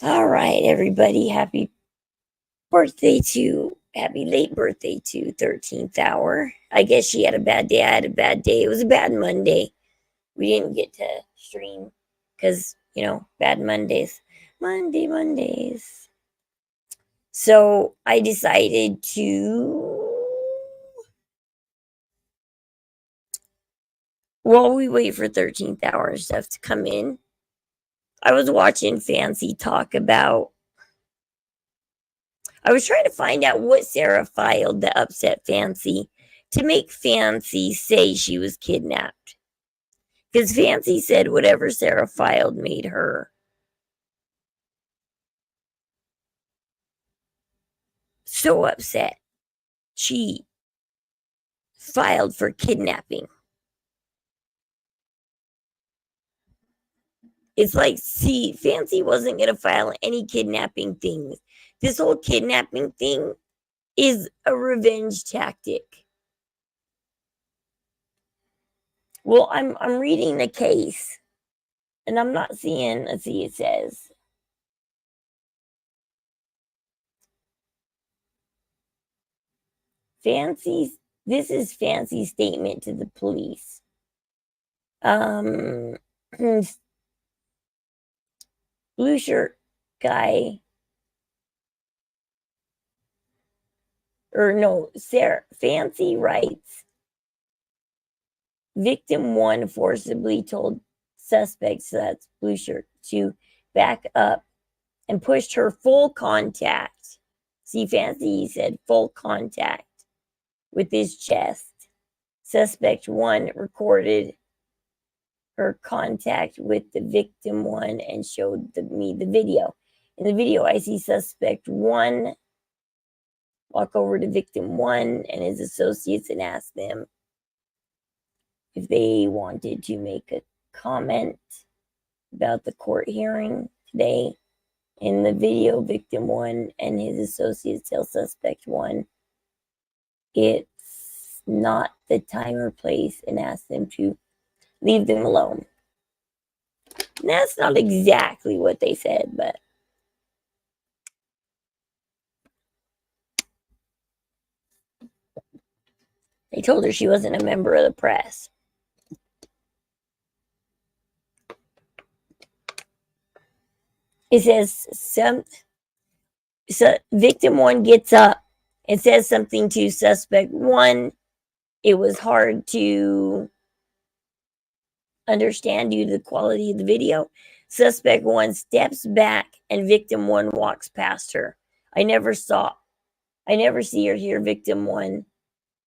All right, everybody. Happy late birthday to 13th hour. I guess she had a bad day. I had a bad day. It was a bad Monday. We didn't get to stream because, bad Mondays. Mondays. So I decided to, while we wait for 13th hour and stuff to come in, I was watching Fancy talk about, I was trying to find out what Sarah filed that upset Fancy to make Fancy say she was kidnapped. Because Fancy said whatever Sarah filed made her so upset. She filed for kidnapping. It's like, see, Fancy wasn't going to file any kidnapping things. This whole kidnapping thing is a revenge tactic. Well, I'm reading the case, and I'm not seeing, let's see, it says, this is Fancy's statement to the police. Blue shirt guy, or no, Sarah, Fancy writes, victim one forcibly told suspects, that's blue shirt, to back up and pushed her full contact. See, Fancy said full contact with his chest. Suspect one recorded her contact with the victim one and showed me the video. In the video, I see suspect one walk over to victim one and his associates and ask them if they wanted to make a comment about the court hearing today. In the video, victim one and his associates tell suspect one it's not the time or place and ask them to leave them alone. And that's not exactly what they said, but they told her she wasn't a member of the press. It says victim one gets up and says something to suspect one. It was hard to understand due to the quality of the video. Suspect one steps back and victim one walks past her. I never see or hear victim one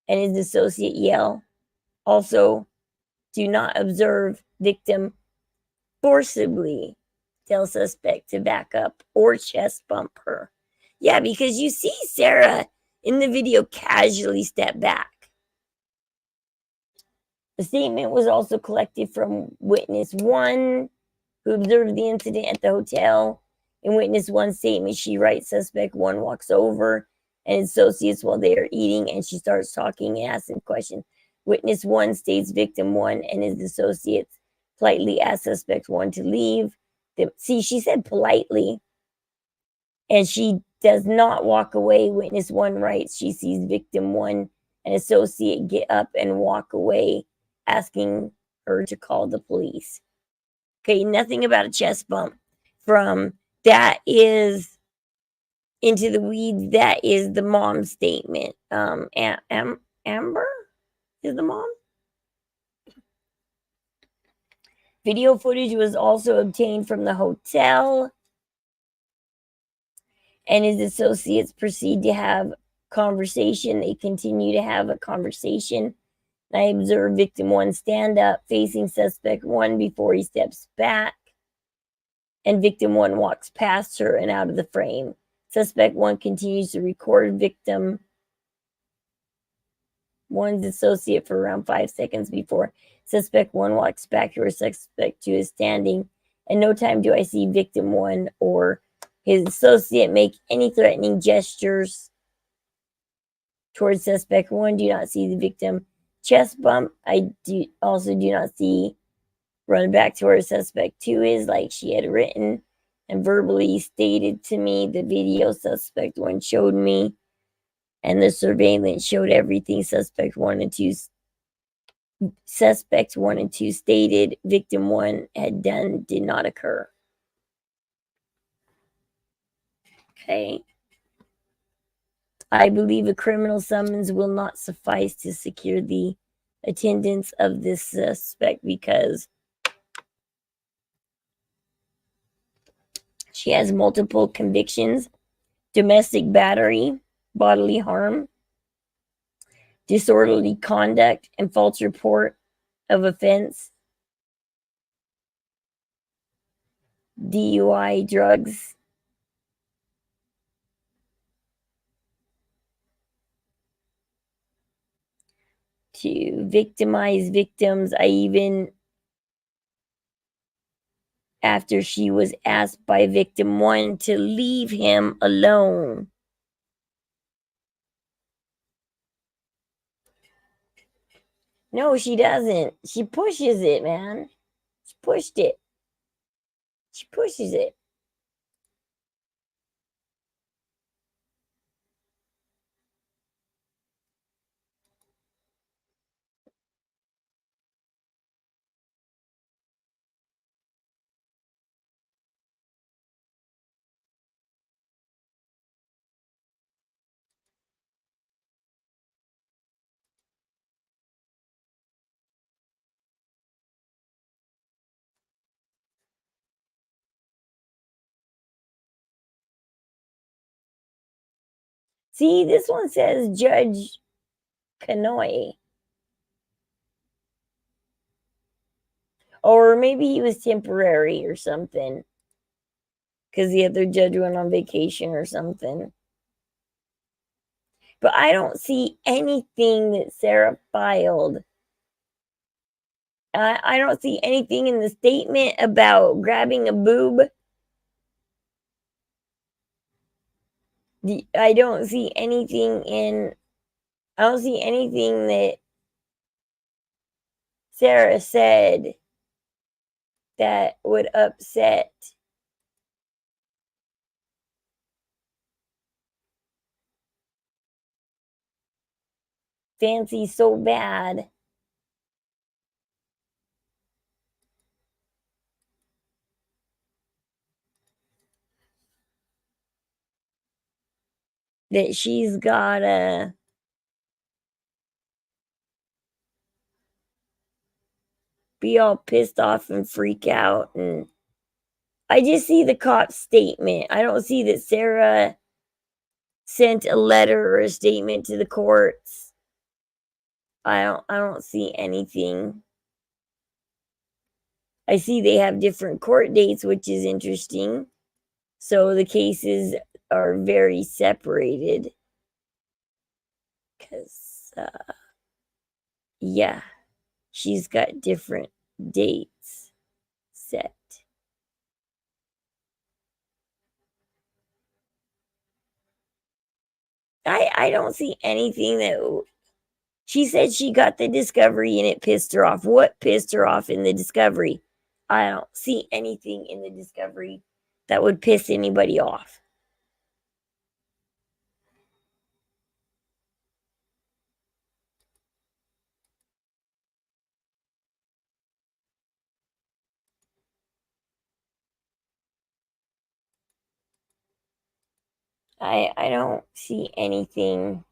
and his associate yell. Also, do not observe victim forcibly tell suspect to back up or chest bump her. Yeah, because you see Sarah in the video casually step back. The statement was also collected from witness one, who observed the incident at the hotel. In witness one's statement, she writes, suspect one walks over and associates while they are eating, and she starts talking and asking questions. Witness one states victim one and his associates politely ask suspect one to leave. See, she said politely, and she does not walk away. Witness one writes she sees victim one and associate get up and walk away, asking her to call the police. Okay, nothing about a chest bump. From that is into the weeds. That is the mom's statement. Amber is the mom. Video footage was also obtained from the hotel, and his associates proceed to have conversation. They continue to have a conversation. I observe victim one stand up facing suspect one before he steps back, and victim one walks past her and out of the frame. Suspect one continues to record victim one's associate for around 5 seconds before suspect one walks back to where suspect two is standing. And no time do I see victim one or his associate make any threatening gestures towards suspect one. Do not see the victim chest bump. I do not see run back to where suspect two is, like she had written. and verbally stated to me the video suspect 1 showed me, and the surveillance showed everything suspect 1 and 2 stated victim 1 had done did not occur. Okay. I believe a criminal summons will not suffice to secure the attendance of this suspect because she has multiple convictions: domestic battery, bodily harm, disorderly conduct, and false report of offense, DUI, drugs. To victimize victims. I even, after she was asked by victim 1 to leave him alone. No, she doesn't. She pushes it, man. She pushed it. She pushes it. See, this one says Judge Kanoy. Or maybe he was temporary or something, because the other judge went on vacation or something. But I don't see anything that Sarah filed. I don't see anything in the statement about grabbing a boob. I don't see anything that Sarah said that would upset Fancy so bad that she's gotta be all pissed off and freak out. And I just see the cop's statement. I don't see that Sarah sent a letter or a statement to the courts. I don't see anything. I see they have different court dates, which is interesting. So the cases are very separated. Because, yeah, she's got different dates set. I don't see anything that she said she got the discovery and it pissed her off. What pissed her off in the discovery? I don't see anything in the discovery that would piss anybody off. I don't see anything.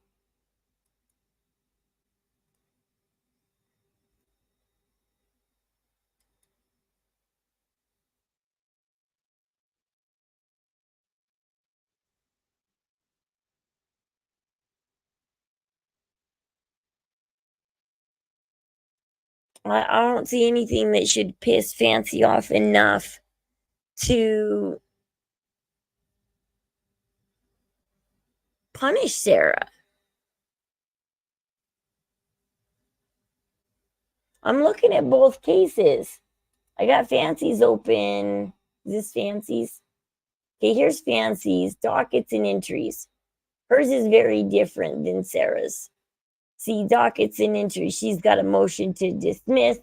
I don't see anything that should piss Fancy off enough to punish Sarah. I'm looking at both cases. I got Fancy's open. Is this Fancy's? Okay, here's Fancy's dockets and entries. Hers is very different than Sarah's. See, dockets and entries. She's got a motion to dismiss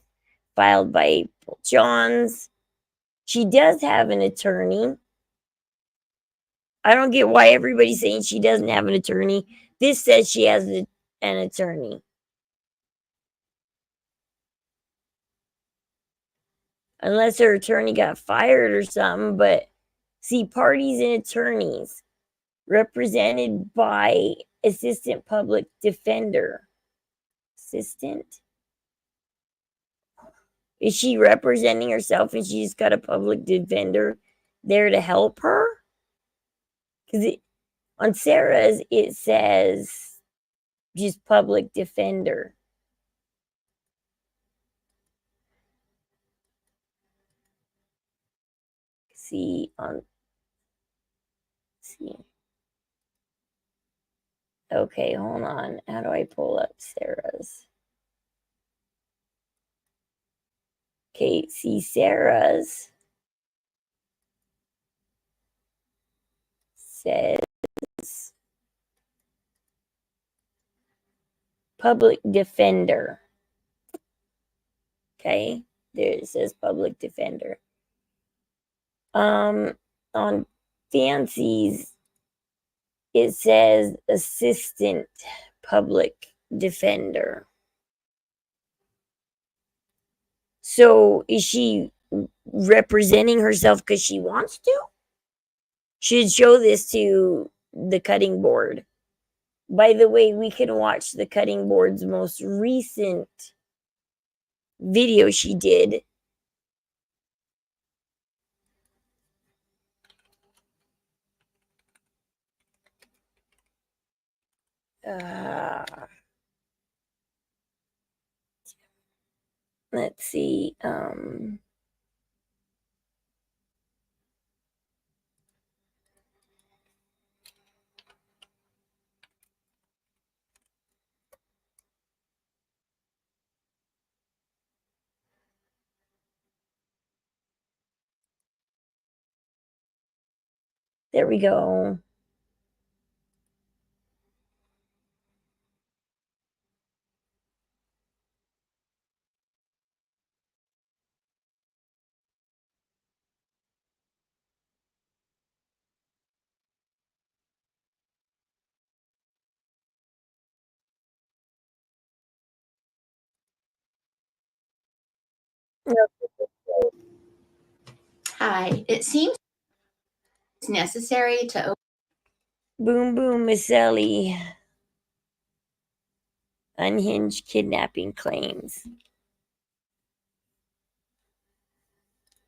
filed by April Johns. She does have an attorney. I don't get why everybody's saying she doesn't have an attorney. This says she has an attorney. Unless her attorney got fired or something, but see, parties and attorneys represented by assistant public defender. Assistant? Is she representing herself and she's got a public defender there to help her? Because on Sarah's, it says just public defender. See. Okay, hold on. How do I pull up Sarah's? Okay, see Sarah's says public defender. Okay, there it says public defender. On Fancy's, it says assistant public defender. So is she representing herself because she wants to? Should show this to the cutting board. By the way, we can watch the cutting board's most recent video she did. Let's see. There we go. Hi, it seems it's necessary to Boom, boom, Miss Ellie. Unhinged kidnapping claims.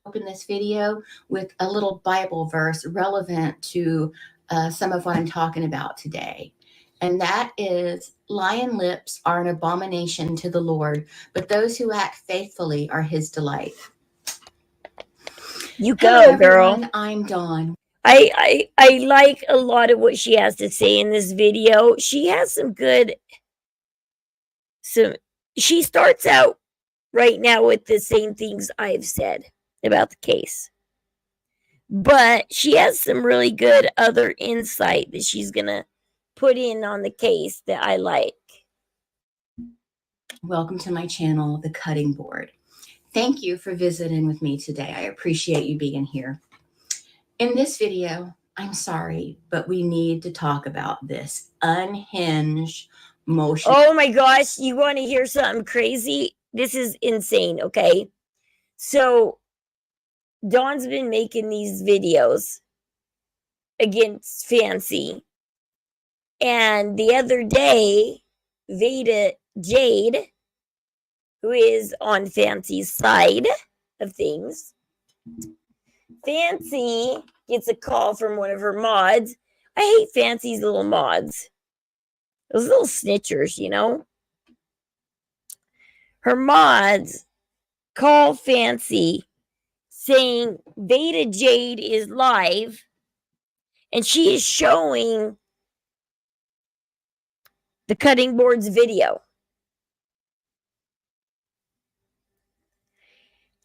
open this video with a little Bible verse relevant to some of what I'm talking about today. And that is, lion lips are an abomination to the Lord, but those who act faithfully are his delight. You go, girl. Everyone, I'm Dawn. I like a lot of what she has to say in this video. She has some good. She starts out right now with the same things I've said about the case, but she has some really good other insight that she's gonna put in on the case that I like. Welcome to my channel, The Cutting Board. Thank you for visiting with me today. I appreciate you being here. In this video, I'm sorry, but we need to talk about this unhinged motion. Oh my gosh, you want to hear something crazy? This is insane, okay? So, Dawn's been making these videos against Fancy. And the other day, Veda Jade, who is on Fancy's side of things, Fancy gets a call from one of her mods. I hate Fancy's little mods. Those little snitchers, you know? Her mods call Fancy saying Veda Jade is live and she is showing the cutting board's video.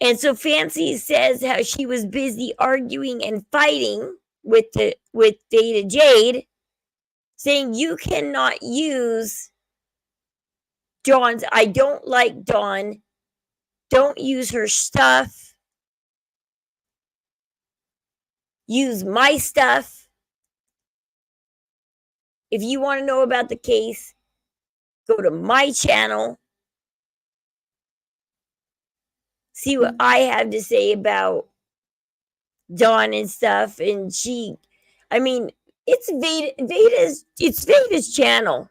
And so Fancy says how she was busy arguing and fighting with Veda Jade, saying you cannot use Dawn's. I don't like Dawn. Don't use her stuff. Use my stuff. If you want to know about the case, go to my channel. See what I have to say about Dawn and stuff. And it's Veda's channel.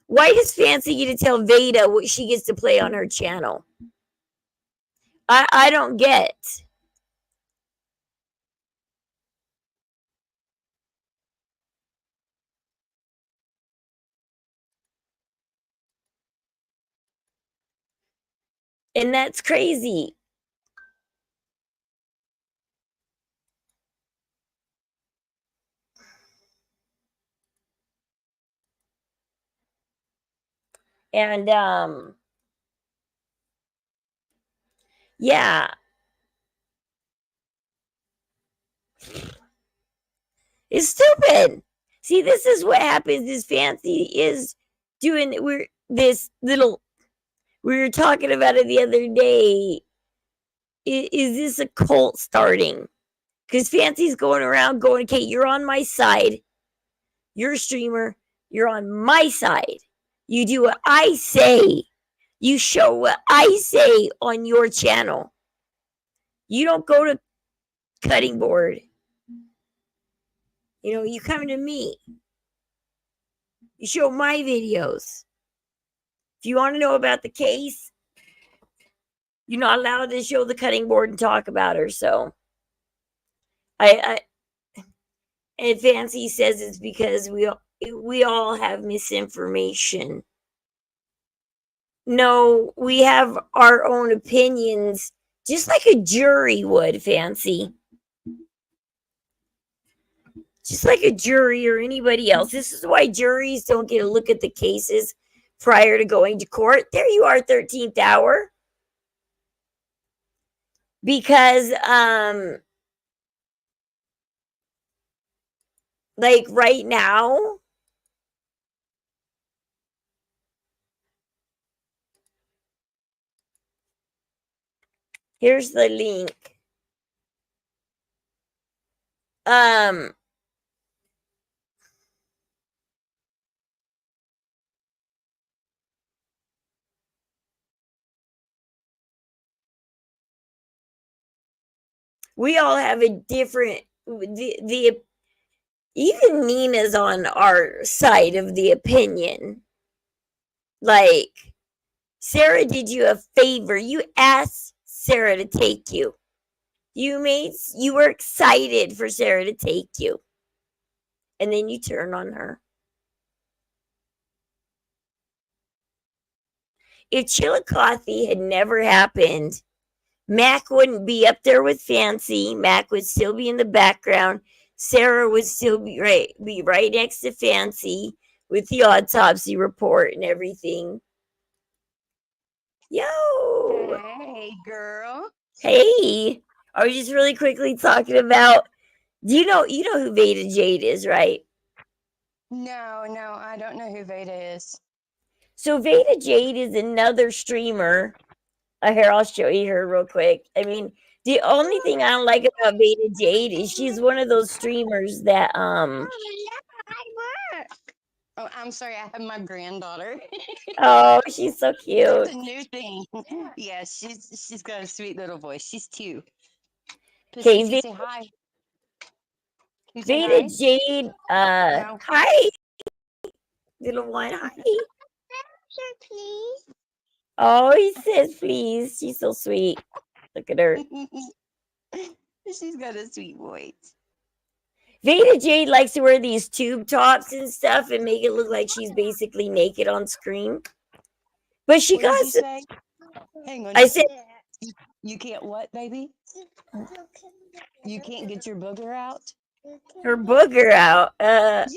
Why does Fancy get to tell Veda what she gets to play on her channel? I don't get. And that's crazy. And yeah. It's stupid. See, this is what happens is Fancy is doing we were talking about it the other day. Is this a cult starting? Because Fancy's going around going, okay, you're on my side. You're a streamer. You're on my side. You do what I say. You show what I say on your channel. You don't go to cutting board. You come to me. You show my videos. If you want to know about the case, you're not allowed to show the cutting board and talk about her. So and Fancy says it's because we all have misinformation. No, we have our own opinions, just like a jury would, Fancy. Just like a jury or anybody else. This is why juries don't get a look at the cases prior to going to court. There you are, 13th hour. Because like right now, here's the link. We all have a different the even Nina's on our side of the opinion. Like, Sarah did you a favor. You asked Sarah to take you. You were excited for Sarah to take you. And then you turn on her. If Chillicothe had never happened, Mac wouldn't be up there with Fancy. Mac would still be in the background. Sarah would still be right next to Fancy with the autopsy report and everything. Yo! Hey, girl. Hey! I was just really quickly talking about. Do you know who Veda Jade is, right? No, I don't know who Veda is. So Veda Jade is another streamer. Here, I'll show you her real quick. I mean, the only thing I don't like about Veda Jade is she's one of those streamers that Oh, I'm sorry. I have my granddaughter. Oh, she's so cute. It's a new thing. Yeah, she's got a sweet little voice. She's 2. Okay, Pussy, say hi. You say Veda hi? Jade. No. Hi, little one. Hi. Please. Oh, he says please. She's so sweet. Look at her. She's got a sweet voice. Veda Jade likes to wear these tube tops and stuff and make it look like she's basically naked on screen. But she What got did you say? Hang on. I said You can't what, baby? You can't get your booger out? her booger out. Yes.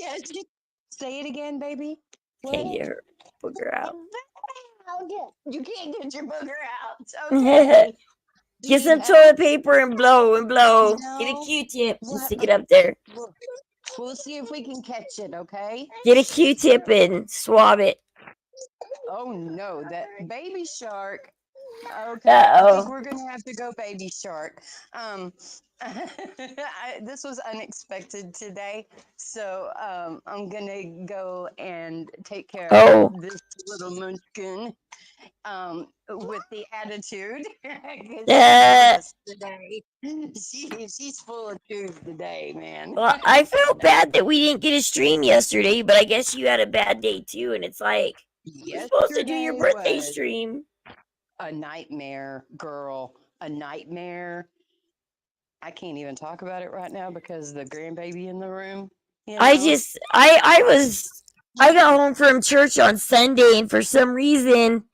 Say it again, baby. Can't get her booger out. You can't get your booger out. Okay. Get some toilet paper and blow and blow. Get a Q-tip and stick it up there. We'll see if we can catch it, okay? Get a Q-tip and swab it. Oh no, that baby shark Okay, I think Uh-oh. we're gonna have to go baby shark. This was unexpected today, so I'm gonna go and take care Oh. of this little munchkin with the attitude because she's Uh, nervous today. She's full of truth today, man. well, I felt bad that we didn't get a stream yesterday, but I guess you had a bad day too, and it's like, we're supposed to do your Yesterday birthday was stream. a nightmare, girl. A nightmare. I can't even talk about it right now because the grandbaby in the room, you I know? just, I got home from church on Sunday, and for some reason,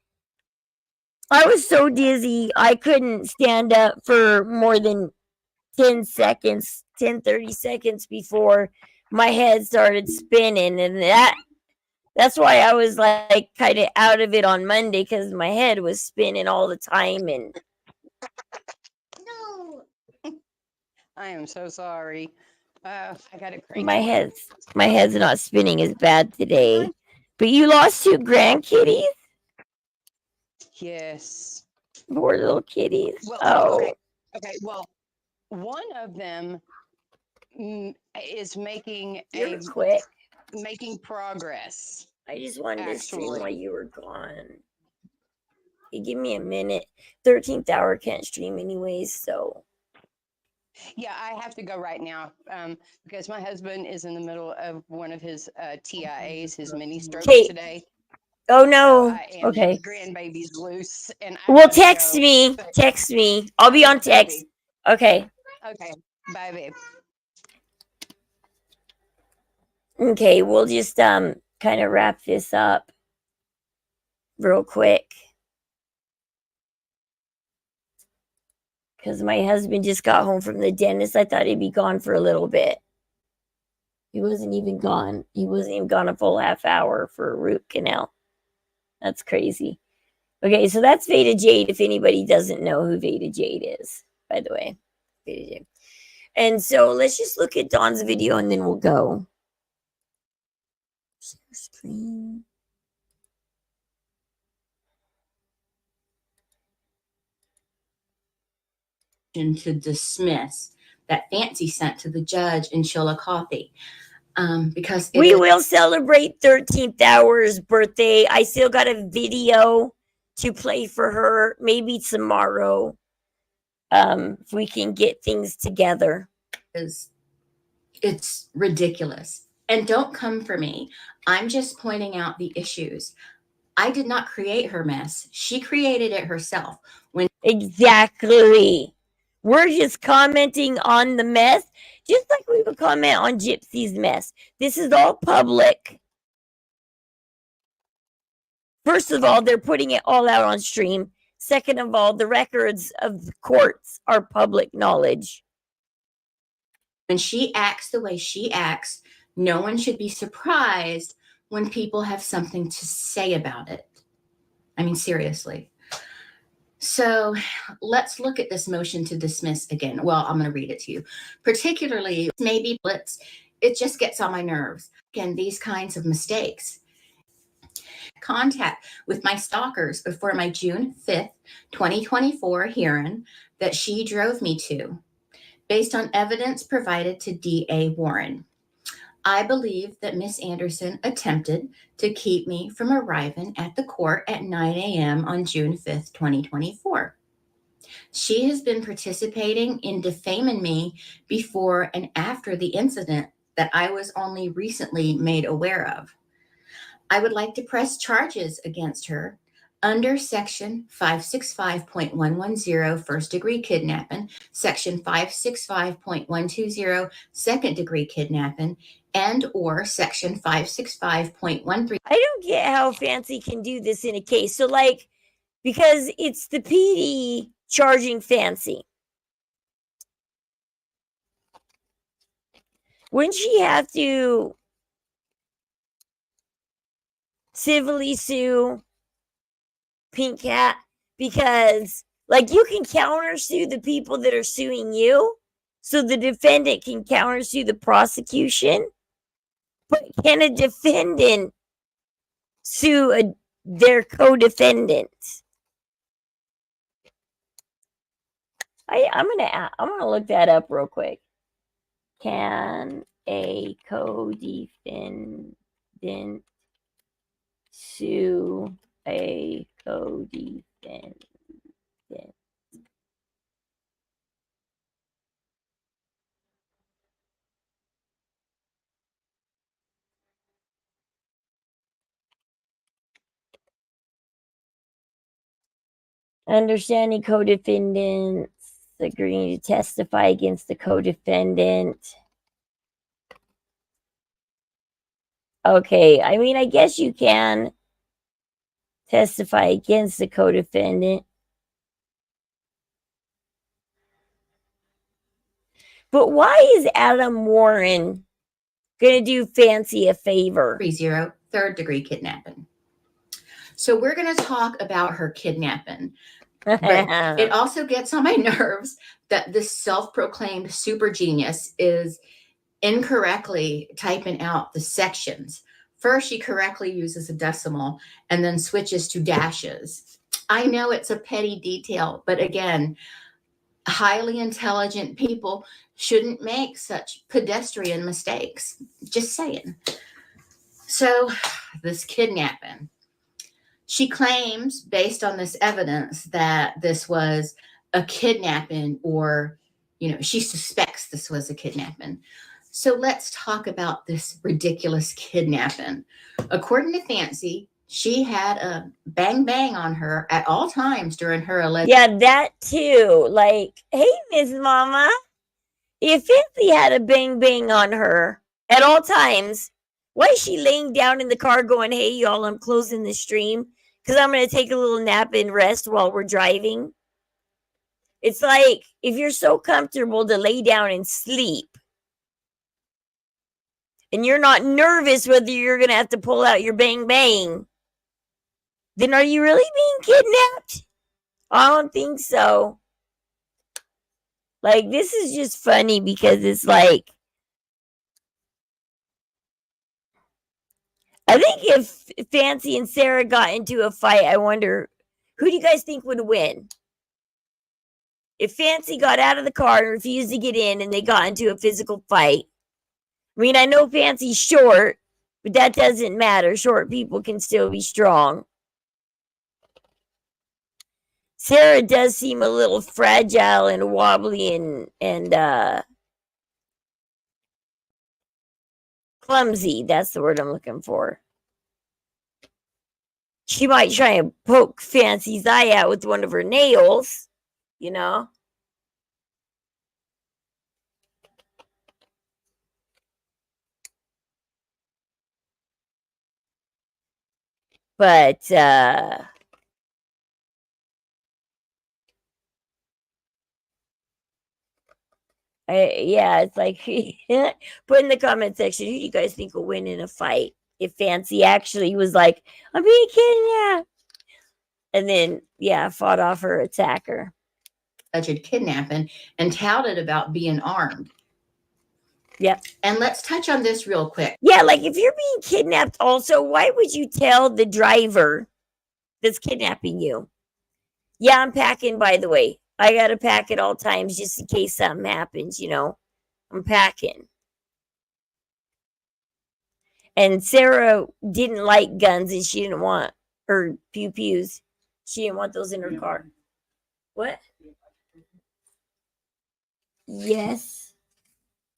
I was so dizzy, I couldn't stand up for more than 10 seconds, 30 seconds before my head started spinning. And that's why I was like kind of out of it on Monday, because my head was spinning all the time. And No. I am so sorry. I got to crank my it. head's not spinning as bad today. But you lost 2 grandkitties? Yes. Poor little kitties. Well, Oh, okay. Well, one of them is you're quick. making progress. I just wanted to stream Actually, while you were gone. Hey, give me a minute. 13th hour can't stream anyways, so. yeah, I have to go right now because my husband is in the middle of one of his TIAs, his mini strokes Okay. today. Oh So no. and Okay. the grandbaby's loose, and I Well, gotta text go. me. But, Text me. I'll be okay, on text. baby. Okay. Okay, bye, babe. Okay, we'll just kind of wrap this up real quick. Because my husband just got home from the dentist. I thought he'd be gone for a little bit. He wasn't even gone. He wasn't even gone a full half hour for a root canal. That's crazy. Okay, so that's Veda Jade, if anybody doesn't know who Veda Jade is, by the way. Veda Jade. And so let's just look at Dawn's video and then we'll go. Share screen. To dismiss that Fancy sent to the judge in Chillicothe. Because we will celebrate 13th hour's birthday. I still got a video to play for her, maybe tomorrow, if we can get things together. It's ridiculous. And don't come for me. I'm just pointing out the issues. I did not create her mess. She created it herself. Exactly. We're just commenting on the mess, just like we would comment on Gypsy's mess. This is all public. First of all, they're putting it all out on stream. Second of all, the records of the courts are public knowledge. When she acts the way she acts, no one should be surprised when people have something to say about it. I mean, seriously. So let's look at this motion to dismiss again. Well, I'm going to read it to you. Particularly, maybe it just gets on my nerves. Again, these kinds of mistakes. Contact with my stalkers before my June 5th, 2024 hearing that she drove me to, based on evidence provided to DA Warren. I believe that Miss Anderson attempted to keep me from arriving at the court at 9 a.m. on June 5th, 2024. She has been participating in defaming me before and after the incident that I was only recently made aware of. I would like to press charges against her under Section 565.110, first-degree kidnapping, Section 565.120, second-degree kidnapping, and or Section 565.13. I don't get how Fancy can do this in a case. So, like, because it's the PD charging Fancy. Wouldn't she have to civilly sue Pink Cat? Because, like, you can countersue the people that are suing you, so the defendant can countersue the prosecution. But can a defendant sue their co-defendant? I'm gonna look that up real quick. Can a co-defendant sue a co-defendant? Understanding co-defendants agreeing to testify against the co-defendant. Okay, I mean, I guess you can testify against the co-defendant. But why is Adam Warren going to do Fancy a favor? 30, third-degree kidnapping. So we're going to talk about her kidnapping. But it also gets on my nerves that this self-proclaimed super genius is incorrectly typing out the sections. First, she correctly uses a decimal and then switches to dashes. I know it's a petty detail, but again, highly intelligent people shouldn't make such pedestrian mistakes. Just saying. So, this kidnapping. She claims, based on this evidence, that this was a kidnapping, or, she suspects this was a kidnapping. So let's talk about this ridiculous kidnapping. According to Fancy, she had a bang bang on her at all times during her alleged. Yeah, that too. Like, hey, Miss Mama, if Fancy had a bang bang on her at all times, why is she laying down in the car going, hey, y'all, I'm closing the stream because I'm going to take a little nap and rest while we're driving? It's like, if you're so comfortable to lay down and sleep, and you're not nervous whether you're going to have to pull out your bang bang, then are you really being kidnapped? I don't think so. Like, this is just funny because it's like, I think if Fancy and Sarah got into a fight, I wonder, who do you guys think would win? If Fancy got out of the car and refused to get in and they got into a physical fight. I mean, I know Fancy's short, but that doesn't matter. Short people can still be strong. Sarah does seem a little fragile and wobbly and clumsy. That's the word I'm looking for. She might try and poke Fancy's eye out with one of her nails, But yeah, it's like put in the comment section, who do you guys think will win in a fight? If Fancy actually was like, I'm being kidnapped, and then fought off her attacker. Alleged kidnapping and touted about being armed. Yep. And let's touch on this real quick. Yeah, like if you're being kidnapped also, why would you tell the driver that's kidnapping you? Yeah, I'm packing, by the way. I got to pack at all times just in case something happens, I'm packing. And Sarah didn't like guns and she didn't want, or pew-pews. She didn't want those in her car. What? Yes.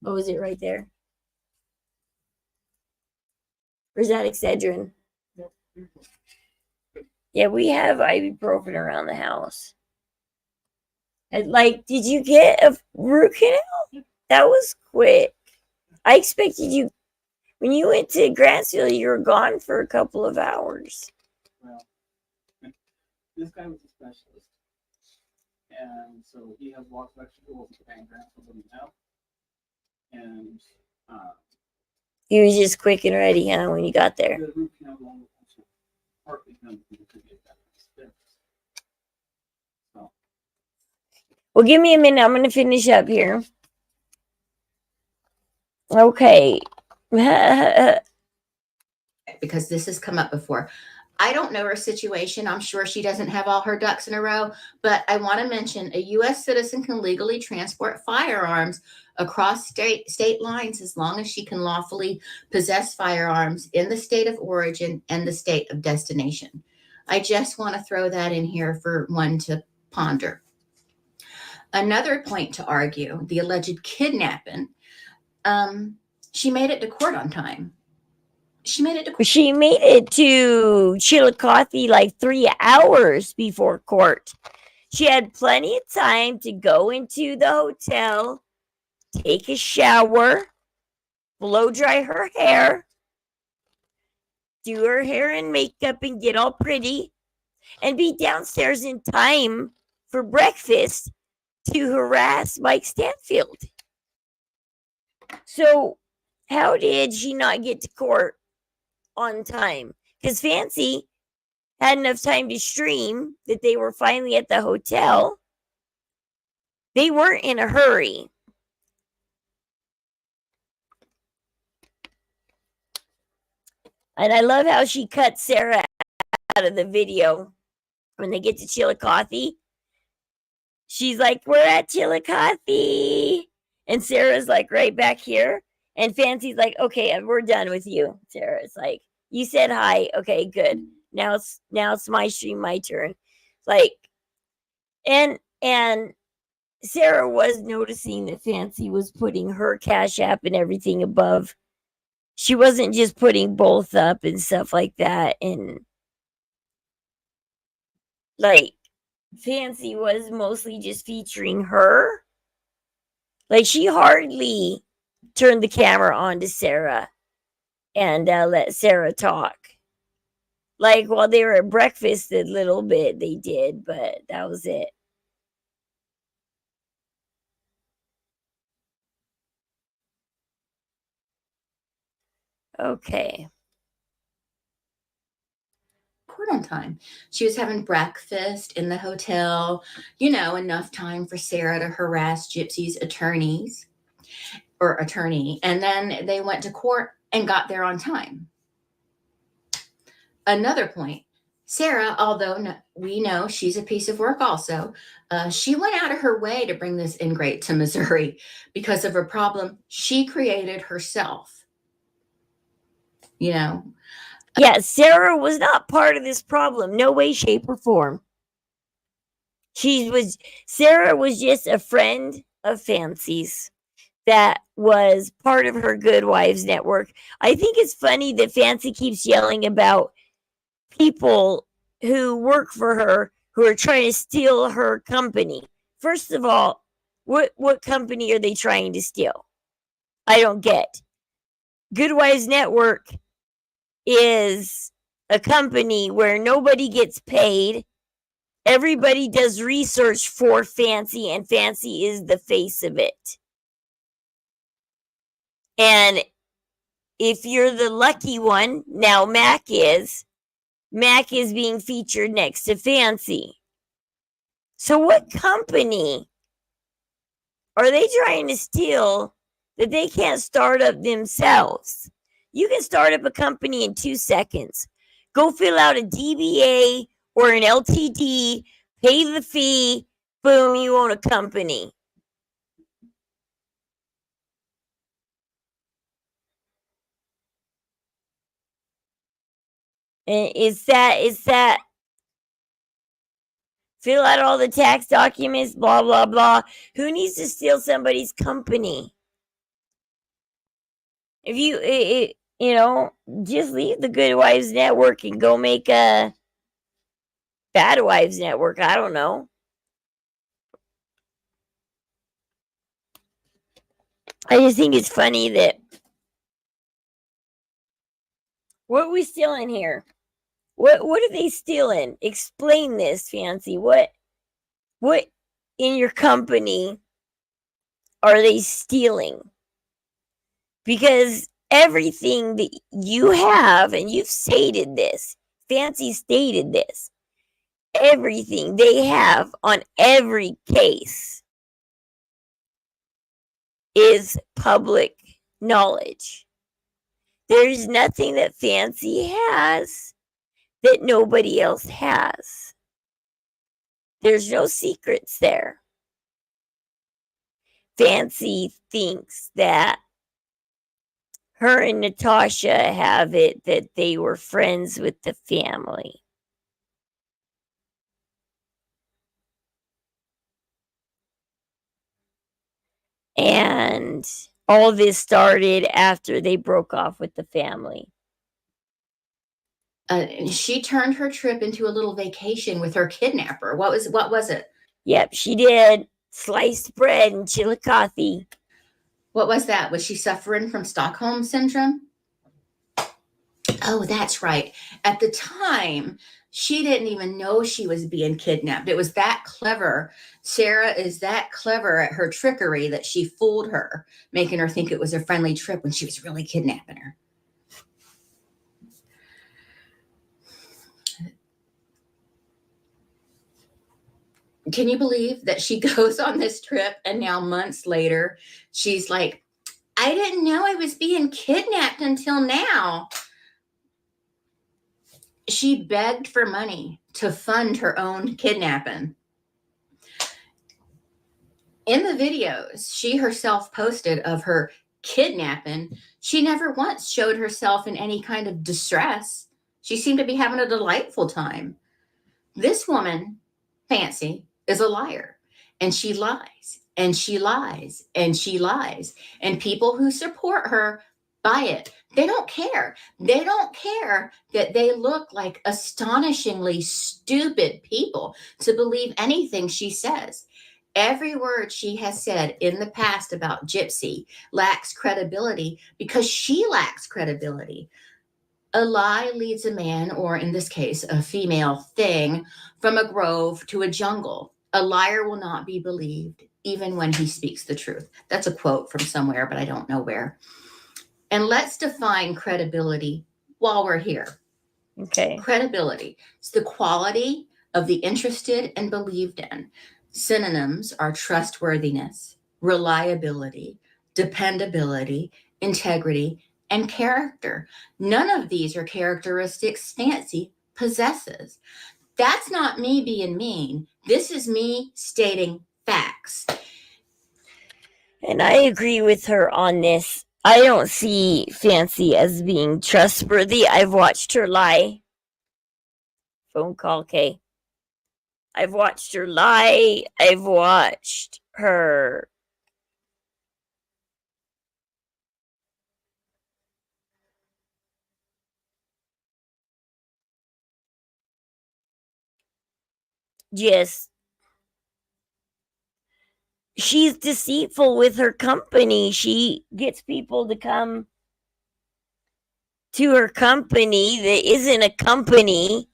Oh, is it right there? Or is that Excedrin? Yeah, we have ibuprofen around the house. And did you get a root canal? That was quick. I expected you, when you went to Grantsville, you were gone for a couple of hours. Well, this guy was a specialist. And so he has lots of extra tools to bang Grantsville didn't have. And he was just quick and ready, huh, when you got there. The root canal was also partly done because it get that fixed. So. Well, give me a minute. I'm going to finish up here. Okay. Because this has come up before. I don't know her situation. I'm sure she doesn't have all her ducks in a row, but I want to mention a U.S. citizen can legally transport firearms across state lines as long as she can lawfully possess firearms in the state of origin and the state of destination. I just want to throw that in here for one to ponder. Another point to argue, the alleged kidnapping. She made it to court on time. She made it to Chillicothe like 3 hours before court. She had plenty of time to go into the hotel, take a shower, blow dry her hair, do her hair and makeup and get all pretty, and be downstairs in time for breakfast to harass Mike Stanfield. So how did she not get to court on time? Because Fancy had enough time to stream that they were finally at the hotel. They weren't in a hurry. And I love how she cut Sarah out of the video when they get to Chillicothe. She's like, we're at Chillicothe. And Sarah's like, right back here. And Fancy's like, okay, we're done with you. Sarah's like, you said hi. Okay, good. Now it's my stream, my turn. Like, and Sarah was noticing that Fancy was putting her Cash App and everything above. She wasn't just putting both up and stuff like that. And like, Fancy was mostly just featuring her. Like, she hardly turned the camera on to Sarah and let Sarah talk. Like, while they were at breakfast a little bit, they did, but that was it. Okay. court on time. She was having breakfast in the hotel, enough time for Sarah to harass Gypsy's attorney. And then they went to court and got there on time. Another point, Sarah, although we know she's a piece of work also, she went out of her way to bring this ingrate to Missouri because of a problem she created herself. Yeah, Sarah was not part of this problem. No way, shape, or form. Sarah was just a friend of Fancy's that was part of her Good Wives network. I think it's funny that Fancy keeps yelling about people who work for her who are trying to steal her company. First of all, what company are they trying to steal? I don't get. Good Wives Network is a company where nobody gets paid. Everybody does research for Fancy, and Fancy is the face of it. And if you're the lucky one, now Mac is being featured next to Fancy. So what company are they trying to steal that they can't start up themselves? You can start up a company in 2 seconds. Go fill out a DBA or an LTD, pay the fee, boom, you own a company. And it's that fill out all the tax documents, blah, blah, blah. Who needs to steal somebody's company? If just leave the Good Wives Network and go make a Bad Wives Network. I don't know. I just think it's funny that what are we stealing here? What are they stealing? Explain this, Fancy. What in your company are they stealing? Because everything that you have, and you've stated this, Fancy stated this, everything they have on every case is public knowledge. There's nothing that Fancy has that nobody else has. There's no secrets there. Fancy thinks that her and Natasha have it that they were friends with the family. And all this started after they broke off with the family. She turned her trip into a little vacation with her kidnapper. What was it? Yep, she did. Sliced bread in Chillicothe. What was that? Was she suffering from Stockholm syndrome? Oh, that's right. At the time, she didn't even know she was being kidnapped. It was that clever. Sarah is that clever at her trickery that she fooled her, making her think it was a friendly trip when she was really kidnapping her. Can you believe that she goes on this trip and now months later, she's like, I didn't know I was being kidnapped until now. She begged for money to fund her own kidnapping. In the videos she herself posted of her kidnapping, she never once showed herself in any kind of distress. She seemed to be having a delightful time. This woman, Fancy, is a liar, and she lies, and she lies, and she lies. And people who support her buy it. They don't care. They don't care that they look like astonishingly stupid people to believe anything she says. Every word she has said in the past about Gypsy lacks credibility because she lacks credibility. A lie leads a man, or in this case, a female thing, from a grove to a jungle. A liar will not be believed, even when he speaks the truth. That's a quote from somewhere, but I don't know where. And let's define credibility while we're here. Okay. Credibility. It's the quality of the interested and believed in. Synonyms are trustworthiness, reliability, dependability, integrity, and character. None of these are characteristics Fancy possesses. That's not me being mean. This is me stating facts. And I agree with her on this. I don't see Fancy as being trustworthy. I've watched her lie. Phone call, Kay. I've watched her lie. I've watched her just, she's deceitful with her company. She gets people to come to her company that isn't a company.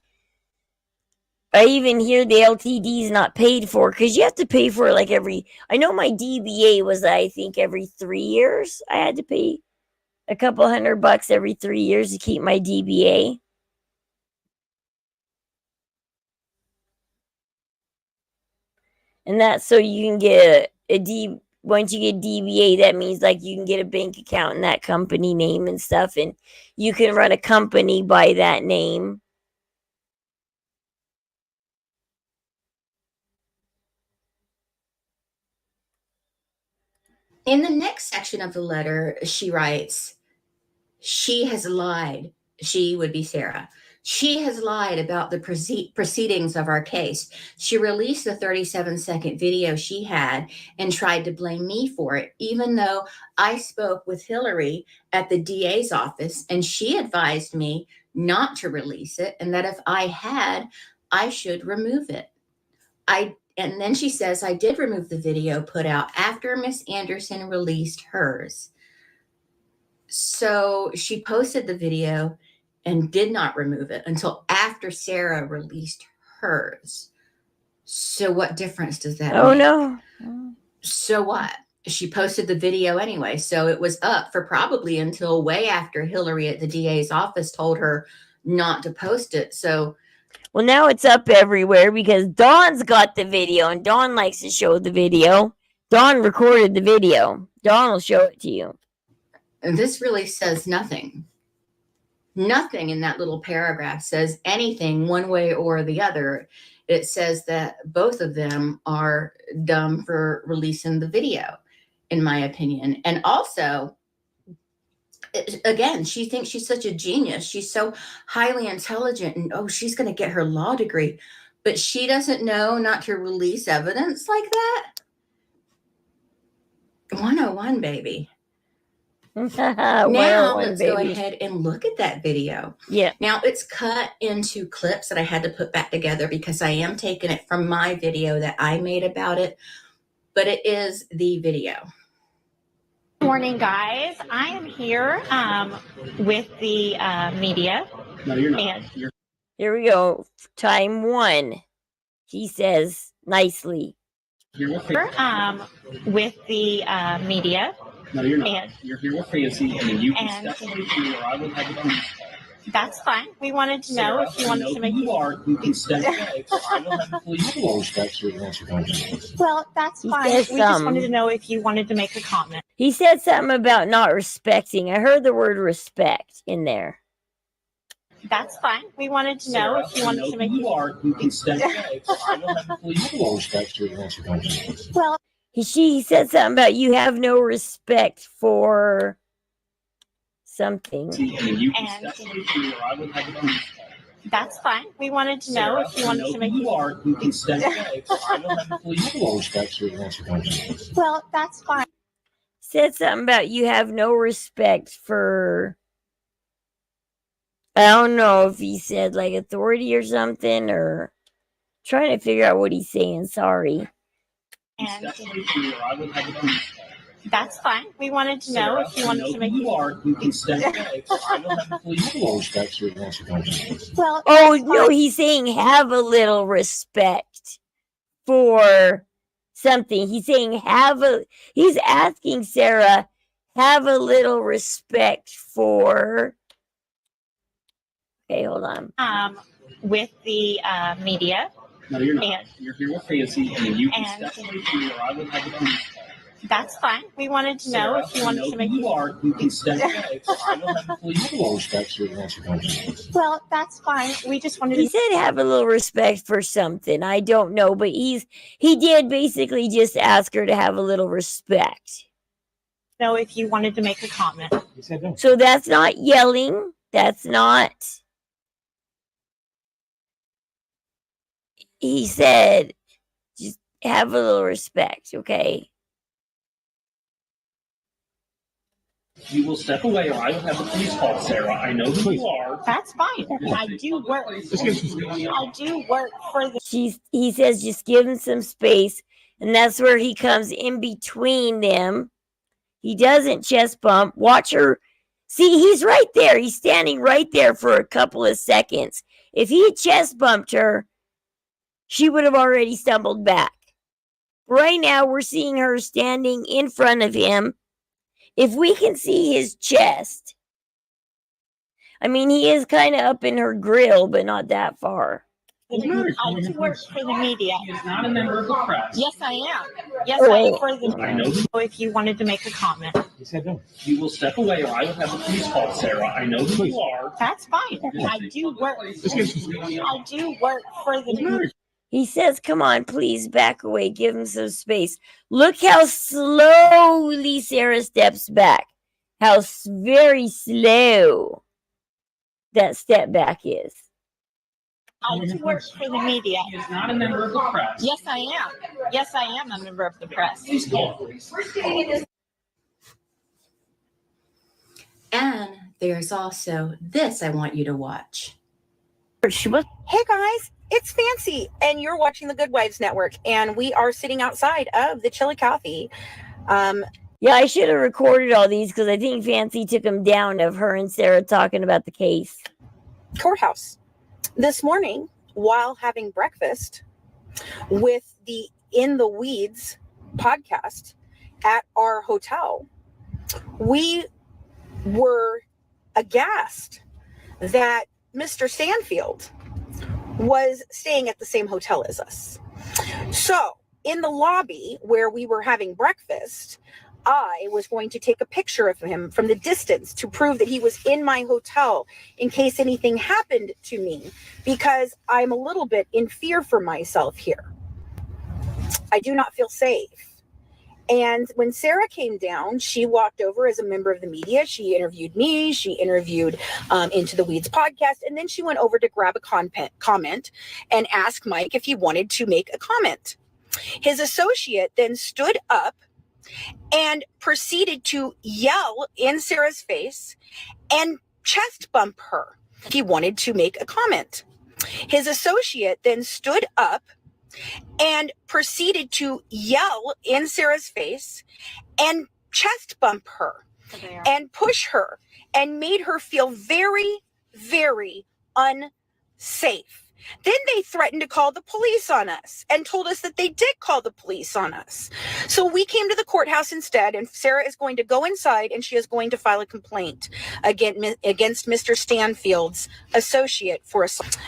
I even hear the LTD is not paid for because you have to pay for it like I know my DBA was, I think, every 3 years. I had to pay a couple $100 every 3 years to keep my DBA. And that's so you can get once you get DBA, that means like you can get a bank account in that company name and stuff, and you can run a company by that name. In the next section of the letter, she writes, she has lied. She would be Sarah. She has lied about the proceedings of our case. She released the 37-second video she had and tried to blame me for it, even though I spoke with Hillary at the DA's office and she advised me not to release it and that if I had, I should remove it. And then she says, I did remove the video put out after Miss Anderson released hers. So she posted the video and did not remove it until after Sarah released hers. So what difference does that make? Oh, no. So what? She posted the video anyway. So it was up for probably until way after Hillary at the DA's office told her not to post it. So, well, now it's up everywhere because Dawn's got the video and Dawn likes to show the video. Dawn recorded the video. Dawn will show it to you. and this really says nothing. Nothing in that little paragraph says anything one way or the other. It says that both of them are dumb for releasing the video, in my opinion. And also, again, she thinks she's such a genius. She's so highly intelligent, and oh, she's going to get her law degree, but she doesn't know not to release evidence like that. 101, baby. Now 101, let's go baby. ahead and look at that video. Yeah. Now it's cut into clips that I had to put back together because I am taking it from my video that I made about it, but it is the video. Morning, guys. I am here with the media. No, you're not. And Here we go. Time 1. He says nicely. You're with with the media. No, you're not. And You're here with Fancy, and you can and- step away from me, or I will have the police call. That's fine. We wanted to know if you wanted to make. You are who can step away, or I will have the police call. Well, that's He fine. says We just some. wanted to know if you wanted to make a comment. He said something about not respecting. I heard the word respect in there. That's fine. We wanted to know if you wanted to make. You are who can step away, or I will have the police call. Well, He said something about you have no respect for something. And you can And- step away from me, or I will have the police call. that's fine. We wanted to know if you wanted to make. You are who can step away, or I will have the police call. Well, that's fine. Said something about you have no respect for. I don't know if he said like authority or something, or trying to figure out what he's saying. Sorry. And Step away from me, or I will have the police call. that's fine. We wanted to know if you wanted to make. You are who can step away, or I will have the police call. Well, Oh that's no, fine. he's saying have a little respect for something. He's saying he's asking Sarah, have a little respect for. Okay, hold on. With the media. No, you're not. And- You're here with Fancy, and you can and- step away from me, or I will have the police call. That's fine. We wanted to know if you wanted to make. You are who can step away, or I will have the police call. Well, that's fine. We just wanted He to said have a little respect for something. I don't know, but he did basically just ask her to have a little respect. know if you wanted to make a comment. He said no. So that's not yelling. That's not. He said just have a little respect, okay? You will step away, or I will have the police call, Sarah. I know who you are. That's fine. I do work. I do work for the. He says just give him some space, and that's where he comes in between them. He doesn't chest bump. Watch her. See, he's right there. He's standing right there for a couple of seconds. If he had chest bumped her, she would have already stumbled back. Right now, we're seeing her standing in front of him. If we can see his chest, I mean, he is kind of up in her grill, but not that far. I do work for the media. He is not a member of the press. Yes, I am. Yes, Oh, I am wait. for the. I know who. If you wanted to make a comment. He said no. You will step away, or I will have the police call, Sarah. I know who you are. That's fine. I do work. I do work for the. He says, come on, please back away. Give him some space. Look how slowly Sarah steps back. How very slow that step back is. I do work for the media. He is not a member of the press. Yes, I am. Yes, I am a member of the press. Please call. And there's also this I want you to watch. Hey guys, it's Fancy, and you're watching the Good Wives Network, and we are sitting outside of the Chillicothe. Yeah, I should have recorded all these because I think Fancy took them down of her and Sarah talking about the case. Courthouse. This morning, while having breakfast with the In the Weeds podcast at our hotel, we were aghast that Mr. Stanfield was staying at the same hotel as us. So in the lobby where we were having breakfast, I was going to take a picture of him from the distance to prove that he was in my hotel in case anything happened to me, because I'm a little bit in fear for myself here. I do not feel safe. And when Sarah came down, she walked over as a member of the media. She interviewed me. She interviewed Into the Weeds podcast. And then she went over to grab a comment and ask Mike if he wanted to make a comment. His associate then stood up and proceeded to yell in Sarah's face and chest bump her. He wanted to make a comment. His associate then stood up and proceeded to yell in Sarah's face and chest bump her and push her and made her feel very, very unsafe. Then they threatened to call the police on us and told us that they did call the police on us. So we came to the courthouse instead, and Sarah is going to go inside and she is going to file a complaint against Mr. Stanfield's associate for assault.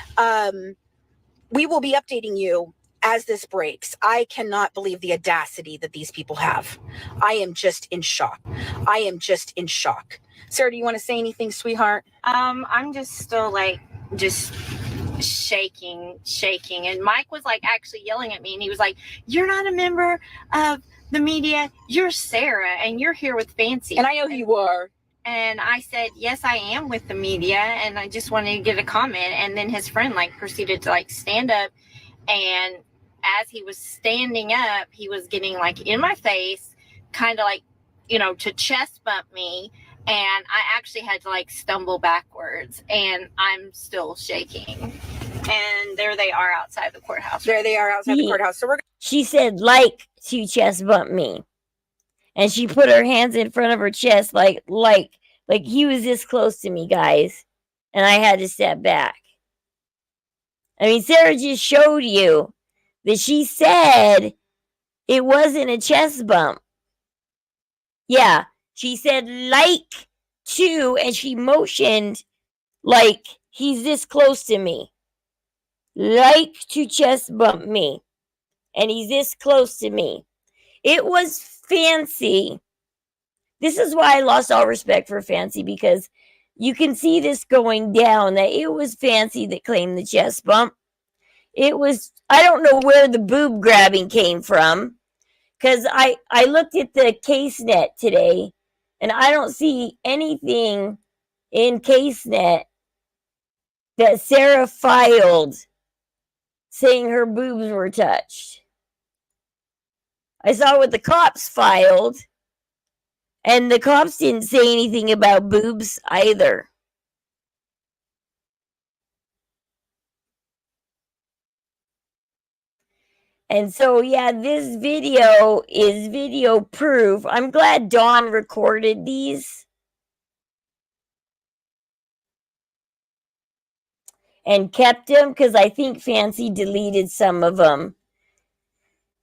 We will be updating you as this breaks. I cannot believe the audacity that these people have. I am just in shock. I am just in shock. Sarah, do you want to say anything, sweetheart? I'm just still just shaking. And Mike was actually yelling at me, and he was like, "You're not a member of the media. You're Sarah, and you're here with Fancy." And I know who you are. And I said, "Yes, I am with the media, and I just wanted to give a comment." And then his friend proceeded to stand up, and as he was standing up, he was getting in my face, kind of to chest bump me. And I actually had to stumble backwards, and I'm still shaking. And there they are outside the courthouse. There they are outside the courthouse. So she said, to chest bump me. And she put her hands in front of her chest, like he was this close to me, guys. And I had to step back. I mean, Sarah just showed you that she said it wasn't a chest bump. Yeah, she said to, and she motioned like he's this close to me. To chest bump me. And he's this close to me. It was Fancy. This is why I lost all respect for Fancy, because you can see this going down, that it was Fancy that claimed the chest bump. It was, I don't know where the boob grabbing came from, because I looked at the CaseNet today, and I don't see anything in CaseNet that Sarah filed saying her boobs were touched. I saw what the cops filed, and the cops didn't say anything about boobs either. And so, yeah, this video is video proof. I'm glad Dawn recorded these and kept them, because I think Fancy deleted some of them.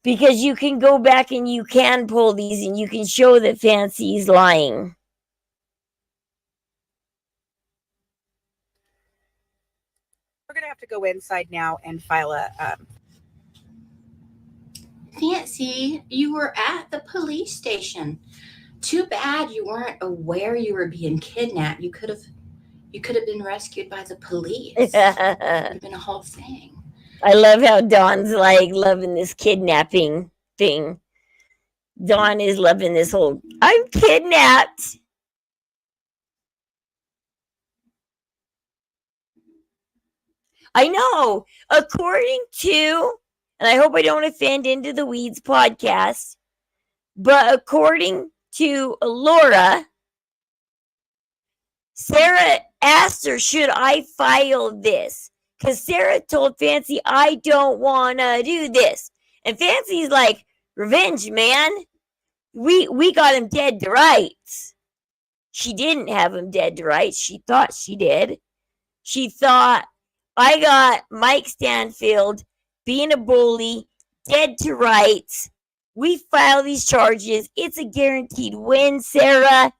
Because you can go back and you can pull these and you can show that Fancy's lying. we're going to have to go inside now and file a... Fancy, you were at the police station. Too bad you weren't aware you were being kidnapped. You could have been rescued by the police. It would have been a whole thing. I love how Dawn's loving this kidnapping thing. Dawn is loving this whole, I'm kidnapped. I know. According to, and I hope I don't offend Into the Weeds podcast, but according to Laura, Sarah asked her, should I file this? Because Sarah told Fancy, I don't want to do this. And Fancy's like, revenge, man. We got him dead to rights. She didn't have him dead to rights. She thought she did. She thought, I got Mike Stanfield being a bully, dead to rights. We file these charges. It's a guaranteed win, Sarah.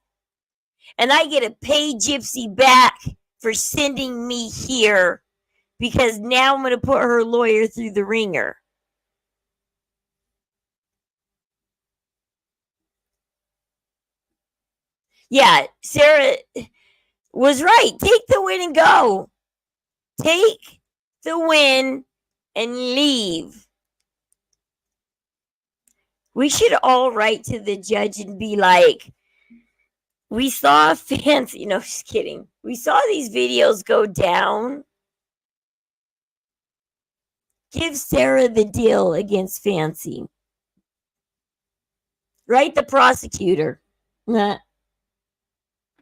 And I get to pay Gypsy back for sending me here, because now I'm going to put her lawyer through the ringer. Yeah, Sarah was right. Take the win and go. Take the win and leave. We should all write to the judge and be like, we saw Fancy. No, just kidding. We saw these videos go down. Give Sarah the deal against Fancy. Write the prosecutor. Nah.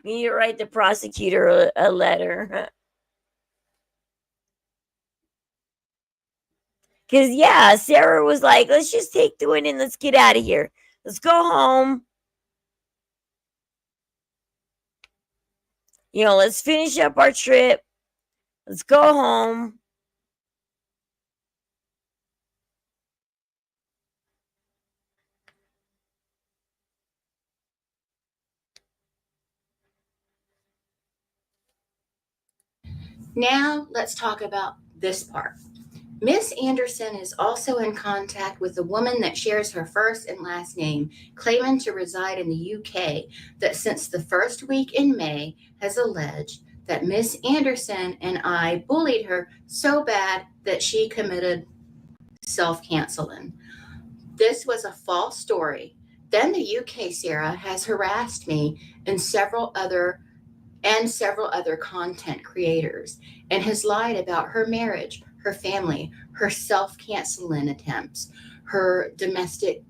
You need to write the prosecutor a letter. Because, yeah, Sarah was like, let's just take the win and let's get out of here. Let's go home. You know, let's finish up our trip. Let's go home. Now let's talk about this part. Miss Anderson is also in contact with a woman that shares her first and last name, claiming to reside in the UK, that since the first week in May has alleged that Miss Anderson and I bullied her so bad that she committed self-canceling. This was a false story. Then the UK Sarah has harassed me and several other content creators, and has lied about her marriage, her family, her self-canceling attempts, her domestic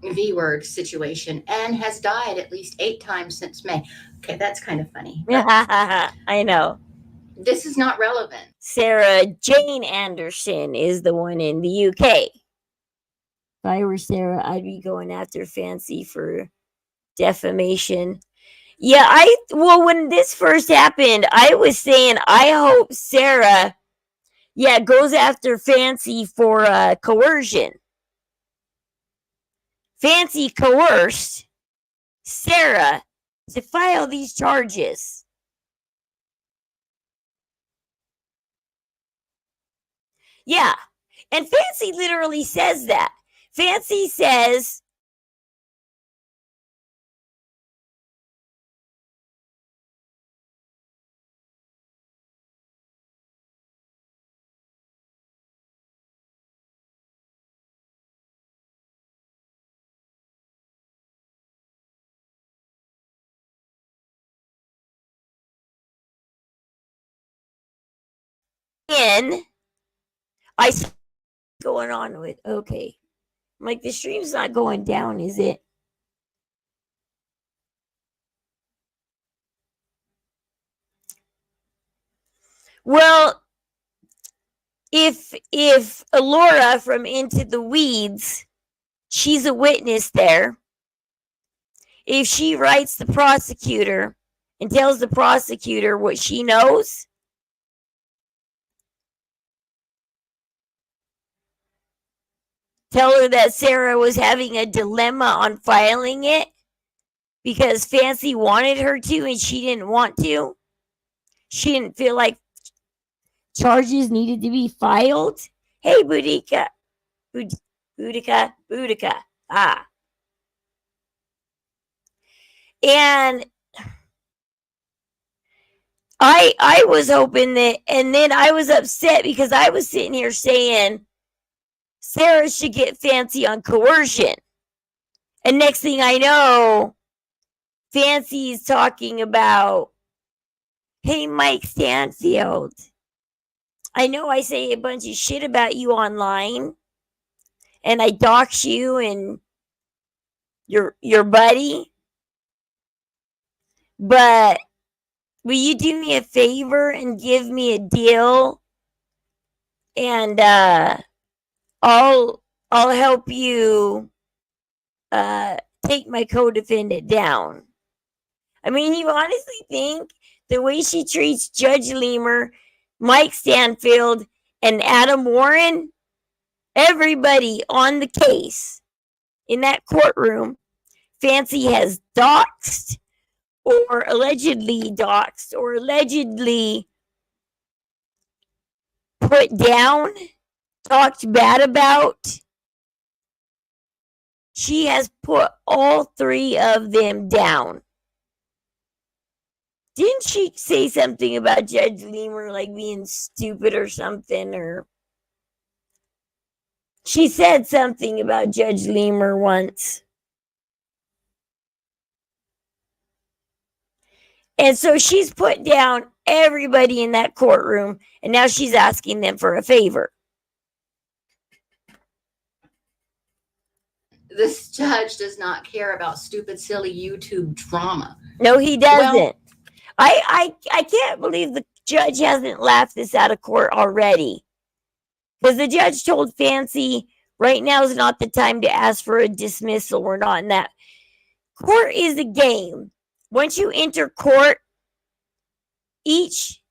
V-word situation, and has died at least 8 times since May. Okay, that's kind of funny. I know. This is not relevant. Sarah Jane Anderson is the one in the UK. If I were Sarah, I'd be going after Fancy for defamation. Yeah, when this first happened, I was saying I hope Sarah, goes after Fancy for coercion. Fancy coerced Sarah to file these charges. Yeah, and Fancy literally says that. Fancy says, I saw what's going on with, okay. I'm like, the stream's not going down, is it? Well, if Alora from Into the Weeds, she's a witness there. If she writes the prosecutor and tells the prosecutor what she knows, tell her that Sarah was having a dilemma on filing it because Fancy wanted her to and she didn't want to. She didn't feel like charges needed to be filed. Hey, Boudica. Boudica. Ah. And I was hoping that, and then I was upset because I was sitting here saying Sarah should get Fancy on coercion. And next thing I know, Fancy's talking about, hey, Mike Stanfield, I know I say a bunch of shit about you online, and I dox you and your buddy, but will you do me a favor and give me a deal, and I'll help you take my co-defendant down. I mean, you honestly think the way she treats Judge Lemur, Mike Stanfield, and Adam Warren, everybody on the case in that courtroom, Fancy has doxed or allegedly put down, talked bad about. She has put all 3 of them down. Didn't she say something about Judge Lemur like being stupid or something? Or she said something about Judge Lemur once. And so she's put down everybody in that courtroom, and now she's asking them for a favor. This judge does not care about stupid, silly YouTube drama. No, he doesn't. Well, I can't believe the judge hasn't laughed this out of court already. Because the judge told Fancy, right now is not the time to ask for a dismissal. We're not in that. Court is a game. Once you enter court, each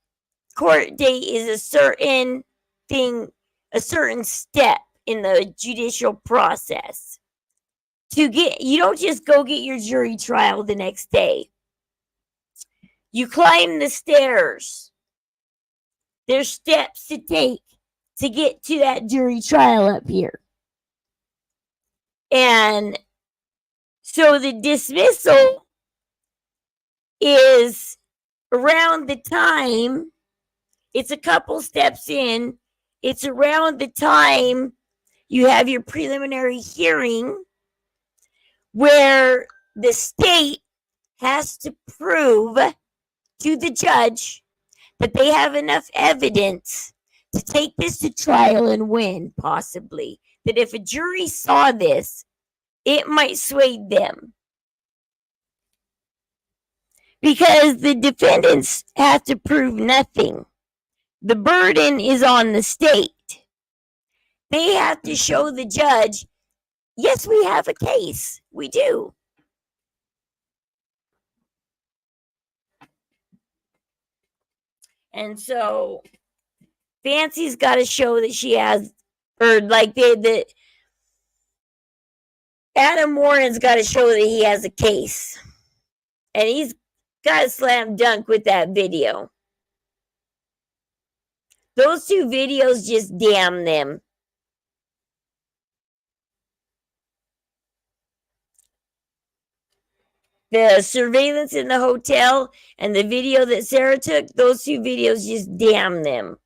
court date is a certain thing, a certain step in the judicial process. You don't just go get your jury trial the next day. You climb the stairs. There's steps to take to get to that jury trial up here. And so the dismissal is around the time, it's a couple steps in, it's around the time you have your preliminary hearing where the state has to prove to the judge that they have enough evidence to take this to trial and win, possibly. That if a jury saw this, it might sway them. Because the defendants have to prove nothing. The burden is on the state. They have to show the judge, yes, we have a case. We do. And so Fancy's got to show that she has, or like Adam Warren's got to show that he has a case. And he's got a slam dunk with that video. Those two videos, just damn them. The surveillance in the hotel and the video that Sarah took, those two videos, just damn them.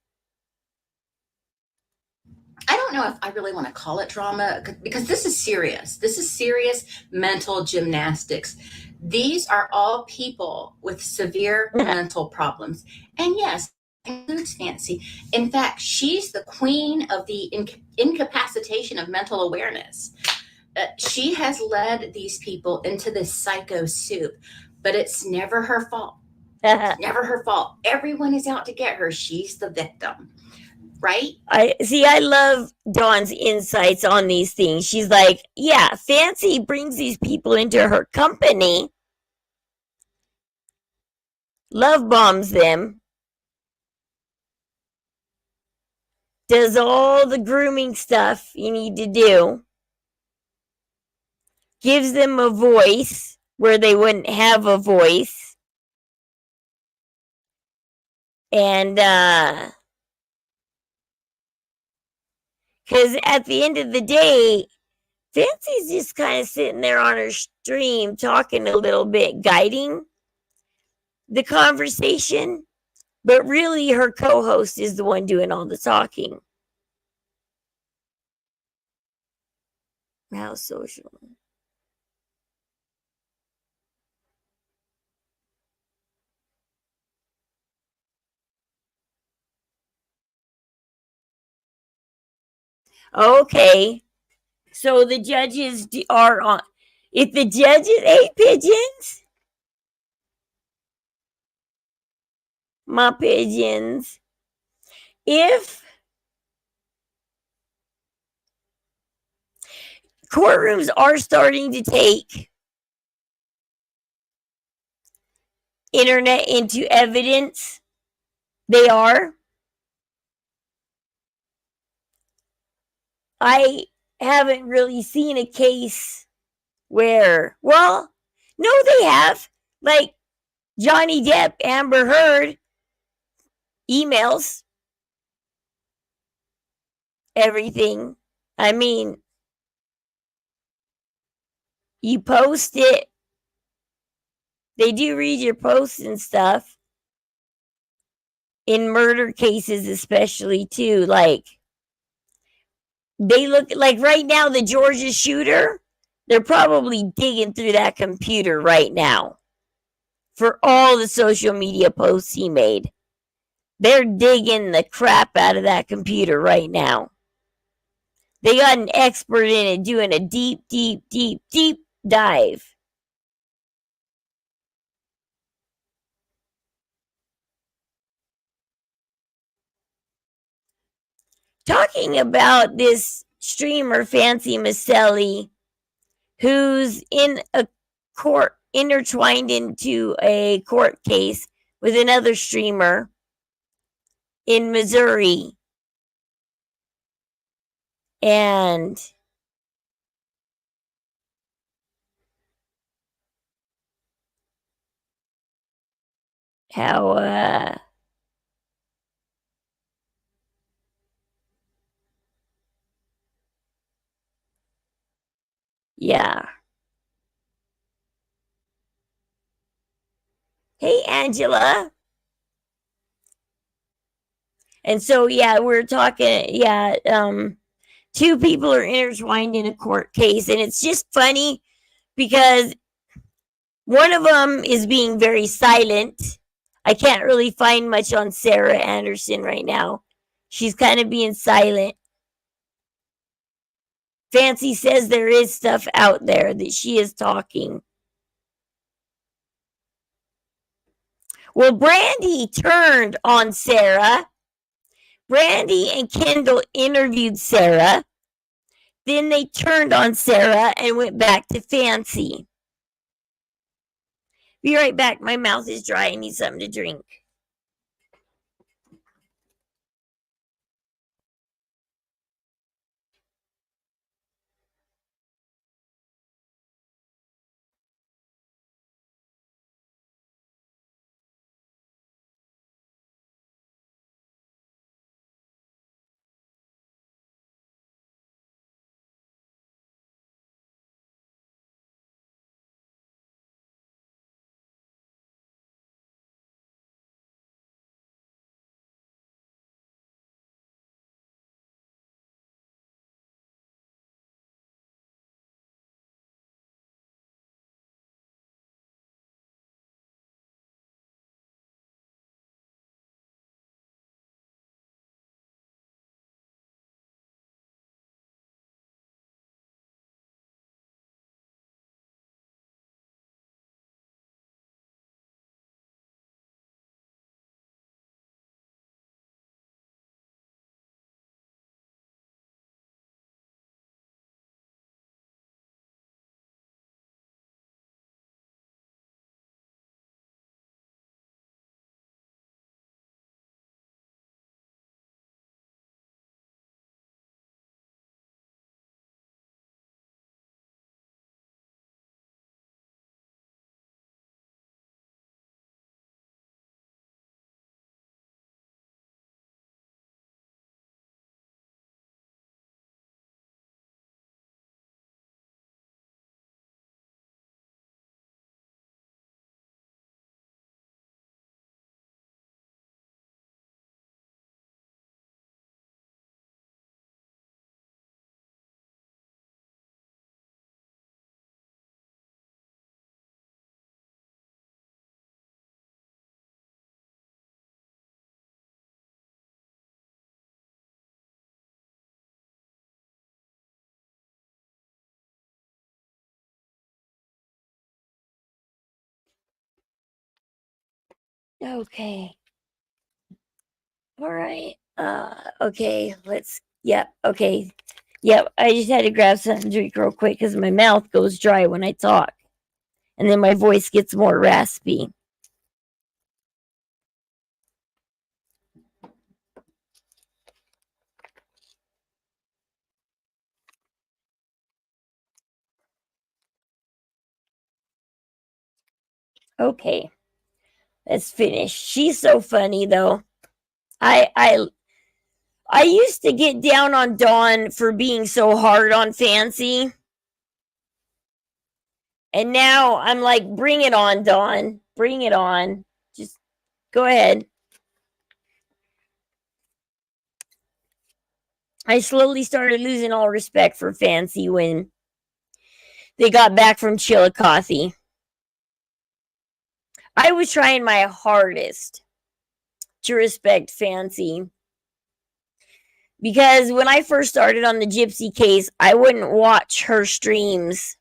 I don't know if I really want to call it drama because this is serious. This is serious mental gymnastics. These are all people with severe mental problems. And yes, includes Fancy. In fact, she's the queen of the incapacitation of mental awareness. She has led these people into this psycho soup, but it's never her fault. It's never her fault. Everyone is out to get her. She's the victim. Right? I love Dawn's insights on these things. She's like, yeah, Fancy brings these people into her company, love bombs them, does all the grooming stuff you need to do, gives them a voice where they wouldn't have a voice, and because at the end of the day, Fancy's just kind of sitting there on her stream talking a little bit, guiding the conversation, but really her co-host is the one doing all the talking. How social. Okay. So the judges are on. If the judges ate pigeons, my pigeons. If courtrooms are starting to take internet into evidence, they are. I haven't really seen a case where, well, no, they have. Like Johnny Depp, Amber Heard, emails, everything. I mean, you post it, They do read your posts and stuff. In murder cases, especially, too. Like, they look like right now, the Georgia shooter, they're probably digging through that computer right now for all the social media posts he made. They're digging the crap out of that computer right now. They got an expert in it doing a deep, deep, deep, deep dive. Talking about this streamer, Fancy Maselli, who's in a court, intertwined into a court case with another streamer in Missouri. And how yeah. Hey, Angela. And so, yeah, we're talking, yeah, two people are intertwined in a court case. And it's just funny because one of them is being very silent. I can't really find much on Sarah Anderson right now. She's kind of being silent. Fancy says there is stuff out there that she is talking. Well, Brandy turned on Sarah. Brandy and Kendall interviewed Sarah. Then they turned on Sarah and went back to Fancy. Be right back. My mouth is dry. I need something to drink. Okay. All right. Okay. Yep. Okay. Yep. I just had to grab something to drink real quick because my mouth goes dry when I talk. And then my voice gets more raspy. Okay. Let's finish. She's so funny though. I used to get down on Dawn for being so hard on Fancy. And now I'm like, bring it on, Dawn. Bring it on. Just go ahead. I slowly started losing all respect for Fancy when they got back from Chillicothe. I was trying my hardest to respect Fancy because when I first started on the Gypsy case, I wouldn't watch her streams.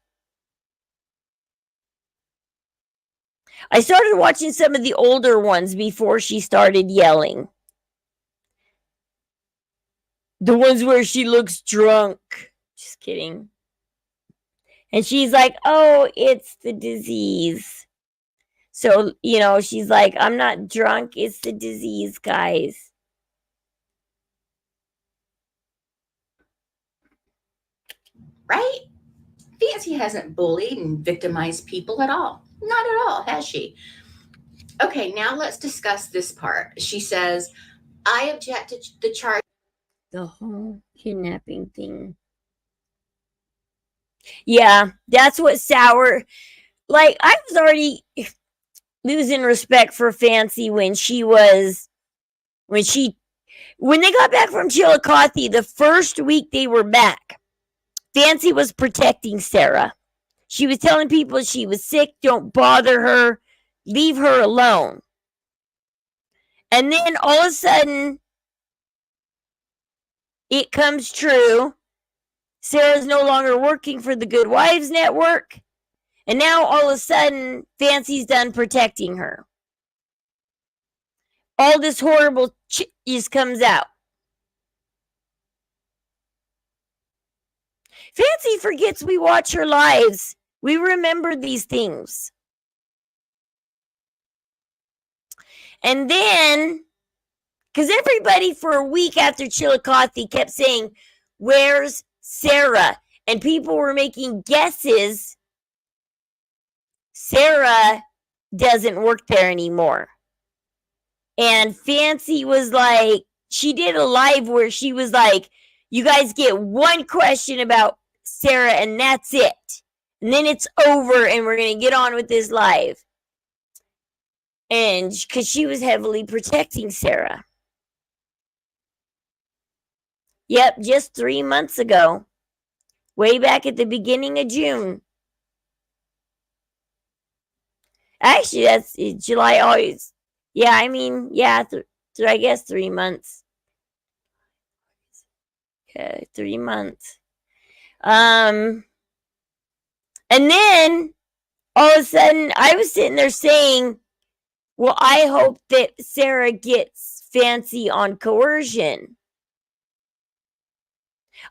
I started watching some of the older ones before she started yelling. The ones where she looks drunk. Just kidding. And she's like, oh, it's the disease. So, you know, she's like, I'm not drunk. It's the disease, guys. Right? Fancy hasn't bullied and victimized people at all. Not at all, has she? Okay, now let's discuss this part. She says, I object to the charge. The whole kidnapping thing. Yeah, that's what sour. Like, I was already losing respect for Fancy when they got back from Chillicothe, the first week they were back. Fancy was protecting Sarah. She was telling people she was sick, don't bother her, leave her alone. And then all of a sudden, it comes true. Sarah's no longer working for the Good Wives Network. And now all of a sudden, Fancy's done protecting her. All this horrible just comes out. Fancy forgets we watch her lives. We remember these things. And then, because everybody for a week after Chillicothe kept saying, where's Sarah? And people were making guesses. Sarah doesn't work there anymore. And Fancy was like, she did a live where she was like, you guys get one question about Sarah and that's it. And then it's over and we're going to get on with this live. And because she was heavily protecting Sarah. Yep, just 3 months ago. Way back at the beginning of June. Actually, that's July always. Yeah, I mean, yeah, I guess 3 months. Okay, 3 months. And then all of a sudden I was sitting there saying, well, I hope that Sarah gets Fancy on coercion.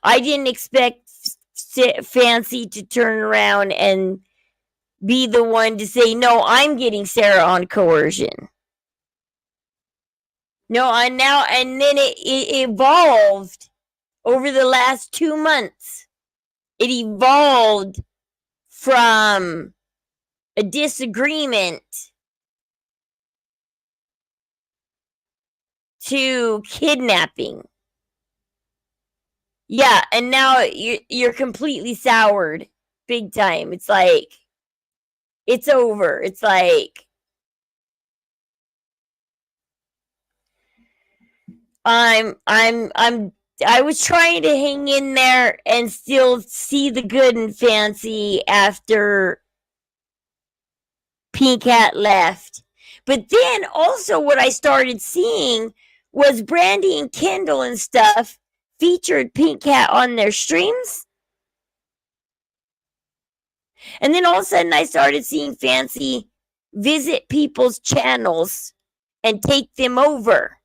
I didn't expect Fancy to turn around and be the one to say, no, I'm getting Sarah on coercion. No, and then it evolved over the last 2 months. It evolved from a disagreement to kidnapping. Yeah, and now you're completely soured big time. It's like, it's over. It's like, I was trying to hang in there and still see the good in Fancy after Pink Hat left. But then also what I started seeing was Brandy and Kendall and stuff featured Pink Hat on their streams. And then all of a sudden I started seeing Fancy visit people's channels and take them over.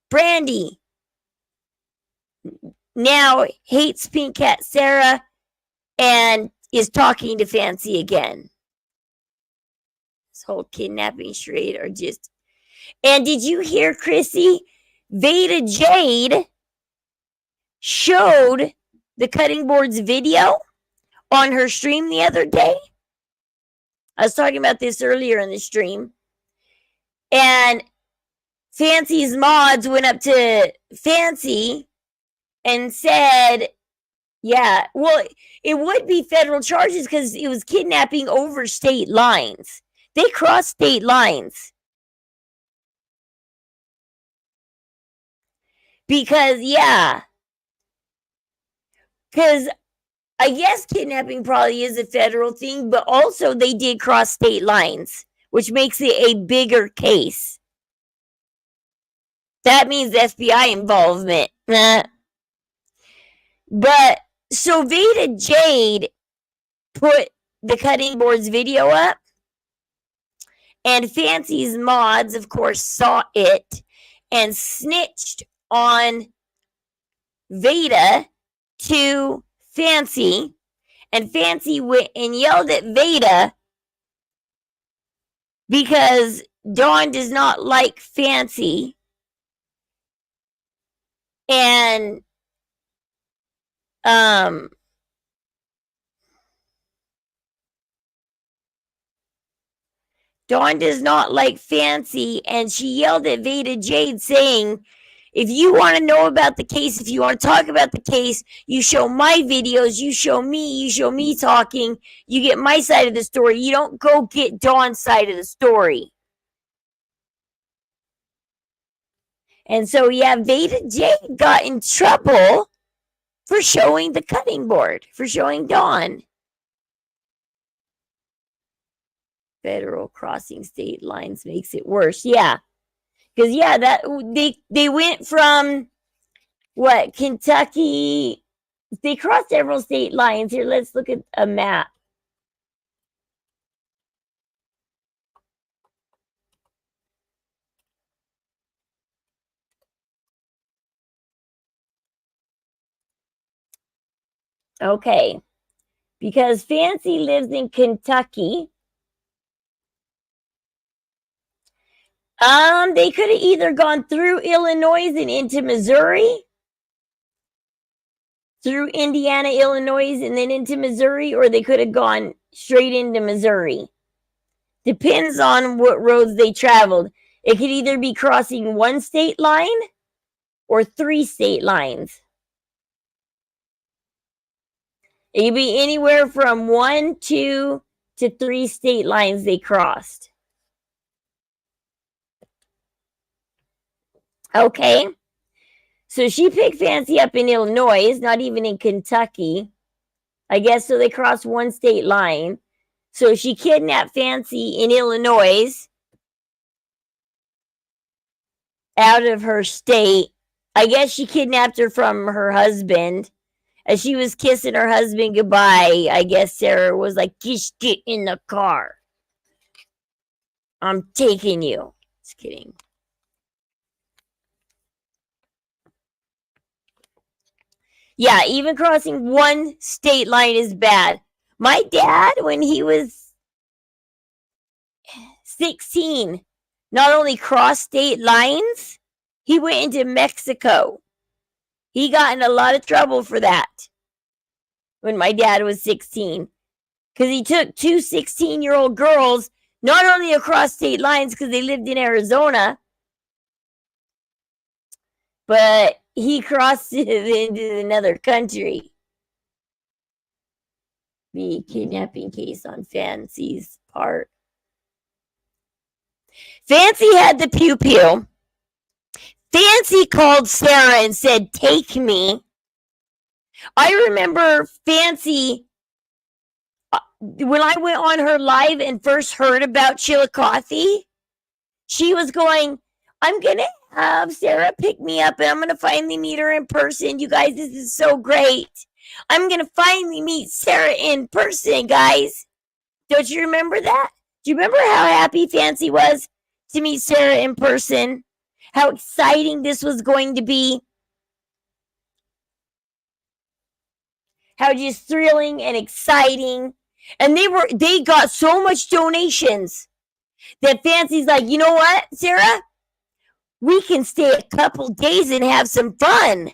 Brandy now hates Pink Cat Sarah and is talking to Fancy again. This whole kidnapping charade are just... And did you hear, Chrissy? Veda Jade showed the cutting boards video on her stream the other day. I was talking about this earlier in the stream. And Fancy's mods went up to Fancy and said, Yeah, well, it would be federal charges because it was kidnapping over state lines. They crossed state lines. Because, yeah. Because I guess kidnapping probably is a federal thing, but also they did cross state lines, which makes it a bigger case. That means FBI involvement. But so Veda Jade put the cutting boards video up, and Fancy's mods, of course, saw it and snitched on Veda to Fancy, and Fancy went and yelled at Veda because Dawn does not like Fancy, and Dawn does not like Fancy, and she yelled at Veda Jade saying, if you want to know about the case, if you want to talk about the case, you show my videos, you show me talking, you get my side of the story. You don't go get Dawn's side of the story. And so, yeah, Veda Jade got in trouble for showing the cutting board, for showing Dawn. Federal crossing state lines makes it worse. Yeah. Because, yeah, that they went from what, Kentucky, they crossed several state lines. Here, let's look at a map. Okay, because Fancy lives in Kentucky. They could have either gone through Illinois and into Missouri, through Indiana, Illinois, and then into Missouri, or they could have gone straight into Missouri. Depends on what roads they traveled. It could either be crossing one state line or 3 state lines. It could be anywhere from 1, 2 to 3 state lines they crossed. Okay. So she picked Fancy up in Illinois, not even in Kentucky. I guess so they crossed one state line. So she kidnapped Fancy in Illinois out of her state. I guess she kidnapped her from her husband. As she was kissing her husband goodbye, I guess Sarah was like, just get in the car. I'm taking you. Just kidding. Yeah, even crossing one state line is bad. My dad, when he was 16, not only crossed state lines, he went into Mexico. He got in a lot of trouble for that when my dad was 16. Because he took 2 16-year-old girls not only across state lines because they lived in Arizona, but he crossed it into another country. The kidnapping case on Fancy's part. Fancy had the pew-pew. Fancy called Sarah and said, take me. I remember Fancy, when I went on her live and first heard about Chillicothe, she was going, I'm going to have Sarah pick me up and I'm going to finally meet her in person. You guys, this is so great. I'm going to finally meet Sarah in person, guys. Don't you remember that? Do you remember how happy Fancy was to meet Sarah in person? How exciting this was going to be? How just thrilling and exciting. And they got so much donations that Fancy's like, you know what, Sarah? We can stay a couple days and have some fun.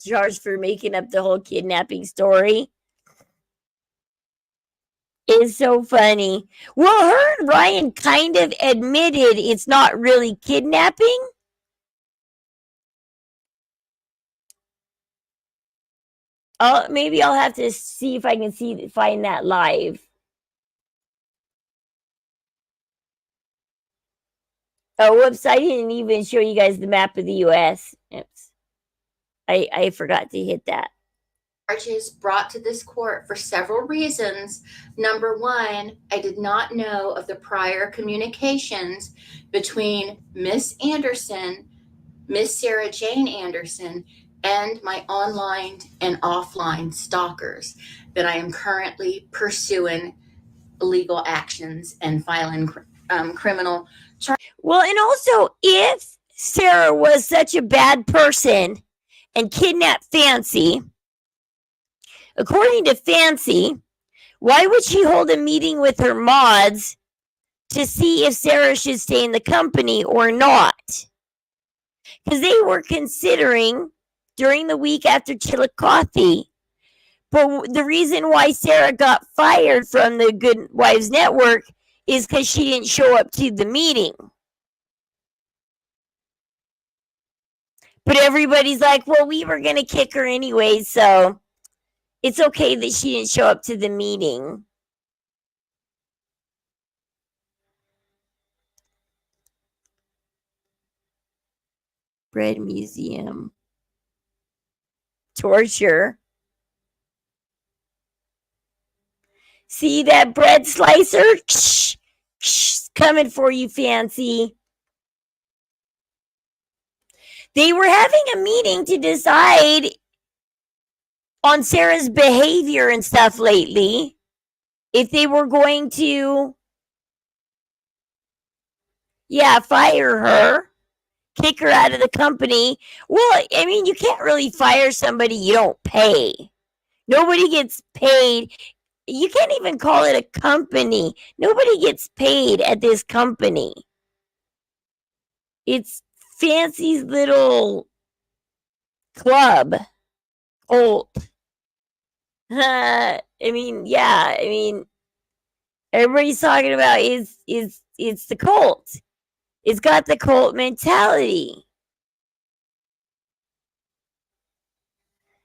Charged for making up the whole kidnapping story. It's so funny. Well, her and Ryan kind of admitted it's not really kidnapping. Maybe I'll have to see if I can find that live. Oh, whoops! I didn't even show you guys the map of the U.S. Oops, I forgot to hit that. Charges brought to this court for several reasons. Number one, I did not know of the prior communications between Miss Anderson, Miss Sarah Jane Anderson, and my online and offline stalkers that I am currently pursuing legal actions and filing criminal charges. Well, and also, if Sarah was such a bad person and kidnapped Fancy, according to Fancy, why would she hold a meeting with her mods to see if Sarah should stay in the company or not? Because they were considering during the week after Chillicothe. But the reason why Sarah got fired from the Good Wives Network is because she didn't show up to the meeting. But everybody's like, well, we were going to kick her anyway, so it's okay that she didn't show up to the meeting. Bread museum. Torture. See that bread slicer? Coming for you, Fancy. They were having a meeting to decide on Sarah's behavior and stuff lately. If they were going to, fire her, kick her out of the company. Well, I mean, you can't really fire somebody you don't pay. Nobody gets paid. You can't even call it a company. Nobody gets paid at this company. It's Fancy's little club. Cult. I mean, everybody's talking about it's the cult. It's got the cult mentality.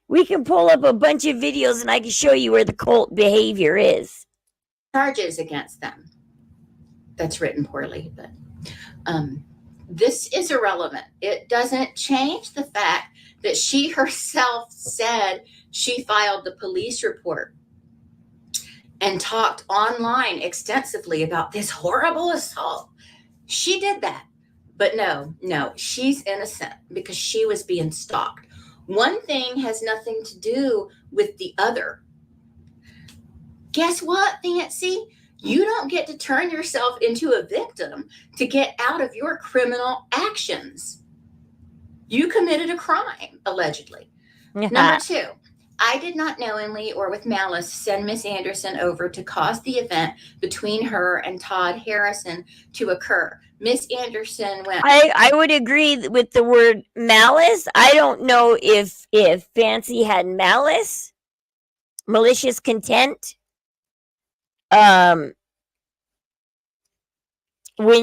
We can pull up a bunch of videos and I can show you where the cult behavior is. Charges against them. That's written poorly, but this is irrelevant. It doesn't change the fact that she herself said she filed the police report and talked online extensively about this horrible assault. She did that. But no, she's innocent because she was being stalked. One thing has nothing to do with the other. Guess what, Fancy? You don't get to turn yourself into a victim to get out of your criminal actions. You committed a crime, allegedly. Number two, I did not knowingly or with malice send Miss Anderson over to cause the event between her and Todd Harrison to occur. Miss Anderson went. I would agree with the word malice. I don't know if Fancy had malice, malicious content. When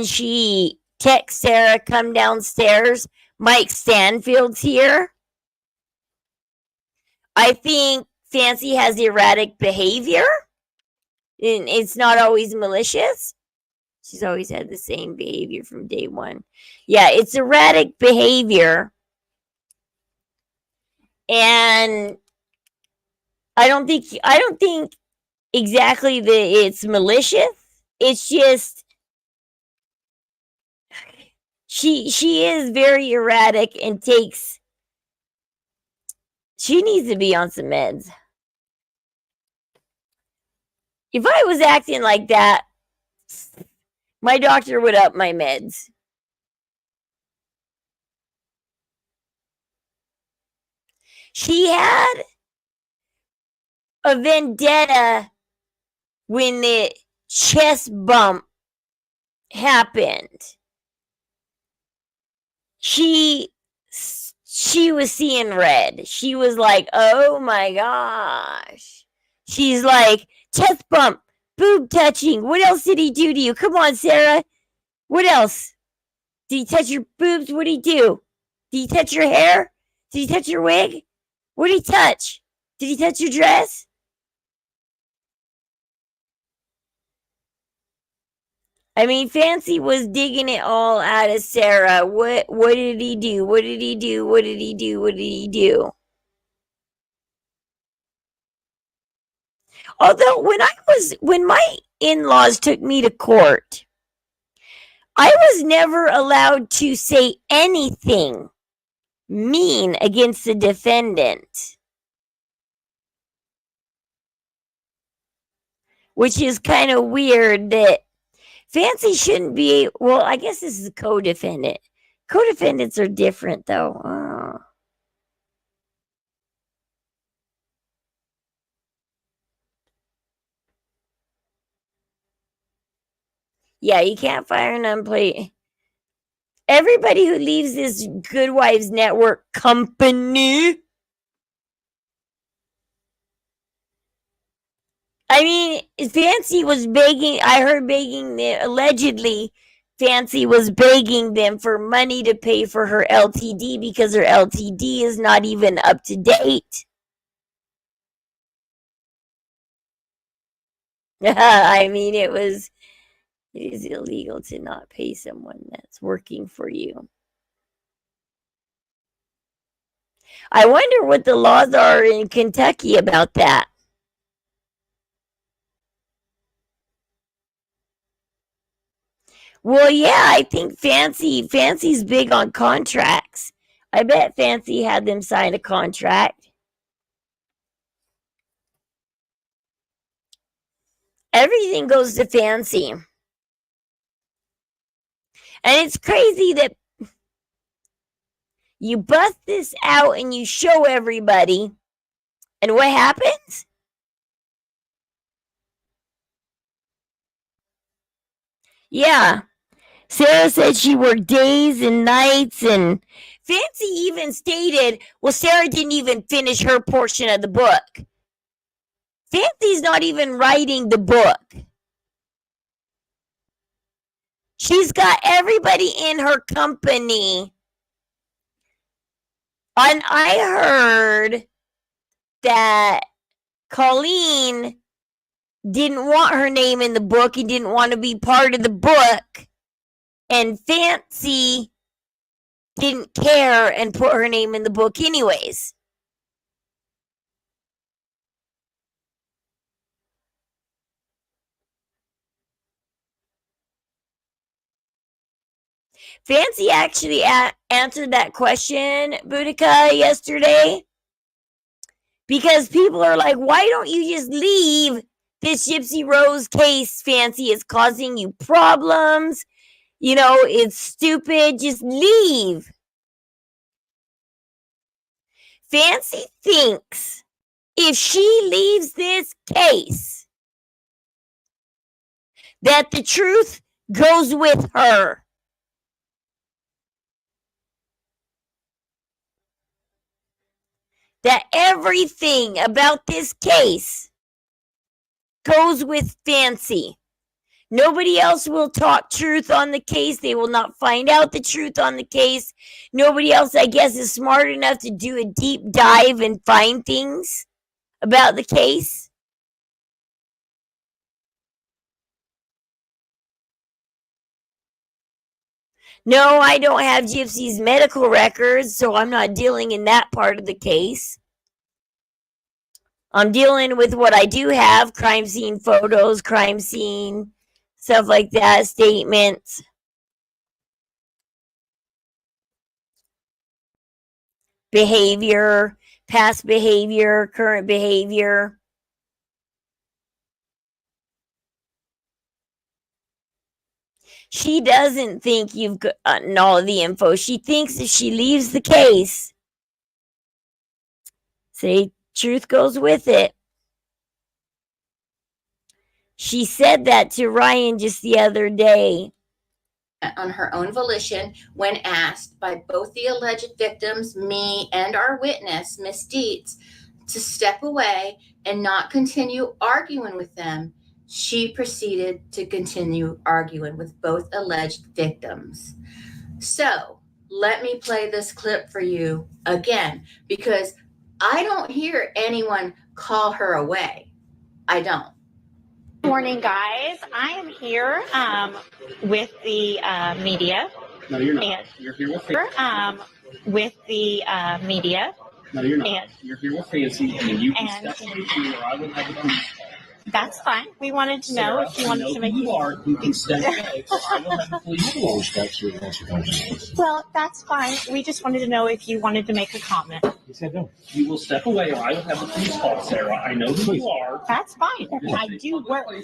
she texts Sarah, come downstairs, Mike Stanfield's here. I think Fancy has erratic behavior. And it's not always malicious. She's always had the same behavior from day one. Yeah, it's erratic behavior. And I don't think exactly that it's malicious. It's just she is very erratic and she needs to be on some meds. If I was acting like that, my doctor would up my meds. She had a vendetta when the chest bump happened. She was seeing red. She was like, oh my gosh. She's like, chest bump. boob touching. What else did he do to you? Come on, Sarah. What else? Did he touch your boobs? What did he do? Did he touch your hair? Did he touch your wig? What did he touch? Did he touch your dress? I mean, Fancy was digging it all out of Sarah. What did he do? What did he do? What did he do? What did he do? Although when my in-laws took me to court, I was never allowed to say anything mean against the defendant, which is kind of weird that Fancy shouldn't be. Well, I guess this is a co-defendant. Co-defendants are different, though. Oh. Yeah, you can't fire an unemployed. Everybody who leaves this Good Wives Network company. I mean, Fancy was begging. I heard begging. Allegedly, Fancy was begging them for money to pay for her LTD because her LTD is not even up to date. I mean, it is illegal to not pay someone that's working for you. I wonder what the laws are in Kentucky about that. Well, yeah, I think Fancy's big on contracts. I bet Fancy had them sign a contract. Everything goes to Fancy. And it's crazy that you bust this out and you show everybody. And what happens? Yeah. Sarah said she worked days and nights, and Fancy even stated, well, Sarah didn't even finish her portion of the book. Fancy's not even writing the book. She's got everybody in her company. And I heard that Colleen didn't want her name in the book and didn't want to be part of the book. And Fancy didn't care and put her name in the book anyways. Fancy actually answered that question, Boudica, yesterday. Because people are like, why don't you just leave this Gypsy Rose case, Fancy? It's causing you problems. You know, it's stupid. Just leave. Fancy thinks if she leaves this case, that the truth goes with her. That everything about this case goes with Fancy. Nobody else will talk truth on the case. They will not find out the truth on the case. Nobody else, I guess, is smart enough to do a deep dive and find things about the case. No, I don't have Gypsy's medical records, so I'm not dealing in that part of the case. I'm dealing with what I do have, crime scene photos, crime scene, stuff like that, statements. Behavior, past behavior, current behavior. She doesn't think you've gotten all of the info. She thinks if she leaves the case, say, truth goes with it. She said that to Ryan just the other day. On her own volition, when asked by both the alleged victims, me and our witness, Miss Dietz, to step away and not continue arguing with them she proceeded to continue arguing with both alleged victims. So let me play this clip for you again, because I don't hear anyone call her away. I don't. Morning, guys. I am here with the media. No, you're not. And You're here with with the media. No, you're not. And You're here with Fancy, and you can and step away to where I will have a police call. that's fine. We wanted to know if you wanted to make. You are. You can step away, or I will have a police call. Well, that's fine. We just wanted to know if you wanted to make a comment. He said no. You will step away, or I will have a police call, Sarah. I know who you are. That's fine. I do work. I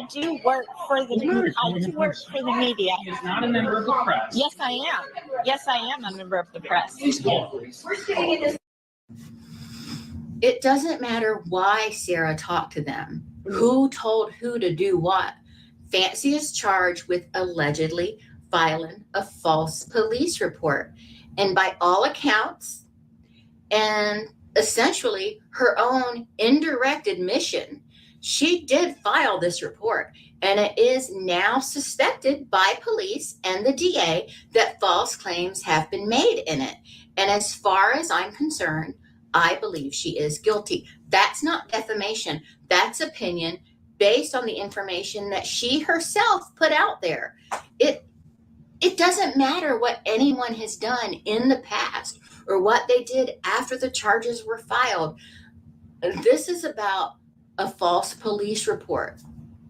do work for the. I do work for the media. He is not a member of the press. Yes, I am. Yes, I am a member of the press. Please call. It doesn't matter why Sarah talked to them, who told who to do what. Fancy is charged with allegedly filing a false police report. And by all accounts, and essentially her own indirect admission, she did file this report. And it is now suspected by police and the DA that false claims have been made in it. And as far as I'm concerned, I believe she is guilty. That's not defamation. That's opinion based on the information that she herself put out there. It doesn't matter what anyone has done in the past or what they did after the charges were filed. This is about a false police report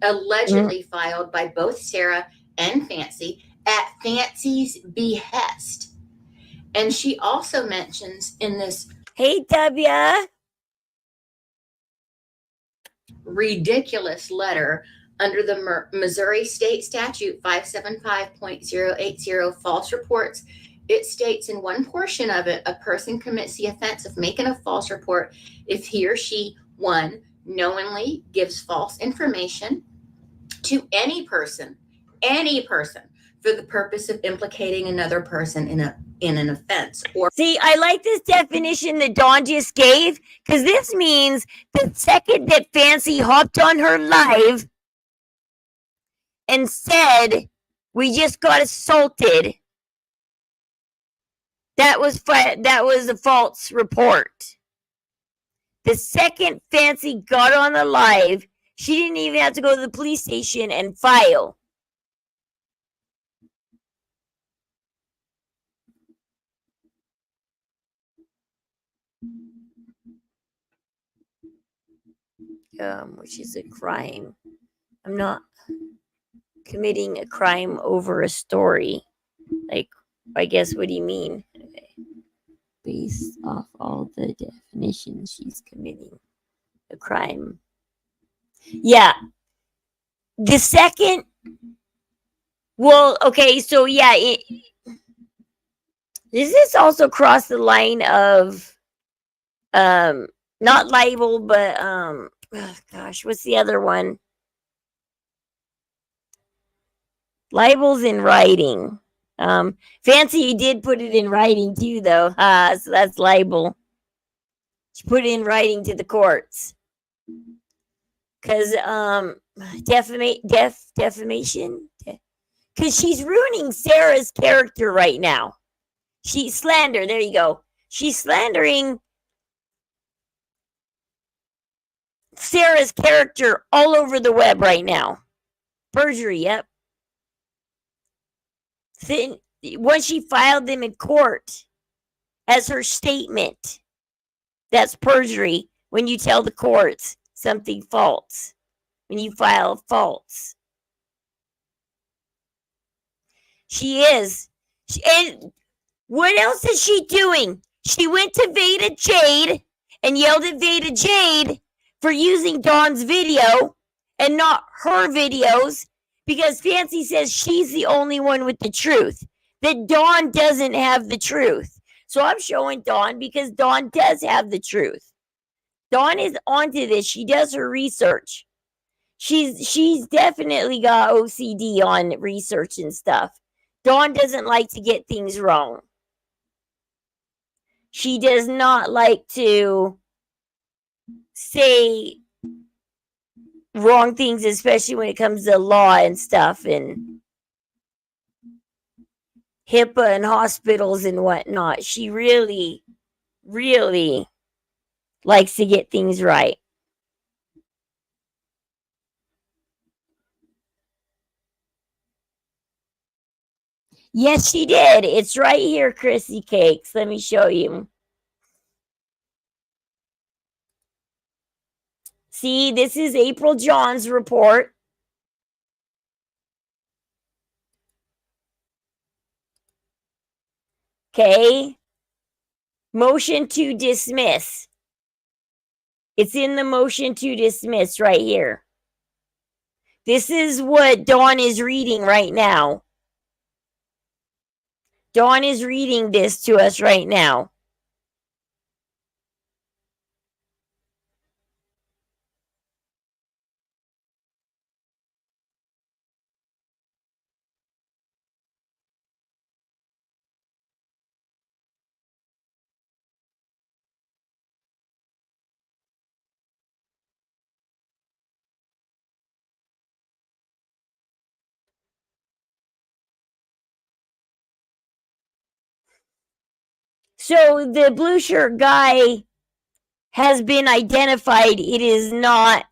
allegedly filed by both Sarah and Fancy at Fancy's behest. And she also mentions in this Hey, W. ridiculous letter under the Missouri State Statute 575.080 false reports. It states in one portion of it, a person commits the offense of making a false report if he or she, one, knowingly gives false information to any person, for the purpose of implicating another person in an offense. Or See, I like this definition that Dawn just gave, because this means the second that Fancy hopped on her live and said, we just got assaulted, that was a false report. The second Fancy got on the live, she didn't even have to go to the police station and file. Which is a crime. I'm not committing a crime over a story. Like, I guess, what do you mean? Okay. Based off all the definitions, she's committing a crime. Yeah. The second, well, okay, so yeah, does this also cross the line of, not libel, but, oh gosh, what's the other one? Libel's in writing. Fancy did put it in writing too, though. So that's libel. She put it in writing to the courts. Because defamation. Because she's ruining Sarah's character right now. Slander. There you go. She's slandering Sarah's character all over the web right now. Perjury. Yep. Once she filed them in court as her statement, that's perjury when you tell the courts something false, when you file false. She is. And what else is she doing? She went to Veda Jade and yelled at Veda Jade for using Dawn's video and not her videos, because Fancy says she's the only one with the truth, that Dawn doesn't have the truth. So I'm showing Dawn because Dawn does have the truth. Dawn is onto this. She does her research. She's definitely got OCD on research and stuff. Dawn doesn't like to get things wrong. She does not like to say wrong things, especially when it comes to law and stuff and HIPAA and hospitals and whatnot. She really, really likes to get things right. Yes, she did. It's right here, Chrissy Cakes. Let me show you. See, this is April John's report. Okay. Motion to dismiss. It's in the motion to dismiss right here. This is what Dawn is reading right now. Dawn is reading this to us right now. So the blue shirt guy has been identified. It is not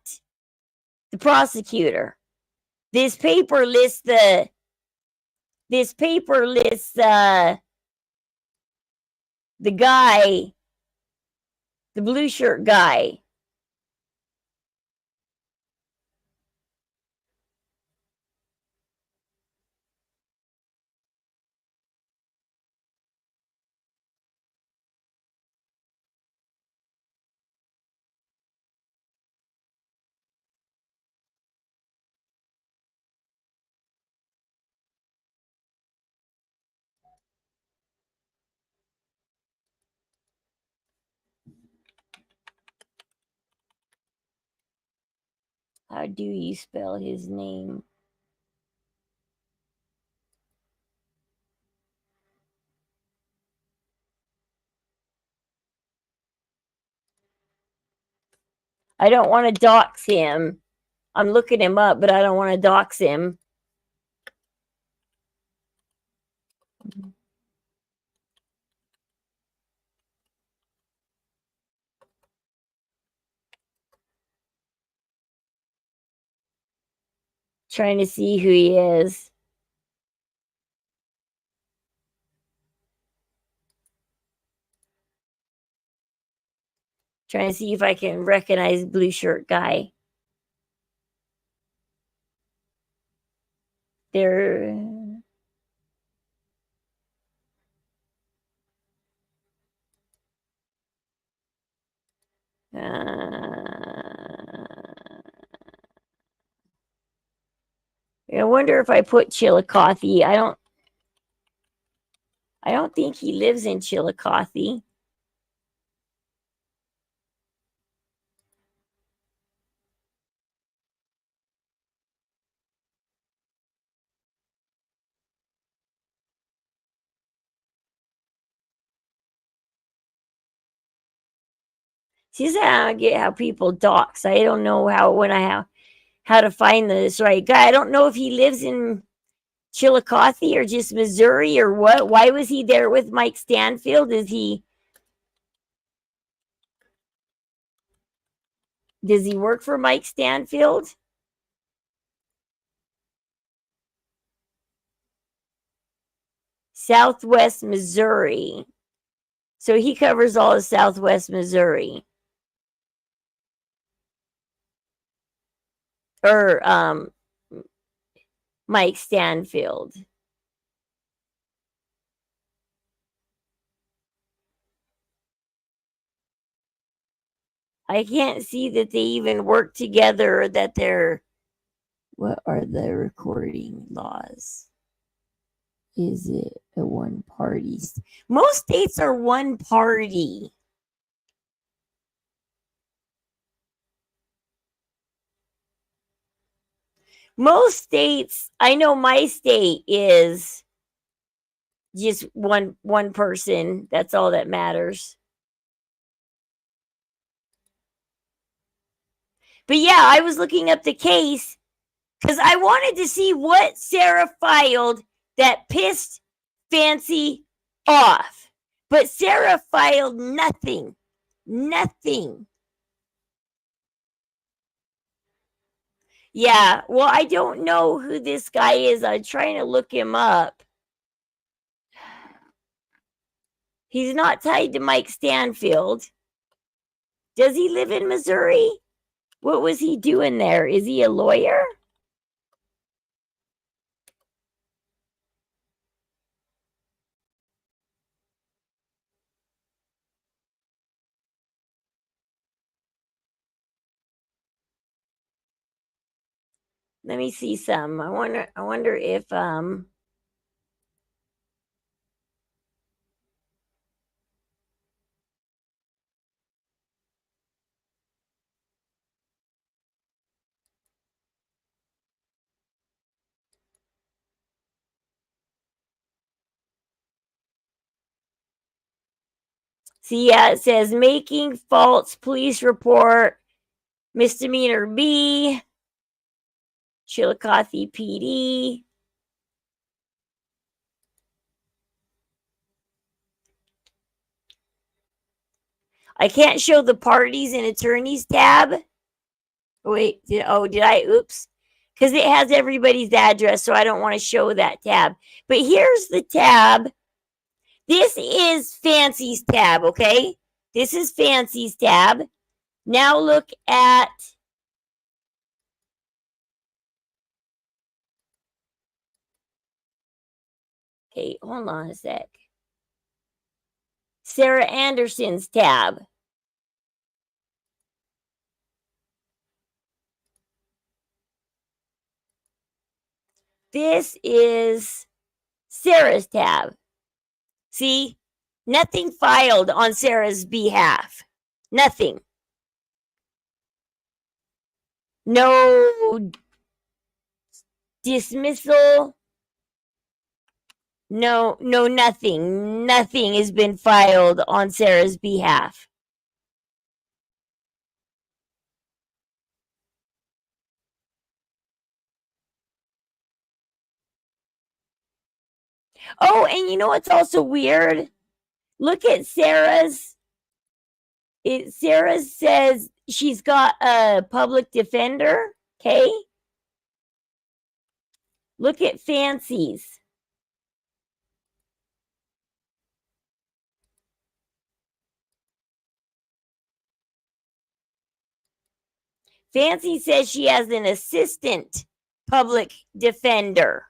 the prosecutor. This paper lists the guy, the blue shirt guy. How do you spell his name? I don't want to dox him. I'm looking him up, but I don't want to dox him. Trying to see who he is. Trying to see if I can recognize blue shirt guy. There. I wonder if I put Chillicothe. I don't think he lives in Chillicothe. See, I don't get how people dox. I don't know how to find this right guy. I don't know if he lives in Chillicothe or just Missouri or what. Why was he there with Mike Stanfield? Does he work for Mike Stanfield? Southwest Missouri. So he covers all of Southwest Missouri. Or Mike Stanfield. I can't see that they even work together, or that they're. What are the recording laws? Is it a one party? Most states are one party. Most states, I know my state is just one person. That's all that matters. But yeah, I was looking up the case because I wanted to see what Sarah filed that pissed Fancy off. But Sarah filed nothing. Nothing. Yeah, well, I don't know who this guy is. I'm trying to look him up. He's not tied to Mike Stanfield. Does he live in Missouri? What was he doing there? Is he a lawyer? Let me see some. I wonder if see, yeah, it says making false police report, misdemeanor B, Chillicothe PD. I can't show the parties and attorneys tab. Wait, did I? Oops. Because it has everybody's address, so I don't want to show that tab. But here's the tab. This is Fancy's tab, okay? This is Fancy's tab. Now look at okay, hold on a sec. Sarah Anderson's tab. This is Sarah's tab. See? Nothing filed on Sarah's behalf. Nothing. No dismissal. No, nothing. Nothing has been filed on Sarah's behalf. Oh, and you know what's also weird? Look at Sarah's. Sarah says she's got a public defender. Okay. Look at Fancy's. Fancy says she has an assistant public defender.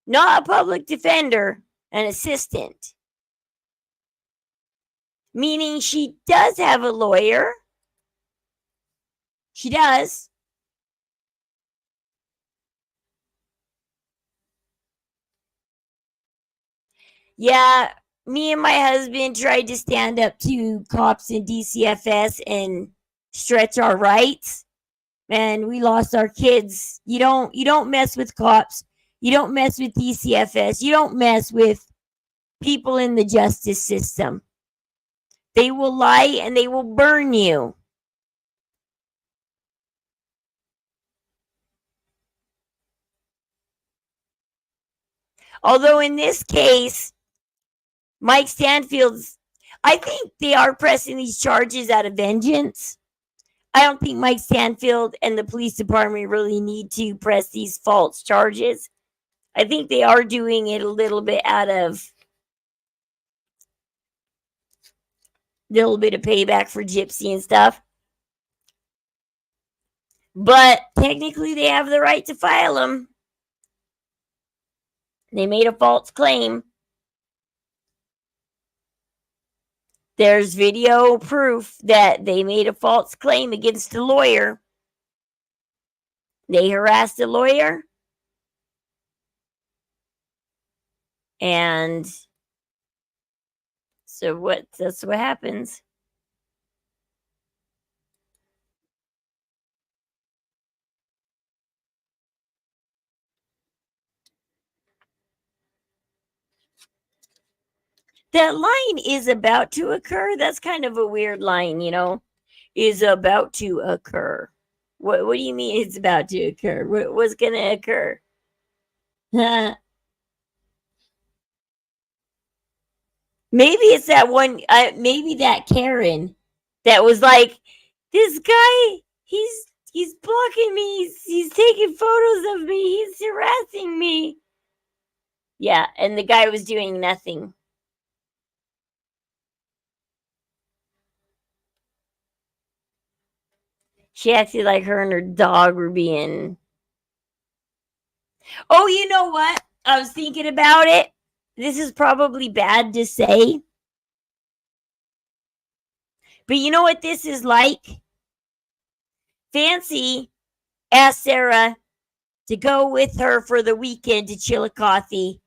Not a public defender, an assistant. Meaning she does have a lawyer. She does. Yeah, me and my husband tried to stand up to cops in DCFS and stretch our rights. And we lost our kids. You don't mess with cops. You don't mess with DCFS. You don't mess with people in the justice system. They will lie and they will burn you. Although in this case, Mike Stanfield's, I think they are pressing these charges out of vengeance. I don't think Mike Stanfield and the police department really need to press these false charges. I think they are doing it a little bit out of a little bit of payback for Gypsy and stuff. But technically, they have the right to file them. They made a false claim. There's video proof that they made a false claim against a lawyer. They harassed a lawyer. And so that's what happens. That line is about to occur. That's kind of a weird line, is about to occur. What do you mean it's about to occur? What's going to occur? Maybe it's that one. Maybe that Karen that was like, this guy, he's blocking me. He's taking photos of me. He's harassing me. Yeah, and the guy was doing nothing. She acted like her and her dog were being. Oh, you know what? I was thinking about it. This is probably bad to say. But you know what this is like? Fancy asked Sarah to go with her for the weekend to Chillicothe,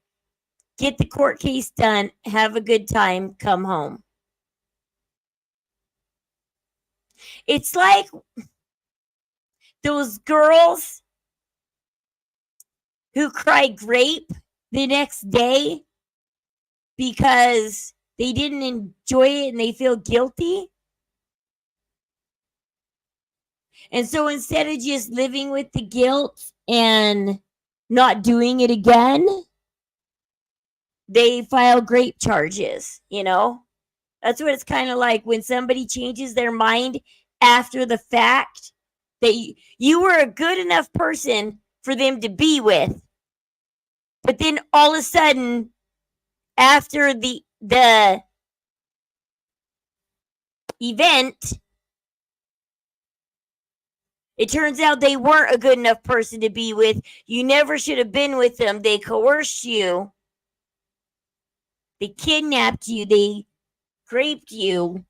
get the court case done, have a good time, come home. It's like those girls who cry grape the next day because they didn't enjoy it and they feel guilty. And so instead of just living with the guilt and not doing it again, they file grape charges, you know? That's what it's kind of like when somebody changes their mind after the fact that you were a good enough person for them to be with. But then all of a sudden, after the event, it turns out they weren't a good enough person to be with. You never should have been with them. They coerced you. They kidnapped you. They raped you.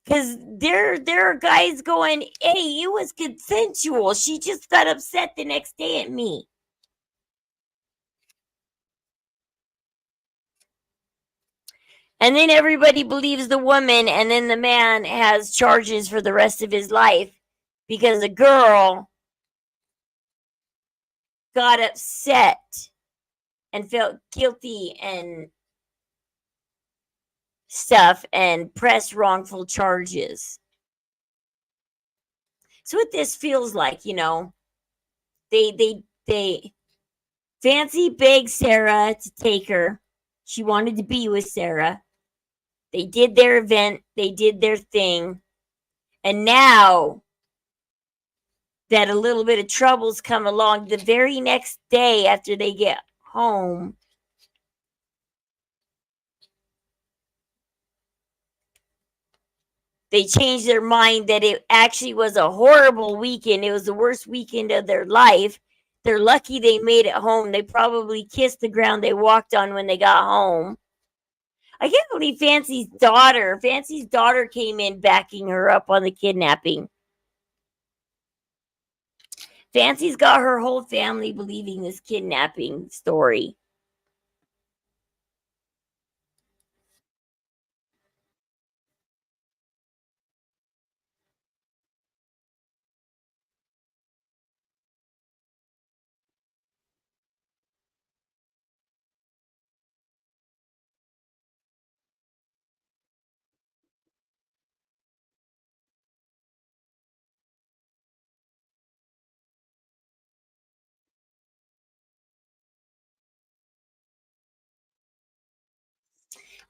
Because there are guys going, hey, it was consensual. She just got upset the next day at me. And then everybody believes the woman, and then the man has charges for the rest of his life because a girl got upset and felt guilty and stuff and pressed wrongful charges. So what this feels like, you know, they Fancy begged Sarah to take her. She wanted to be with Sarah. They did their event, they did their thing. And now that a little bit of trouble's come along, the very next day after they get home, they changed their mind that it actually was a horrible weekend. It was the worst weekend of their life. They're lucky they made it home. They probably kissed the ground they walked on when they got home. I can't believe Fancy's daughter came in backing her up on the kidnapping. Fancy's got her whole family believing this kidnapping story.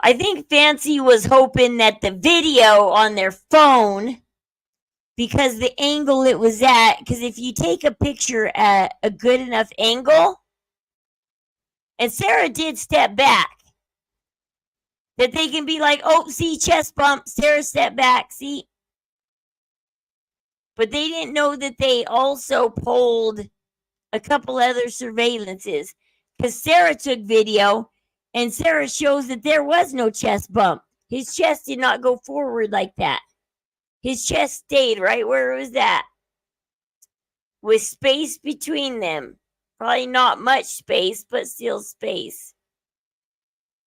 I think Fancy was hoping that the video on their phone, because the angle it was at, because if you take a picture at a good enough angle, and Sarah did step back, that they can be like, oh, see, chest bump, Sarah stepped back, see? But they didn't know that they also pulled a couple other surveillances, because Sarah took video, and Sarah shows that there was no chest bump. His chest did not go forward like that. His chest stayed right where it was at, with space between them. Probably not much space, but still space.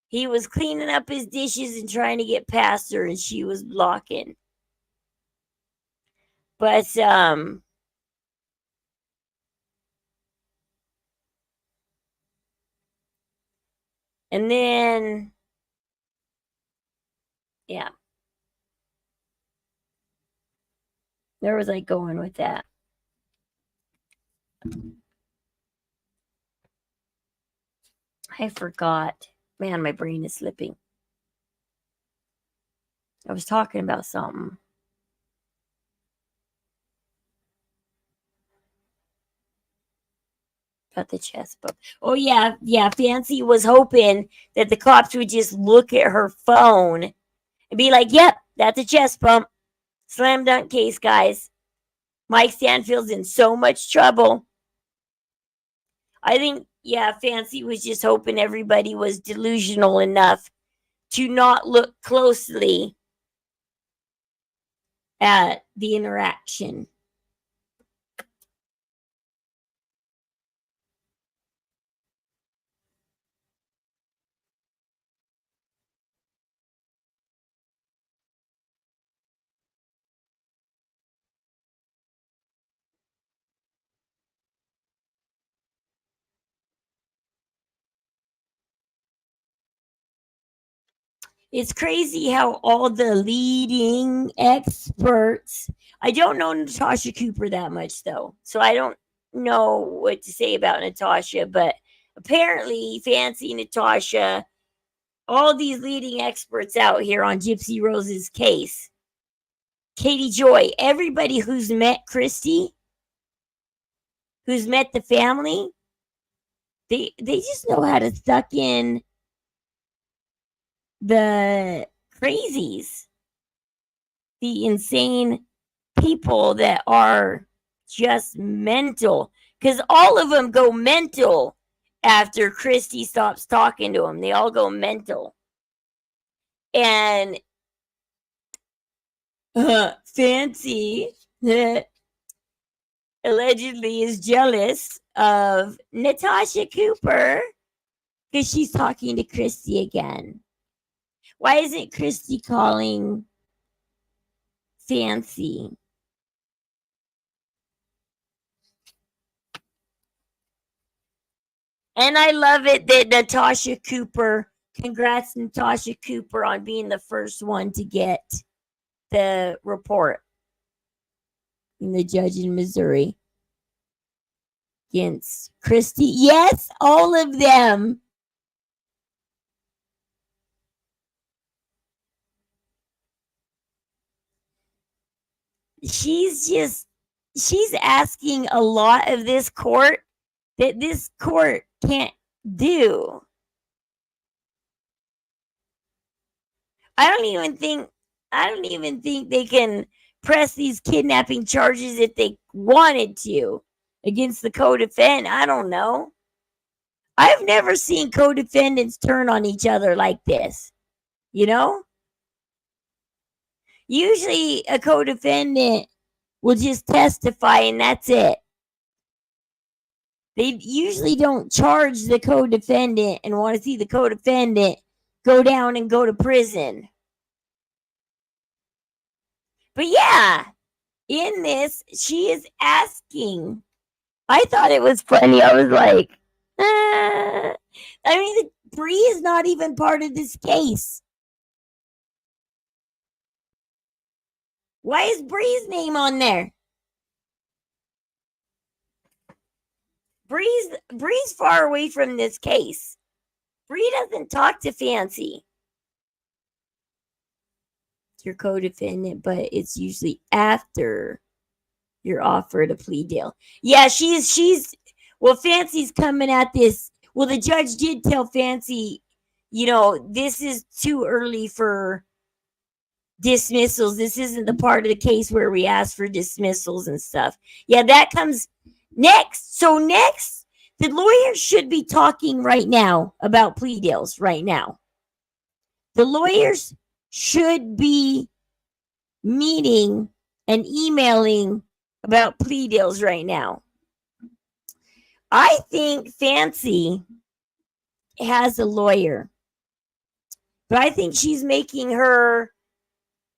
He was cleaning up his dishes and trying to get past her, and she was blocking. But and then yeah. Where was I going with that? I forgot. Man, my brain is slipping. I was talking about something. About the chest bump. Oh, yeah. Fancy was hoping that the cops would just look at her phone and be like, yep, that's a chest bump. Slam dunk case, guys. Mike Stanfield's in so much trouble. I think, Fancy was just hoping everybody was delusional enough to not look closely at the interaction. It's crazy how all the leading experts, I don't know Natasha Cooper that much though, so I don't know what to say about Natasha, but apparently Fancy, Natasha, all these leading experts out here on Gypsy Rose's case, Katie Joy, everybody who's met Christy, who's met the family, they just know how to suck in the crazies, the insane people that are just mental, because all of them go mental after Christy stops talking to them. They all go mental. And Fancy allegedly is jealous of Natasha Cooper because she's talking to Christy again. Why isn't Christy calling Fancy? And I love it that Natasha Cooper, congrats Natasha Cooper on being the first one to get the report from the judge in Missouri against Christy. Yes, all of them. She's asking a lot of this court that this court can't do. I don't even think they can press these kidnapping charges if they wanted to against the co-defendant. I don't know. I've never seen co-defendants turn on each other like this. You know? Usually a co-defendant will just testify and that's it. They usually don't charge the co-defendant and want to see the co-defendant go down and go to prison. But yeah, in this, she is asking. I thought it was funny. I was like, I mean, Bree is not even part of this case. Why is Bree's name on there? Bree's far away from this case. Bree doesn't talk to Fancy. Your co-defendant, but it's usually after you're offered a plea deal. Yeah, she's well, Fancy's coming at this. Well, the judge did tell Fancy, this is too early for dismissals. This isn't the part of the case where we ask for dismissals and stuff. Yeah, that comes next. So next, the lawyers should be talking right now about plea deals right now. The lawyers should be meeting and emailing about plea deals right now. I think Fancy has a lawyer, but I think she's making her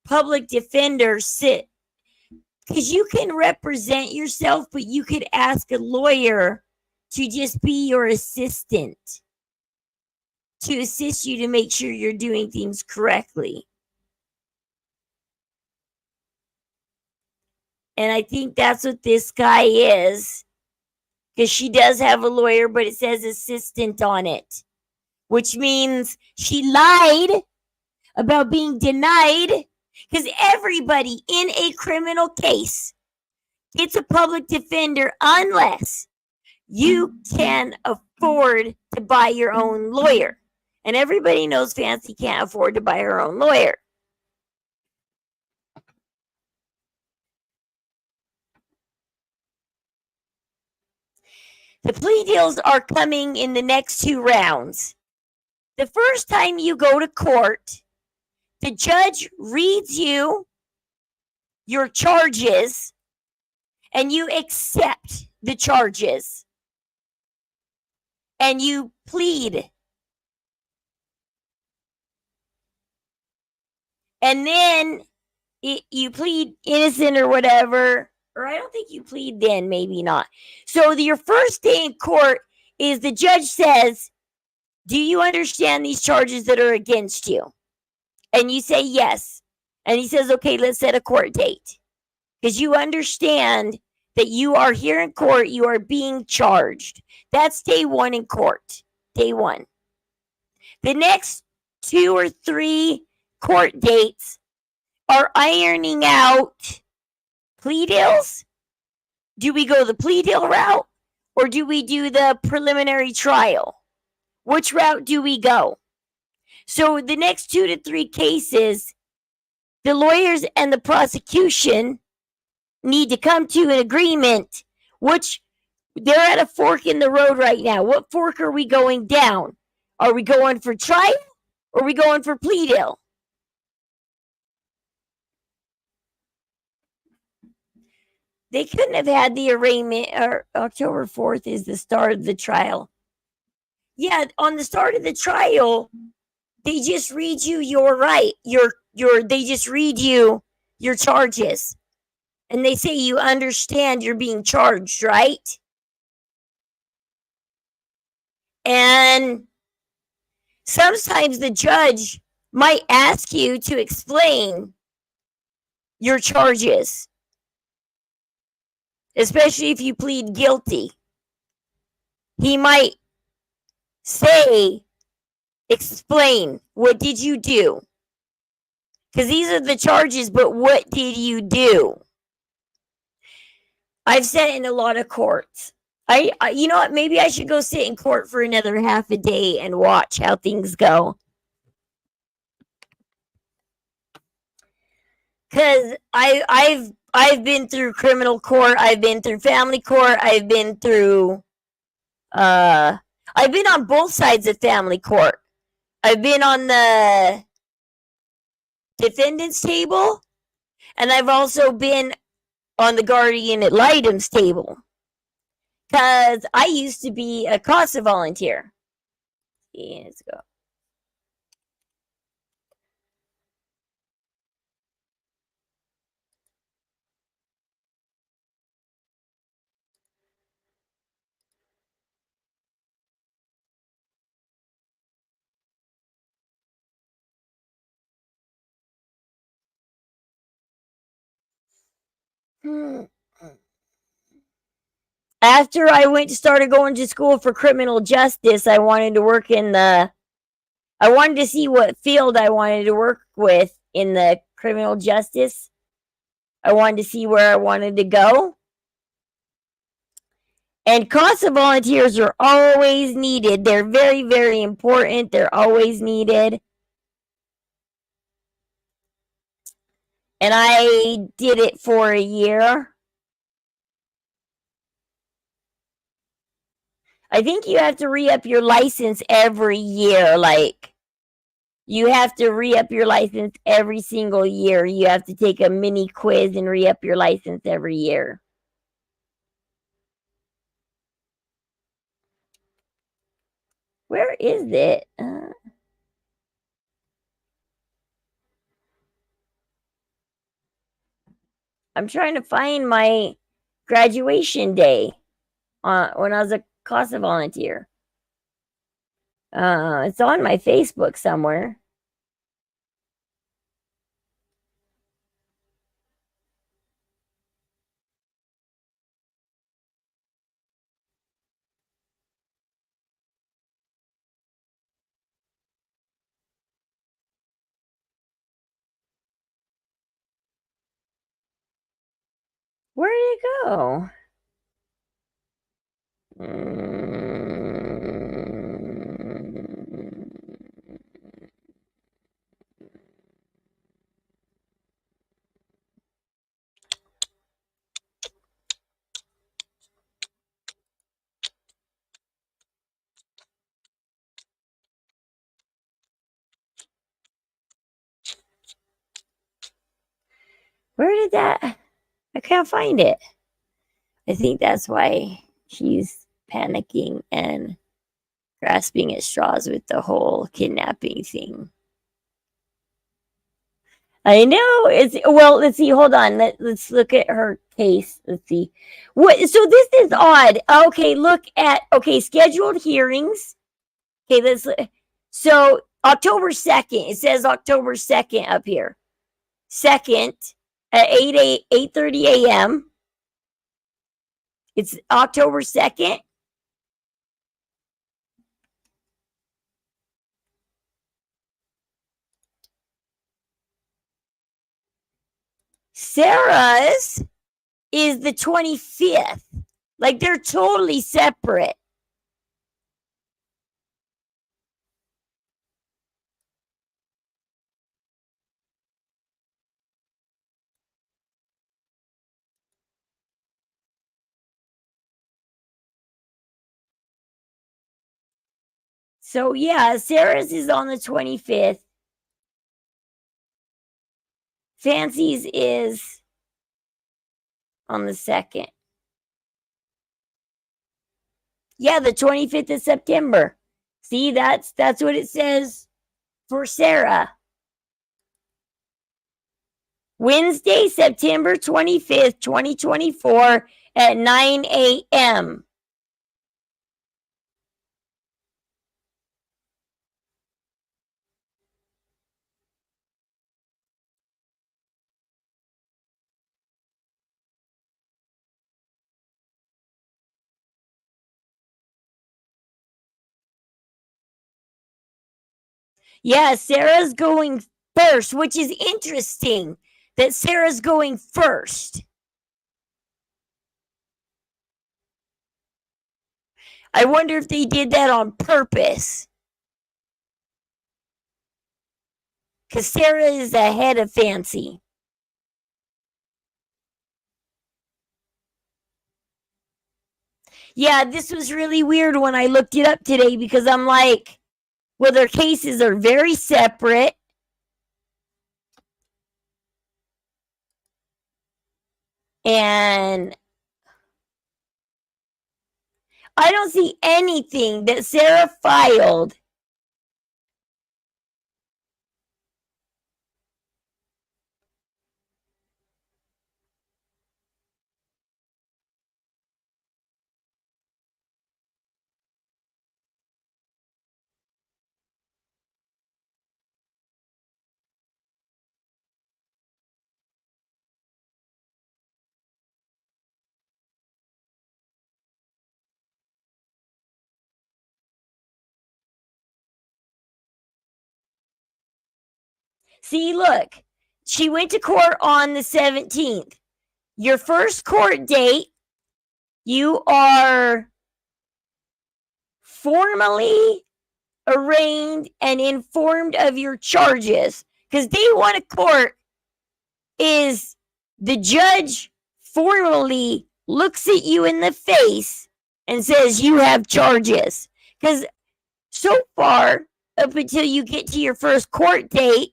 public defender sit, because you can represent yourself, but you could ask a lawyer to just be your assistant, to assist you to make sure you're doing things correctly. And I think that's what this guy is. Because she does have a lawyer, but it says assistant on it. Which means she lied about being denied. Because everybody in a criminal case gets a public defender unless you can afford to buy your own lawyer. And everybody knows Fancy can't afford to buy her own lawyer. The plea deals are coming in the next 2 rounds. The first time you go to court, the judge reads you your charges and you accept the charges and you plead. And then you plead innocent or whatever, or I don't think you plead then, maybe not. So your first day in court is the judge says, do you understand these charges that are against you? And you say yes. And he says, okay, let's set a court date. Because you understand that you are here in court, you are being charged. That's day 1 in court. Day 1. The next 2 or 3 court dates are ironing out plea deals. Do we go the plea deal route or do we do the preliminary trial? Which route do we go? So the next 2 to 3 cases, the lawyers and the prosecution need to come to an agreement, which they're at a fork in the road right now. What fork are we going down? Are we going for trial or are we going for plea deal? They couldn't have had the arraignment, or October 4th is the start of the trial. Yeah, on the start of the trial, they just read you your right. They just read you your charges. And they say you understand you're being charged, right? And sometimes the judge might ask you to explain your charges, especially if you plead guilty. He might say, explain, what did you do? Because these are the charges, but what did you do? I've sat in a lot of courts. I you know what? Maybe I should go sit in court for another half a day and watch how things go. Because I've been through criminal court. I've been through family court. I've been on both sides of family court. I've been on the defendant's table, and I've also been on the guardian ad litem's table. Because I used to be a CASA volunteer. Yeah, let's go. After I started going to school for criminal justice, I wanted to see what field I wanted to work with in the criminal justice. I wanted to see where I wanted to go. And CASA volunteers are always needed. They're very, very important. They're always needed. And I did it for a year. I think you have to re-up your license every year. Like, you have to re-up your license every single year. You have to take a mini quiz and re-up your license every year. Where is it? I'm trying to find my graduation day when I was a CASA volunteer. It's on my Facebook somewhere. Where did it go? Where did that? I can't find it. I think that's why she's panicking and grasping at straws with the whole kidnapping thing. I know it's well. Let's see. Hold on. Let's look at her case. Let's see. What? So this is odd. Okay, look at scheduled hearings. Okay, let's. So October 2nd. It says October 2nd up here. 2nd at 8:30 a.m. It's October 2nd. Sarah's is the 25th. Like they're totally separate. So yeah, Sarah's is on the 25th. Fancy's is on the 2nd. Yeah, the 25th of September. See, that's what it says for Sarah. Wednesday, September 25th, 2024 at 9 a.m. Yeah, Sarah's going first, which is interesting that Sarah's going first. I wonder if they did that on purpose. Because Sarah is ahead of Fancy. Yeah, this was really weird when I looked it up today because I'm like, well, their cases are very separate. And I don't see anything that Sarah filed See, look, she went to court on the 17th. Your first court date, you are formally arraigned and informed of your charges. Because day one of court is the judge formally looks at you in the face and says you have charges. Because so far, up until you get to your first court date,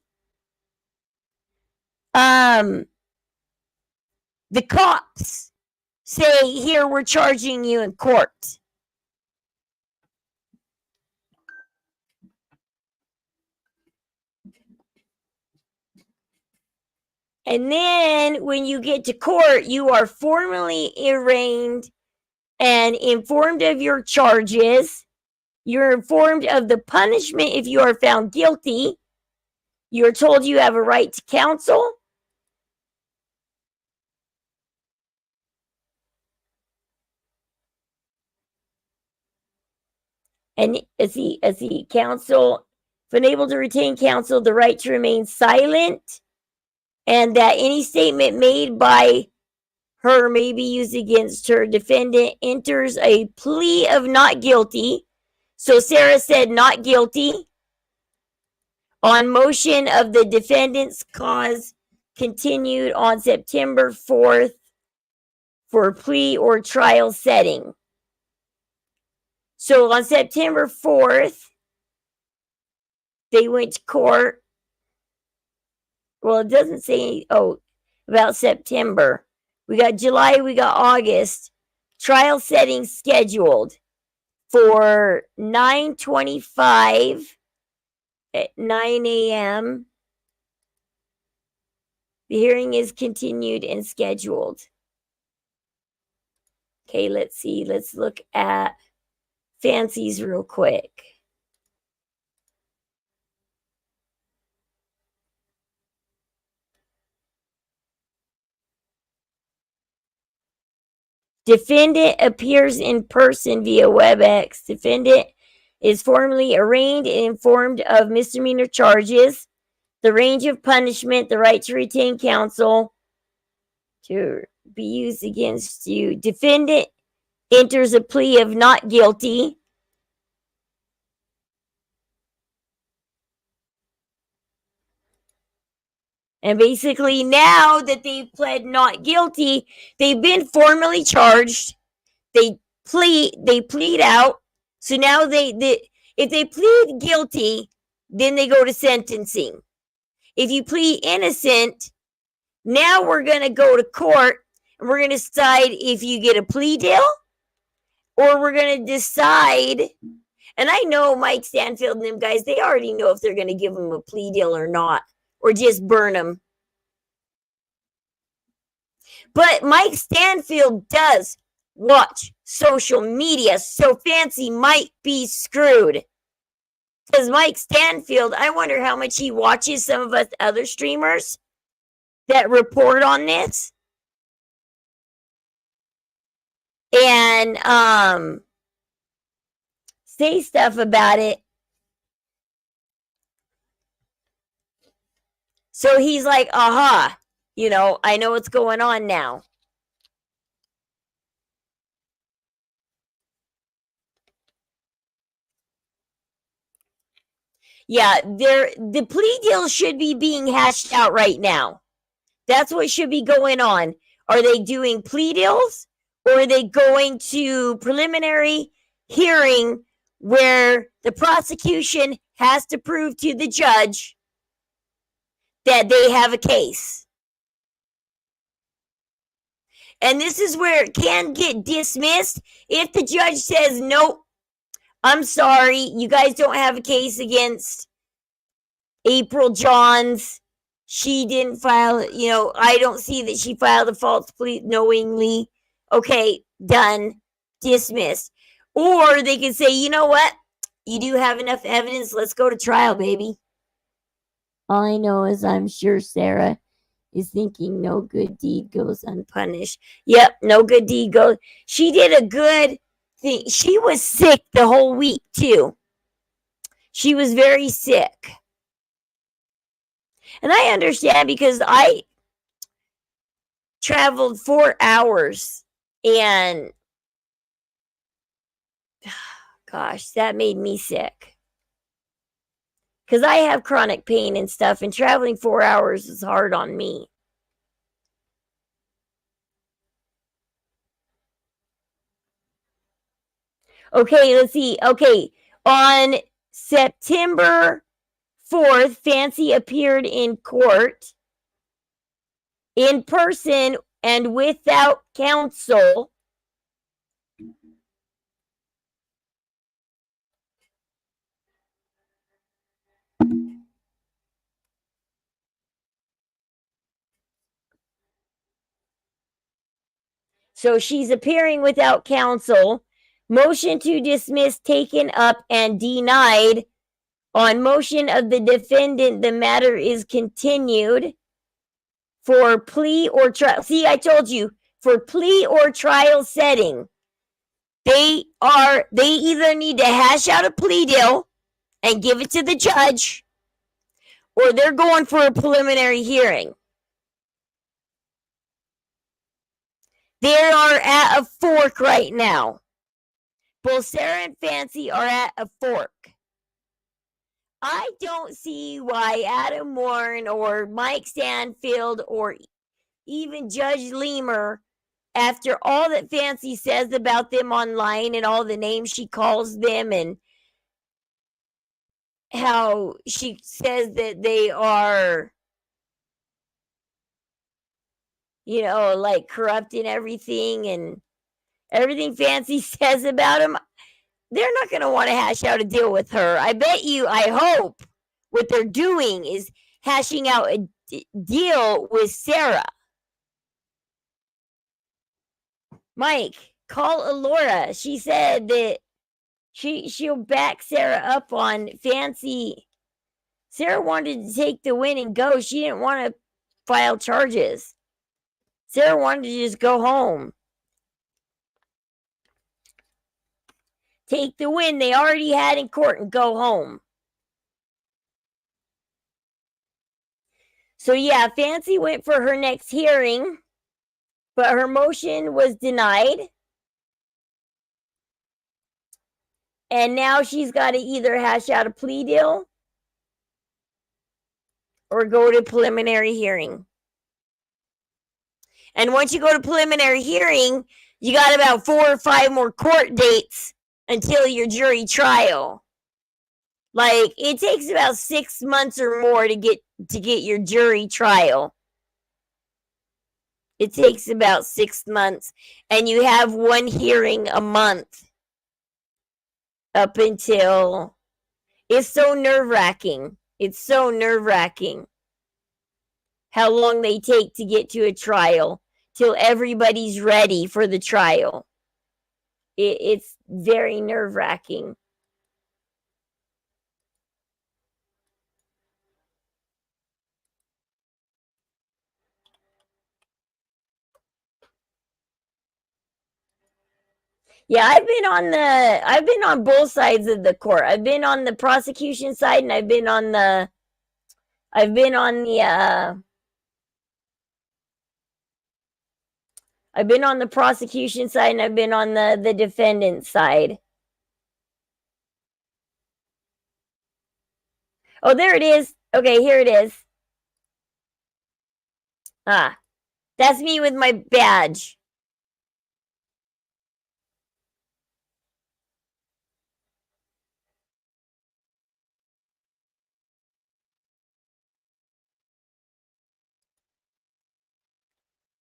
the cops say, here, we're charging you in court. And then when you get to court, you are formally arraigned and informed of your charges. You're informed of the punishment if you are found guilty. You're told you have a right to counsel. And as the counsel, if unable to retain counsel, the right to remain silent, and that any statement made by her may be used against her. Defendant enters a plea of not guilty. So Sarah said not guilty. On motion of the defendant's cause continued on September 4th for plea or trial setting. So on September 4th, they went to court. Well, it doesn't say, about September. We got July, we got August. Trial setting scheduled for 9:25 at 9 a.m. The hearing is continued and scheduled. Okay, let's see. Let's look at Fancy's real quick. Defendant appears in person via WebEx. Defendant is formally arraigned and informed of misdemeanor charges, the range of punishment, the right to retain counsel to be used against you. Defendant enters a plea of not guilty. And basically, now that they've pled not guilty, they've been formally charged. They plead out. So now if they plead guilty, then they go to sentencing. If you plead innocent, now we're going to go to court and we're going to decide if you get a plea deal or we're going to decide. And I know Mike Stanfield and them guys, they already know if they're going to give them a plea deal or not, or just burn them. But Mike Stanfield does watch social media, so Fancy might be screwed. Because Mike Stanfield, I wonder how much he watches some of us other streamers that report on this. And say stuff about it. So he's like, aha, I know what's going on now. Yeah, the plea deal should be being hashed out right now. That's what should be going on. Are they doing plea deals or are they going to preliminary hearing where the prosecution has to prove to the judge that they have a case? And this is where it can get dismissed if the judge says, nope, I'm sorry, you guys don't have a case against April Johns. She didn't file, I don't see that she filed a false plea knowingly. Okay, done, dismissed. Or they can say, you know what? You do have enough evidence. Let's go to trial, baby. All I know is I'm sure Sarah is thinking no good deed goes unpunished. Yep, no good deed goes. She did a good thing. She was sick the whole week, too. She was very sick. And I understand because I traveled 4 hours and gosh, that made me sick. Because I have chronic pain and stuff, and traveling 4 hours is hard on me. Okay, let's see. Okay, on September 4th, Fancy appeared in court in person and without counsel. So she's appearing without counsel. Motion to dismiss taken up and denied. On motion of the defendant, the matter is continued for plea or trial. See, I told you, for plea or trial setting, they either need to hash out a plea deal and give it to the judge, or they're going for a preliminary hearing. They are at a fork right now. Both Sarah and Fancy are at a fork. I don't see why Adam Warren or Mike Stanfield or even Judge Leamer, after all that Fancy says about them online and all the names she calls them and how she says that they are, you know, like corrupt and everything Fancy says about them, they're not going to want to hash out a deal with her. I bet you, I hope what they're doing is hashing out a deal with Sarah. Mike, call Alora. She said that she'll back Sarah up on Fancy. Sarah wanted to take the win and go. She didn't want to file charges. Sarah wanted to just go home. Take the win they already had in court and go home. So yeah, Fancy went for her next hearing, but her motion was denied. And now she's got to either hash out a plea deal or go to preliminary hearing. And once you go to preliminary hearing, you got about 4 or 5 more court dates until your jury trial. Like, it takes about 6 months or more to get your jury trial. It takes about 6 months, and you have 1 hearing a month up until. It's so nerve-wracking. It's so nerve-wracking how long they take to get to a trial till everybody's ready for the trial. It's very nerve-wracking. Yeah, I've been on both sides of the court. I've been on the prosecution side and I've been on the prosecution side and I've been on the defendant side. Oh, there it is. Okay, here it is. Ah, that's me with my badge.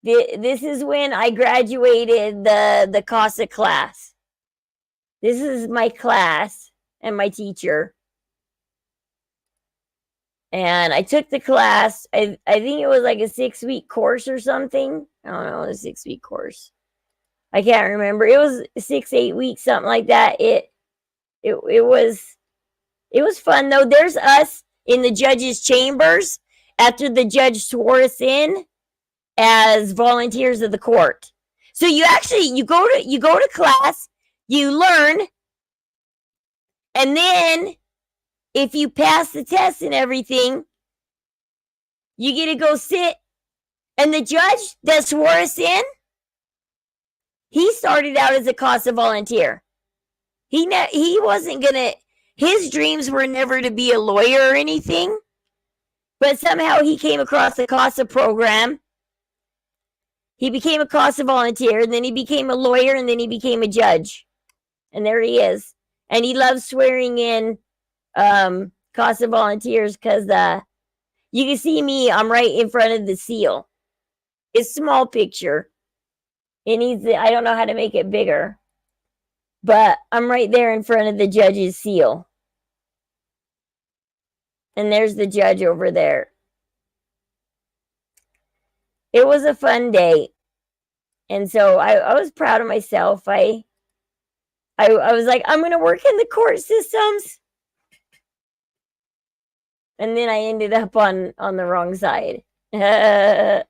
This is when I graduated the CASA class. This is my class and my teacher. And I took the class. I think it was like a 6-week course or something. I don't know, a 6-week course. I can't remember. It was 6-8 weeks, something like that. It was fun though. There's us in the judge's chambers after the judge swore us in as volunteers of the court. So you go to class, you learn, and then if you pass the test and everything, you get to go sit. And the judge that swore us in, he started out as a CASA volunteer. He wasn't gonna. His dreams were never to be a lawyer or anything, but somehow he came across the CASA program. He became a CASA volunteer, and then he became a lawyer, and then he became a judge. And there he is. And he loves swearing in CASA volunteers because you can see me. I'm right in front of the seal. It's a small picture. It needs. I don't know how to make it bigger, but I'm right there in front of the judge's seal. And there's the judge over there. It was a fun day. And so I was proud of myself. I was like, I'm going to work in the court systems. And then I ended up on the wrong side. I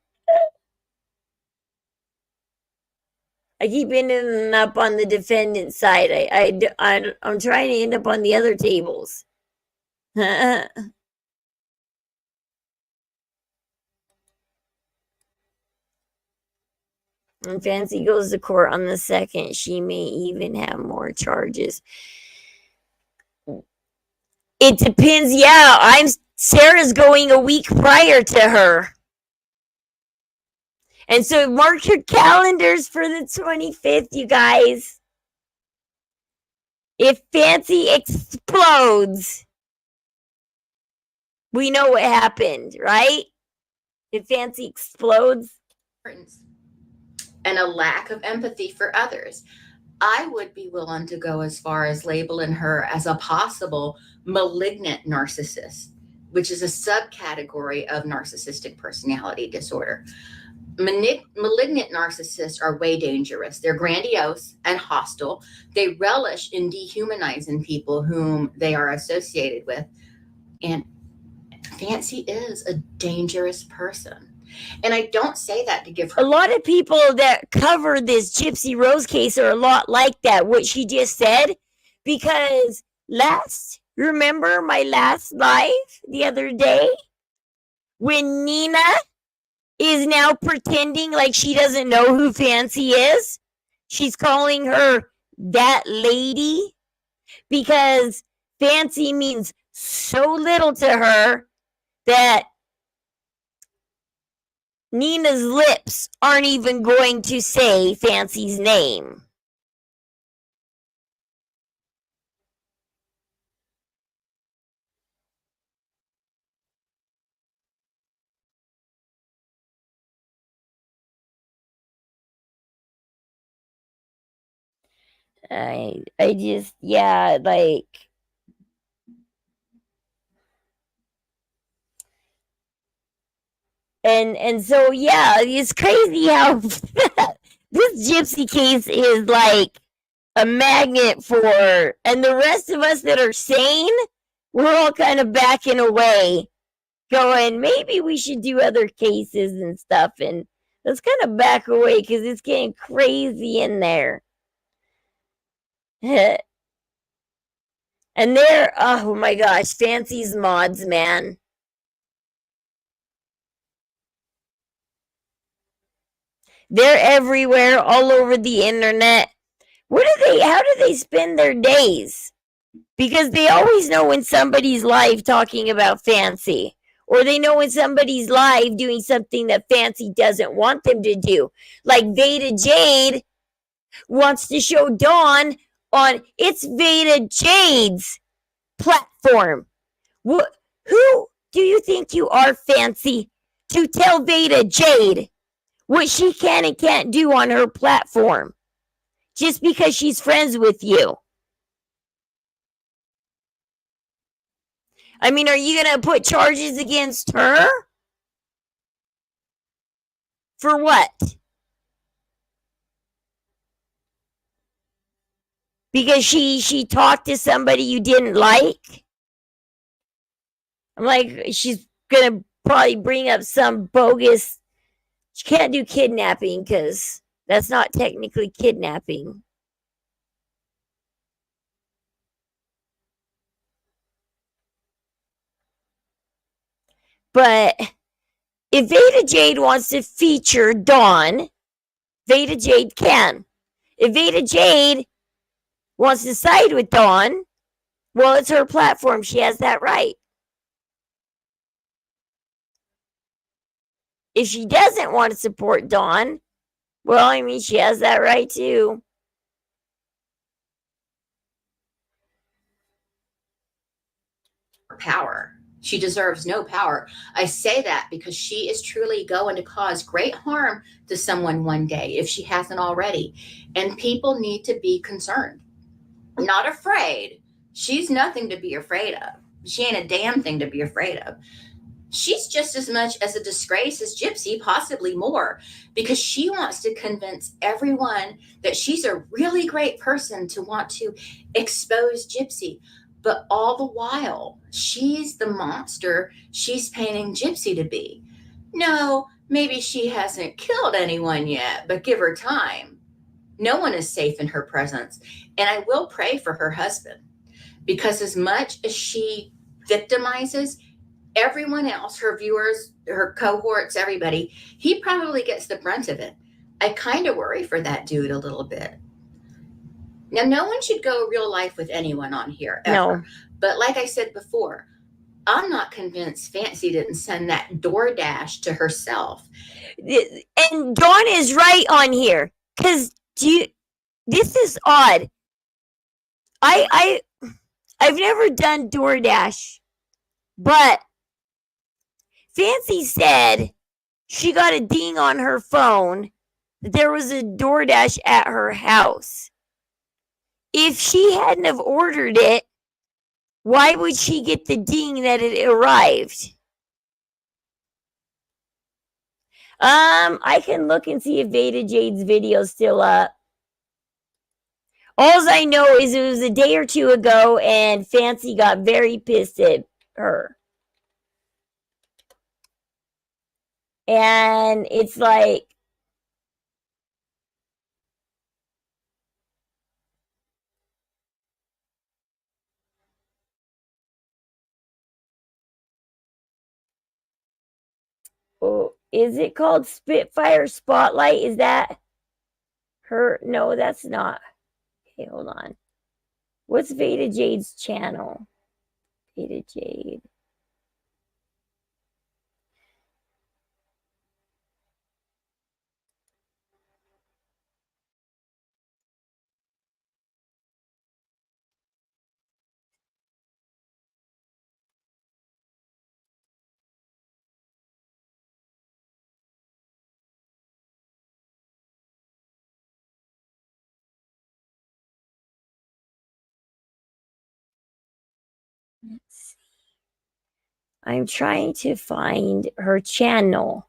keep ending up on the defendant side. I'm trying to end up on the other tables. And Fancy goes to court on the 2nd. She may even have more charges. It depends. Yeah, Sarah's going a week prior to her. And so mark your calendars for the 25th, you guys. If Fancy explodes, we know what happened, right? If Fancy explodes. And a lack of empathy for others. I would be willing to go as far as labeling her as a possible malignant narcissist, which is a subcategory of narcissistic personality disorder. Malignant narcissists are way dangerous. They're grandiose and hostile. They relish in dehumanizing people whom they are associated with. And Fancy is a dangerous person. And I don't say that to give her. A lot of people that cover this Gypsy Rose case are a lot like that, what she just said. Because remember my last live the other day? When Nina is now pretending like she doesn't know who Fancy is. She's calling her that lady because Fancy means so little to her that Nina's lips aren't even going to say Fancy's name. I just, yeah, like, and so, yeah, it's crazy how this Gypsy case is like a magnet for, and the rest of us that are sane, we're all kind of backing away, going, maybe we should do other cases and stuff, and let's kind of back away because it's getting crazy in there. And they're, oh my gosh, Fancy's mods, man. They're everywhere, all over the internet. How do they spend their days? Because they always know when somebody's live talking about Fancy. Or they know when somebody's live doing something that Fancy doesn't want them to do. Like Bday Jade wants to show Dawn on it's Bday Jade's platform. Who do you think you are, Fancy, to tell Bday Jade what she can and can't do on her platform just because she's friends with you? I mean, are you going to put charges against her? For what? Because she talked to somebody you didn't like? I'm like, she's going to probably bring up some bogus. She can't do kidnapping because that's not technically kidnapping. But if Bday Jade wants to feature Dawn, Bday Jade can. If Bday Jade wants to side with Dawn, well, it's her platform. She has that right. If she doesn't want to support Dawn, well, I mean, she has that right too. Power. She deserves no power. I say that because she is truly going to cause great harm to someone one day if she hasn't already. And people need to be concerned, not afraid. She's nothing to be afraid of. She ain't a damn thing to be afraid of. She's just as much as a disgrace as Gypsy, possibly more, because she wants to convince everyone that she's a really great person to want to expose Gypsy. But all the while, she's the monster she's painting Gypsy to be. No, maybe she hasn't killed anyone yet, but give her time. No one is safe in her presence. And I will pray for her husband, because as much as she victimizes everyone else, her viewers, her cohorts, everybody, he probably gets the brunt of it. I kind of worry for that dude a little bit. Now, no one should go real life with anyone on here ever. No. But like I said before, I'm not convinced Fancy didn't send that DoorDash to herself. And Dawn is right on here. Because this is odd. I've never done DoorDash, but Fancy said she got a ding on her phone that there was a DoorDash at her house. If she hadn't have ordered it, why would she get the ding that it arrived? I can look and see if Veda Jade's video is still up. All I know is it was a day or two ago and Fancy got very pissed at her. And it's like, oh, is it called Spitfire Spotlight? Is that her? No, that's not. Okay, hold on. What's Veda Jade's channel? Veda Jade. Let's see. I'm trying to find her channel.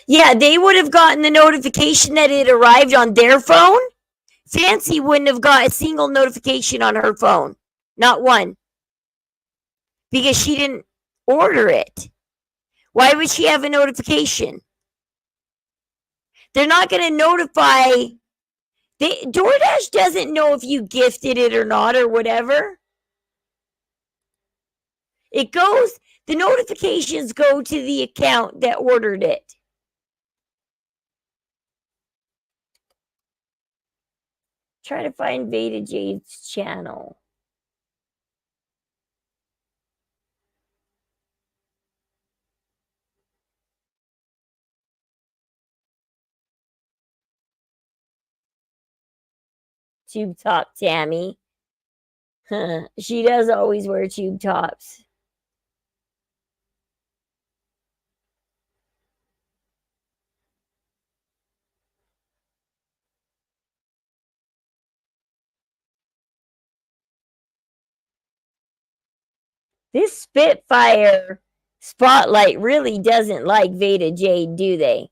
Yeah, they would have gotten the notification that it arrived on their phone. Fancy wouldn't have got a single notification on her phone. Not one. Because she didn't order it. Why would she have a notification? They're not going to notify. DoorDash doesn't know if you gifted it or not or whatever. The notifications go to the account that ordered it. Try to find Veda Jade's channel. Tube top Tammy. She does always wear tube tops. This Spitfire Spotlight really doesn't like Veda Jade, do they?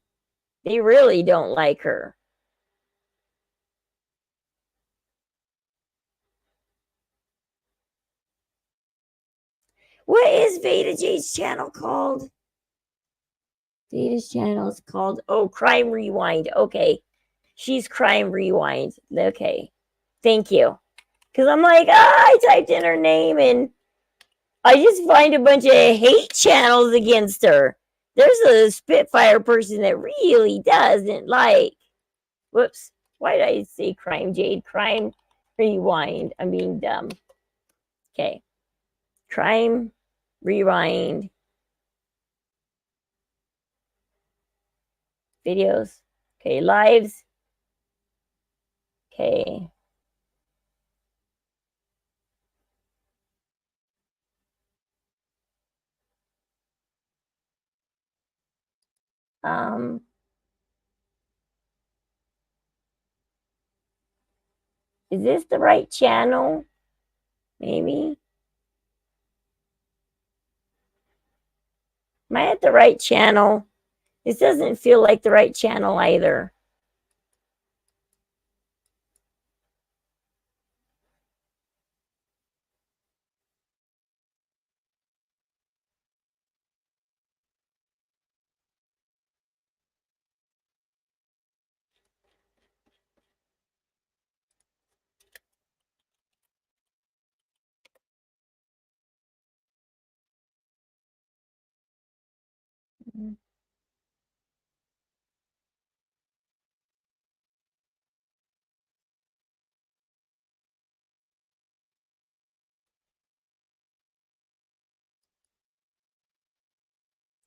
They really don't like her. What is Veda Jade's channel called? Veda's channel is called, Crime Rewind. Okay. She's Crime Rewind. Okay. Thank you. Because I'm like, I typed in her name and I just find a bunch of hate channels against her. There's a Spitfire person that really doesn't like. Whoops. Why did I say Crime Jade? Crime Rewind. I'm being dumb. Okay. Crime Rewind. Videos. Okay. Lives. Okay. Is this the right channel? Maybe. Am I at the right channel? This doesn't feel like the right channel either.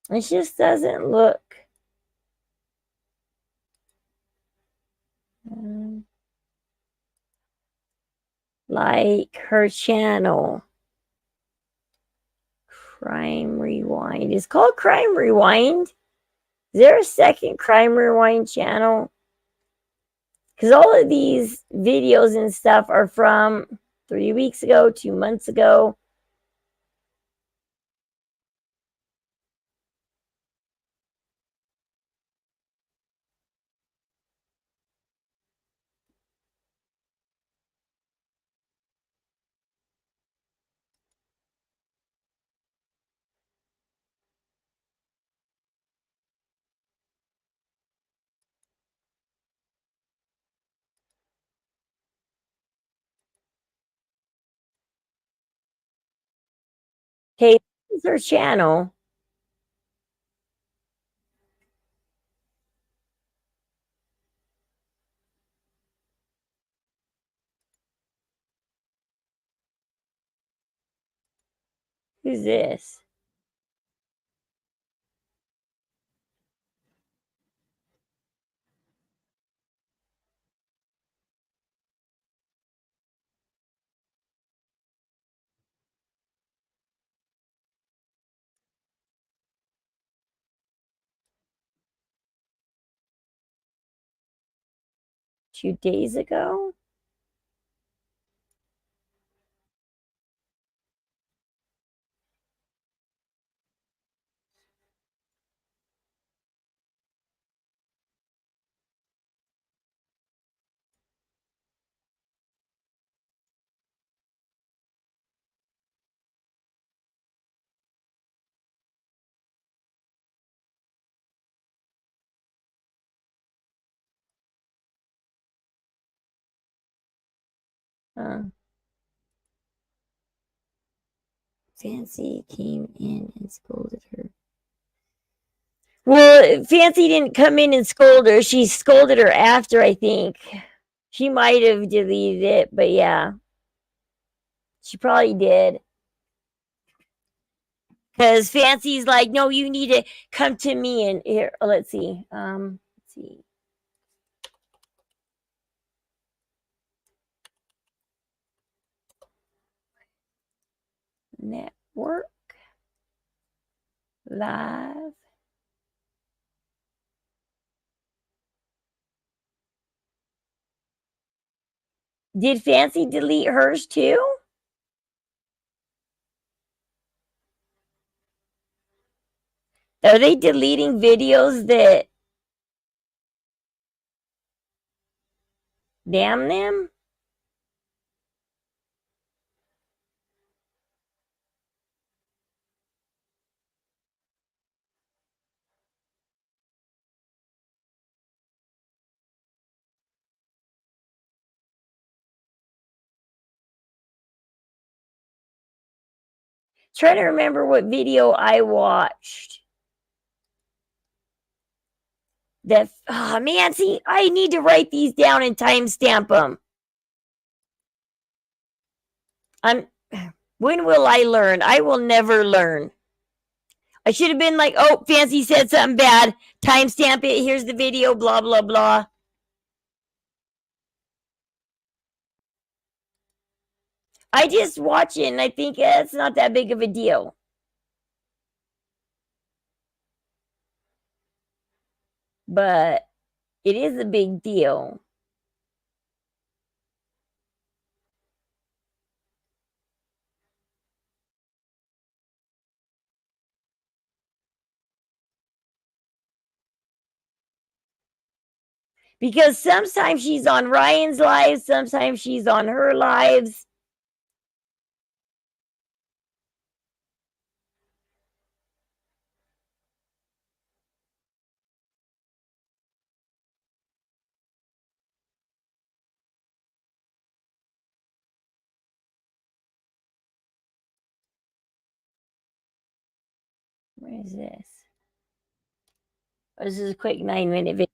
It just doesn't look like her channel. Crime Rewind. It's called Crime Rewind. Is there a second Crime Rewind channel? Because all of these videos and stuff are from 3 weeks ago, 2 months ago. Okay, this is her channel. Who's this? Two days ago? Fancy came in and scolded her. Well, Fancy didn't come in and scold her. She scolded her after, I think. She might have deleted it, but yeah. She probably did. Because Fancy's like, no, you need to come to me. And here, let's see. Let's see. Network. Live. Did Fancy delete hers too? Are they deleting videos that damn them? Try to remember what video I watched. That, oh man, see, I need to write these down and timestamp them. When will I learn? I will never learn. I should have been like, oh, Fancy said something bad. Timestamp it. Here's the video, blah, blah, blah. I just watch it and I think it's not that big of a deal. But it is a big deal. Because sometimes she's on Ryan's lives, sometimes she's on her lives. Where is this? This is a quick 9-minute video.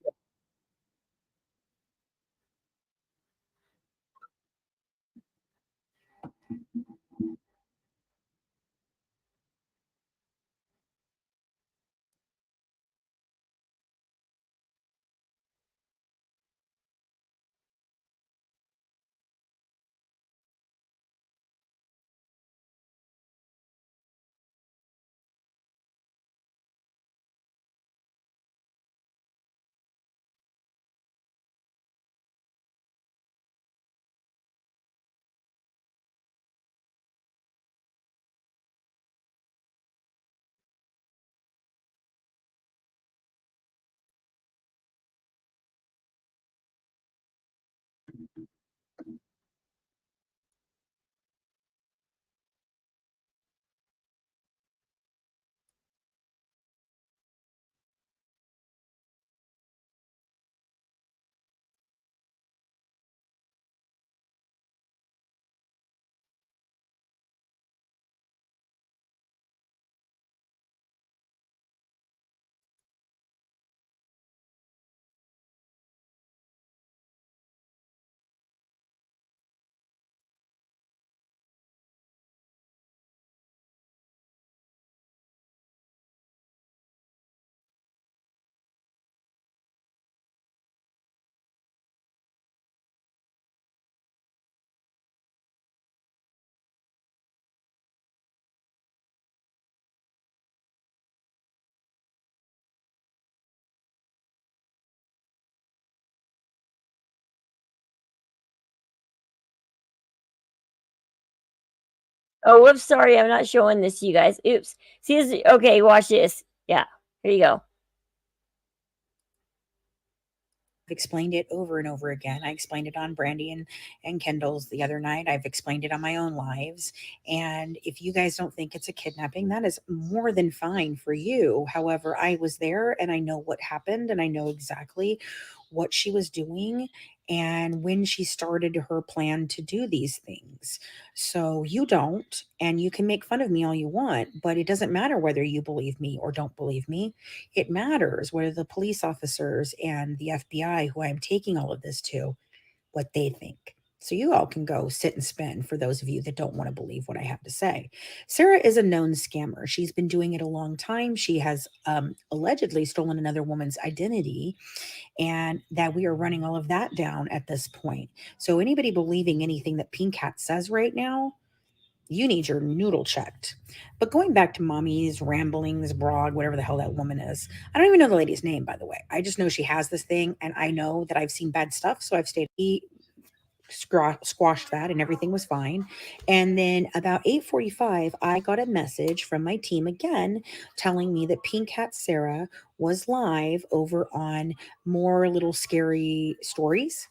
Oh, whoops, sorry, I'm not showing this to you guys. Oops. See this? Okay, watch this. Yeah, here you go. I've explained it over and over again. I explained it on Brandy and Kendall's the other night. I've explained it on my own lives. And if you guys don't think it's a kidnapping, that is more than fine for you. However, I was there and I know what happened and I know exactly what she was doing and when she started her plan to do these things. So you don't, and you can make fun of me all you want, but it doesn't matter whether you believe me or don't believe me. It matters whether the police officers and the FBI, who I'm taking all of this to, what they think. So you all can go sit and spin for those of you that don't want to believe what I have to say. Sarah is a known scammer. She's been doing it a long time. She has allegedly stolen another woman's identity, and that we are running all of that down at this point. So anybody believing anything that Pink Hat says right now, you need your noodle checked. But going back to Mommy's ramblings, broad, whatever the hell that woman is, I don't even know the lady's name, by the way. I just know she has this thing, and I know that I've seen bad stuff, so I've stayed squashed that and everything was fine. And then about 8:45 I got a message from my team again telling me that Pink Hat Sarah was live over on More Little Scary Stories.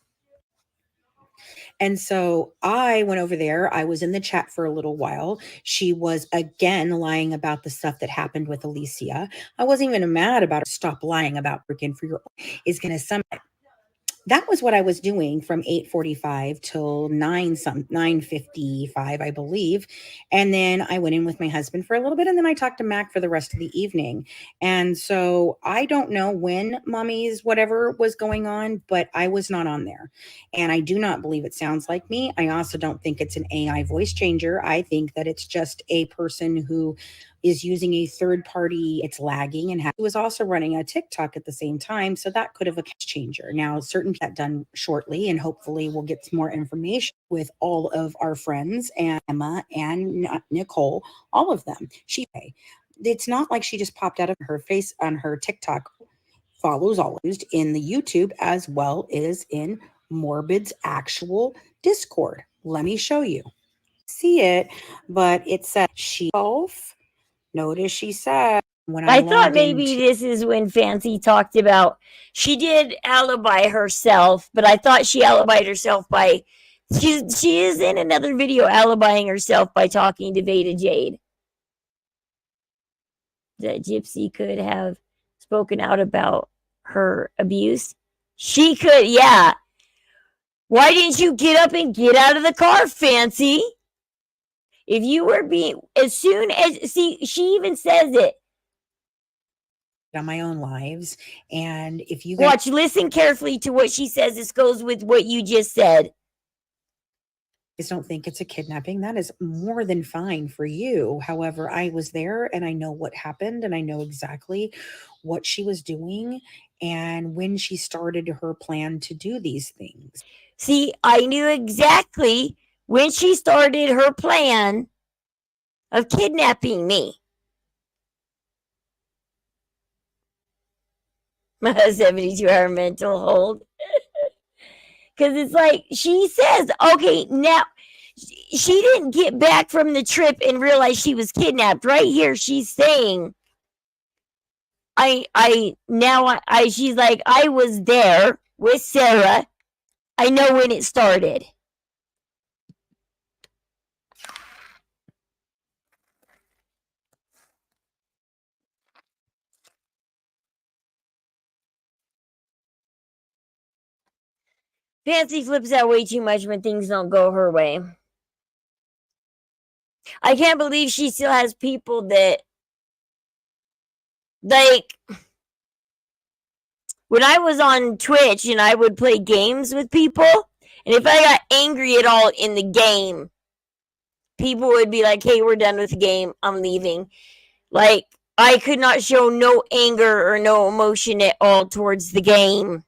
And so I went over there. I was in the chat for a little while. She was again lying about the stuff that happened with Alicia. I wasn't even mad about her. Stop lying about freaking for your is going to summon. That was what I was doing from 8:45 till 9:55, I believe. And then I went in with my husband for a little bit, and then I talked to Mac for the rest of the evening. And so I don't know when Mommy's whatever was going on, but I was not on there. And I do not believe it sounds like me. I also don't think it's an AI voice changer. I think that it's just a person who is using a third party. It's lagging, and he was also running a TikTok at the same time. So that could have a changer. Now, certain that done shortly, and hopefully we'll get some more information with all of our friends and Emma and Nicole, all of them. It's not like she just popped out of her face on her TikTok. Follows all used in the YouTube as well as in Morbid's actual Discord. Let me show you. See it, but it says she both. Notice she said when I thought maybe this is when Fancy talked about she did alibi herself, but I thought she alibied herself by she is in another video alibying herself by talking to Veda Jade. That Gypsy could have spoken out about her abuse. She could, yeah. Why didn't you get up and get out of the car, Fancy? If you were being, as soon as, see, she even says it. on my own lives. And if you guys Watch, listen carefully to what she says. This goes with what you just said. don't think it's a kidnapping, that is more than fine for you. However, I was there and I know what happened and I know exactly what she was doing and when she started her plan to do these things. See, I knew exactly when she started her plan of kidnapping me. 72-hour mental hold. Because it's like she says, okay, now she didn't get back from the trip and realize she was kidnapped. Right here, she's saying, she's like, I was there with Sarah. I know when it started. Fancy flips out way too much when things don't go her way. I can't believe she still has people that, like, when I was on Twitch and I would play games with people, and if I got angry at all in the game, people would be like, hey, we're done with the game. I'm leaving. Like, I could not show no anger or no emotion at all towards the game,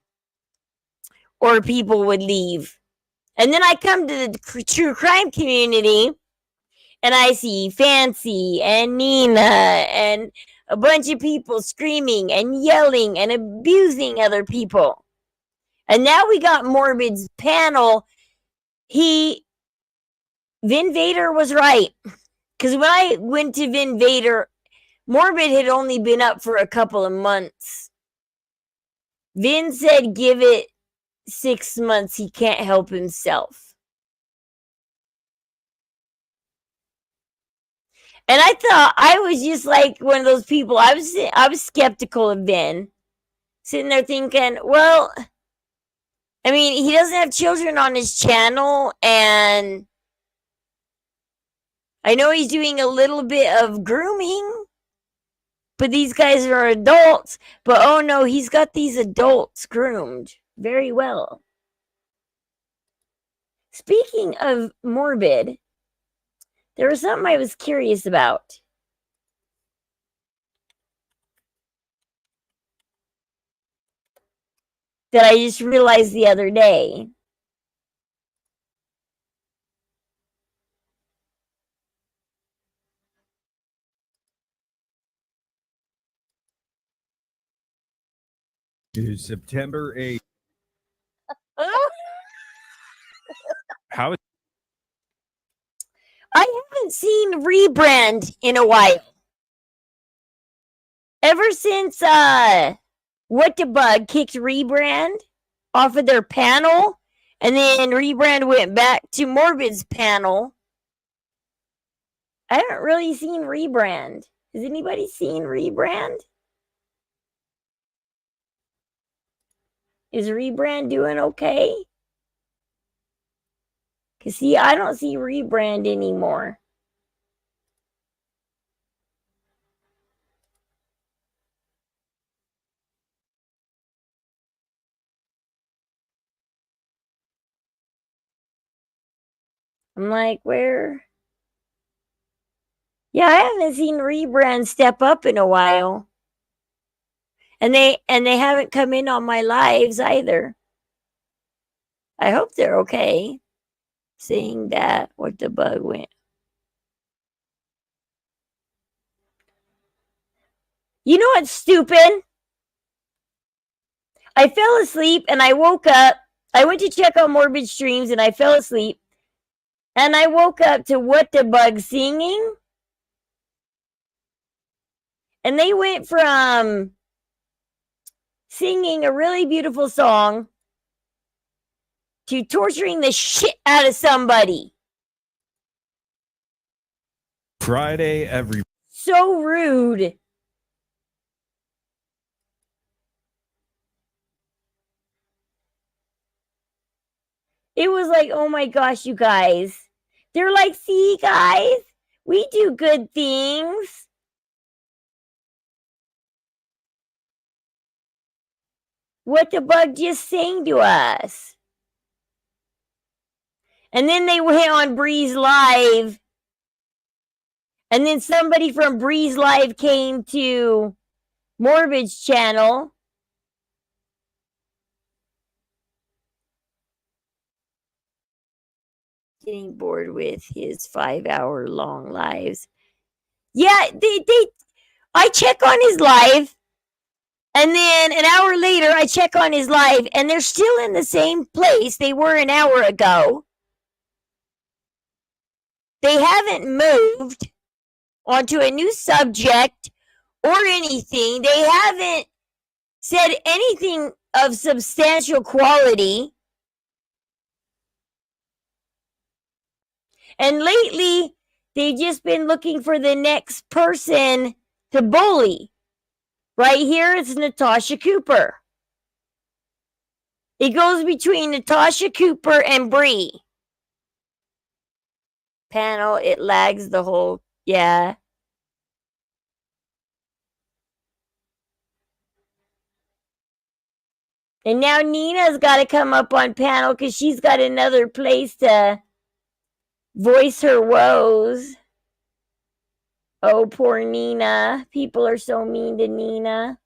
or people would leave. And then I come to the true crime community and I see Fancy and Nina and a bunch of people screaming and yelling and abusing other people. And now we got Morbid's panel. Vin Vader was right. Because when I went to Vin Vader, Morbid had only been up for a couple of months. Vin said give it 6 months. He can't help himself. And I thought I was just like one of those people. I was skeptical of Vin. Sitting there thinking, well, I mean, he doesn't have children on his channel, and I know he's doing a little bit of grooming, but these guys are adults. But oh no, he's got these adults groomed very well. Speaking of Morbid, there was something I was curious about. That I just realized the other day. To September 8th. How? I haven't seen Rebrand in a while. Ever since What the Bug kicked Rebrand off of their panel, and then Rebrand went back to Morbid's panel, I haven't really seen Rebrand. Has anybody seen Rebrand? Is Rebrand doing okay? Because, see, I don't see Rebrand anymore. I'm like, where? Yeah, I haven't seen Rebrand step up in a while. And they haven't come in on my lives either. I hope they're okay. Seeing that, What the Bug went. You know what's stupid? I fell asleep and I woke up. I went to check out Morbid streams and I fell asleep. And I woke up to What the Bug singing. And they went from singing a really beautiful song to torturing the shit out of somebody. Friday, every. So rude. It was like, oh my gosh, you guys. They're like, see, guys, we do good things. what the bug just saying to us. And then they went on Breeze Live. And then somebody from Breeze Live came to Morbid's channel. Getting bored with his 5-hour long lives. Yeah, I check on his live. And then an hour later, I check on his live, and they're still in the same place they were an hour ago. They haven't moved onto a new subject or anything. They haven't said anything of substantial quality. And lately, they've just been looking for the next person to bully. Right here, it's Natasha Cooper. It goes between Natasha Cooper and Bree. Panel, it lags the whole, yeah. And now Nina's got to come up on panel because she's got another place to voice her woes. Oh, poor Nina. People are so mean to Nina.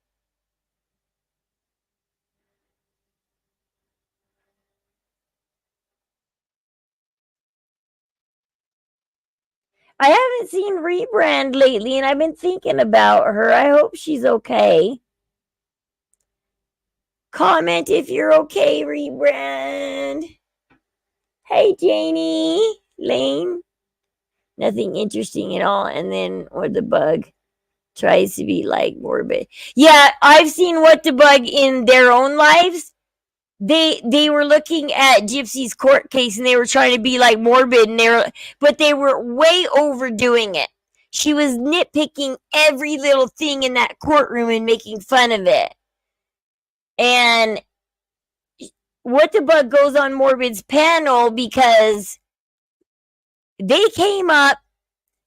I haven't seen Rebrand lately, and I've been thinking about her. I hope she's okay. Comment if you're okay, Rebrand. Hey, Janie. Lane. Nothing interesting at all. And then What the Bug tries to be like Morbid. Yeah, I've seen What the Bug in their own lives. They were looking at Gypsy's court case and they were trying to be like Morbid, and but they were way overdoing it. She was nitpicking every little thing in that courtroom and making fun of it. And What the Bug goes on Morbid's panel because they came up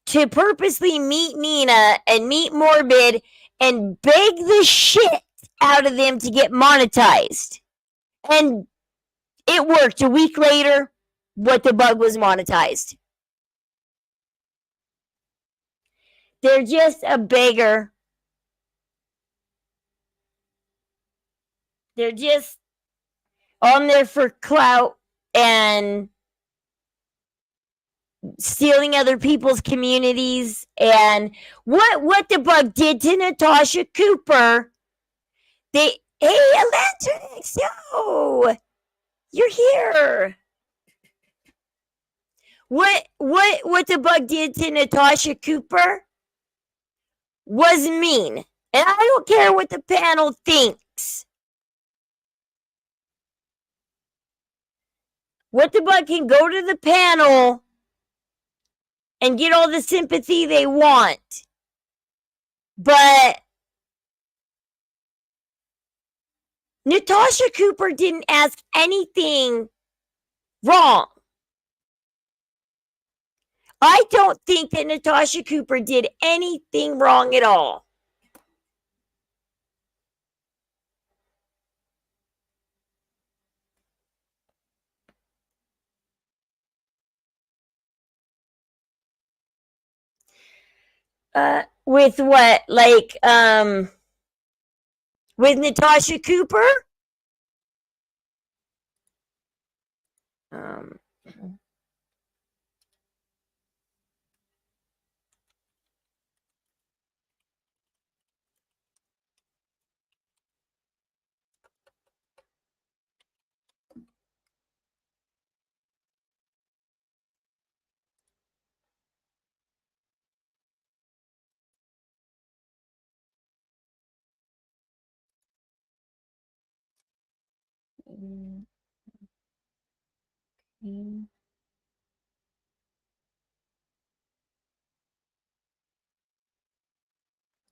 to purposely meet Nina and meet Morbid and beg the shit out of them to get monetized. And it worked. A week later, What the Bug was monetized. They're just a beggar. They're just on there for clout and stealing other people's communities. And what the Bug did to Natasha Cooper, hey, Electronics, yo, you're here. What the Bug did to Natasha Cooper was mean. And I don't care what the panel thinks. What the Bug can go to the panel and get all the sympathy they want. But Natasha Cooper didn't ask anything wrong. I don't think that Natasha Cooper did anything wrong at all. With what? Like, with Natasha Cooper?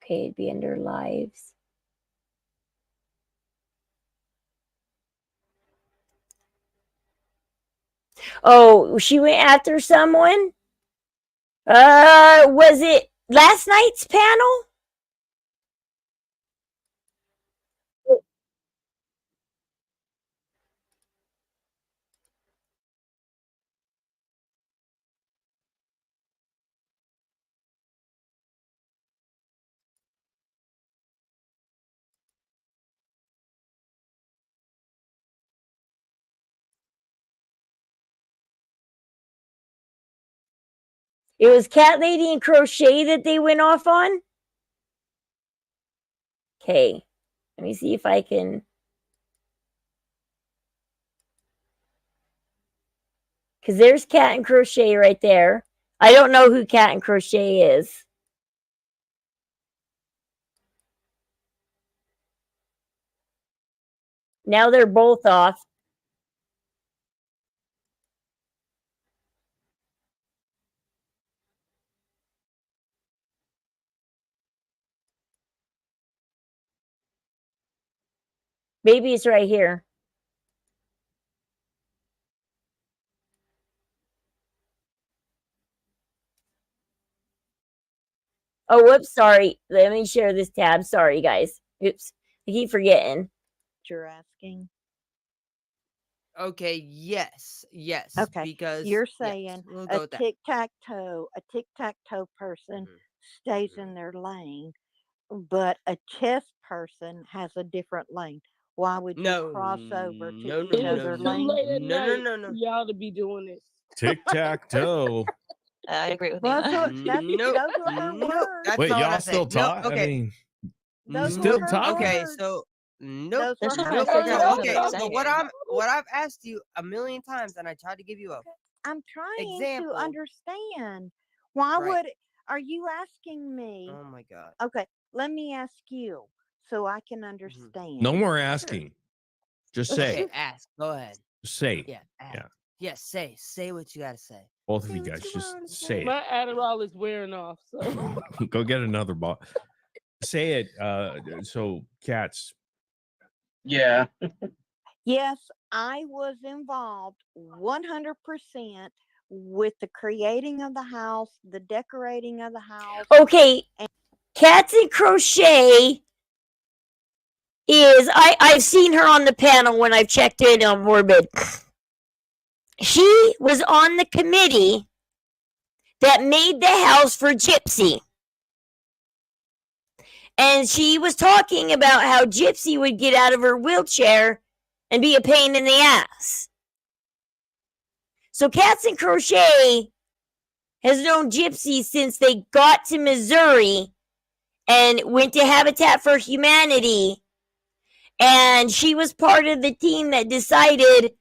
Okay, it'd be under lives. Oh, she went after someone? Was it last night's panel? It was Cat Lady and Crochet that they went off on? Okay. Let me see if I can. Because there's Cat and Crochet right there. I don't know who Cat and Crochet is. Now they're both off. Baby is right here. Oh, whoops, sorry. Let me share this tab. Sorry, guys. Oops. I keep forgetting. You're asking. Okay, yes, Okay, because you're yes, saying we'll go a with that. tic-tac-toe person stays in their lane, but a chess person has a different lane. Why would you No, cross over to no, each no, no, other no, lane? no, no, no, no. Y'all to be doing this. Tic-tac-toe. I agree with Well, Nina. Nope, those were her nope. words. That's Wait, not what y'all I still said. No, talk? I okay. mean, Those still were her talking? Okay, words. so nope, Those They're were still her trying to nope. figure out words. what Okay, they're so saying. what I've asked you a million times, and I tried to give you a I'm trying example. to understand. Why Right. are you asking me? Oh my god. Okay, let me ask you so I can understand. No more asking. Just say. Okay, ask. Go ahead. Just say. Yeah, ask. Yeah. Yeah, say what you gotta say. Both of Say you what guys you just wanna say My Adderall is wearing off. So it. Go get another bottle. Say it. So cats. Yeah. Yes, I was involved 100% with the creating of the house, the decorating of the house. Okay. Cats and Crochet is I've seen her on the panel when I've checked in on Morbid. She was on the committee that made the house for Gypsy. And she was talking about how Gypsy would get out of her wheelchair and be a pain in the ass. So Cats and Crochet has known Gypsy since they got to Missouri and went to Habitat for Humanity. And she was part of the team that decided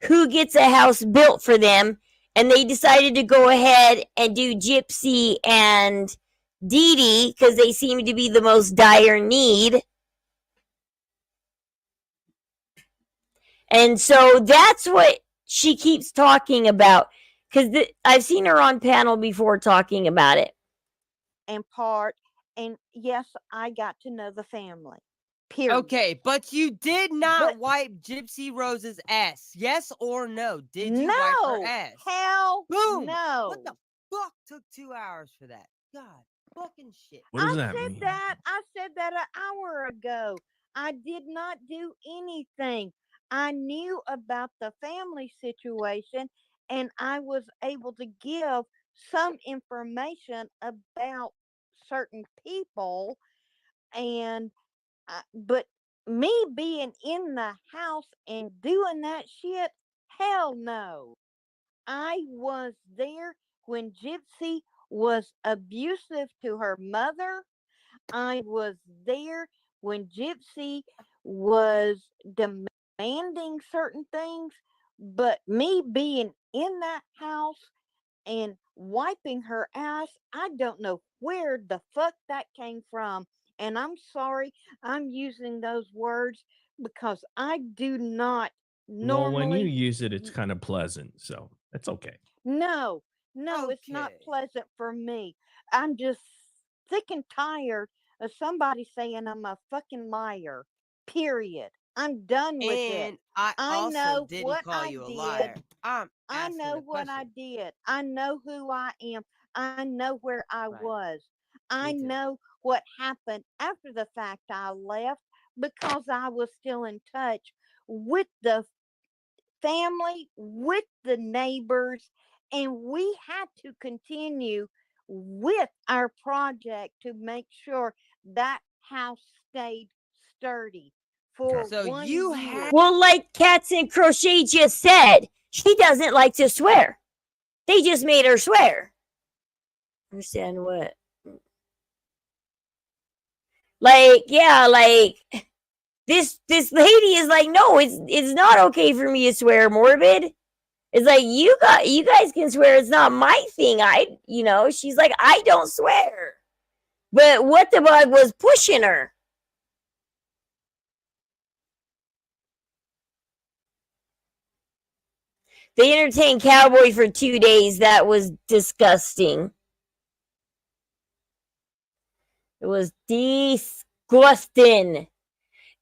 who gets a house built for them. And they decided to go ahead and do Gypsy and Dee Dee because they seem to be the most dire need. And so that's what she keeps talking about because I've seen her on panel before talking about it. And part, and yes, I got to know the family. Period. Okay, but you did not But- wipe Gypsy Rose's ass. Yes or no? Did you wipe her ass? Hell Boom. no. What the fuck took 2 hours for that? God fucking shit. What does I that said mean? that. I said that an hour ago. I did not do anything. I knew about the family situation and I was able to give some information about certain people and but me being in the house and doing that shit, hell no. I was there when Gypsy was abusive to her mother. I was there when Gypsy was demanding certain things. But me being in that house and wiping her ass, I don't know where the fuck that came from. And I'm sorry I'm using those words because I do not Well, when you normally. use it, it's kind of pleasant, so it's okay. No, it's not Okay. pleasant for me. I'm just sick and tired of somebody saying I'm a fucking liar. Period. I'm done with it. And I also know didn't what call I you a did. liar. I'm I asking know a what I question. did. I know who I am. I know where I Right. was. I Me too. know what happened after the fact I left because I was still in touch with the family, with the neighbors, and we had to continue with our project to make sure that house stayed sturdy for So 1 you year. had Well, like Cats and Crochet just said, she doesn't like to swear. They just made her swear. Understand what? Like, yeah, like this lady is like, no, it's not okay for me to swear, Morbid. It's like you guys can swear, it's not my thing. She's like, I don't swear. But What the Bug was pushing her. They entertained Cowboy for 2 days. That was disgusting. It was disgusting.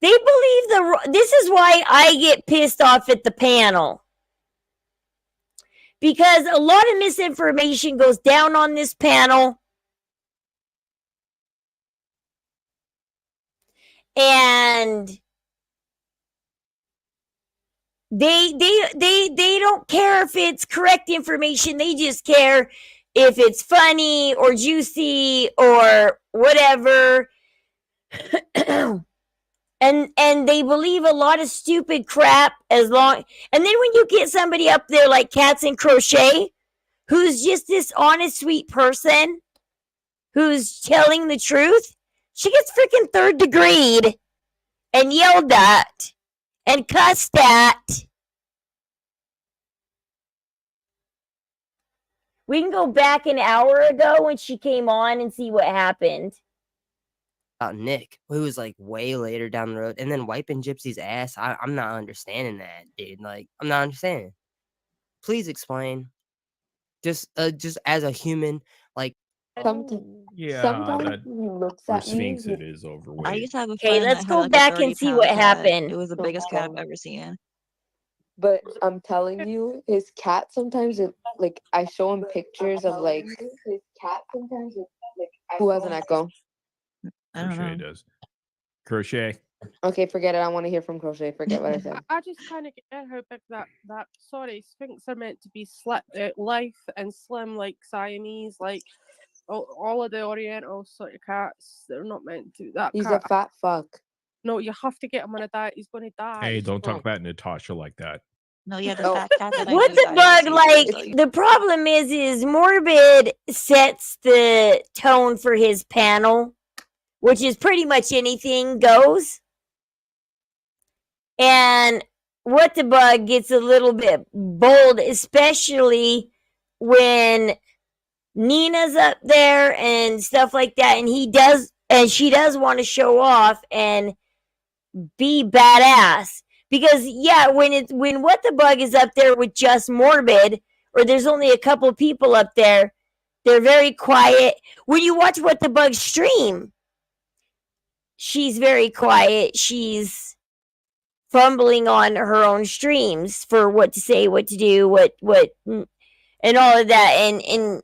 They believe this is why I get pissed off at the panel. Because a lot of misinformation goes down on this panel. And they don't care if it's correct information. They just care if it's funny or juicy or whatever. And they believe a lot of stupid crap and then when you get somebody up there like Cats and Crochet, who's just this honest, sweet person who's telling the truth, she gets freaking third degreed and yelled at and cussed at. We can go back an hour ago when she came on and see what happened. Nick, who was like way later down the road, and then wiping Gypsy's ass. I'm not understanding that, dude. Like, I'm not understanding. Please explain. Just as a human, like. Yeah, Sometimes that he looks for at me. Sphinx it is I overweight. used to have a Okay, friend let's that go had like back a 30 and see pound what cat. happened. It was the biggest cat I've ever seen. But I'm telling you, his cat sometimes I show him pictures of like who has an echo. I don't Crochet know. does. Crochet. Okay, forget it. I want to hear from Crochet. Forget what I said. I just kind of get how big that. Sorry, Sphinx are meant to be lithe and slim like Siamese, like all of the Oriental sort of cats. They're not meant to. That He's cat. a fat fuck. No, you have to get him on a diet. He's going to die. Hey, don't talk about Natasha like that. No, yeah, the Oh. fat cat that I What do the died Bug, this like, weekend, so the problem is Morbid sets the tone for his panel, which is pretty much anything goes. And What the Bug gets a little bit bold, especially when Nina's up there and stuff like that, and she does want to show off and be badass. Because yeah, when What the Bug is up there with just Morbid, or there's only a couple people up there, they're very quiet. When you watch What the Bug stream, she's very quiet. She's fumbling on her own streams for what to say, what to do, what and all of that.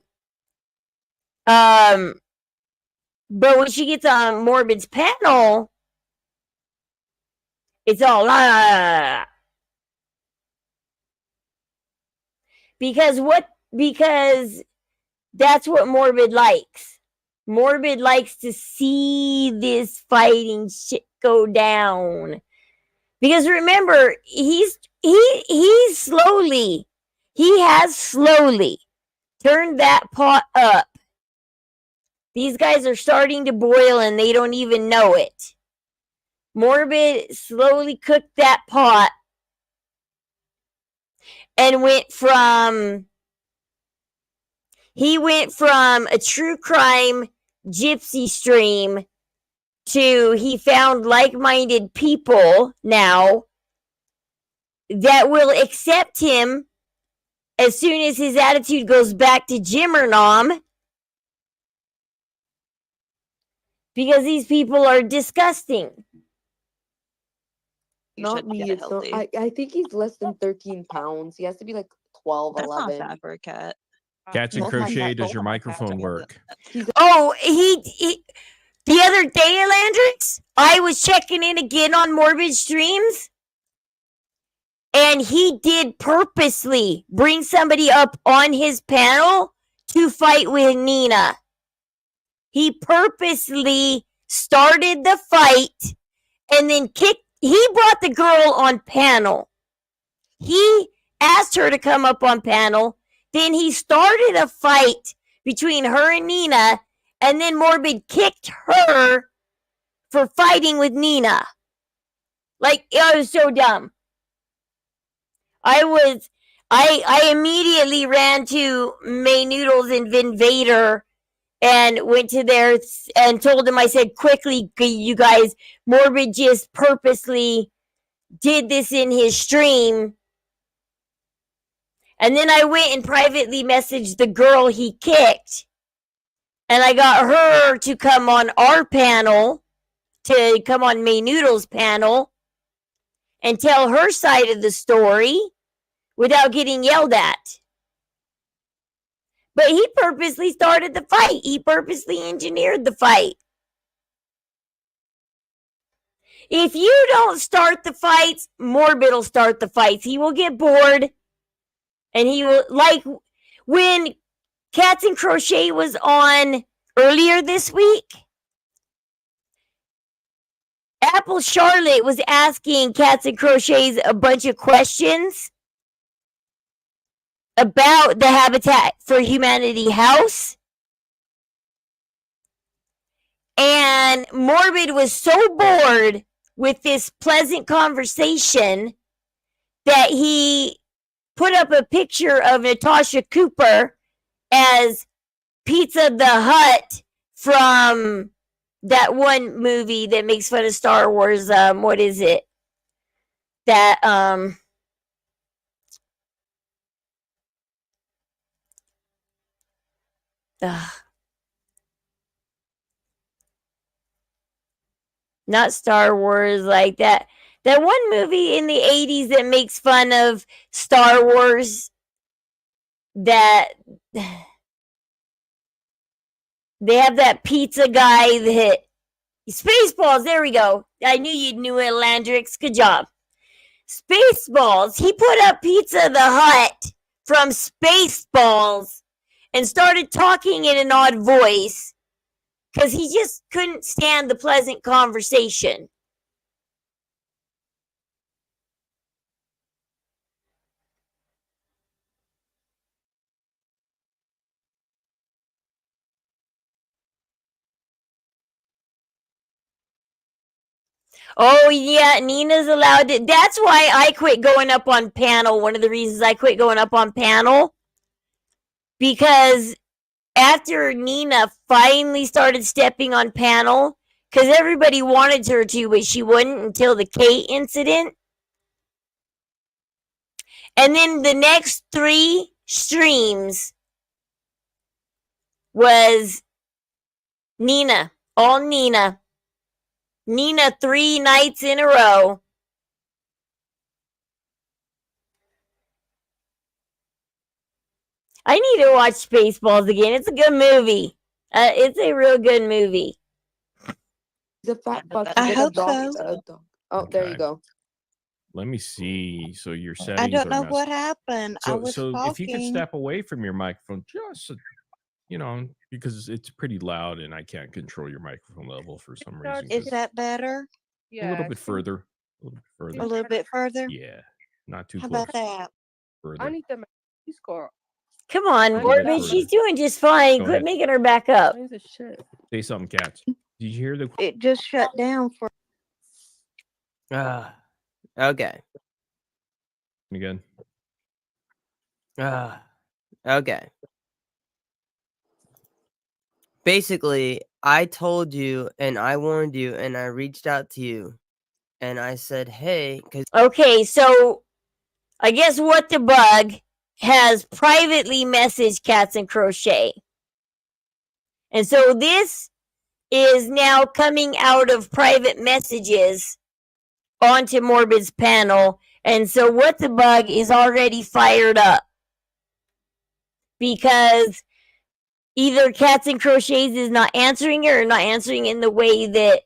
But when she gets on Morbid's panel, it's all because that's what Morbid likes. Morbid likes to see this fighting shit go down. Because remember, he has slowly turned that pot up. These guys are starting to boil and they don't even know it. Morbid slowly cooked that pot and went from a true crime gypsy stream to he found like-minded people now that will accept him as soon as his attitude goes back to Jimmernom, because these people are disgusting. Not me. It's not, I think he's less than 13 pounds. He has to be like 12, that's 11. not fat for a cat. Cats and Both my Crochet, cat- does both your of my cats microphone are work? Oh, he the other day, Landrix, I was checking in again on Morbid streams, and he did purposely bring somebody up on his panel to fight with Nina. He purposely started the fight and then he brought the girl on panel. He asked her to come up on panel. Then he started a fight between her and Nina, and then Morbid kicked her for fighting with Nina. Like, it was so dumb. I immediately ran to May Noodles and Vin Vader and went to there and told them, I said, quickly, you guys, Morbid just purposely did this in his stream. And then I went and privately messaged the girl he kicked. And I got her to come on our panel, to come on May Noodles' panel, and tell her side of the story without getting yelled at. But he purposely started the fight. He purposely engineered the fight. If you don't start the fights, Morbid will start the fights. He will get bored. And he will, like when Cats and Crochet was on earlier this week, Apple Charlotte was asking Cats and Crochets a bunch of questions about the Habitat for Humanity house. And Morbid was so bored with this pleasant conversation that he put up a picture of Natasha Cooper as Pizza the Hut from that one movie that makes fun of Star Wars. What is it? That not Star Wars, like that one movie in the 80s that makes fun of Star Wars, that they have that pizza guy that Spaceballs, there we go. I knew you knew it, Landrix. Good job. Spaceballs. He put up Pizza the Hut from Spaceballs and started talking in an odd voice because he just couldn't stand the pleasant conversation. Oh, yeah, Nina's allowed to. That's why I quit going up on panel. One of the reasons I quit going up on panel. Because after Nina finally started stepping on panel, because everybody wanted her to, but she wouldn't until the Kate incident. And then the next 3 streams was Nina. All Nina. Nina 3 nights in a row. I need to watch Spaceballs again. It's a good movie. It's a real good movie. The fat fuck. I hope dog, so. dog. Oh, there you Okay. go. Let me see. So your settings I don't are know messed. what happened. I So was if you could talking. step away from your microphone, just because it's pretty loud and I can't control your microphone level for some reason. Is that better? A little bit further. A little bit further. A little bit further? Yeah. Not too How close. about that? Further. I need the score. Come on, A little bit Morbid. further. She's doing just fine. Go Quit ahead. making her back up. Mine's a shit. Say something, Cats. Did you hear the It just shut down for. Okay. again? Okay. Basically, I told you and I warned you and I reached out to you and I said, hey, because Okay, so I guess What the Bug has privately messaged Cats and Crochet. And so this is now coming out of private messages onto Morbid's panel. And so What the Bug is already fired up. Because either Cats and Crochets is not answering her or not answering in the way that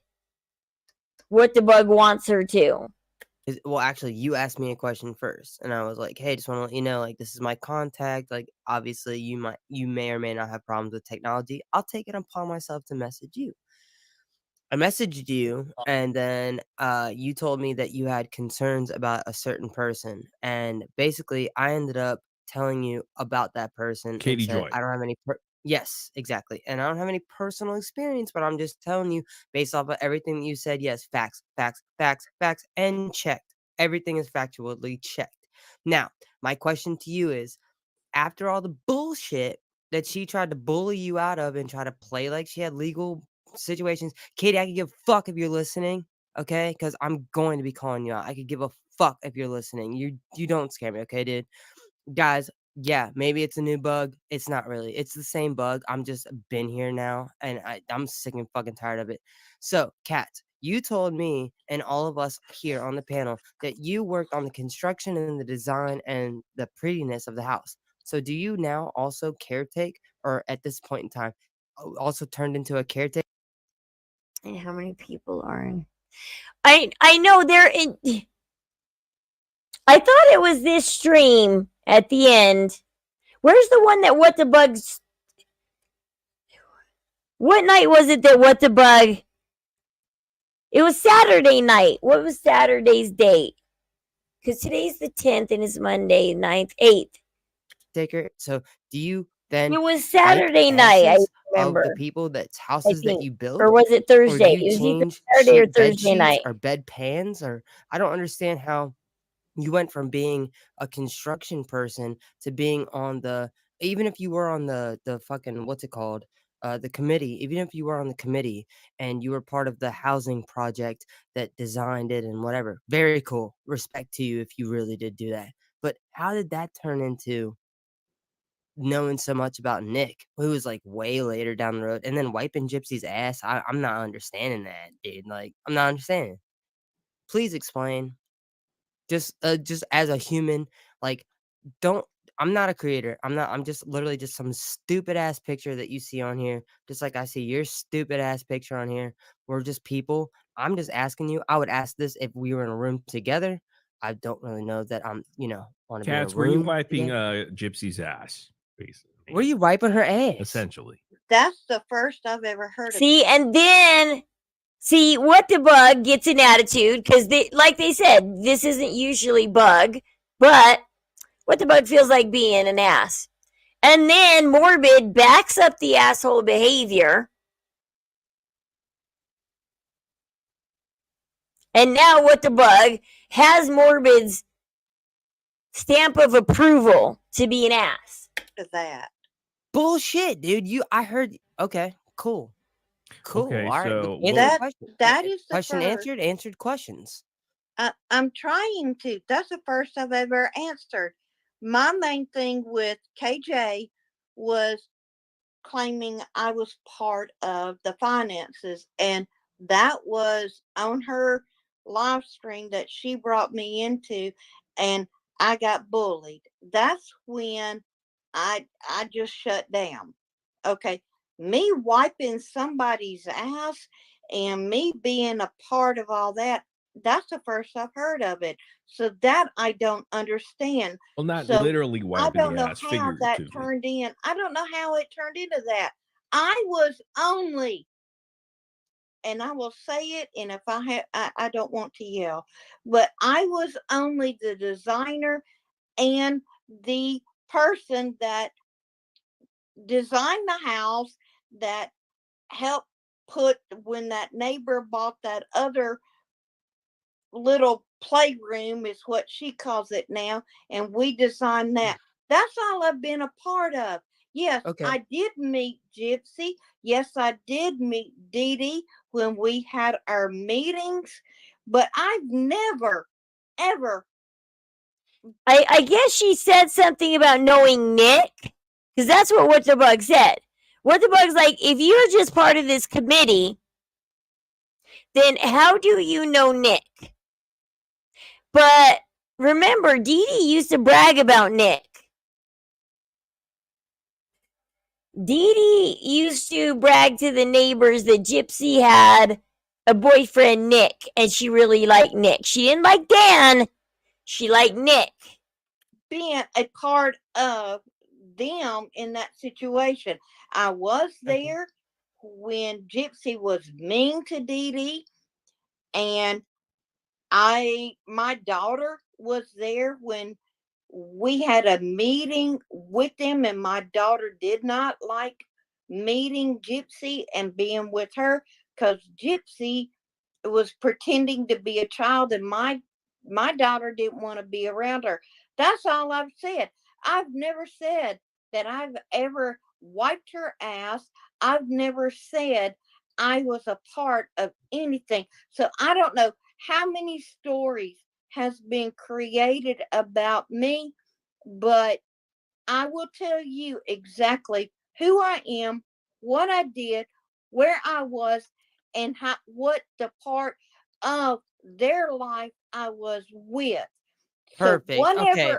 What the Bug wants her to. well, actually, you asked me a question first, and I was like, "Hey, just want to let you know, like, this is my contact. Like, obviously, you may or may not have problems with technology. I'll take it upon myself to message you." I messaged you, and then you told me that you had concerns about a certain person, and basically, I ended up telling you about that person. Katie and said, Joy. I don't have any. Yes, exactly. And I don't have any personal experience, but I'm just telling you based off of everything that you said. Yes, facts, facts, facts, facts, and checked. Everything is factually checked. Now, my question to you is, after all the bullshit that she tried to bully you out of and try to play like she had legal situations, Katie, I could give a fuck if you're listening, okay? Because I'm going to be calling you out. I could give a fuck if you're listening. You don't scare me, okay, dude? Guys, yeah, maybe it's a new bug. It's not really. It's the same bug. I'm just been here now, and I'm sick and fucking tired of it. So, Kat, you told me and all of us here on the panel that you worked on the construction and the design and the prettiness of the house. So, do you now also caretake, or at this point in time, also turned into a caretaker? And how many people are in? I know they're in. I thought it was this stream at the end. Where's the one that What the Bugs? What night was it that What the Bug? It was Saturday night. What was Saturday's date? Because today's the 10th and it's Monday, 9th, 8th. Taker. So, do you then It was wipe Saturday night, I asses of the remember. people that's I houses that think. you build? Or was it Or do Thursday? you It was either change Saturday or bed Thursday sheets night. or bed pans? Or I don't understand how you went from being a construction person to being on the, even if you were on the fucking, what's it called? The committee, even if you were on the committee and you were part of the housing project that designed it and whatever, very cool. Respect to you if you really did do that. But how did that turn into knowing so much about Nick, who was like way later down the road, and then wiping Gypsy's ass? I'm not understanding that, dude. Like, I'm not understanding. Please explain. Just as a human, like, don't. I'm not a creator. I'm just literally just some stupid ass picture that you see on here. Just like I see your stupid ass picture on here. We're just people. I'm just asking you. I would ask this if we were in a room together. I don't really know that I'm, want to be in a Cats, were you room wiping together. Gypsy's ass? Basically, Were you wiping her ass? essentially. That's the first I've ever heard of. See, and then What the Bug gets an attitude because like they said, this isn't usually Bug, but What the Bug feels like being an ass. And then Morbid backs up the asshole behavior. And now What the Bug has Morbid's stamp of approval to be an ass. To that. Bullshit, dude. I heard. Okay, cool. Okay, All right. so That is the question first. answered questions. I'm trying to. That's the first I've ever answered. My main thing with KJ was claiming I was part of the finances, and that was on her live stream that she brought me into, and I got bullied. That's when I just shut down. Okay, me wiping somebody's ass and me being a part of all that, that's the first I've heard of it. So that I don't understand. well, not So literally I wiping don't the know ass, how that figuratively. turned in. I don't know how it turned into that. I was only, and I will say it, and if I don't want to yell, but I was only the designer and the person that designed the house, that helped put, when that neighbor bought that other little playroom, is what she calls it now, and we designed that. That's all I've been a part of. Yes, Okay. I did meet Gypsy. Yes, I did meet Dee Dee when we had our meetings, but I've never, ever. I guess she said something about knowing Nick, because that's what the Bug said. What the Bug's like, if you're just part of this committee, then how do you know Nick? But remember, Dee Dee used to brag about Nick. Dee Dee used to brag to the neighbors that Gypsy had a boyfriend, Nick, and she really liked Nick. She didn't like Dan. She liked Nick. Being a part of them in that situation. I was there when Gypsy was mean to Dee Dee, and my daughter was there when we had a meeting with them, and my daughter did not like meeting Gypsy and being with her, because Gypsy was pretending to be a child, and my daughter didn't want to be around her. That's all I've said. I've never said that I've ever wiped her ass. I've never said I was a part of anything. So I don't know how many stories has been created about me, but I will tell you exactly who I am, what I did, where I was, and what the part of their life I was with. So Perfect. Okay.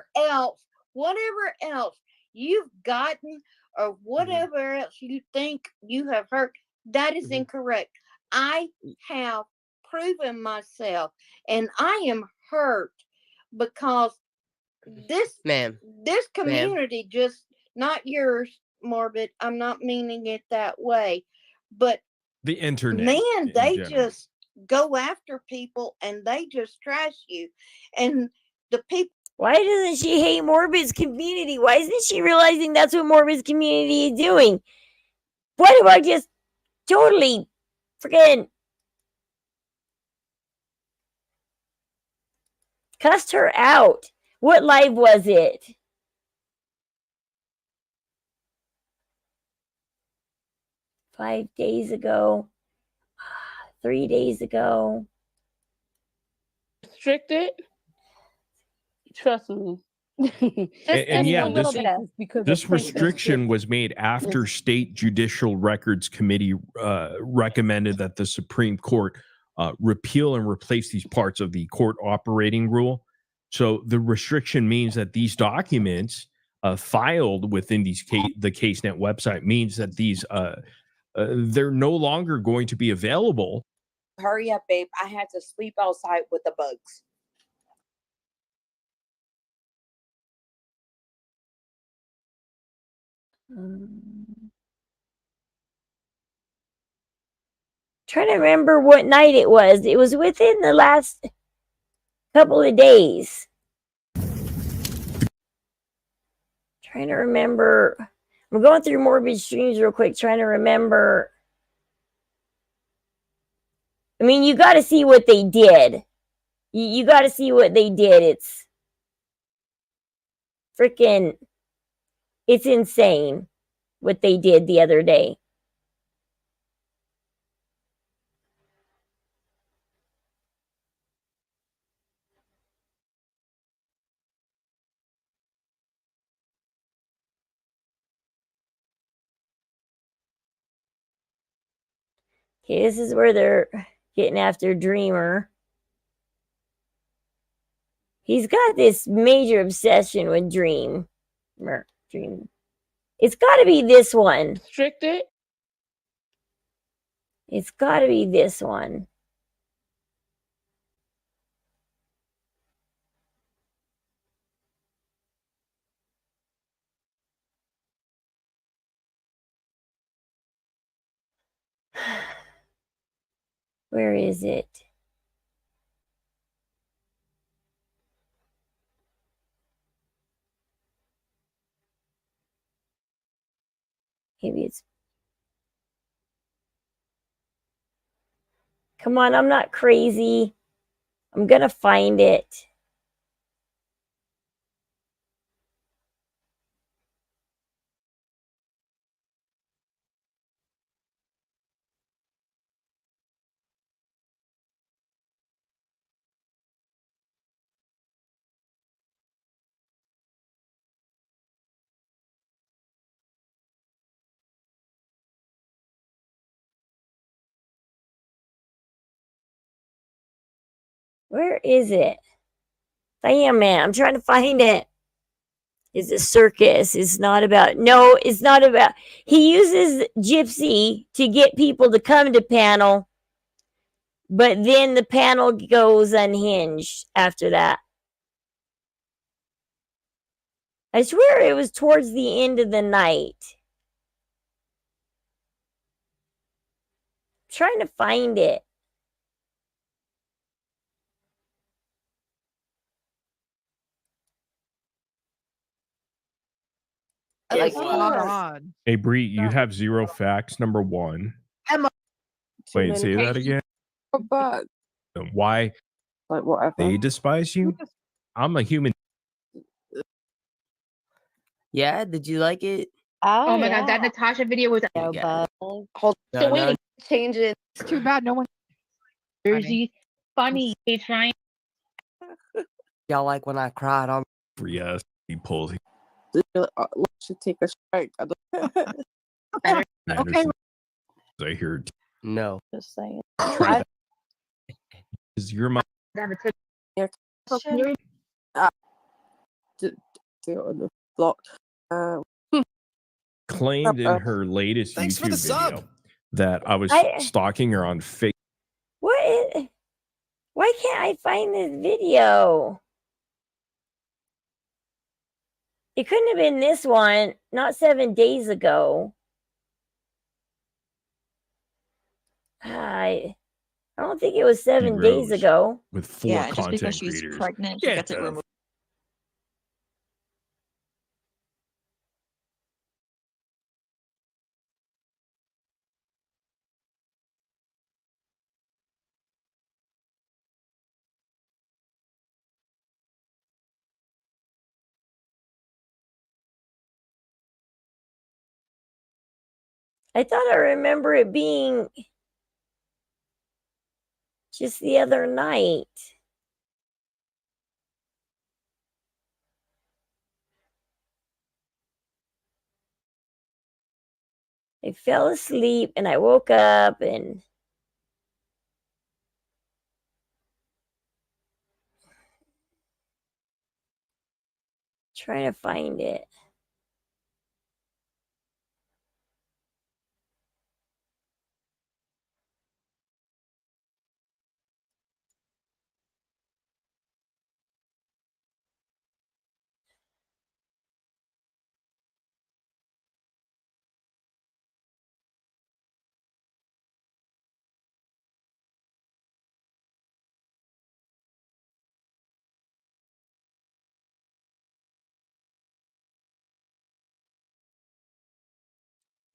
whatever else you've gotten or whatever else you think you have heard, that is incorrect. I have proven myself, and I am hurt because this Ma'am. this Ma'am. community, just not yours, Morbid, I'm not meaning it that way, but The internet. man, in they general. just go after people and they just trash you. And the people, Why doesn't she hate Morbid's community? Why isn't she realizing that's what Morbid's community is doing? Why do I just totally freaking cussed her out? What live was it? Five days ago, 3 days ago. Restricted. Trust me. And yeah, this of restriction was made after State Judicial Records Committee recommended that the Supreme Court repeal and replace these parts of the court operating rule. So the restriction means that these documents filed within the CaseNet website means that these they're no longer going to be available. Hurry up, babe. I had to sleep outside with the bugs. Trying to remember what night it was. It was within the last couple of days. Trying to remember. I'm going through Morbid streams real quick, trying to remember. I mean, you got to see what they did. You got to see what they did. It's freaking, it's insane what they did the other day. Okay, this is where they're getting after Dreamer. He's got this major obsession with Dream. It's got to be this one. Restricted. It's got to be this one. Where is it? Maybe it's. Come on, I'm not crazy. I'm going to find it. Where is it? Damn, man, I'm trying to find it. It's a circus. It's not about, no, it's not about, he uses Gypsy to get people to come to panel, but then the panel goes unhinged after that. I swear it was towards the end of the night. I'm trying to find it. Like It spot was. on. Hey, Bree, you have 0 facts. Number one. Emma. Wait, say that again. But Why like whatever. they despise you? I'm a human. Yeah, did you like it? Oh my god, that Natasha video was You got it. Hold No, so wait, no, change it. it's too bad no one Jersey. Funny. They trying. y'all like when I cried on. Yes, he pulls. Let's should take a strike. I don't Okay. I hear. No. just saying. Try that. Is your mind So can you Do it on the block. claimed in her latest Thanks for YouTube the video sub. that I was I- stalking her on Facebook. What? Why can't I find this video? It couldn't have been this one, not 7 days ago. I don't think it was 7 days Rose ago. with 4 content creators. Get the I thought I remember it being just the other night. I fell asleep and I woke up and trying to find it.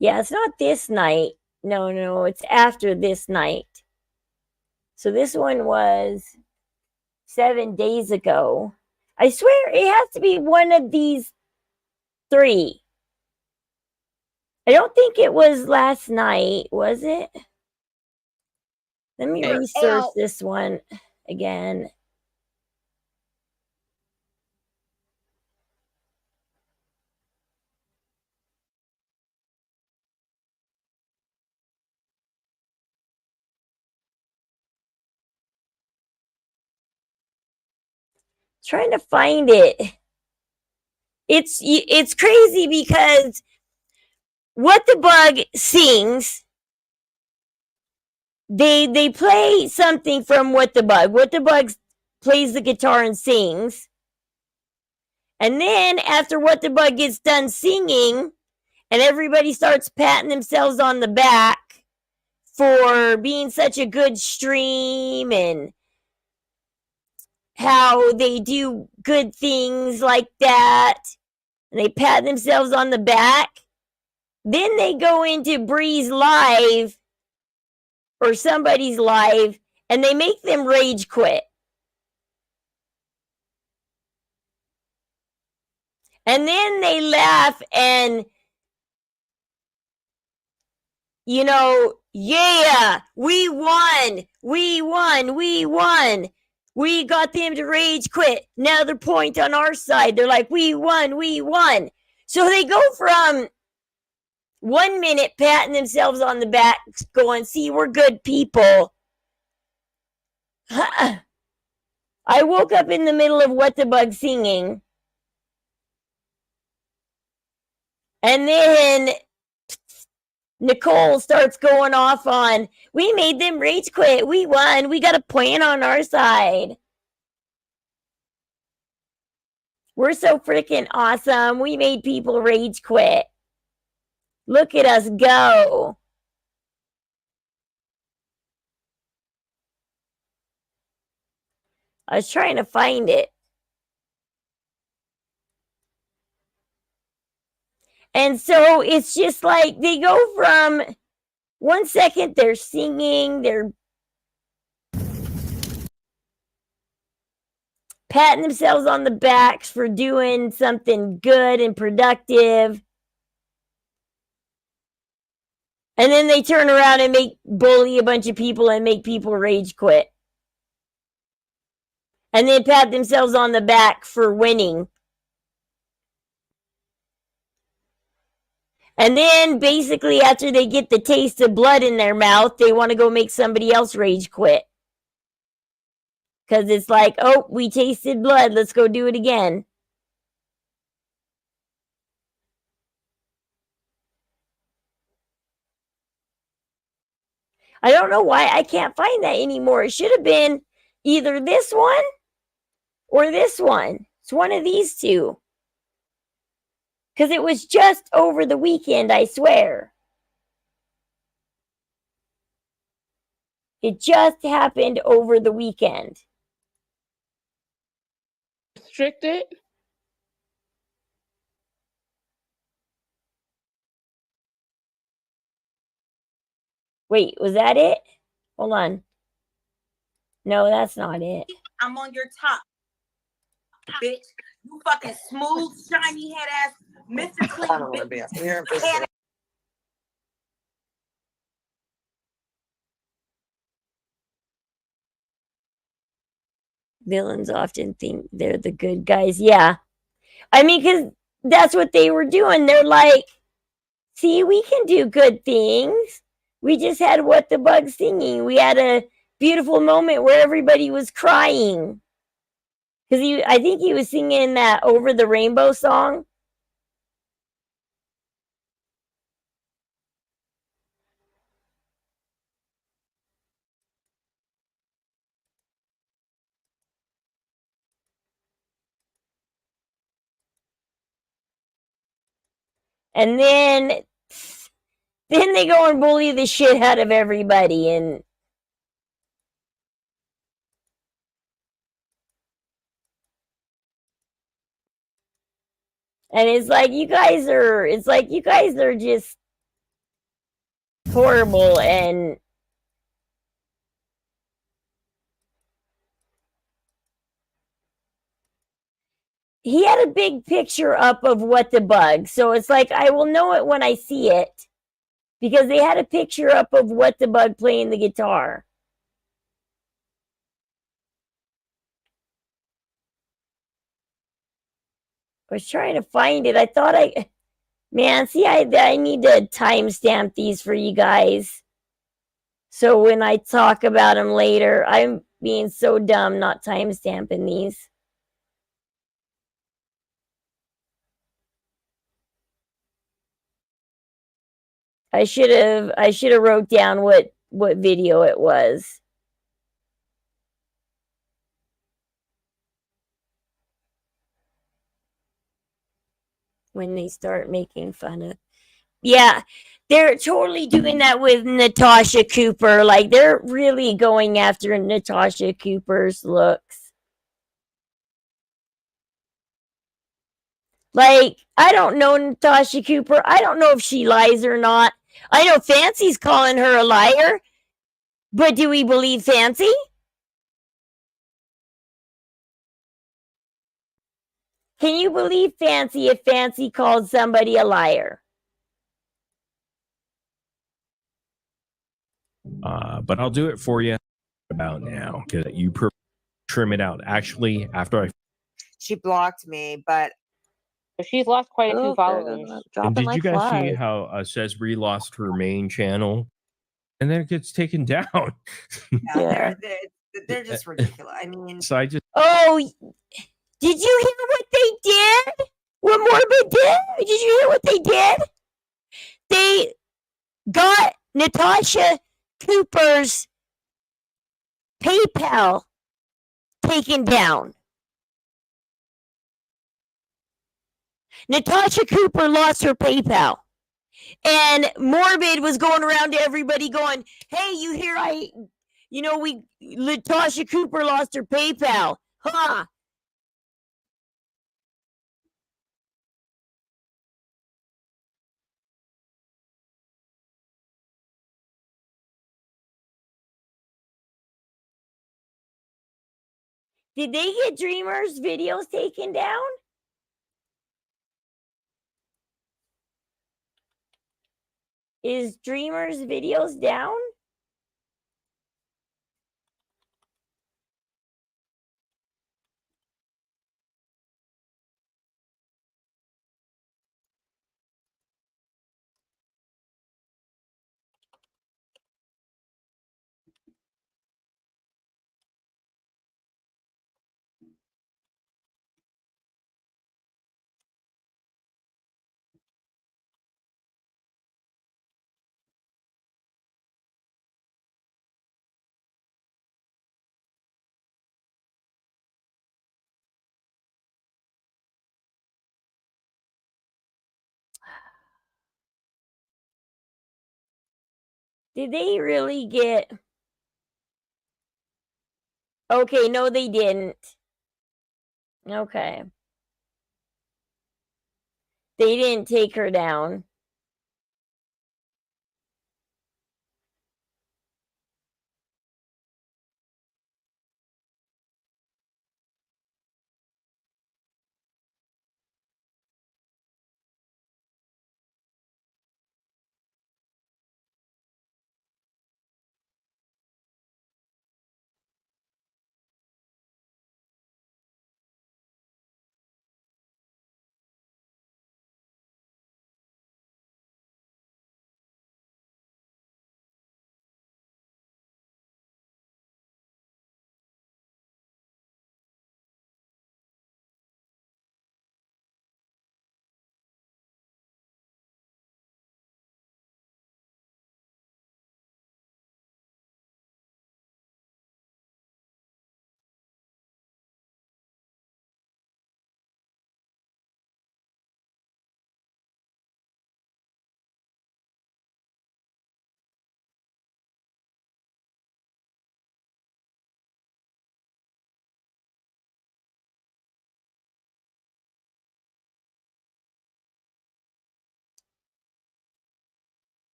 Yeah, it's not this night. No, it's after this night. So this one was 7 days ago. I swear it has to be one of these 3. I don't think it was last night, was it? Let me research this one again. Trying to find it. It's crazy because What the Bug sings. They play something from What the Bug. What the Bug plays the guitar and sings. And then after What the Bug gets done singing, and everybody starts patting themselves on the back for being such a good stream and how they do good things like that, and they pat themselves on the back. Then they go into Bree's live or somebody's live and they make them rage quit. And then they laugh and, yeah, we won. We got them to rage quit. Now they're point on our side. They're like, we won. So they go from 1 minute patting themselves on the back, going, see, we're good people. I woke up in the middle of What the Bug singing. And then Nicole starts going off on, we made them rage quit. We won. We got a point on our side. We're so freaking awesome. We made people rage quit. Look at us go. I was trying to find it. And so it's just like they go from 1 second they're singing, they're patting themselves on the backs for doing something good and productive. And then they turn around and bully a bunch of people and make people rage quit. And then pat themselves on the back for winning. And then basically after they get the taste of blood in their mouth, they want to go make somebody else rage quit. Because it's like, oh, we tasted blood. Let's go do it again. I don't know why I can't find that anymore. It should have been either this one or this one. It's one of these two. Because it was just over the weekend, I swear. It just happened over the weekend. Restricted? Wait, was that it? Hold on. No, that's not it. I'm on your top, bitch. You fucking smooth, shiny head ass, Mr. Clean, bitch. Villains often think they're the good guys. Yeah. I mean, because that's what they were doing. They're like, see, we can do good things. We just had What the Bug singing. We had a beautiful moment where everybody was crying. Because I think he was singing that Over the Rainbow song. And then they go and bully the shit out of everybody. And it's like you guys are just horrible. And he had a big picture up of What the Bug. So it's like I will know it when I see it. Because they had a picture up of What the Bug playing the guitar. I was trying to find it. I thought man, see, I need to timestamp these for you guys. So when I talk about them later, I'm being so dumb not timestamping these. I should have wrote down what video it was. When they start making fun of, yeah, they're totally doing that with Natasha Cooper. Like they're really going after Natasha Cooper's looks. Like, I don't know Natasha Cooper. I don't know if she lies or not. I know Fancy's calling her a liar. But do we believe Fancy? Can you believe Fancy if Fancy called somebody a liar? But I'll do it for you about now because you trim it out. Actually, after she blocked me, but she's lost quite a few followers. and did you guys see how Sesbree lost her main channel and then it gets taken down? Yeah, they're just ridiculous. I mean, So I just Did you hear what they did? What Morbid did? Did you hear what they did? They got Natasha Cooper's PayPal taken down. Natasha Cooper lost her PayPal. And Morbid was going around to everybody going, hey, you hear Natasha Cooper lost her PayPal. Huh? Did they get Dreamer's videos taken down? Is Dreamer's videos down? Did they really get... Okay, no, they didn't. Okay. They didn't take her down.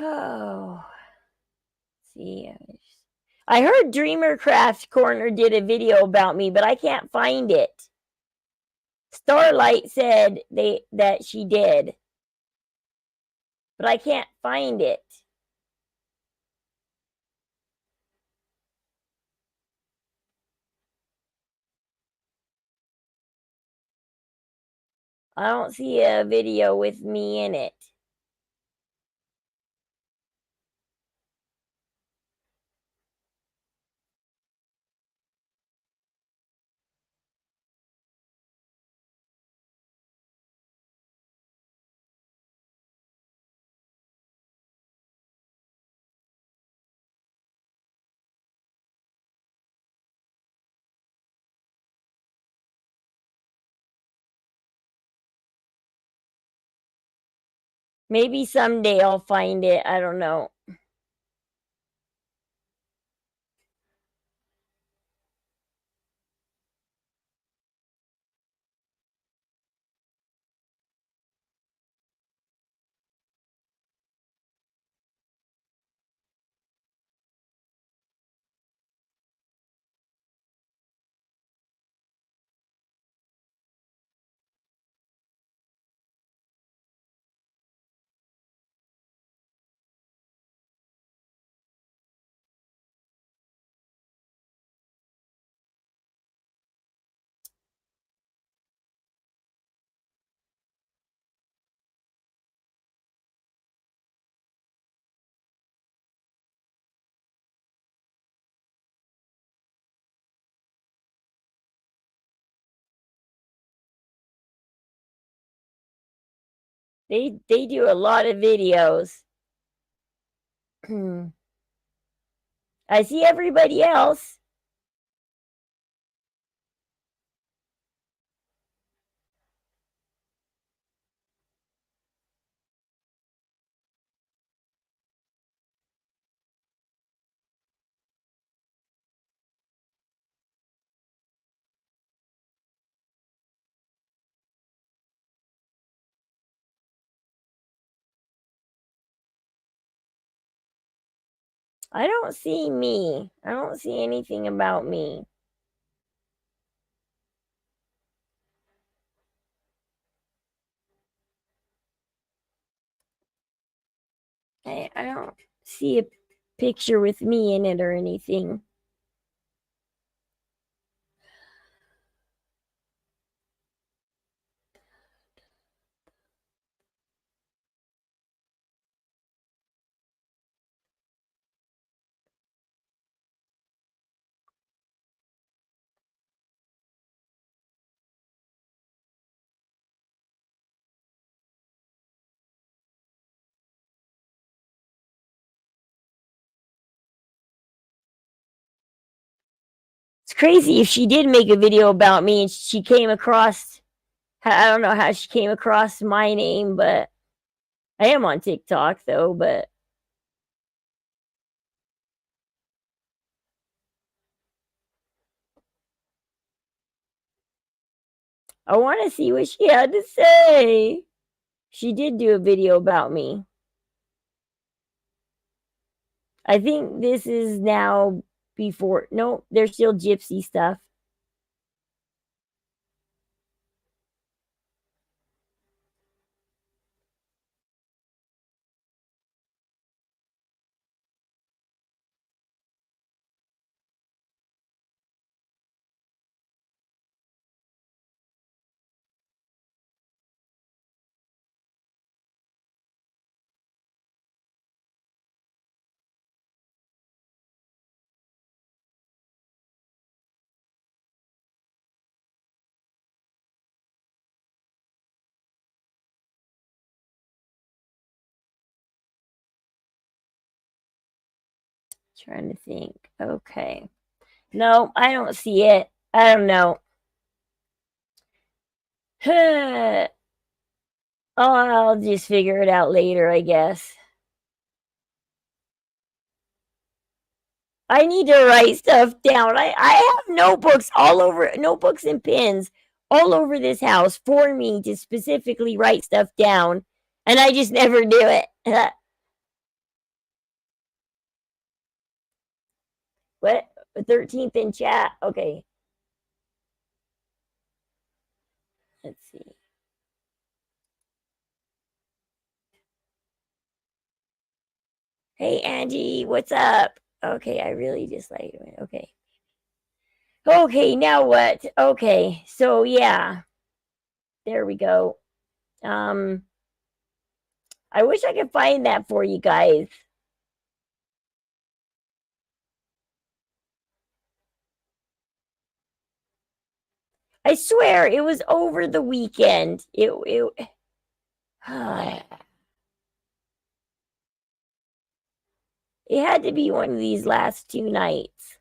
Oh. See, I heard Dreamer Craft Corner did a video about me, but I can't find it. Starlight said that she did, but I can't find it. I don't see a video with me in it. Maybe someday I'll find it. I don't know. They do a lot of videos. I see everybody else. I don't see me. I don't see anything about me. I don't see a picture with me in it or anything. It's crazy if she did make a video about me and she came across, I don't know how she came across my name, but I am on TikTok though, but I want to see what she had to say. She did do a video about me. I think this is now before. No, there's still gypsy stuff. Trying to think. Okay. No, I don't see it. I don't know. Oh, I'll just figure it out later, I guess. I need to write stuff down. I have notebooks all over, notebooks and pens all over this house for me to specifically write stuff down, and I just never do it. What? 13th in chat. Okay. Let's see. Hey, Angie, what's up? Okay, I really just like it. Okay. Okay, now what? Okay, so yeah. There we go. I wish I could find that for you guys. I swear it was over the weekend. It it had to be one of these last 2 nights.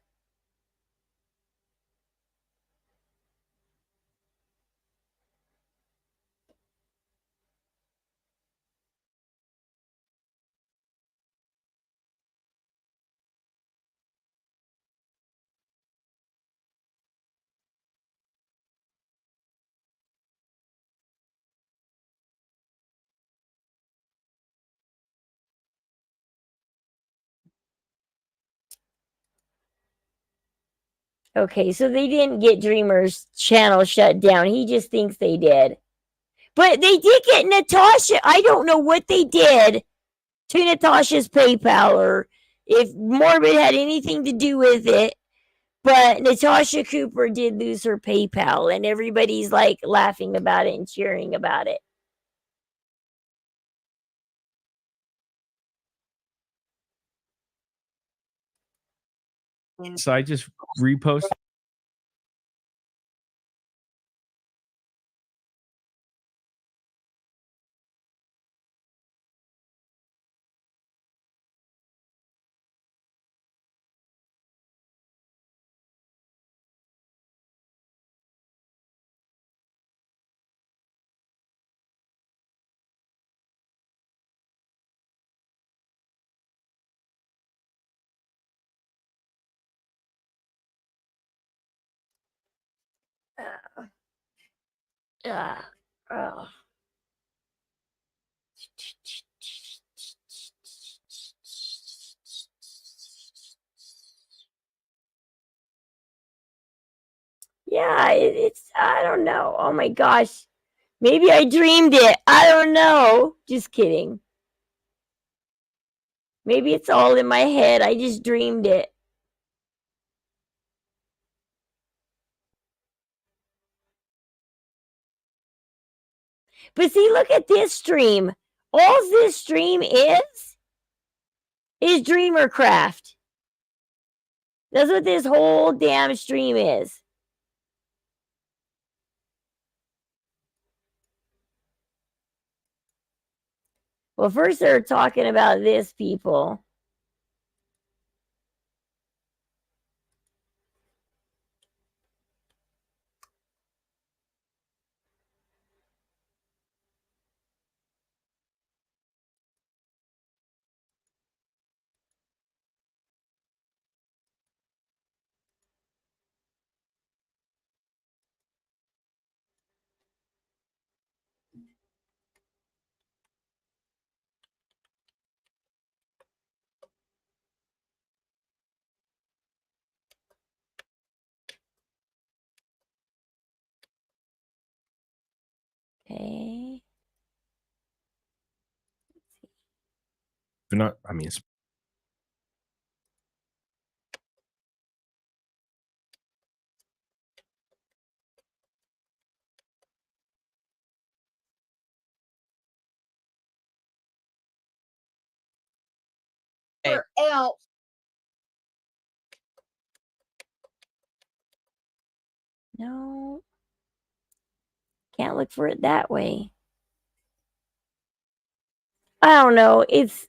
Okay, so they didn't get Dreamer's channel shut down. He just thinks they did. But they did get Natasha. I don't know what they did to Natasha's PayPal or if Morbid had anything to do with it. But Natasha Cooper did lose her PayPal, and everybody's like laughing about it and cheering about it. So I just reposted. Oh. Yeah, it's, I don't know. Oh my gosh. Maybe I dreamed it. I don't know. Just kidding. Maybe it's all in my head. I just dreamed it. But see, look at this stream. All this stream is Dreamercraft. That's what this whole damn stream is. Well, first they're talking about this, people. Okay. They're not, I mean, it's Or else. No. Can't look for it that way. I don't know. It's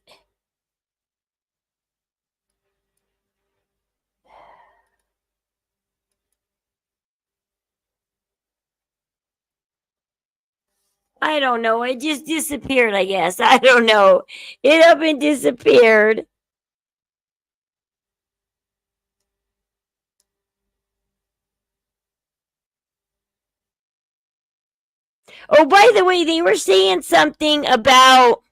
I don't know. It just disappeared, I guess. I don't know. It up and disappeared. Oh, by the way, they were saying something about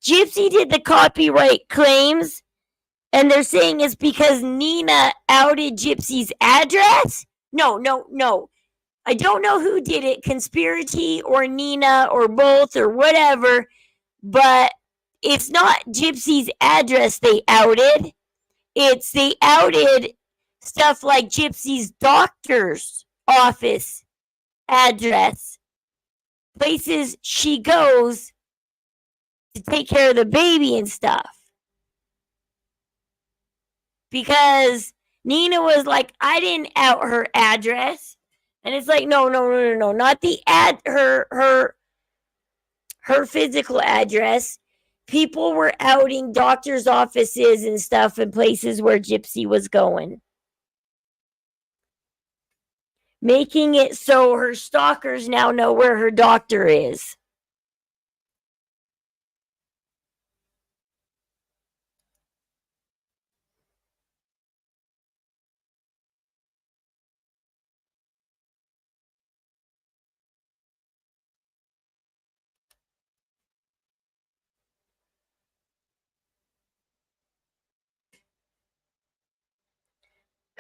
Gypsy did the copyright claims, and they're saying it's because Nina outed Gypsy's address? No. I don't know who did it, Conspiracy or Nina or both or whatever, but it's not Gypsy's address they outed. They outed stuff like Gypsy's doctor's office address, places she goes to take care of the baby and stuff. Because Nina was like, I didn't out her address. And it's like, no, not the her physical address. People were outing doctors' offices and stuff in places where Gypsy was going, making it so her stalkers now know where her doctor is.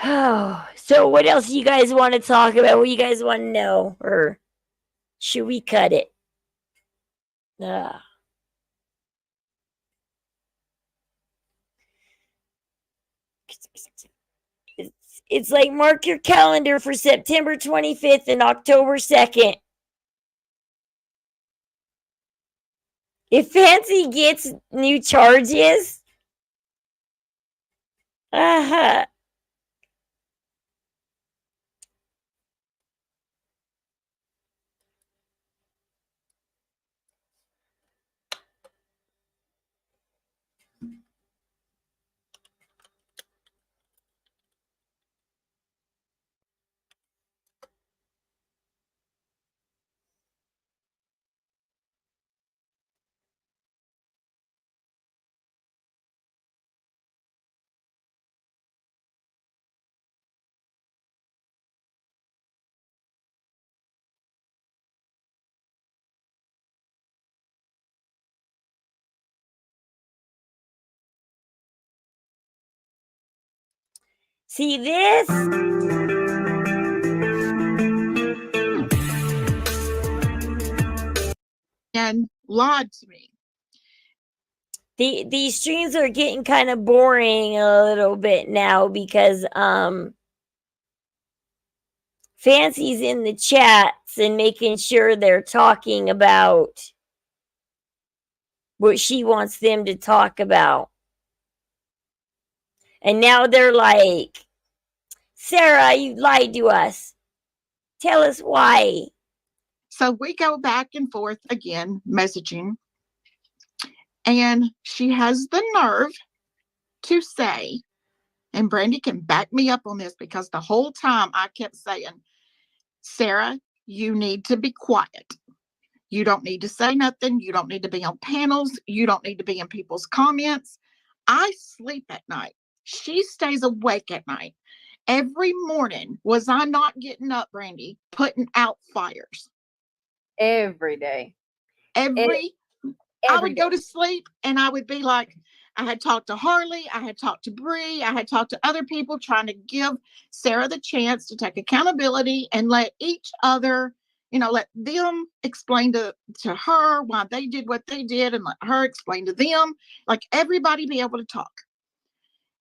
Oh, so what else do you guys want to talk about? What do you guys want to know? Or should we cut it? It's like mark your calendar for September 25th and October 2nd. If Fancy gets new charges, see this? And lied to me. These streams are getting kind of boring a little bit now because Fancy's in the chats and making sure they're talking about what she wants them to talk about. And now they're like, Sarah, you lied to us. Tell us why. So we go back and forth again, messaging. And she has the nerve to say, and Brandy can back me up on this because the whole time I kept saying, Sarah, you need to be quiet. You don't need to say nothing. You don't need to be on panels. You don't need to be in people's comments. I sleep at night. She stays awake at night. Every morning, was I not getting up, Brandy, putting out fires? Every day. I would go to sleep and I would be like, I had talked to Harley, I had talked to Bree, I had talked to other people trying to give Sarah the chance to take accountability and let each other, let them explain to her why they did what they did and let her explain to them, like everybody be able to talk.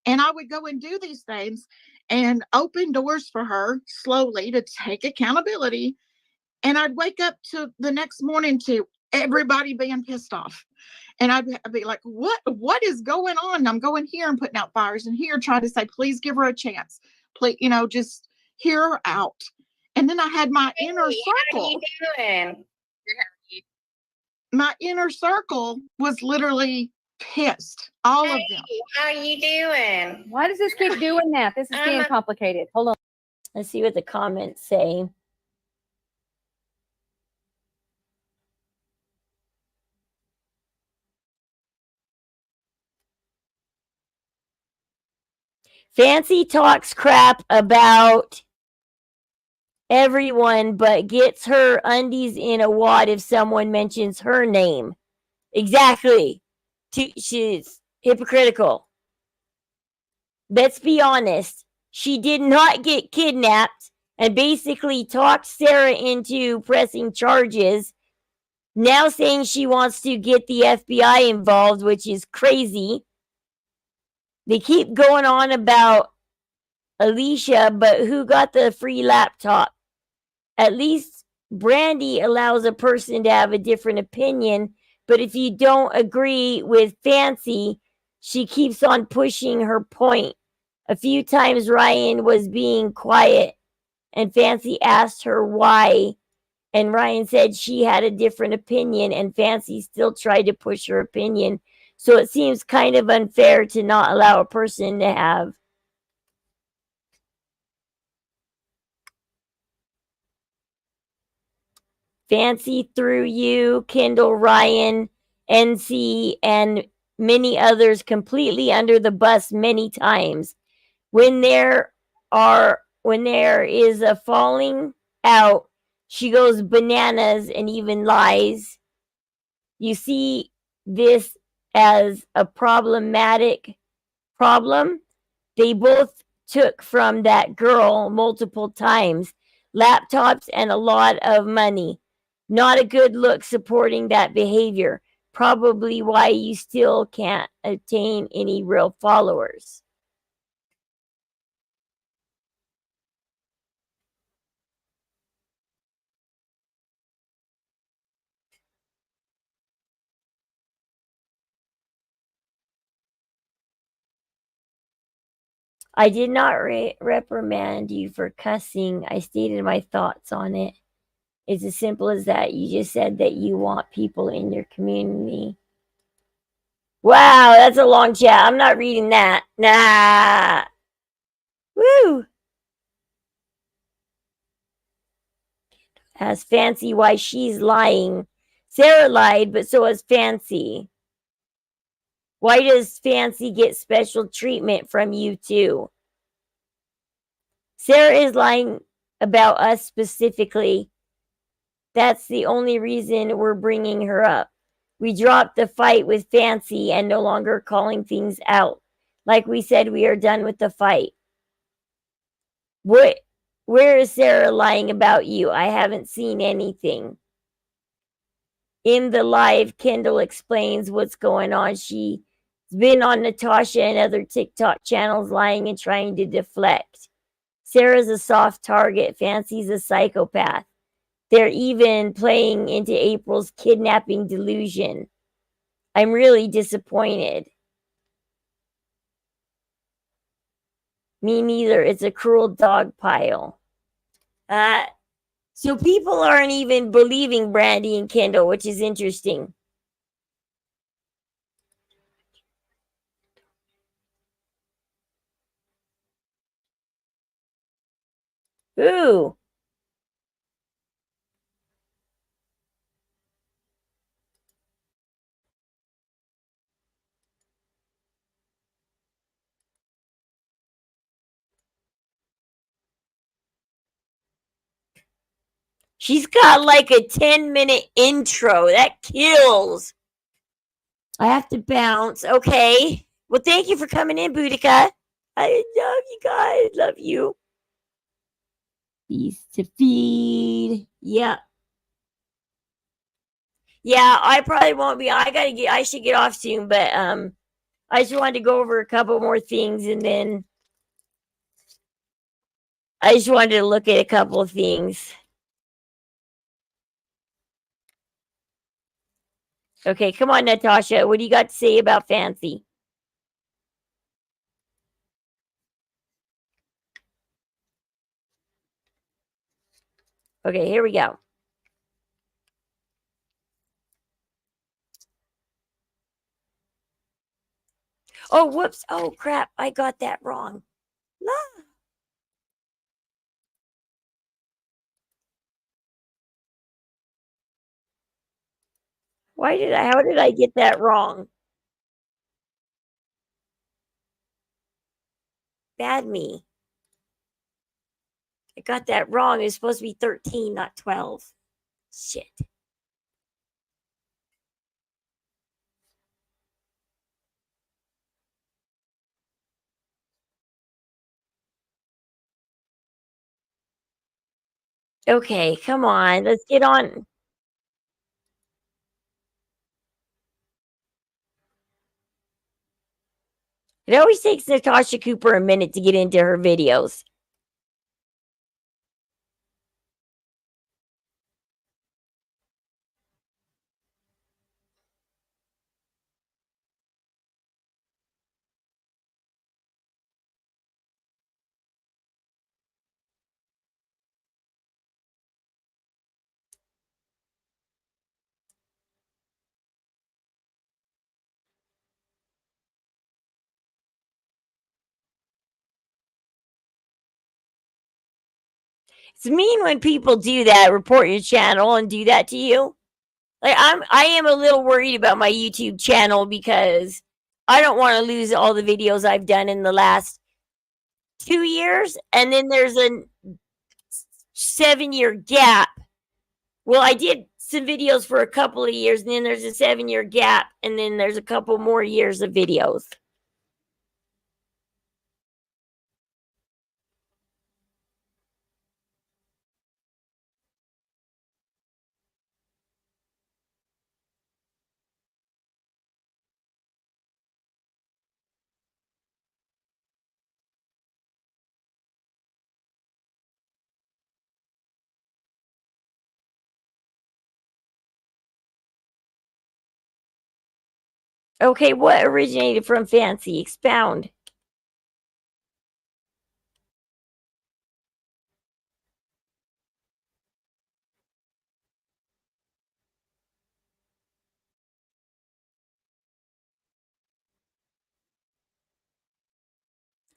And I would go and do these things and open doors for her slowly to take accountability. And I'd wake up to the next morning to everybody being pissed off. And I'd be like, what is going on? And I'm going here and putting out fires and here trying to say, please give her a chance. Please, just hear her out. And then I had my inner circle. How are you doing? My inner circle was literally pissed. All of them. How are you doing? Why does this keep doing that? This is getting complicated. Hold on. Let's see what the comments say. Fancy talks crap about everyone, but gets her undies in a wad if someone mentions her name. Exactly. She's hypocritical. Let's be honest. She did not get kidnapped and basically talked Sarah into pressing charges. Now saying she wants to get the FBI involved, which is crazy. They keep going on about Alicia, but who got the free laptop? At least Brandy allows a person to have a different opinion, but if you don't agree with Fancy, she keeps on pushing her point. A few times Ryan was being quiet and Fancy asked her why, and Ryan said she had a different opinion and Fancy still tried to push her opinion. So it seems kind of unfair to not allow a person to have Fancy through you, Kendall, Ryan, NC, and many others completely under the bus many times. When there is a falling out, she goes bananas and even lies. You see this as a problematic problem. They both took from that girl multiple times, laptops and a lot of money. Not a good look supporting that behavior. Probably why you still can't obtain any real followers. I did not reprimand you for cussing. I stated my thoughts on it. It's as simple as that. You just said that you want people in your community. Wow, that's a long chat. I'm not reading that. Nah. Woo. Ask Fancy why she's lying. Sarah lied, but so has Fancy. Why does Fancy get special treatment from you too? Sarah is lying about us specifically. That's the only reason we're bringing her up. We dropped the fight with Fancy and no longer calling things out. Like we said, we are done with the fight. Where is Sarah lying about you? I haven't seen anything. In the live, Kendall explains what's going on. She's been on Natasha and other TikTok channels lying and trying to deflect. Sarah's a soft target. Fancy's a psychopath. They're even playing into April's kidnapping delusion. I'm really disappointed. Me neither. It's a cruel dog pile. So people aren't even believing Brandy and Kendall, which is interesting. Ooh. She's got like a 10-minute intro. That kills. I have to bounce. Okay. Well, thank you for coming in, Boudica. I love you guys. Love you. Beast to feed. Yeah. Yeah, I probably won't be. I should get off soon, but I just wanted to go over a couple more things and then I just wanted to look at a couple of things. Okay, come on, Natasha. What do you got to say about Fancy? Okay, here we go. Oh, whoops. Oh, crap. I got that wrong. Ah. How did I get that wrong? Bad me. I got that wrong. It's supposed to be 13, not 12. Shit. Okay, come on. Let's get on. It always takes Natasha Cooper a minute to get into her videos. It's mean when people do that, report your channel and do that to you. Like I am a little worried about my YouTube channel because I don't want to lose all the videos I've done in the last 2 years and then there's a 7-year gap. Well, I did some videos for a couple of years and then there's a 7-year gap and then there's a couple more years of videos. Okay, what originated from Fancy? Expound.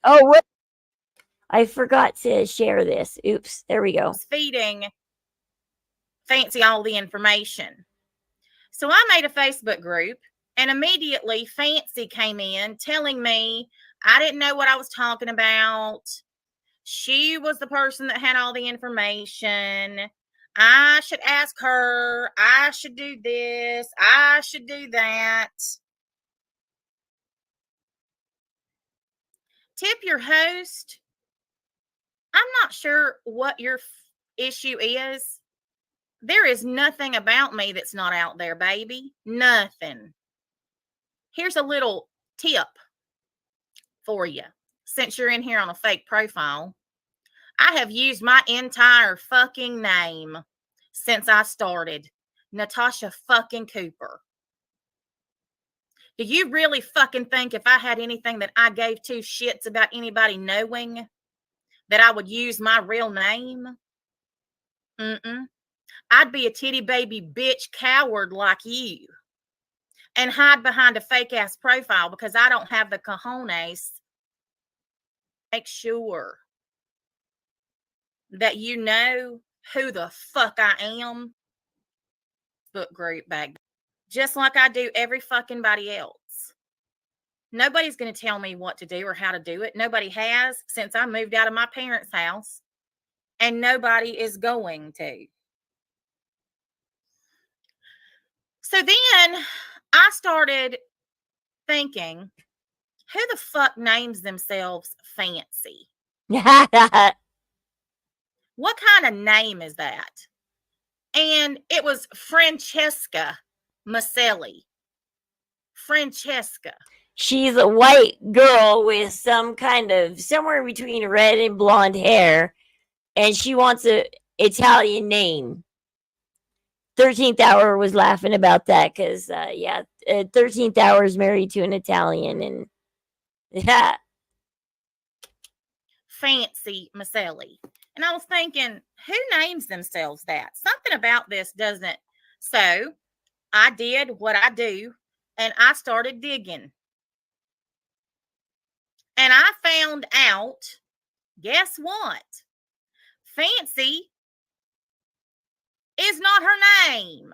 Oh, what? I forgot to share this. Oops, there we go. Feeding Fancy all the information. So I made a Facebook group and immediately Fancy came in telling me I didn't know what I was talking about. She was the person that had all the information. I should ask her. I should do this. I should do that. Tip your host. I'm not sure what your issue is, There is nothing about me that's not out there, baby. Nothing. Here's a little tip for you. Since you're in here on a fake profile, I have used my entire fucking name since I started. Natasha fucking Cooper. Do you really fucking think if I had anything that I gave two shits about anybody knowing that I would use my real name? I'd be a titty baby bitch coward like you and hide behind a fake ass profile because I don't have the cojones. Make sure that you know who the fuck I am. Book group back, just like I do every fucking body else. Nobody's going to tell me what to do or how to do it. Nobody has since I moved out of my parents' house, and nobody is going to. So then I started thinking, who the fuck names themselves Fancy? What kind of name is that? And it was Francesca Maselli. Francesca. She's a white girl with some kind of somewhere between red and blonde hair, and she wants a Italian name. 13th Hour was laughing about that because, 13th Hour is married to an Italian, and yeah. Fancy Maselli. And I was thinking, who names themselves that? Something about this doesn't. So I did what I do, and I started digging. And I found out, guess what? Fancy is not her name.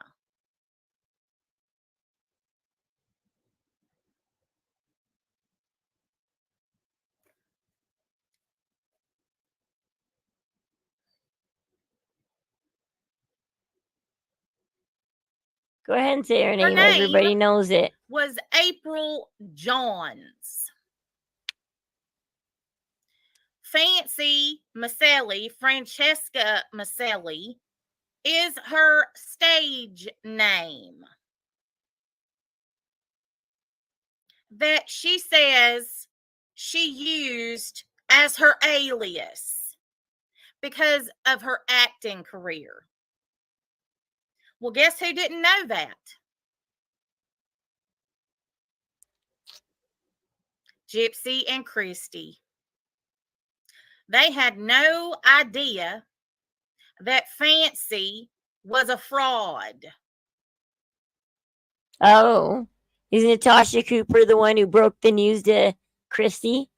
Go ahead and say her name. Everybody knows it. Was April Johns. Fancy Maselli, Francesca Maselli, is her stage name that she says she used as her alias because of her acting career. Well, guess who didn't know that? Gypsy and Christy. They had no idea that Fancy was a fraud. Oh, is Natasha Cooper the one who broke the news to Christy?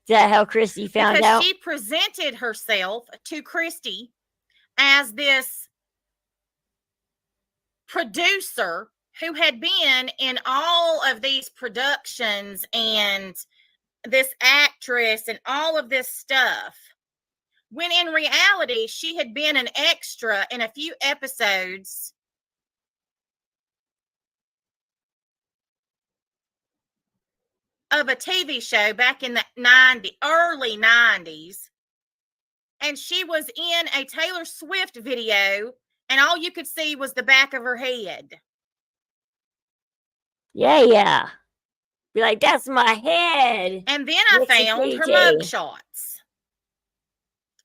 Is that how Christy found out? She presented herself to Christy as this producer who had been in all of these productions and this actress and all of this stuff, when in reality she had been an extra in a few episodes of a TV show back in the early 90s. And she was in a Taylor Swift video, and all you could see was the back of her head. Yeah. Be like, that's my head. And then I found her mugshots.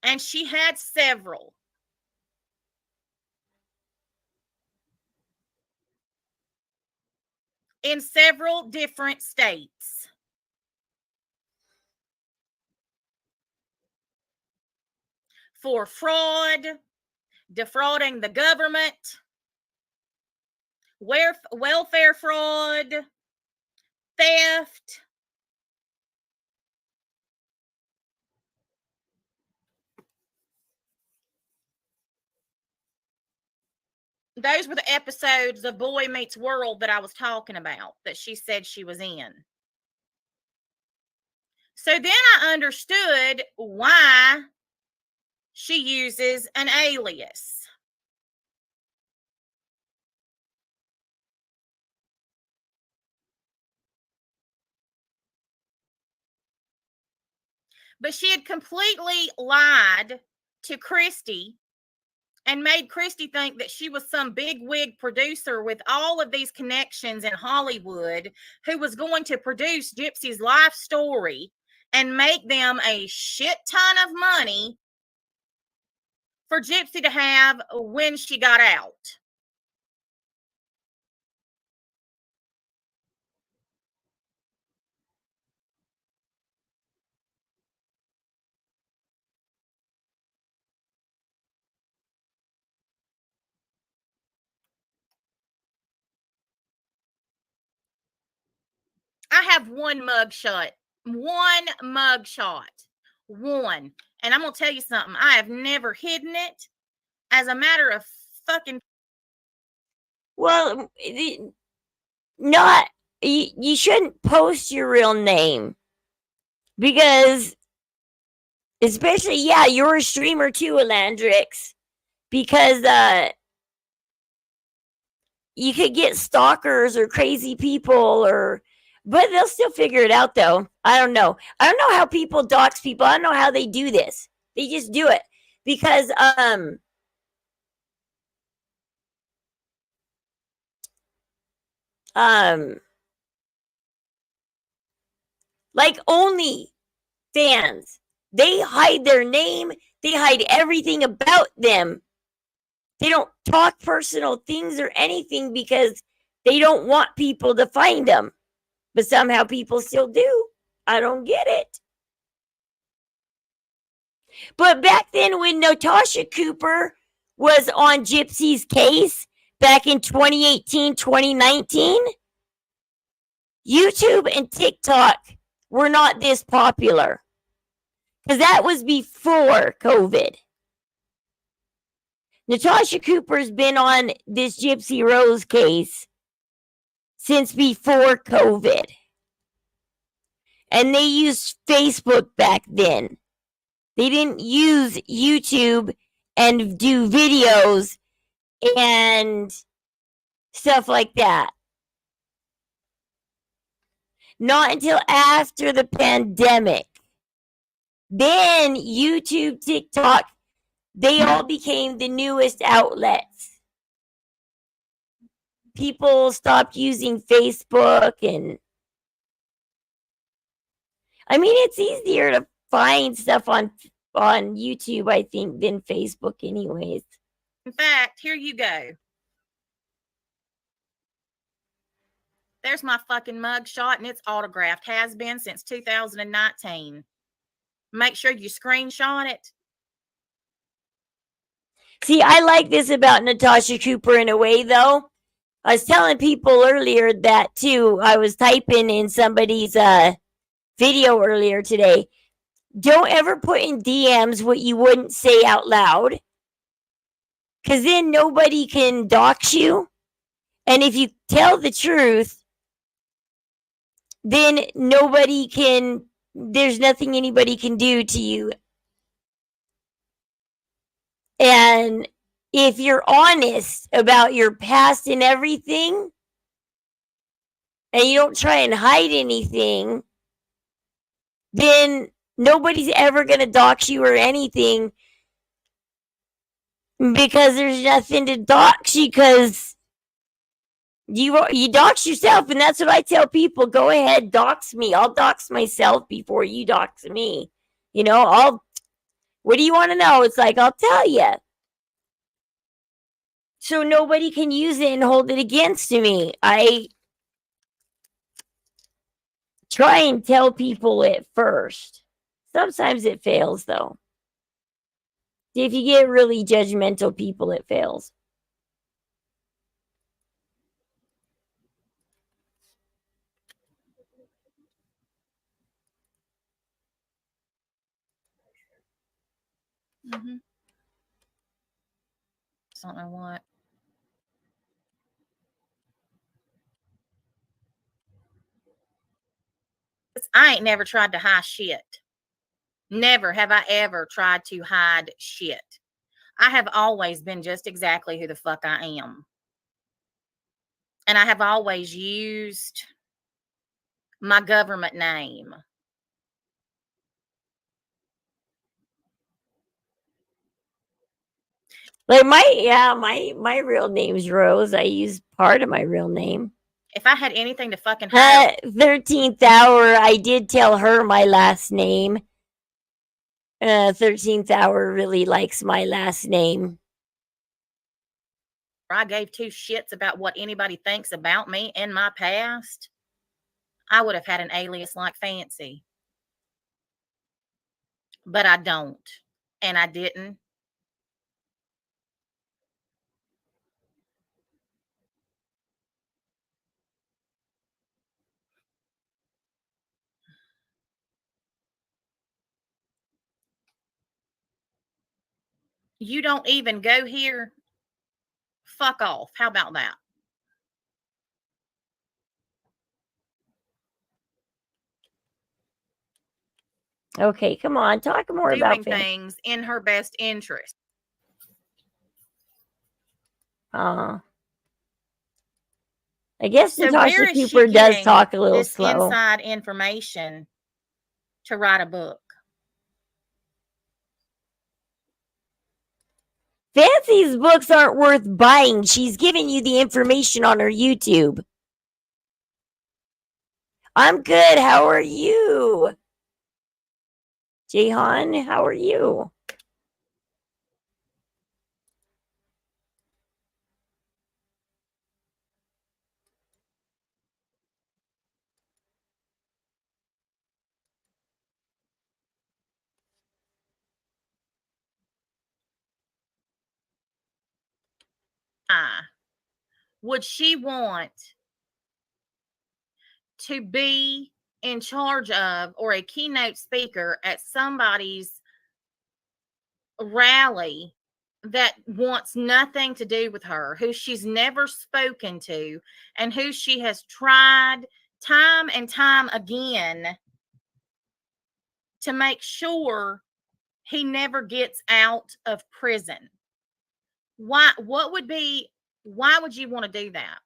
And she had several. In several different states. For fraud, defrauding the government, welfare fraud, theft. Those were the episodes of Boy Meets World that I was talking about that she said she was in. So then I understood why she uses an alias. But she had completely lied to Christy and made Christy think that she was some big wig producer with all of these connections in Hollywood who was going to produce Gypsy's life story and make them a shit ton of money for Gypsy to have when she got out. I have one mugshot. One mugshot. One. And I'm going to tell you something. I have never hidden it. As a matter of fucking. Well, not you shouldn't post your real name because, especially, yeah, you're a streamer too, Alandrix, because you could get stalkers or crazy people, but they'll still figure it out though. I don't know how people dox people. I don't know how they do this. They just do it because like only fans, they hide their name, they hide everything about them. They don't talk personal things or anything because they don't want people to find them. But somehow people still do. I don't get it. But back then when Natasha Cooper was on Gypsy's case back in 2018, 2019, YouTube and TikTok were not this popular. Because that was before COVID. Natasha Cooper's been on this Gypsy Rose case since before COVID. And they used Facebook back then. They didn't use YouTube and do videos and stuff like that. Not until after the pandemic. Then YouTube, TikTok, they all became the newest outlets. People stopped using Facebook, and I mean, it's easier to find stuff on YouTube, I think, than Facebook anyways. In fact, here you go. There's my fucking mugshot, and it's autographed. Has been since 2019. Make sure you screenshot it. See, I like this about Natasha Cooper in a way, though. I was telling people earlier that, too. I was typing in somebody's video earlier today. Don't ever put in DMs what you wouldn't say out loud. Because then nobody can dox you. And if you tell the truth, then there's nothing anybody can do to you. And if you're honest about your past and everything, and you don't try and hide anything, then nobody's ever going to dox you or anything, because there's nothing to dox you, because you dox yourself. And that's what I tell people. Go ahead, dox me. I'll dox myself before you dox me. You know, what do you want to know? It's like, I'll tell you. So nobody can use it and hold it against me. I try and tell people it first. Sometimes it fails, though. If you get really judgmental people, it fails. Mm-hmm. I don't know what. I ain't never tried to hide shit. Never have I ever tried to hide shit. I have always been just exactly who the fuck I am. And I have always used my government name. Like my real name's Rose. I use part of my real name. If I had anything to fucking hide, 13th hour, I did tell her my last name. 13th hour really likes my last name. I gave two shits about what anybody thinks about me in my past, I would have had an alias like Fancy. But I don't. And I didn't. You don't even go here. Fuck off. How about that? Okay, come on, talk more about Doing things in her best interest. I guess So Natasha where is she Cooper does getting talk a little this slow. inside information to write a book? Fancy's books aren't worth buying. She's giving you the information on her YouTube. I'm good. How are you? Jehan, how are you? Would she want to be in charge of or a keynote speaker at somebody's rally that wants nothing to do with her, who she's never spoken to, and who she has tried time and time again to make sure he never gets out of prison? Why would you want to do that?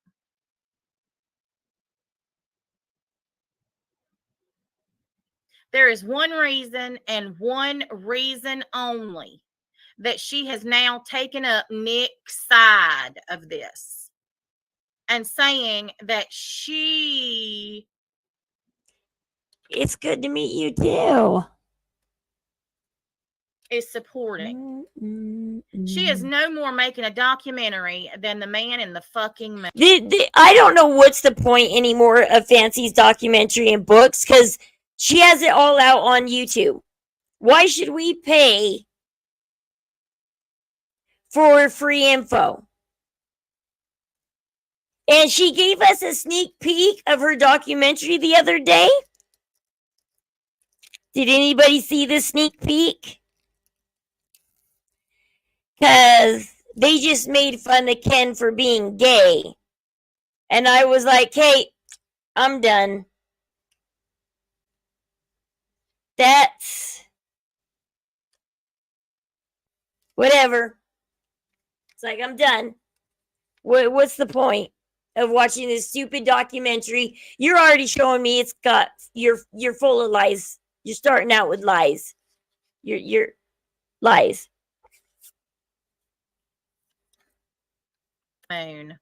There is one reason and one reason only that she has now taken up Nick's side of this and saying that she... It's good to meet you too. Is supporting. She is no more making a documentary than the man in the fucking moon. I don't know what's the point anymore of Fancy's documentary and books because she has it all out on YouTube. Why should we pay for free info? And she gave us a sneak peek of her documentary the other day. Did anybody see the sneak peek? Because they just made fun of Ken for being gay. And I was like, hey, I'm done. That's whatever. It's like, I'm done. What's the point of watching this stupid documentary? You're already showing me it's got you're full of lies. You're starting out with lies. You're lies. Moon.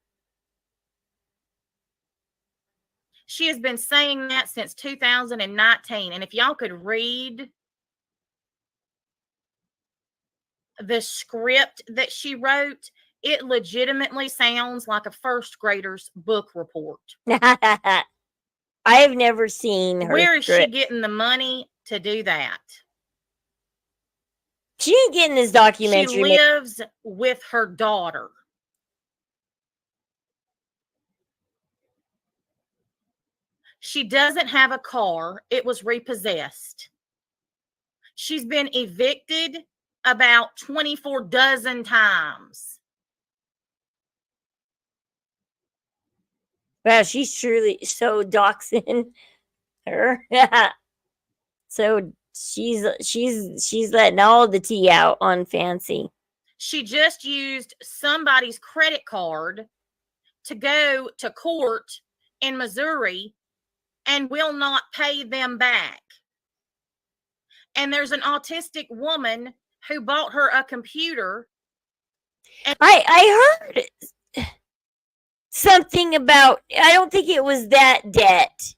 She has been saying that since 2019. And if y'all could read the script that she wrote, it legitimately sounds like a first grader's book report. I have never seen her. Where is she getting the money to do that? She ain't getting this documentary. She lives with her daughter. She doesn't have a car. It was repossessed. She's been evicted about 24 dozen times. Wow, she's truly so doxing her. So she's letting all the tea out on Fancy. She just used somebody's credit card to go to court in Missouri and will not pay them back. And there's an autistic woman who bought her a computer I heard something about, I don't think it was that debt,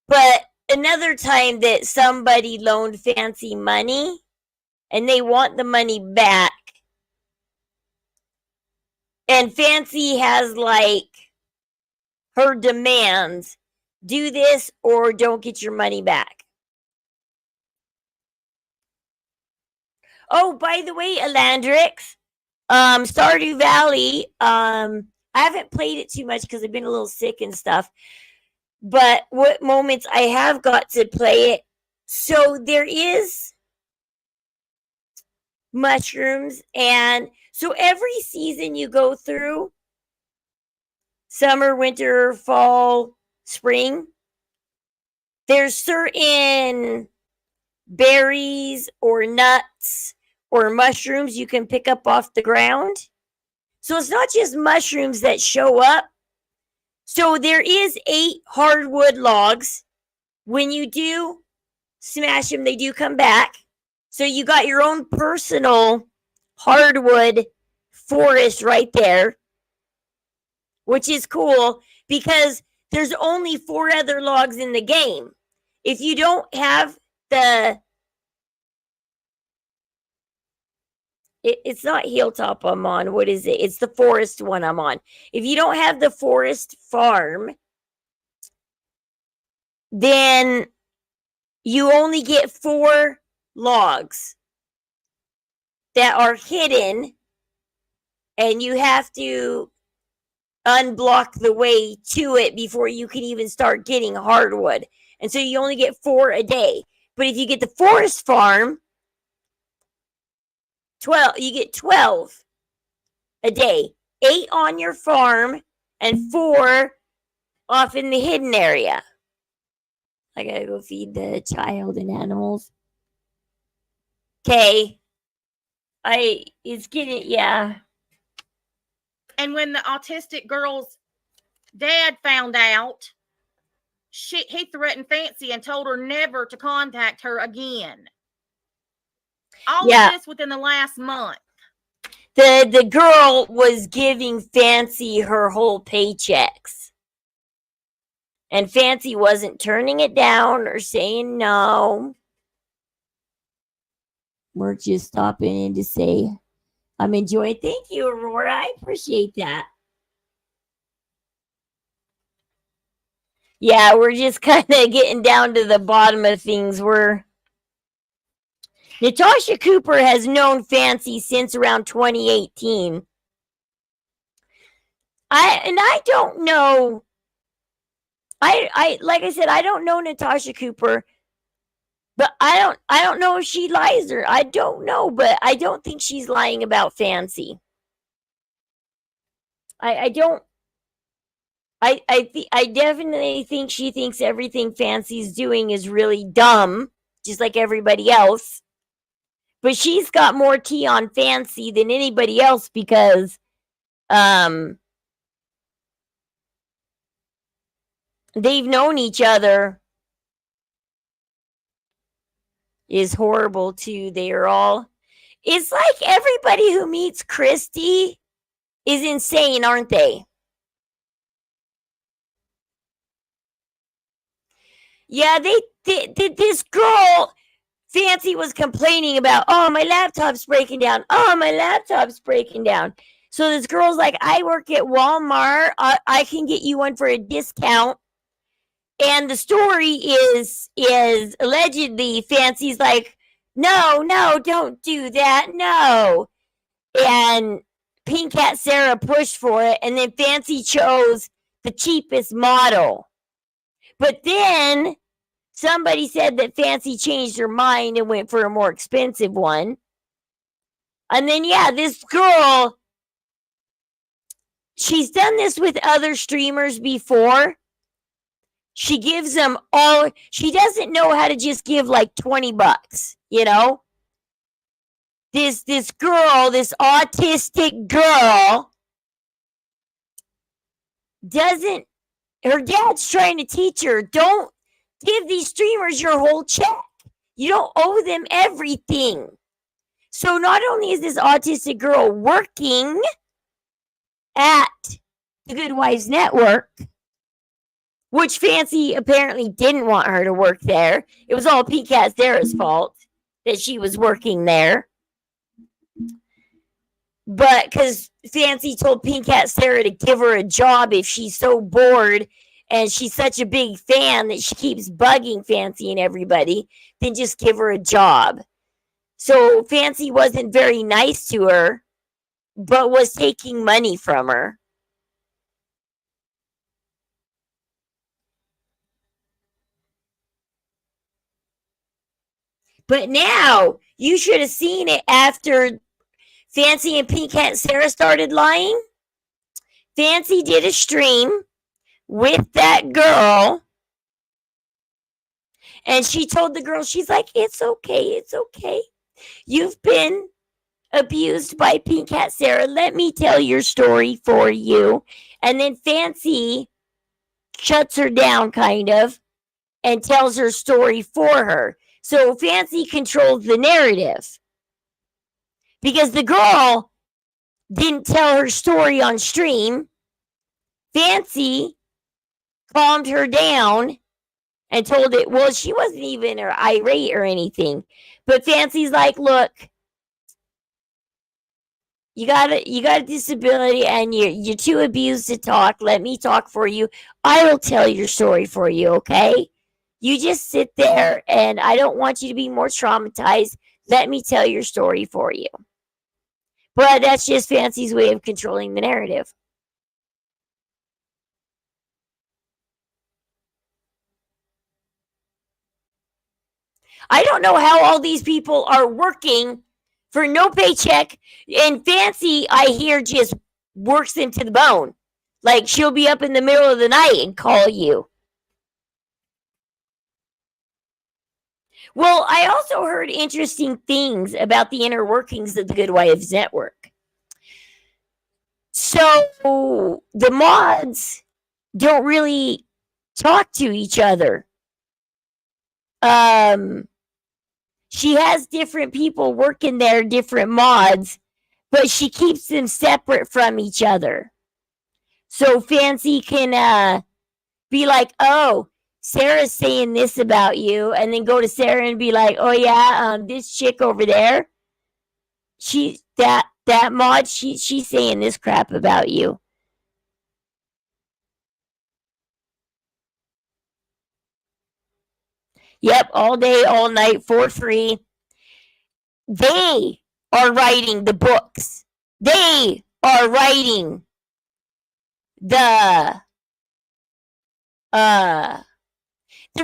but another time that somebody loaned Fancy money and they want the money back. And Fancy has like her demands, do this or don't get your money back. Oh, by the way, Elandrix, Stardew Valley, I haven't played it too much because I've been a little sick and stuff. But what moments I have got to play it. So there is mushrooms, and so every season you go through, summer, winter, fall, spring, there's certain berries or nuts or mushrooms you can pick up off the ground. So it's not just mushrooms that show up. So there is 8 hardwood logs. When you do smash them, they do come back. So you got your own personal hardwood forest right there, which is cool because there's only 4 other logs in the game. If you don't have it's not Hilltop I'm on. What is it? It's the forest one I'm on. If you don't have the forest farm, then you only get 4 logs that are hidden, and you have to unblock the way to it before you can even start getting hardwood. And so you only get 4 a day. But if you get the forest farm, you get 12 a day. 8 on your farm and 4 off in the hidden area. I gotta go feed the child and animals. Okay. It's getting, yeah. And when the autistic girl's dad found out, he threatened Fancy and told her never to contact her again. All of this within the last month. The girl was giving Fancy her whole paychecks. And Fancy wasn't turning it down or saying no. We're just stopping in to say I'm enjoying. Thank you, Aurora. I appreciate that. Yeah, we're just kind of getting down to the bottom of things. Natasha Cooper has known Fancy since around 2018. I don't know. I like I said, I don't know Natasha Cooper, but I don't know if she lies or I don't know, but I don't think she's lying about Fancy. I don't. I definitely think she thinks everything Fancy's doing is really dumb, just like everybody else. But she's got more tea on Fancy than anybody else because they've known each other. Is horrible too. They are all. It's like everybody who meets Christy is insane, aren't they? Yeah, this girl Fancy was complaining about, oh, my laptop's breaking down. Oh, my laptop's breaking down. So this girl's like, I work at Walmart. I can get you one for a discount. And the story is allegedly Fancy's like, no, don't do that. No. And Pink Cat Sarah pushed for it. And then Fancy chose the cheapest model. But then somebody said that Fancy changed her mind and went for a more expensive one. And then, yeah, this girl, she's done this with other streamers before. She gives them all, she doesn't know how to just give like $20, you know? This girl, this autistic girl, her dad's trying to teach her, don't give these streamers your whole check. You don't owe them everything. So not only is this autistic girl working at the Good Wives Network, which Fancy apparently didn't want her to work there. It was all Pink Cat Sarah's fault that she was working there. But because Fancy told Pink Cat Sarah to give her a job if she's so bored and she's such a big fan that she keeps bugging Fancy and everybody, then just give her a job. So Fancy wasn't very nice to her, but was taking money from her. But now, you should have seen it after Fancy and Pink Cat Sarah started lying. Fancy did a stream with that girl, and she told the girl, she's like, it's okay, it's okay. You've been abused by Pink Cat Sarah. Let me tell your story for you. And then Fancy shuts her down, kind of, and tells her story for her. So Fancy controls the narrative. Because the girl didn't tell her story on stream. Fancy calmed her down and told it, well, she wasn't even irate or anything. But Fancy's like, look, you got a disability and you're too abused to talk. Let me talk for you. I will tell your story for you, okay? You just sit there, and I don't want you to be more traumatized. Let me tell your story for you. But that's just Fancy's way of controlling the narrative. I don't know how all these people are working for no paycheck, and Fancy, I hear, just works into the bone. Like, she'll be up in the middle of the night and call you. Well, I also heard interesting things about the inner workings of the Good Wives Network. So the mods don't really talk to each other. She has different people working there, different mods, but she keeps them separate from each other. So Fancy can be like, oh, Sarah's saying this about you, and then go to Sarah and be like, oh yeah, this chick over there, that mod, she's saying this crap about you. Yep, all day, all night, for free. They are writing the books. They are writing the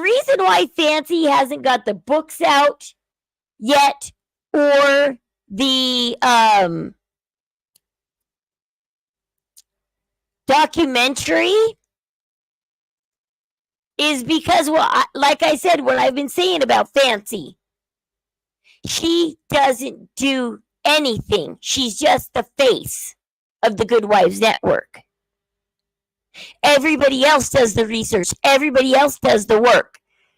reason why Fancy hasn't got the books out yet, or the documentary, is because, well, like I said, what I've been saying about Fancy, she doesn't do anything. She's just the face of the Good Wives Network. Everybody else does the research. Everybody else does the work.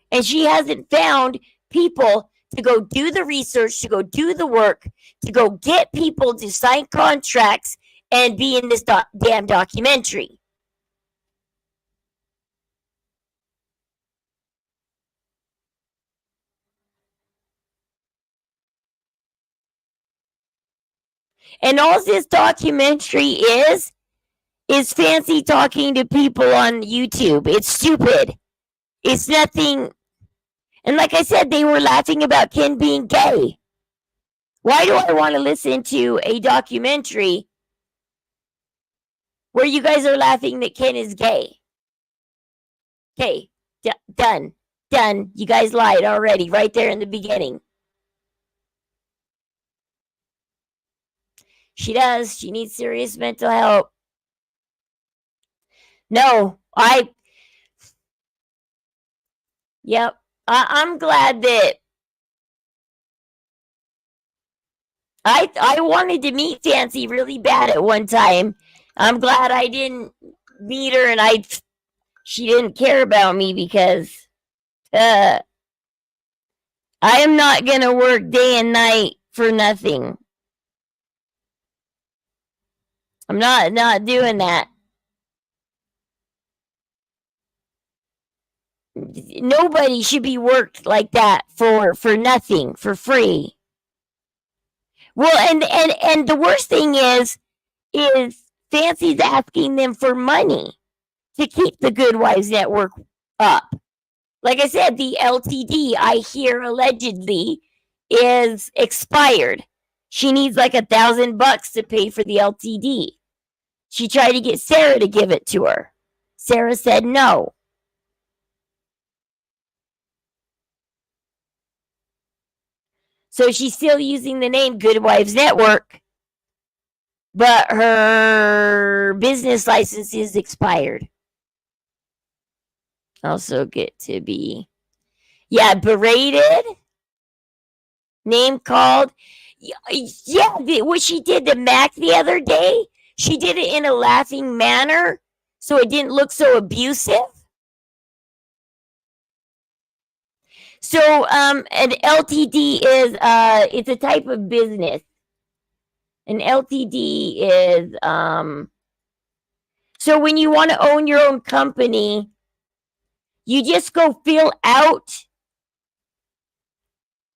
And she hasn't found people to go do the research, to go do the work, to go get people to sign contracts and be in this damn documentary. And all this documentary is Fancy talking to people on YouTube. It's stupid. It's nothing. And like I said, they were laughing about Ken being gay. Why do I want to listen to a documentary where you guys are laughing that Ken is gay? Okay, done. Done. You guys lied already, right there in the beginning. She does. She needs serious mental help. No, yep. I'm glad that I wanted to meet Fancy really bad at one time. I'm glad I didn't meet her, and she didn't care about me, because I am not gonna work day and night for nothing. I'm not doing that. Nobody should be worked like that for nothing, for free. Well, and the worst thing is Fancy's asking them for money to keep the Good Wives Network up. Like I said, the LTD, I hear allegedly, is expired. She needs like $1,000 to pay for the LTD. She tried to get Sarah to give it to her. Sarah said no. So she's still using the name Good Wives Network, but her business license is expired. Also get to be, yeah, berated, name called. Yeah, what she did to Mac the other day, she did it in a laughing manner, so it didn't look so abusive. So, an LTD is, it's a type of business. An LTD is, so when you want to own your own company, you just go fill out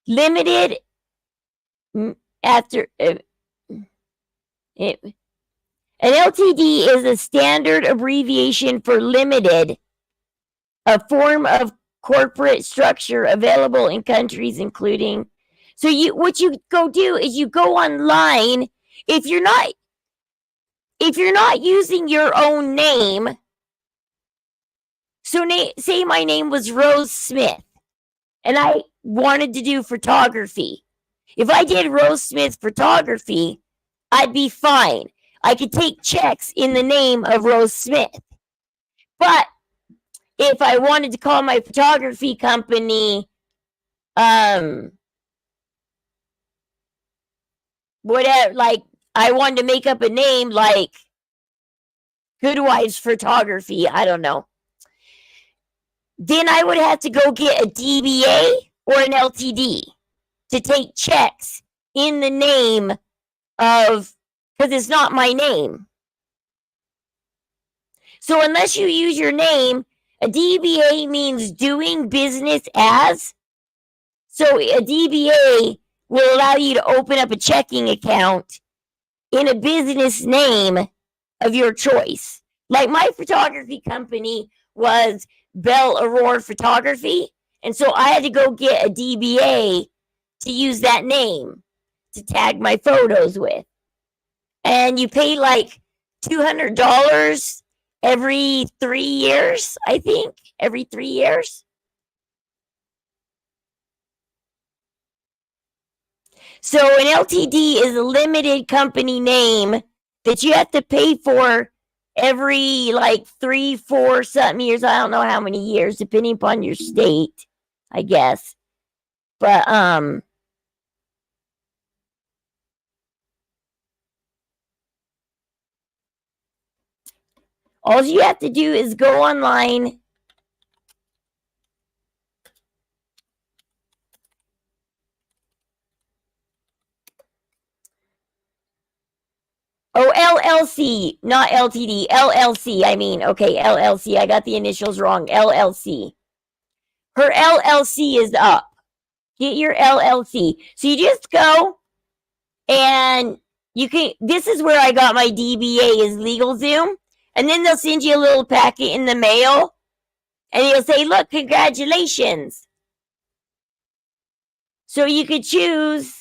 limited after an LTD is a standard abbreviation for limited, a form of corporate structure available in countries including. So what you go do is you go online. If you're not using your own name, so say my name was Rose Smith and I wanted to do photography. If I did Rose Smith photography, I'd be fine. I could take checks in the name of Rose Smith. But if I wanted to call my photography company, whatever, like I wanted to make up a name like Good Wives Photography, I don't know, then I would have to go get a DBA or an LTD to take checks in the name of, because it's not my name. So unless you use your name, a DBA means doing business as. So a DBA will allow you to open up a checking account in a business name of your choice. Like my photography company was Belle Aurora Photography, and so I had to go get a DBA to use that name to tag my photos with. And you pay like $200 every 3 years, I think. Every 3 years. So an LTD is a limited company name that you have to pay for every like 3, 4 something years. I don't know how many years, depending upon your state, I guess. But all you have to do is go online. Oh, LLC, not LTD. LLC, I mean, okay, LLC. I got the initials wrong. LLC. Her LLC is up. Get your LLC. So you just go and you can, this is where I got my DBA is LegalZoom. And then they'll send you a little packet in the mail. And it'll say, look, congratulations. So you could choose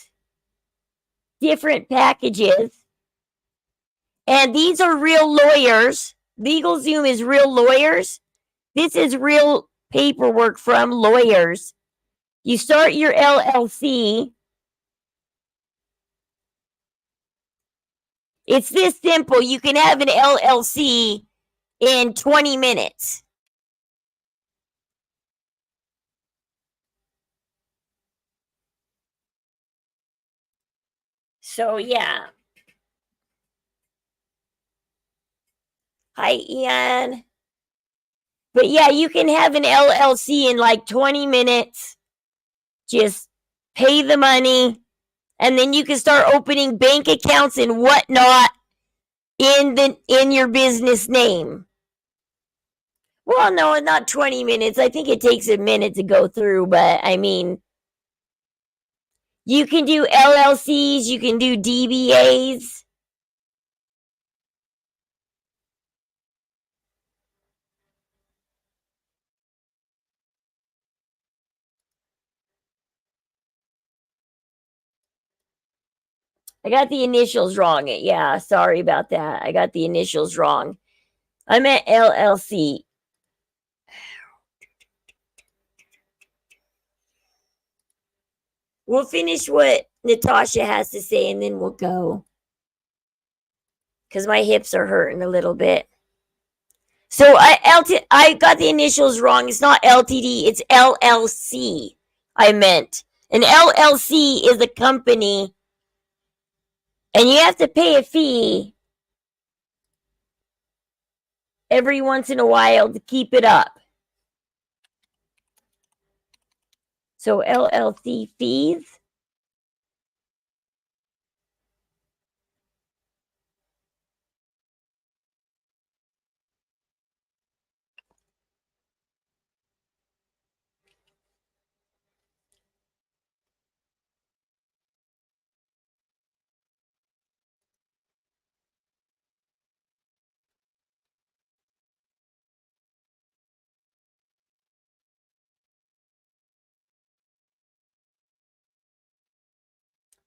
different packages. And these are real lawyers. LegalZoom is real lawyers. This is real paperwork from lawyers. You start your LLC. It's this simple. You can have an LLC in 20 minutes. So, yeah. Hi, Ian. But yeah, you can have an LLC in like 20 minutes. Just pay the money. And then you can start opening bank accounts and whatnot in your business name. Well, no, not 20 minutes. I think it takes a minute to go through, but I mean, you can do LLCs, you can do DBAs. I got the initials wrong. Yeah, sorry about that. I got the initials wrong. I meant LLC. We'll finish what Natasha has to say and then we'll go. Because my hips are hurting a little bit. So I got the initials wrong. It's not LTD, it's LLC. I meant. An LLC is a company and you have to pay a fee every once in a while to keep it up. So LLC fees.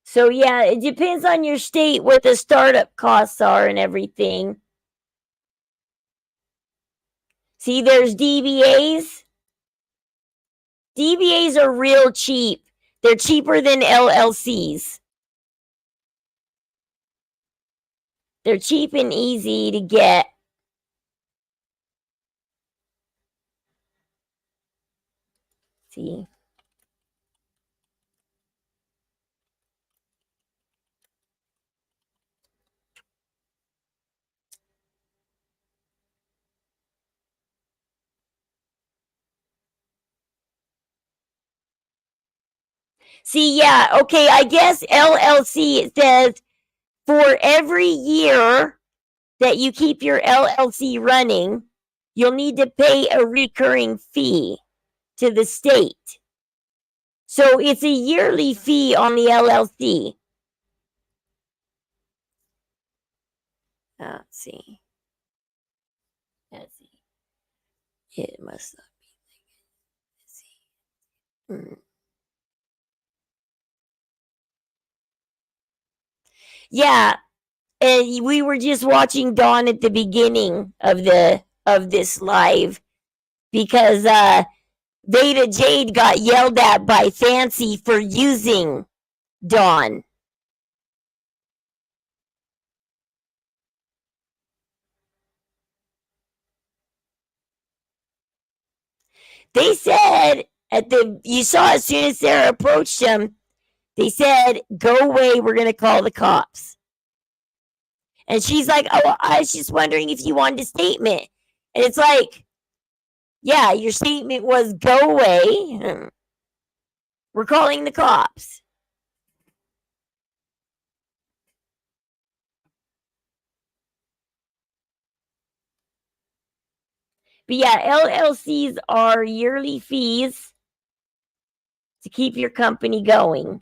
So yeah, it depends on your state what the startup costs are and everything. See, there's DBAs. DBAs are real cheap. They're cheaper than LLCs. They're cheap and easy to get. See. See, yeah, okay, I guess LLC, it says for every year that you keep your LLC running, you'll need to pay a recurring fee to the state. So it's a yearly fee on the LLC. Let's see. Let's see. It must not be. Let's see. Yeah, and we were just watching Dawn at the beginning of this live because Veda Jade got yelled at by Fancy for using Dawn. They said you saw as soon as Sarah approached them, they said, "Go away, we're gonna call the cops." And she's like, "Oh, I was just wondering if you wanted a statement." And it's like, yeah, your statement was go away. We're calling the cops. But yeah, LLCs are yearly fees to keep your company going.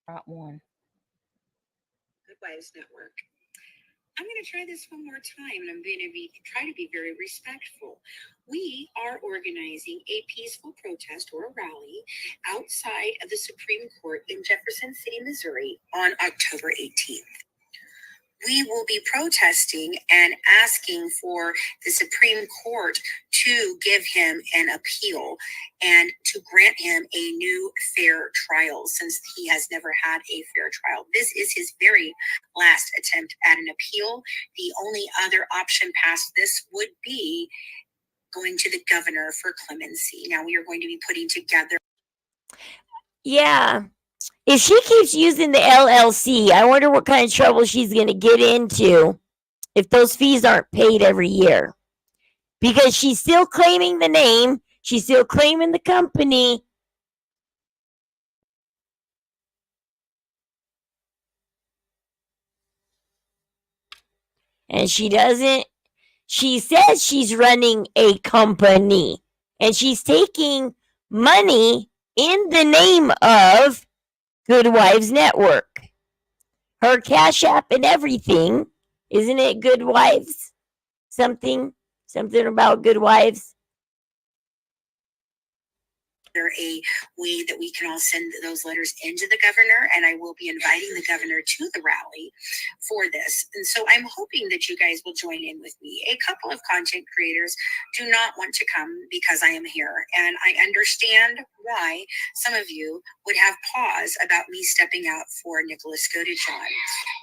Got one. Good Wives Network. I'm going to try this one more time, and I'm going to try to be very respectful. We are organizing a peaceful protest or a rally outside of the Supreme Court in Jefferson City, Missouri on October 18th. We will be protesting and asking for the Supreme Court to give him an appeal and to grant him a new fair trial, since he has never had a fair trial. This is his very last attempt at an appeal. The only other option past this would be going to the governor for clemency. Now we are going to be putting together. Yeah. If she keeps using the LLC, I wonder what kind of trouble she's going to get into if those fees aren't paid every year. Because she's still claiming the name, She's still claiming the company. And she doesn't. She says she's running a company. And she's taking money in the name of Good Wives Network. Her Cash App and everything. Isn't it Good Wives? Something about Good Wives. There a way that we can all send those letters into the governor, and I will be inviting the governor to the rally for this. And so I'm hoping that you guys will join in with me. A couple of content creators do not want to come because I am here, and I understand why some of you would have pause about me stepping out for Nicholas Godejohn.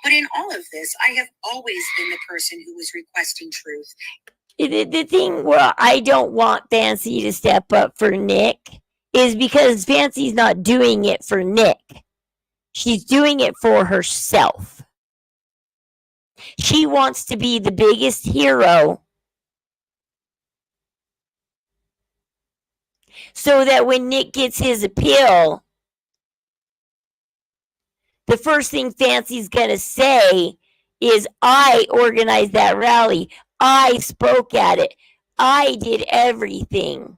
But in all of this, I have always been the person who was requesting truth. The thing where I don't want Fancy to step up for Nick is because Fancy's not doing it for Nick. She's doing it for herself. She wants to be the biggest hero so that when Nick gets his appeal, the first thing Fancy's gonna say is, I organized that rally. I spoke at it. I did everything.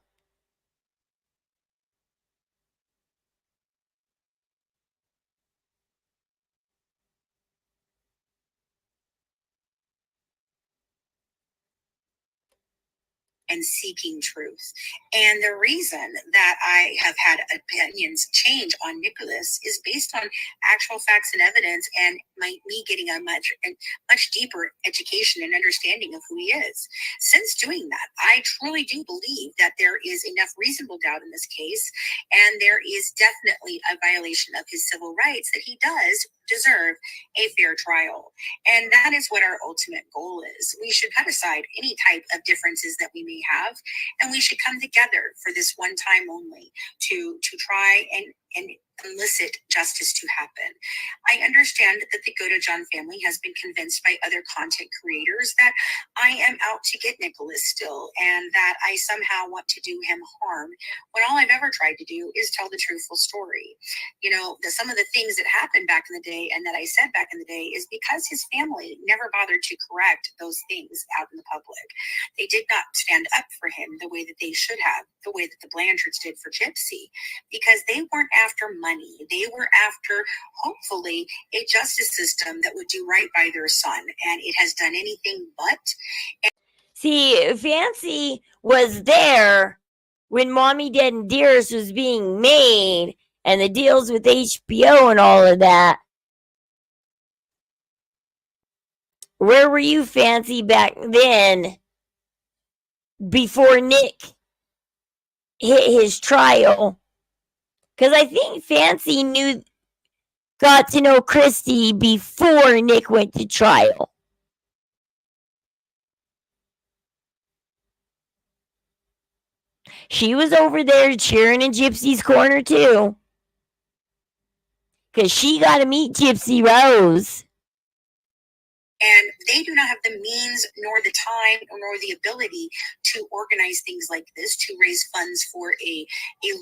And seeking truth. And the reason that I have had opinions change on Nicholas is based on actual facts and evidence, and me getting a much deeper education and understanding of who he is. Since doing that, I truly do believe that there is enough reasonable doubt in this case, and there is definitely a violation of his civil rights that he does deserve a fair trial. And that is what our ultimate goal is. We should cut aside any type of differences that we may have, and we should come together for this one time only to try and elicit justice to happen. I understand that the Godejohn family has been convinced by other content creators that I am out to get Nicholas still, and that I somehow want to do him harm, when all I've ever tried to do is tell the truthful story. You know, some of the things that happened back in the day and that I said back in the day is because his family never bothered to correct those things out in the public. They did not stand up for him the way that they should have, the way that the Blanchards did for Gypsy, because they weren't after money. They were after, hopefully, a justice system that would do right by their son, and it has done anything but. See, Fancy was there when Mommy, Dead, and Dearest was being made, and the deals with HBO and all of that. Where were you, Fancy, back then, before Nick hit his trial? Because I think Fancy got to know Christy before Nick went to trial. She was over there cheering in Gypsy's corner too. Because she got to meet Gypsy Rose. And they do not have the means, nor the time, nor the ability to organize things like this, to raise funds for a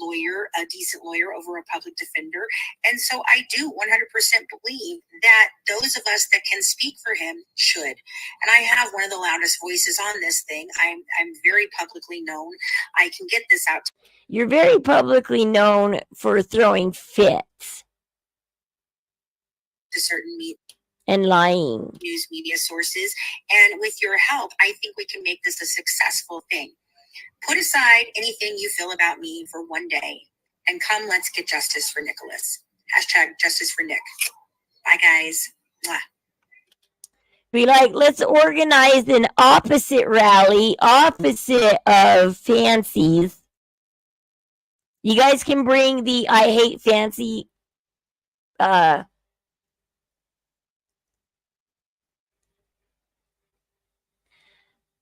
lawyer, a decent lawyer over a public defender. And so I do 100% believe that those of us that can speak for him should. And I have one of the loudest voices on this thing. I'm very publicly known. I can get this out. You're very publicly known for throwing fits. To certain media. And lying. News media sources. And with your help, I think we can make this a successful thing. Put aside anything you feel about me for one day, and come, let's get justice for Nicholas. # justice for Nick. Bye, guys. Mwah. Be like, let's organize an opposite rally, opposite of Fancy's. You guys can bring the I Hate Fancy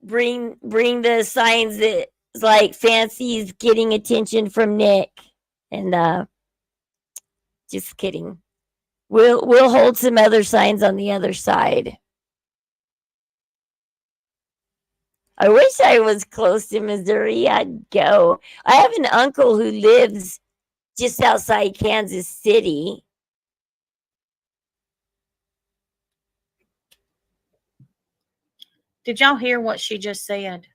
bring the signs that like Fancy's getting attention from Nick, and just kidding. We'll hold some other signs on the other side. I wish I was close to Missouri. I'd go. I have an uncle who lives just outside Kansas City. Did y'all hear what she just said?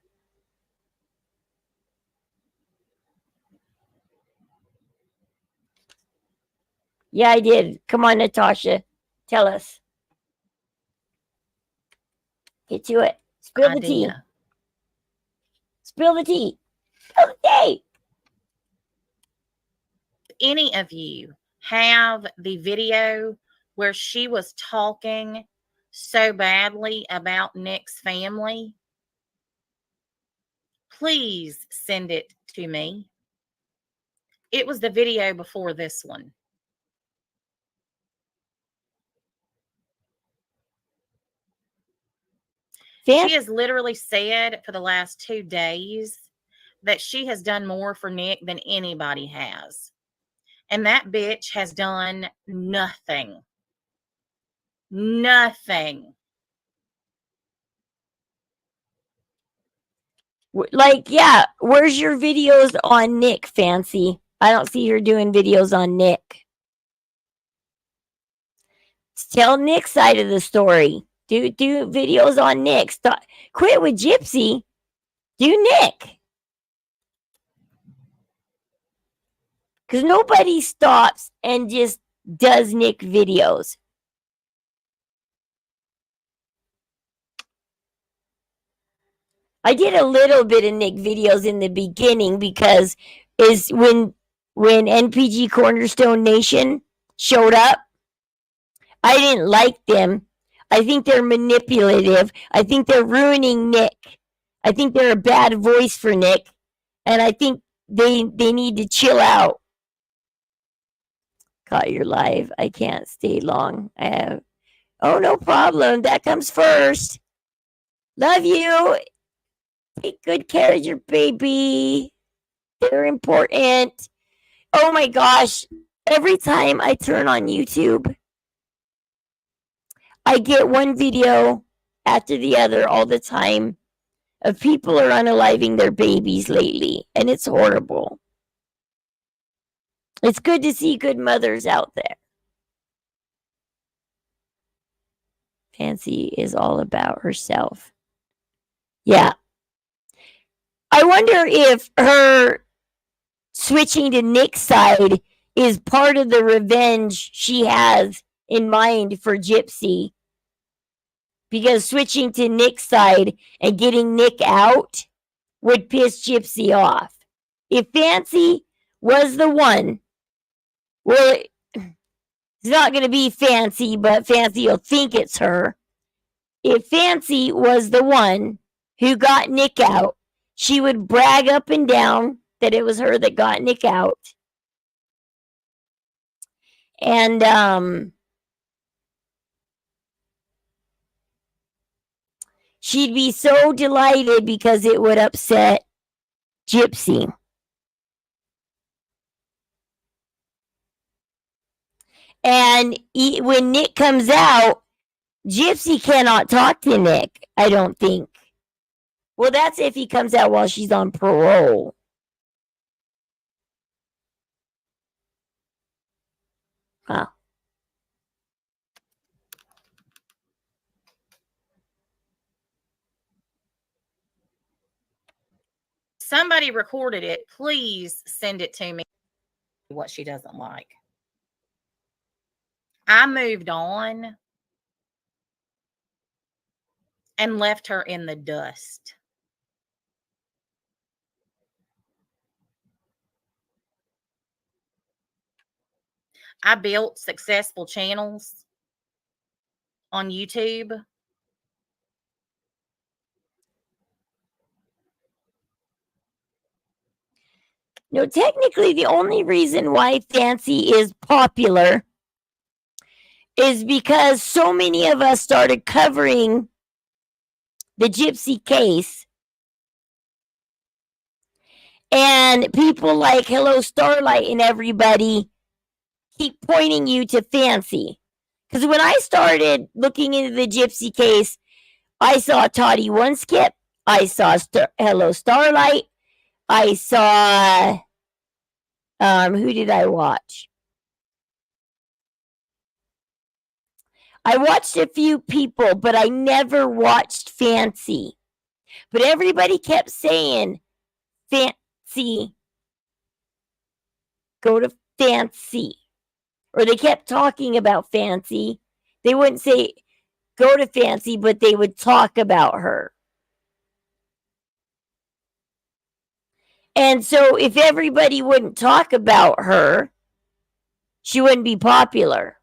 Yeah, I did. Come on, Natasha. Tell us. Get to it. Spill the tea. Spill the tea. Spill the tea. Any of you have the video where she was talking so badly about Nick's family? Please send it to me. It was the video before this one. She has literally said for the last 2 days that she has done more for Nick than anybody has. And that bitch has done nothing. Nothing. Like, yeah, where's your videos on Nick, Fancy? I don't see her doing videos on Nick. Tell Nick's side of the story. Do videos on Nick. Stop. Quit with Gypsy. Do Nick. Because nobody stops and just does Nick videos. I did a little bit of Nick videos in the beginning because is when NPG Cornerstone Nation showed up, I didn't like them. I think they're manipulative. I think they're ruining Nick. I think they're a bad voice for Nick. And I think they need to chill out. Caught your live. I can't stay long. Oh, no problem. That comes first. Love you. Take good care of your baby. They're important. Oh my gosh. Every time I turn on YouTube, I get one video after the other all the time of people are unaliving their babies lately, and it's horrible. It's good to see good mothers out there. Fancy is all about herself. Yeah. I wonder if her switching to Nick's side is part of the revenge she has in mind for Gypsy. Because switching to Nick's side and getting Nick out would piss Gypsy off. If Fancy was the one, well, it's not going to be Fancy, but Fancy will think it's her. If Fancy was the one who got Nick out, she would brag up and down that it was her that got Nick out. And she'd be so delighted because it would upset Gypsy. And when Nick comes out, Gypsy cannot talk to Nick, I don't think. Well, that's if he comes out while she's on parole. Huh. Somebody recorded it. Please send it to me. What she doesn't like. I moved on and left her in the dust. I built successful channels on YouTube. No, technically, the only reason why Fancy is popular is because so many of us started covering the Gypsy case. And people like Hello Starlight and everybody keep pointing you to Fancy. Because when I started looking into the Gypsy case, I saw Toddy One Skip, I saw Hello Starlight. I saw who did I watch? I watched a few people, but I never watched Fancy. But everybody kept saying Fancy. Go to Fancy. Or they kept talking about Fancy. They wouldn't say go to Fancy, but they would talk about her. And so if everybody wouldn't talk about her, she wouldn't be popular.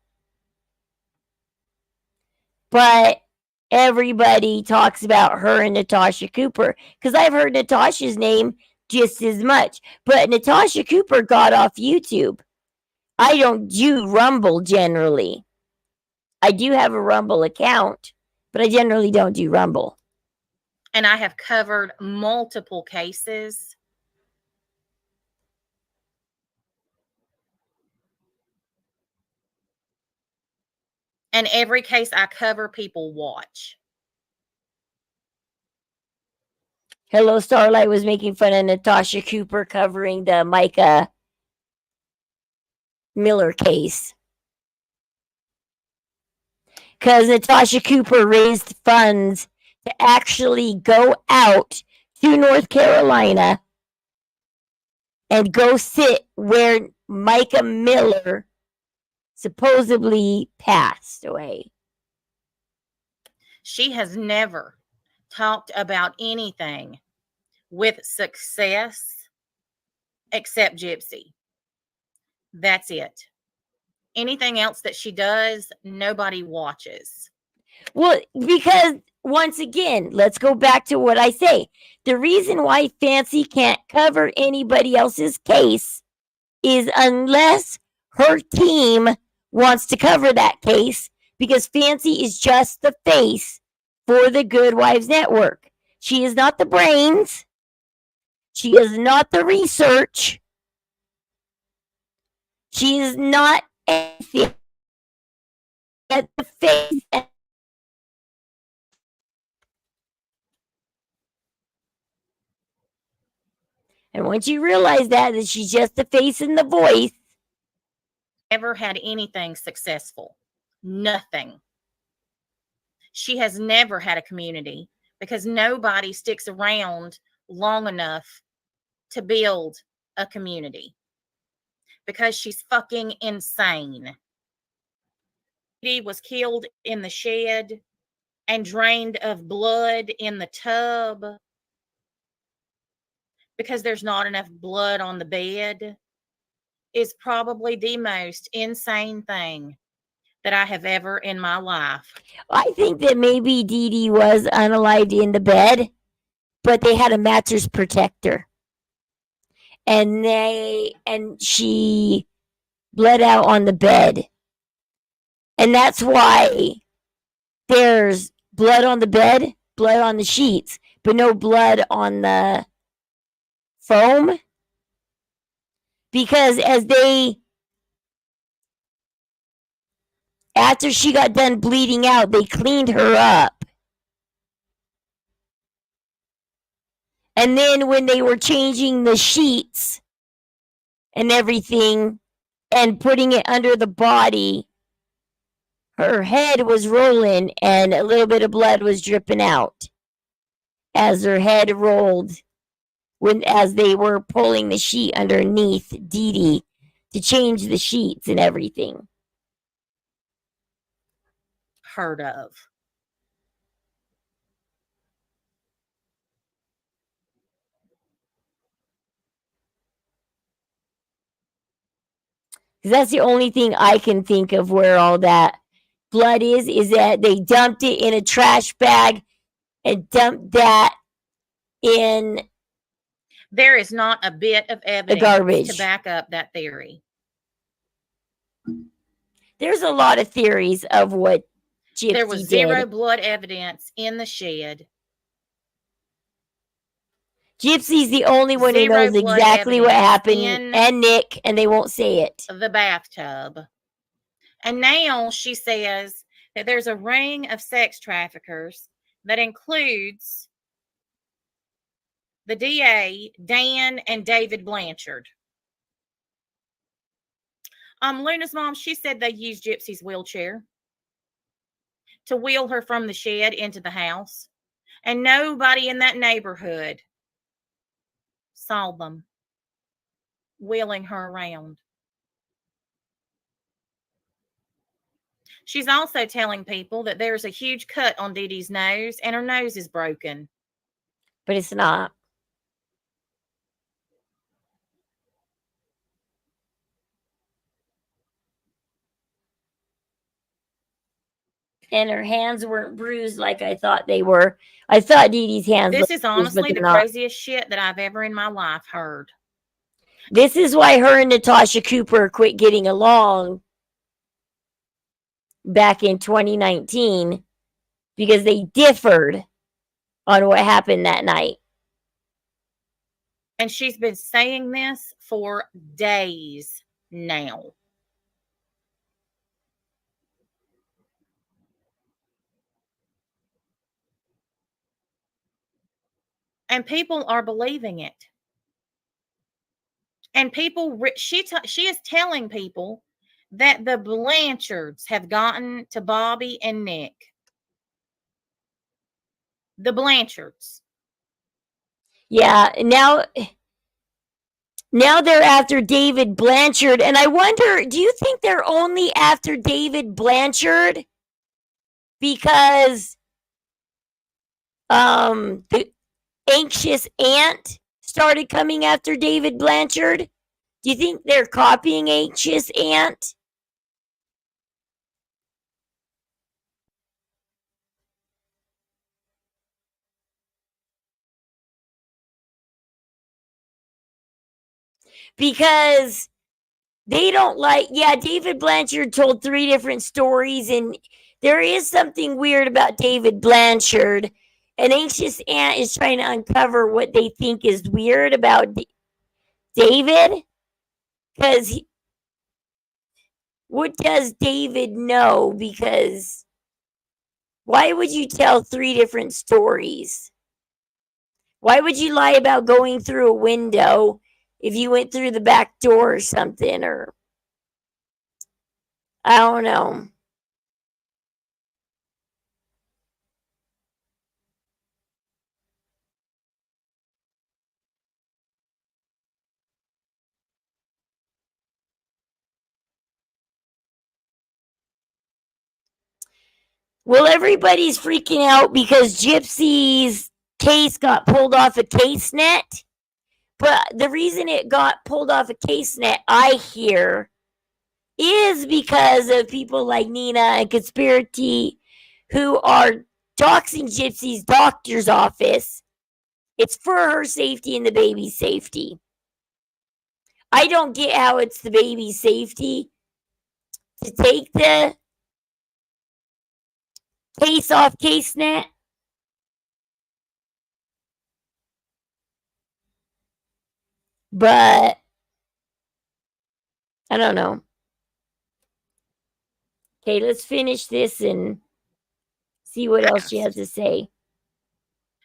But everybody talks about her and Natasha Cooper because I've heard Natasha's name just as much. But Natasha Cooper got off YouTube. I don't do Rumble generally. I do have a Rumble account, but I generally don't do Rumble. And I have covered multiple cases. And every case I cover, people watch. Hello Starlight was making fun of Natasha Cooper covering the Micah Miller case. Because Natasha Cooper raised funds to actually go out to North Carolina and go sit where Micah Miller supposedly passed away. She has never talked about anything with success except Gypsy. That's it. Anything else that she does, nobody watches. Well, because once again, let's go back to what I say. The reason why Fancy can't cover anybody else's case is unless her team wants to cover that case, because Fancy is just the face for the Good Wives Network. She is not the brains. She is not the research. She is not anything at the face. And once you realize that she's just the face and the voice. Never had anything successful. Nothing. She has never had a community because nobody sticks around long enough to build a community because she's fucking insane. He was killed in the shed and drained of blood in the tub because there's not enough blood on the bed is probably the most insane thing that I have ever in my life. I think that maybe Dee Dee was unalived in the bed, but they had a mattress protector. And she bled out on the bed. And that's why there's blood on the bed, blood on the sheets, but no blood on the foam. Because after she got done bleeding out, they cleaned her up. And then when they were changing the sheets and everything and putting it under the body, her head was rolling and a little bit of blood was dripping out as her head rolled as they were pulling the sheet underneath Dee Dee to change the sheets and everything. Heard of. Because that's the only thing I can think of where all that blood is that they dumped it in a trash bag and dumped that in. There is not a bit of evidence garbage to back up that theory. There's a lot of theories of what Gypsy there was zero did. blood evidence in the shed. Gypsy's the only one who knows exactly what happened, and Nick, and they won't say it. The bathtub. And now she says that there's a ring of sex traffickers that includes the DA, Dan and David Blanchard. Luna's mom, she said they used Gypsy's wheelchair to wheel her from the shed into the house, and nobody in that neighborhood saw them wheeling her around. She's also telling people that there's a huge cut on Dee Dee's nose and her nose is broken. But it's not. And her hands weren't bruised like I thought they were. I thought Dee Dee's hands This looked is bruised, but honestly the they're not. craziest shit that I've ever in my life heard. This is why her and Natasha Cooper quit getting along back in 2019, because they differed on what happened that night. And she's been saying this for days now. And people are believing it. And people, she is telling people that the Blanchards have gotten to Bobby and Nick. The Blanchards. Yeah, now they're after David Blanchard, and I wonder, do you think they're only after David Blanchard because the anxious aunt started coming after David Blanchard? Do you think they're copying Anxious Aunt? Because they don't like, yeah, David Blanchard told 3 different stories, and there is something weird about David Blanchard. An Anxious Aunt is trying to uncover what they think is weird about David. Because what does David know? Because why would you tell 3 different stories? Why would you lie about going through a window if you went through the back door or something? Or I don't know. Well, everybody's freaking out because Gypsy's case got pulled off a case net. But the reason it got pulled off a case net, I hear, is because of people like Nina and Conspiracy who are doxing Gypsy's doctor's office. It's for her safety and the baby's safety. I don't get how it's the baby's safety to take the case off CaseNet. But I don't know. Okay, let's finish this and see what else she has to say.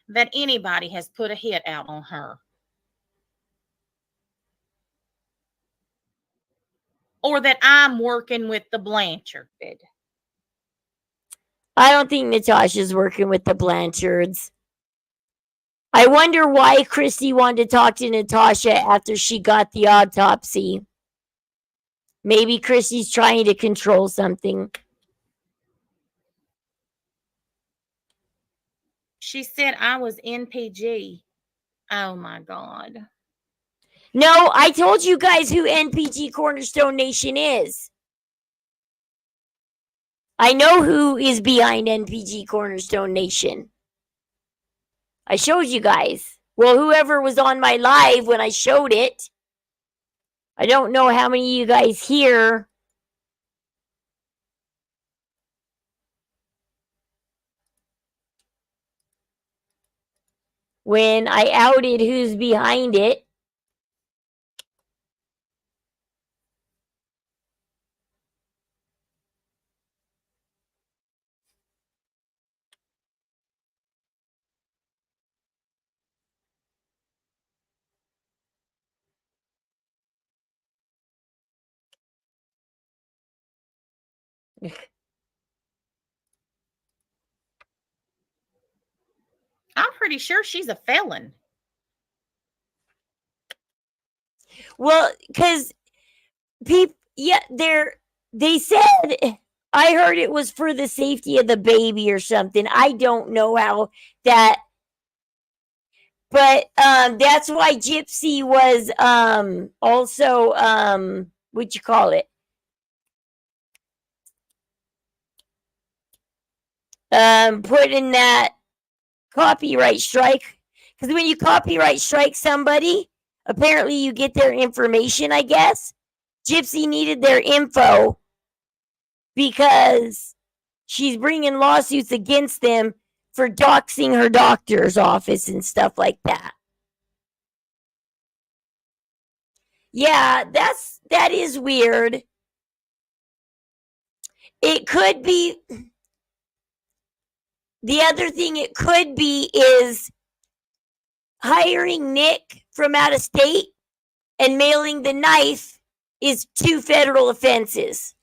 That anybody has put a hit out on her. Or that I'm working with the Blanchard. I don't think Natasha's working with the Blanchards. I wonder why Christy wanted to talk to Natasha after she got the autopsy. Maybe Christy's trying to control something. She said I was NPG. Oh my God. No, I told you guys who NPG Cornerstone Nation is. I know who is behind NPG Cornerstone Nation. I showed you guys. Well, whoever was on my live when I showed it. I don't know how many of you guys here. When I outed who's behind it. I'm pretty sure she's a felon. Well, because people, yeah, they said, I heard it was for the safety of the baby or something. I don't know how that, but that's why Gypsy was also what you call it, put in that copyright strike. Because when you copyright strike somebody, apparently you get their information, I guess. Gypsy needed their info because she's bringing lawsuits against them for doxing her doctor's office and stuff like that. Yeah, that is weird. It could be, the other thing it could be is hiring Nick from out of state and mailing the knife is 2 federal offenses.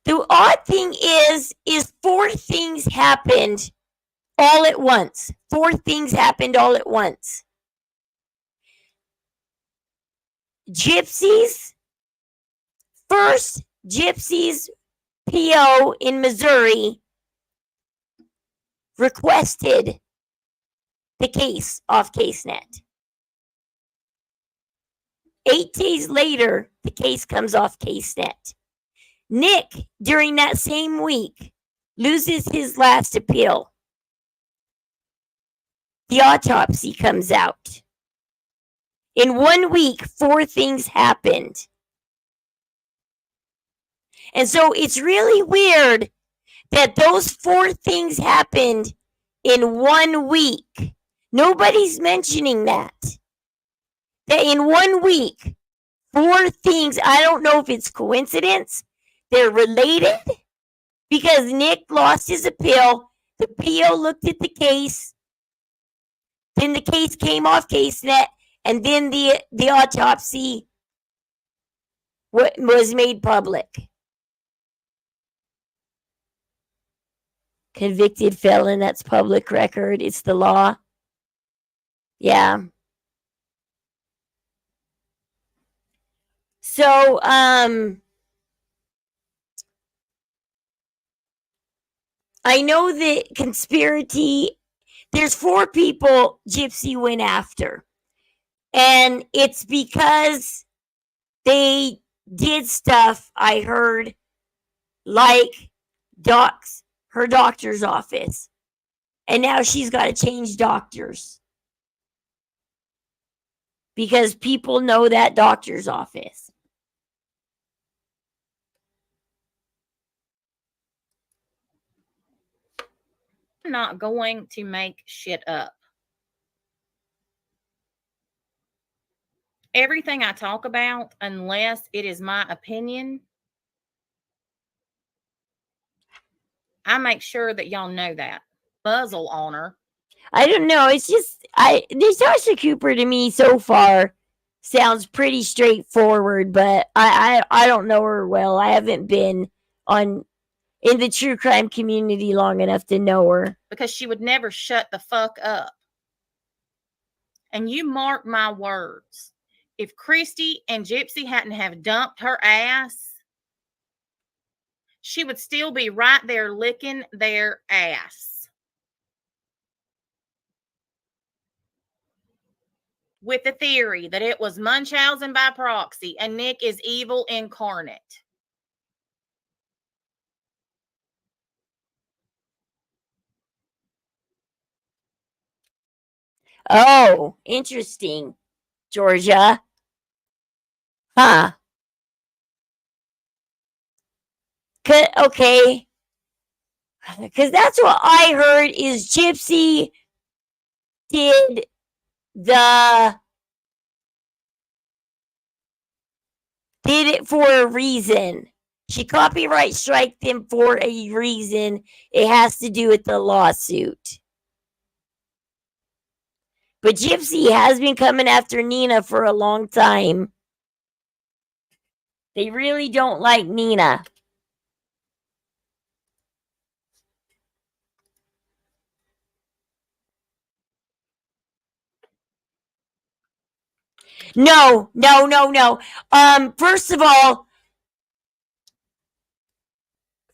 The odd thing is 4 things happened all at once. 4 things happened all at once. Gypsy's PO in Missouri requested the case off CaseNet. 8 days later, the case comes off CaseNet. Nick, during that same week, loses his last appeal. The autopsy comes out. In 1 week, 4 things happened. And so it's really weird that those 4 things happened in 1 week. Nobody's mentioning that. That in 1 week, 4 things, I don't know if it's coincidence, they're related, because Nick lost his appeal, the PO looked at the case, then the case came off CaseNet, and then the autopsy was made public. Convicted felon, that's public record. It's the law. Yeah. So, I know that conspiracy, there's 4 people Gypsy went after. And it's because they did stuff, I heard, like her doctor's office. And now she's got to change doctors. Because people know that doctor's office. I'm not going to make shit up. Everything I talk about, unless it is my opinion, I make sure that y'all know that. Muzzle on her. I don't know. It's just Natasha Cooper to me so far sounds pretty straightforward, but I don't know her well. I haven't been in the true crime community long enough to know her. Because she would never shut the fuck up. And you mark my words. If Christy and Gypsy hadn't have dumped her ass, she would still be right there licking their ass. With the theory that it was Munchausen by proxy and Nick is evil incarnate. Oh, interesting, Georgia. Huh. Okay. Because that's what I heard is Gypsy did it for a reason. She copyright striked him for a reason. It has to do with the lawsuit. But Gypsy has been coming after Nina for a long time. They really don't like Nina. No. First of all,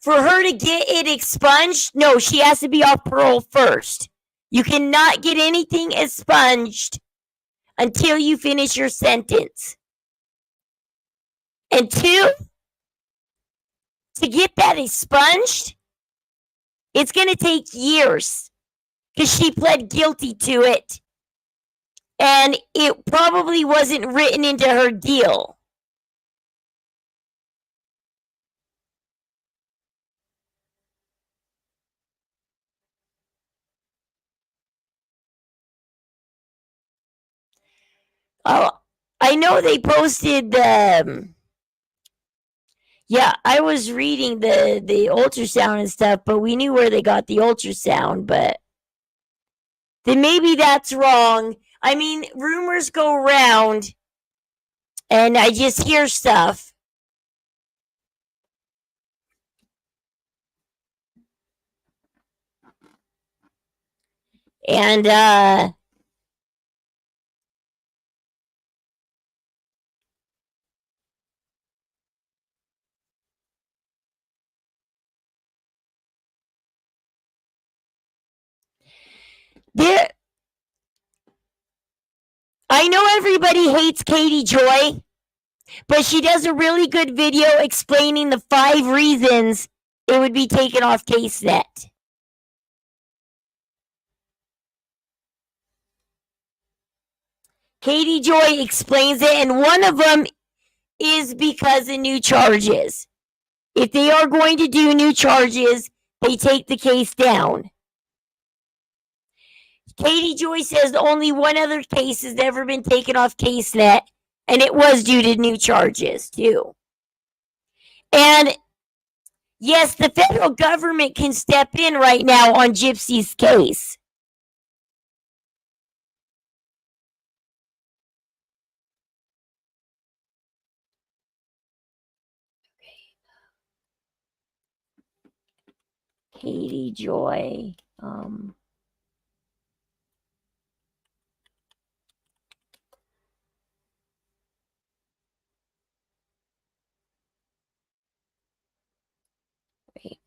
for her to get it expunged, no, she has to be off parole first. You cannot get anything expunged until you finish your sentence. And two, to get that expunged, it's going to take years because she pled guilty to it. And it probably wasn't written into her deal. Oh, I know they posted yeah, I was reading the ultrasound and stuff, but we knew where they got the ultrasound, but then maybe that's wrong. I mean, rumors go around and I just hear stuff. And there, I know everybody hates Katie Joy, but she does a really good video explaining the 5 reasons it would be taken off CaseNet. Katie Joy explains it, and one of them is because of new charges. If they are going to do new charges, they take the case down. Katie Joy says only one other case has ever been taken off CaseNet, and it was due to new charges, too. And yes, the federal government can step in right now on Gypsy's case. Katie Joy. Wait.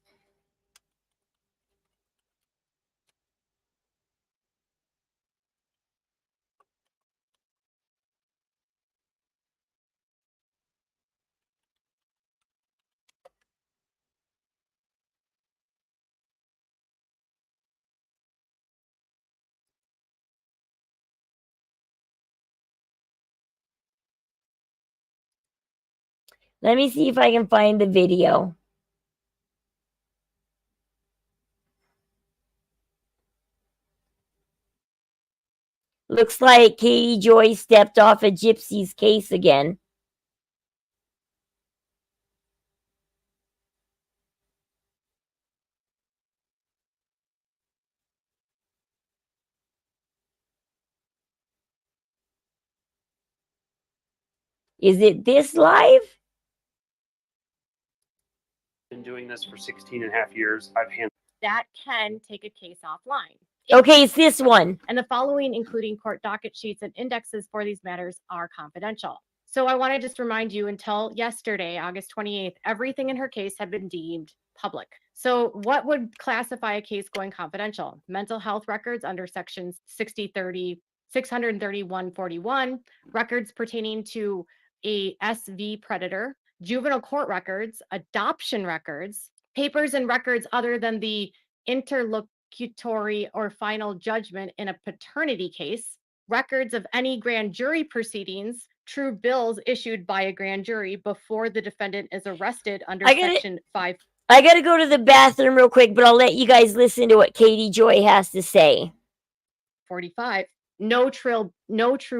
Let me see if I can find the video. Looks like Katie Joy stepped off of Gypsy's case again. Is it this live? Been doing this for 16 and a half years. I've handled that can take a case offline. Okay, it's this one. And the following, including court docket sheets and indexes for these matters, are confidential. So I want to just remind you, until yesterday, August 28th, everything in her case had been deemed public. So what would classify a case going confidential? Mental health records under sections 63141, records pertaining to a SV predator, juvenile court records, adoption records, papers and records other than the interlocutory or final judgment in a paternity case, records of any grand jury proceedings, true bills issued by a grand jury before the defendant is arrested under section 5. I gotta go to the bathroom real quick, but I'll let you guys listen to what Katie Joy has to say. 45. No true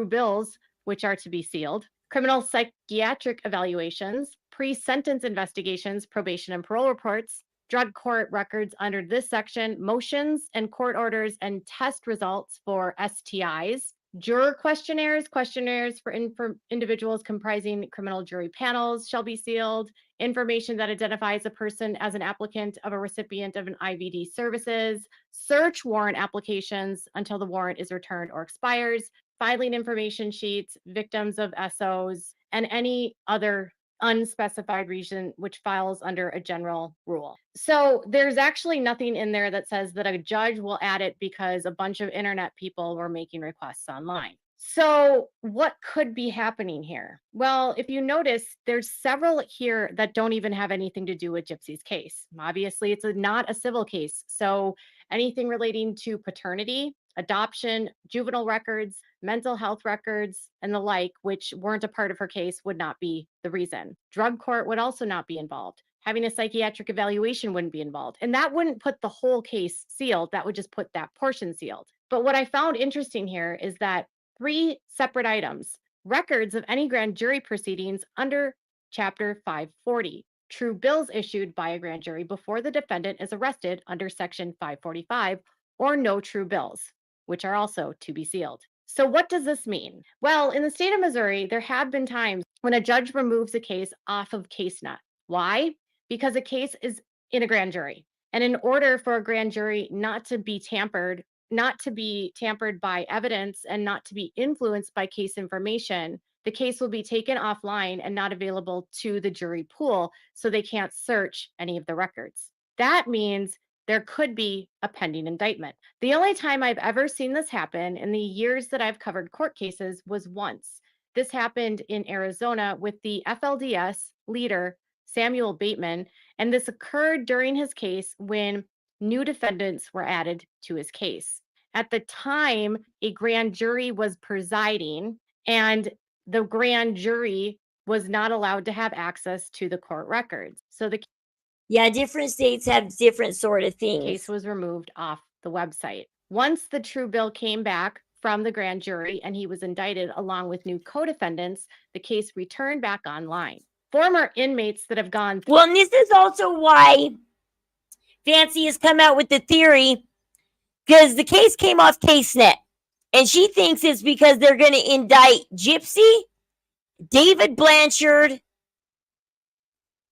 bills, which are to be sealed. Criminal psychiatric evaluations, pre-sentence investigations, probation and parole reports, drug court records under this section, motions and court orders and test results for STIs, juror questionnaires for individuals comprising criminal jury panels shall be sealed, information that identifies a person as an applicant of a recipient of an IVD services, search warrant applications until the warrant is returned or expires, filing information sheets, victims of SOs, and any other unspecified reason which files under a general rule. So there's actually nothing in there that says that a judge will add it because a bunch of internet people were making requests online. So what could be happening here? Well, if you notice, there's several here that don't even have anything to do with Gypsy's case. Obviously, it's not a civil case. So anything relating to paternity, adoption, juvenile records, mental health records, and the like, which weren't a part of her case, would not be the reason. Drug court would also not be involved. Having a psychiatric evaluation wouldn't be involved. And that wouldn't put the whole case sealed. That would just put that portion sealed. But what I found interesting here is that 3 separate items, records of any grand jury proceedings under Chapter 540, true bills issued by a grand jury before the defendant is arrested under Section 545, or no true bills, which are also to be sealed. So what does this mean? Well, in the state of Missouri, there have been times when a judge removes a case off of CaseNet. Why? Because a case is in a grand jury. And in order for a grand jury not to be tampered by evidence and not to be influenced by case information, the case will be taken offline and not available to the jury pool, so they can't search any of the records. That means there could be a pending indictment. The only time I've ever seen this happen in the years that I've covered court cases was once. This happened in Arizona with the FLDS leader, Samuel Bateman, and this occurred during his case when new defendants were added to his case. At the time, a grand jury was presiding, and the grand jury was not allowed to have access to the court records. So the different states have different sort of things. Case was removed off the website. Once the true bill came back from the grand jury and he was indicted along with new co-defendants, the case returned back online. Former inmates that have gone Well, and this is also why Fancy has come out with the theory, because the case came off CaseNet, and she thinks it's because they're going to indict Gypsy, David Blanchard,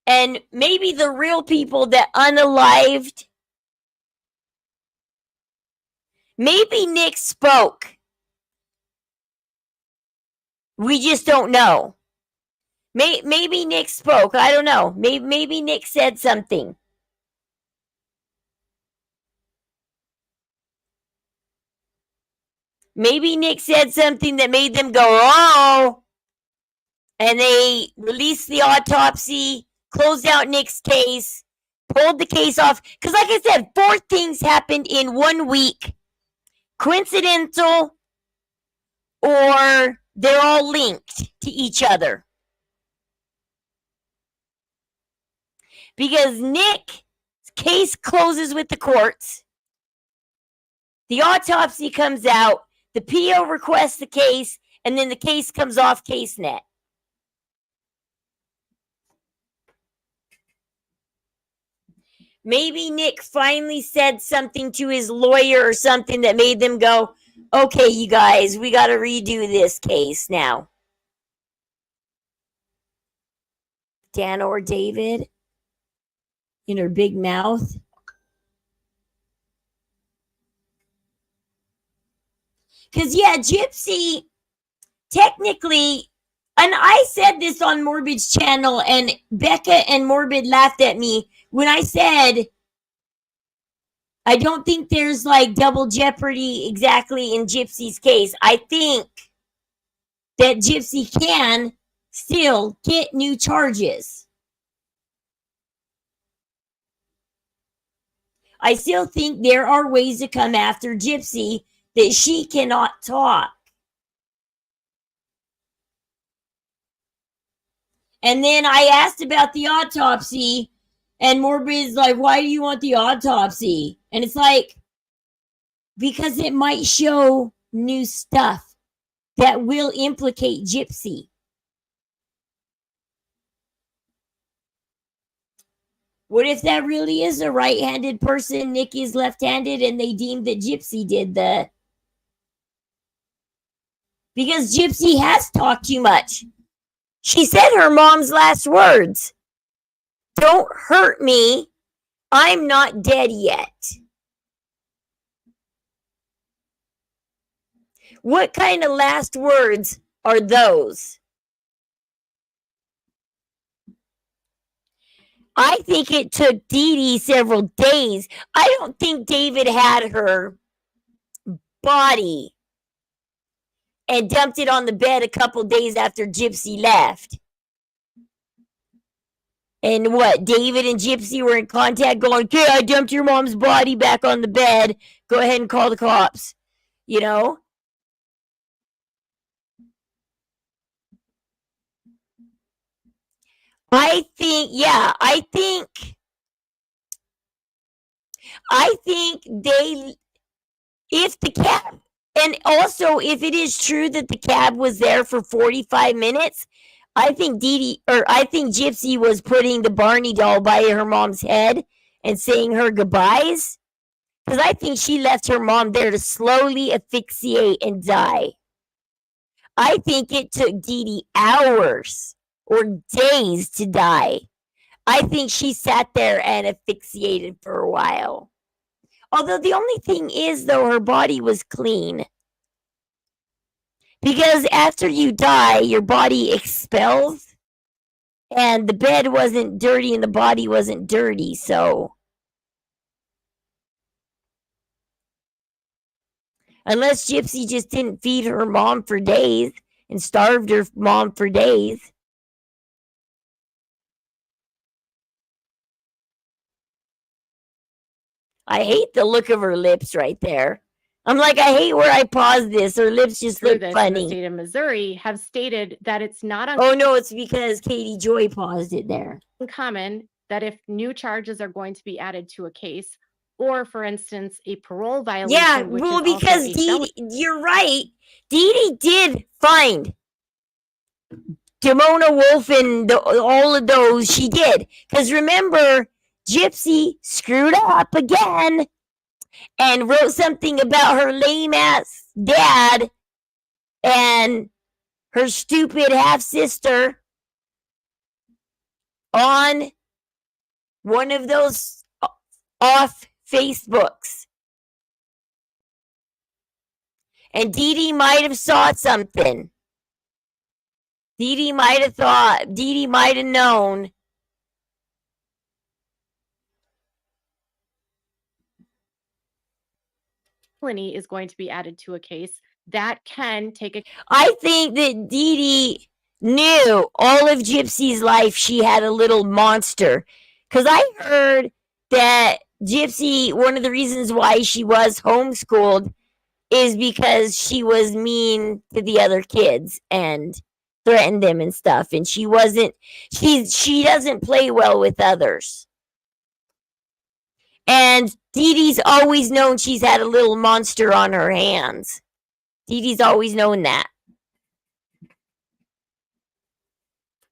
and maybe the real people that unalived. Maybe Nick spoke. We just don't know. Maybe Nick spoke. I don't know. Maybe Nick said something. Maybe Nick said something that made them go, oh, and they released the autopsy, closed out Nick's case, pulled the case off. Because like I said, 4 things happened in 1 week. Coincidental, or they're all linked to each other. Because Nick's case closes with the courts. The autopsy comes out. The PO requests the case, and then the case comes off CaseNet. Maybe Nick finally said something to his lawyer or something that made them go, okay, you guys, we got to redo this case now. Dana or David in her big mouth. Because, yeah, Gypsy, technically, and I said this on Morbid's channel, and Becca and Morbid laughed at me when I said, I don't think there's like double jeopardy exactly in Gypsy's case. I think that Gypsy can still get new charges. I still think there are ways to come after Gypsy that she cannot talk. And then I asked about the autopsy, and Morbid's like, why do you want the autopsy? And it's like, because it might show new stuff that will implicate Gypsy. What if that really is a right-handed person, Nick is left-handed, and they deemed that Gypsy did the... Because Gypsy has talked too much. She said her mom's last words. Don't hurt me. I'm not dead yet. What kind of last words are those? I think it took Dee Dee several days. I don't think David had her body and dumped it on the bed a couple days after Gypsy left. And what? David and Gypsy were in contact going, okay, I dumped your mom's body back on the bed. Go ahead and call the cops. You know? I think they, if the cab, and also if it is true that the cab was there for 45 minutes, I think Gypsy was putting the Barney doll by her mom's head and saying her goodbyes. Because I think she left her mom there to slowly asphyxiate and die. I think it took Dee Dee hours or days to die. I think she sat there and asphyxiated for a while. Although the only thing is, though, her body was clean. Because after you die, your body expels. And the bed wasn't dirty and the body wasn't dirty, so. Unless Gypsy just didn't feed her mom for days and starved her mom for days. I hate the look of her lips right there. I'm like, I hate where I paused this. Her lips just look In the funny. state of Missouri have stated that it's not Oh, no, it's because Katie Joy paused it there. uncommon that if new charges are going to be added to a case, or for instance, a parole violation. Yeah, which well, is also because a Dee felony. Dee, you're right. Dee Dee did find Demona Wolf and all of those. She did. Because remember, Gypsy screwed up again and wrote something about her lame ass dad and her stupid half sister on one of those off Facebooks. And Dee Dee might have saw something. Dee Dee might have thought, Dee Dee might have known. Felony is going to be added to a case that can take a. I think that Dee Dee knew all of Gypsy's life she had a little monster. Because I heard that Gypsy, one of the reasons why she was homeschooled is because she was mean to the other kids and threatened them and stuff. And she doesn't play well with others. And Dee Dee's always known she's had a little monster on her hands. Dee Dee's always known that.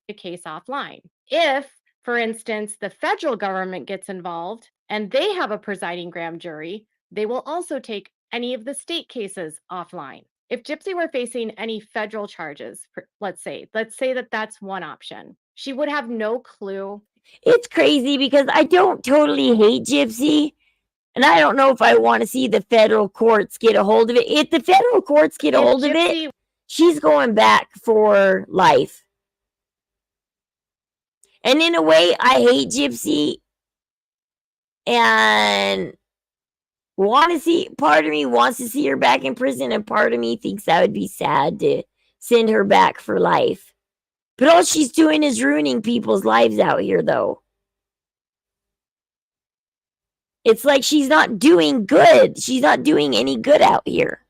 A case offline. If, for instance, the federal government gets involved and they have a presiding grand jury, they will also take any of the state cases offline. If Gypsy were facing any federal charges, let's say that that's one option, she would have no clue. It's crazy because I don't totally hate Gypsy. And I don't know if I want to see the federal courts get a hold of it. If the federal courts get a hold of it, she's going back for life. And in a way, I hate Gypsy. And part of me wants to see her back in prison. And part of me thinks that would be sad to send her back for life. But all she's doing is ruining people's lives out here, though. It's like she's not doing good. She's not doing any good out here.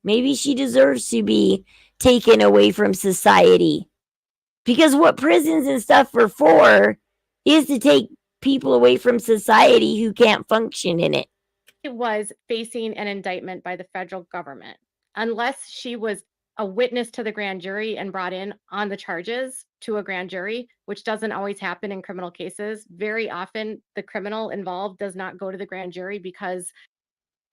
Maybe she deserves to be taken away from society. Because what prisons and stuff are for is to take people away from society who can't function in it. It was facing an indictment by the federal government. Unless she was a witness to the grand jury and brought in on the charges to a grand jury, which doesn't always happen in criminal cases. Very often, the criminal involved does not go to the grand jury because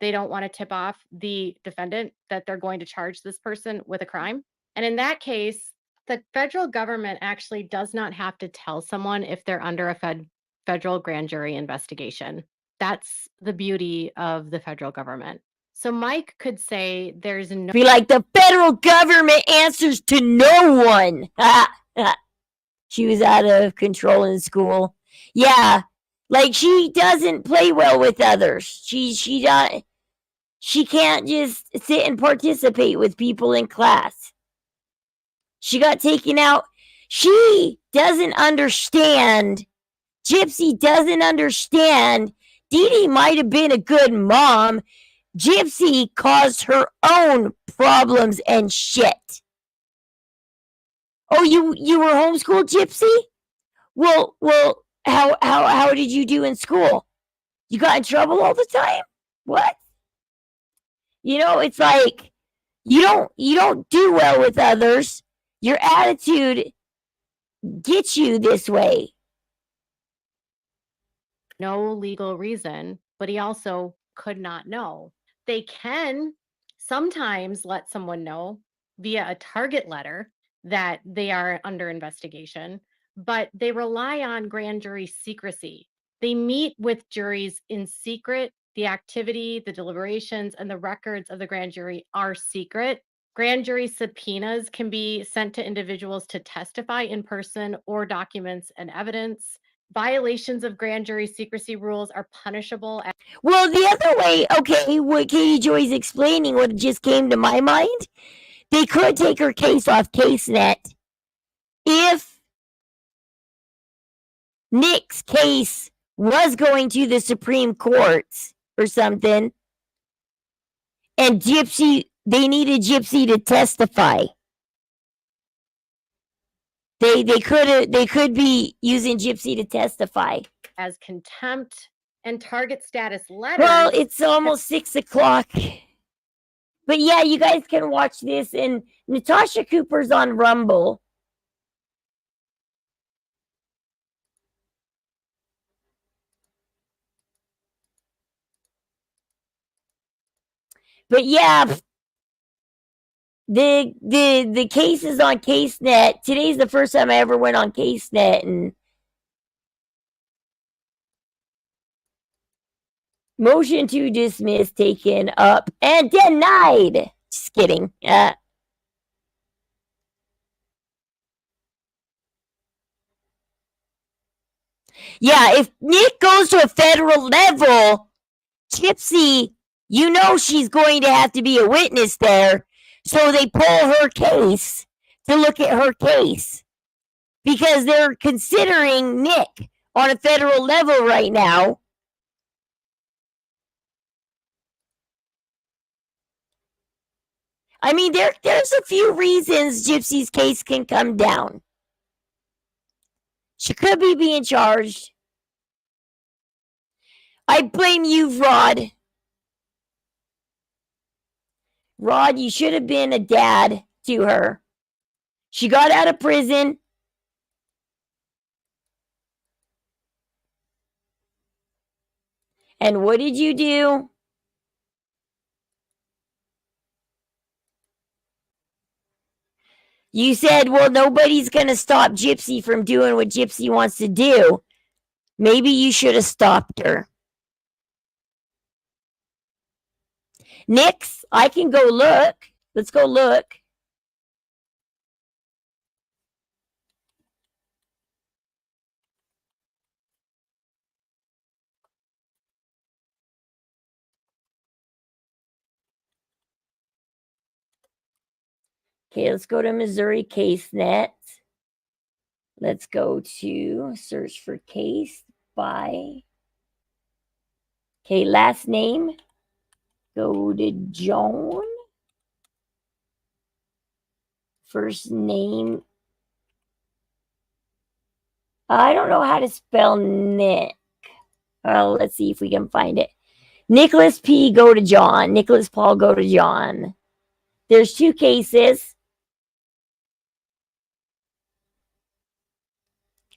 they don't want to tip off the defendant that they're going to charge this person with a crime. And in that case, the federal government actually does not have to tell someone if they're under a federal grand jury investigation. That's the beauty of the federal government. So Mike could say there's no... Be like, the federal government answers to no one. She was out of control in school. Yeah, like she doesn't play well with others. She can't just sit and participate with people in class. She got taken out. She doesn't understand. Gypsy doesn't understand. Dee Dee might have been a good mom. Gypsy caused her own problems and shit. Oh, you were homeschooled, Gypsy? Well, how did you do in school? You got in trouble all the time? What? You know, it's like you don't do well with others. Your attitude gets you this way. No legal reason, but he also could not know. They can sometimes let someone know via a target letter that they are under investigation, but they rely on grand jury secrecy. They meet with juries in secret. The activity, the deliberations, and the records of the grand jury are secret. Grand jury subpoenas can be sent to individuals to testify in person or documents and evidence. Violations of grand jury secrecy rules are punishable. Well, the other way, okay, what Katie Joy's explaining, what just came to my mind, they could take her case off CaseNet if Nick's case was going to the Supreme Court or something, and they needed Gypsy to testify. They could be using Gypsy to testify. As contempt and target status letters. Well, it's almost 6 o'clock. But yeah, you guys can watch this, and Natasha Cooper's on Rumble. But yeah, the case is on CaseNet. Today's the first time I ever went on CaseNet, and motion to dismiss taken up and denied. Just kidding. Yeah, if Nick goes to a federal level, Gypsy, you know she's going to have to be a witness there. So they pull her case to look at her case because they're considering Nick on a federal level right now. I mean, there's a few reasons Gypsy's case can come down. She could be being charged. I blame you, Rod. Rod, you should have been a dad to her. She got out of prison. And what did you do? You said, well, nobody's going to stop Gypsy from doing what Gypsy wants to do. Maybe you should have stopped her. Nix, I can go look. Let's go look. Okay, let's go to Missouri CaseNet. Let's go to search for case by. Okay, last name. Go to Joan. First name. I don't know how to spell Nick. Well, let's see if we can find it. Nicholas P. Go to John. Nicholas Paul Go to John. There's 2 cases.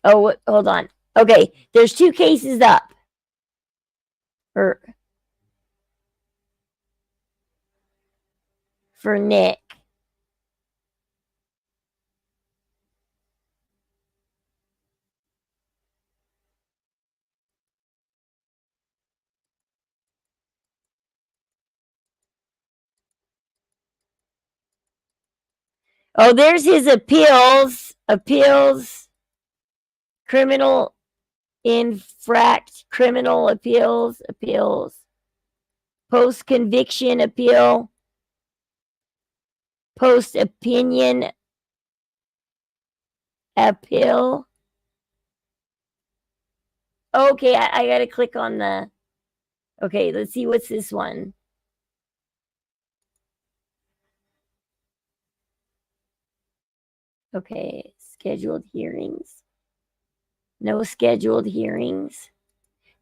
Oh, hold on. Okay, there's 2 cases up. For Nick. Oh, there's his appeals. Criminal criminal appeals. Post-conviction appeal. Post-opinion appeal. Okay, I gotta click on the... Okay, let's see, what's this one? Okay, scheduled hearings. No scheduled hearings.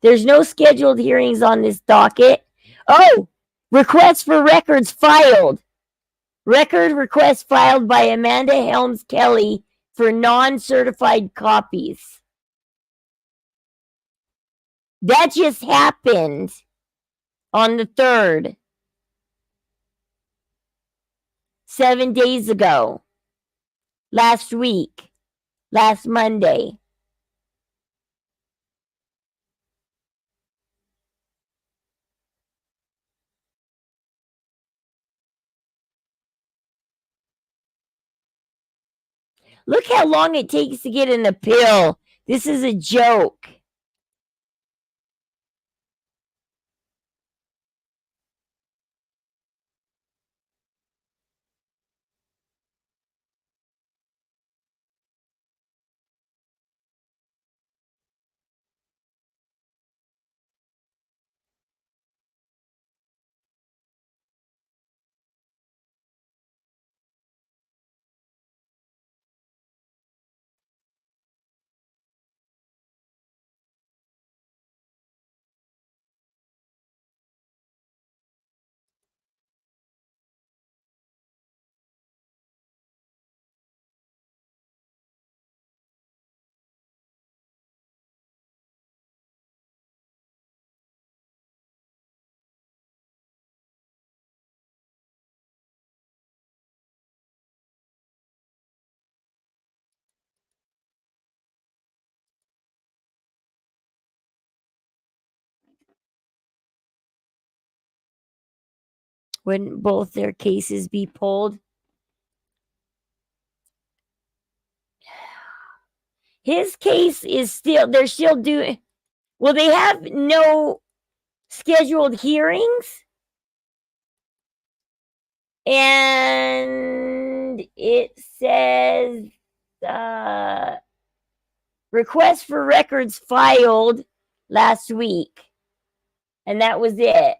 There's no scheduled hearings on this docket. Oh, request for records filed. Record request filed by Amanda Helms Kelly for non-certified copies. That just happened on the 3rd. 7 days ago. Last week. Last Monday. Look how long it takes to get an appeal. This is a joke. Wouldn't both their cases be pulled? His case is still, they're still doing, well, they have no scheduled hearings. And it says, request for records filed last week. And that was it.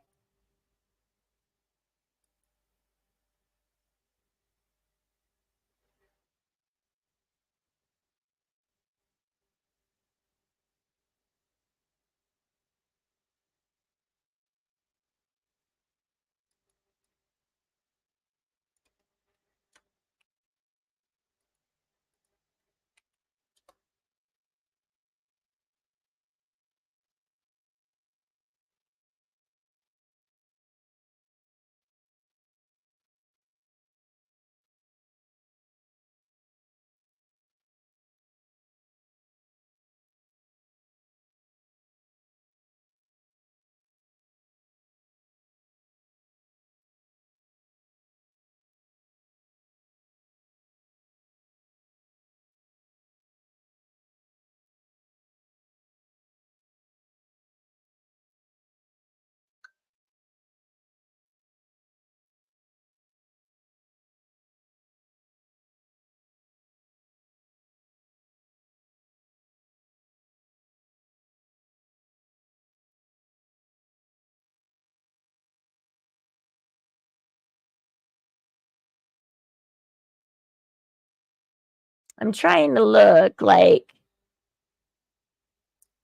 I'm trying to look like,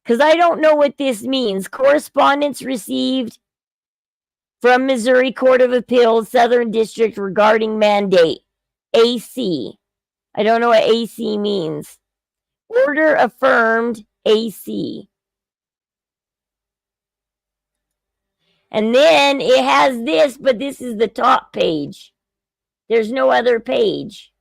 because I don't know what this means. Correspondence received from Missouri Court of Appeals, Southern District regarding mandate. AC. I don't know what AC means. Order affirmed AC. And then it has this, but this is the top page. There's no other page.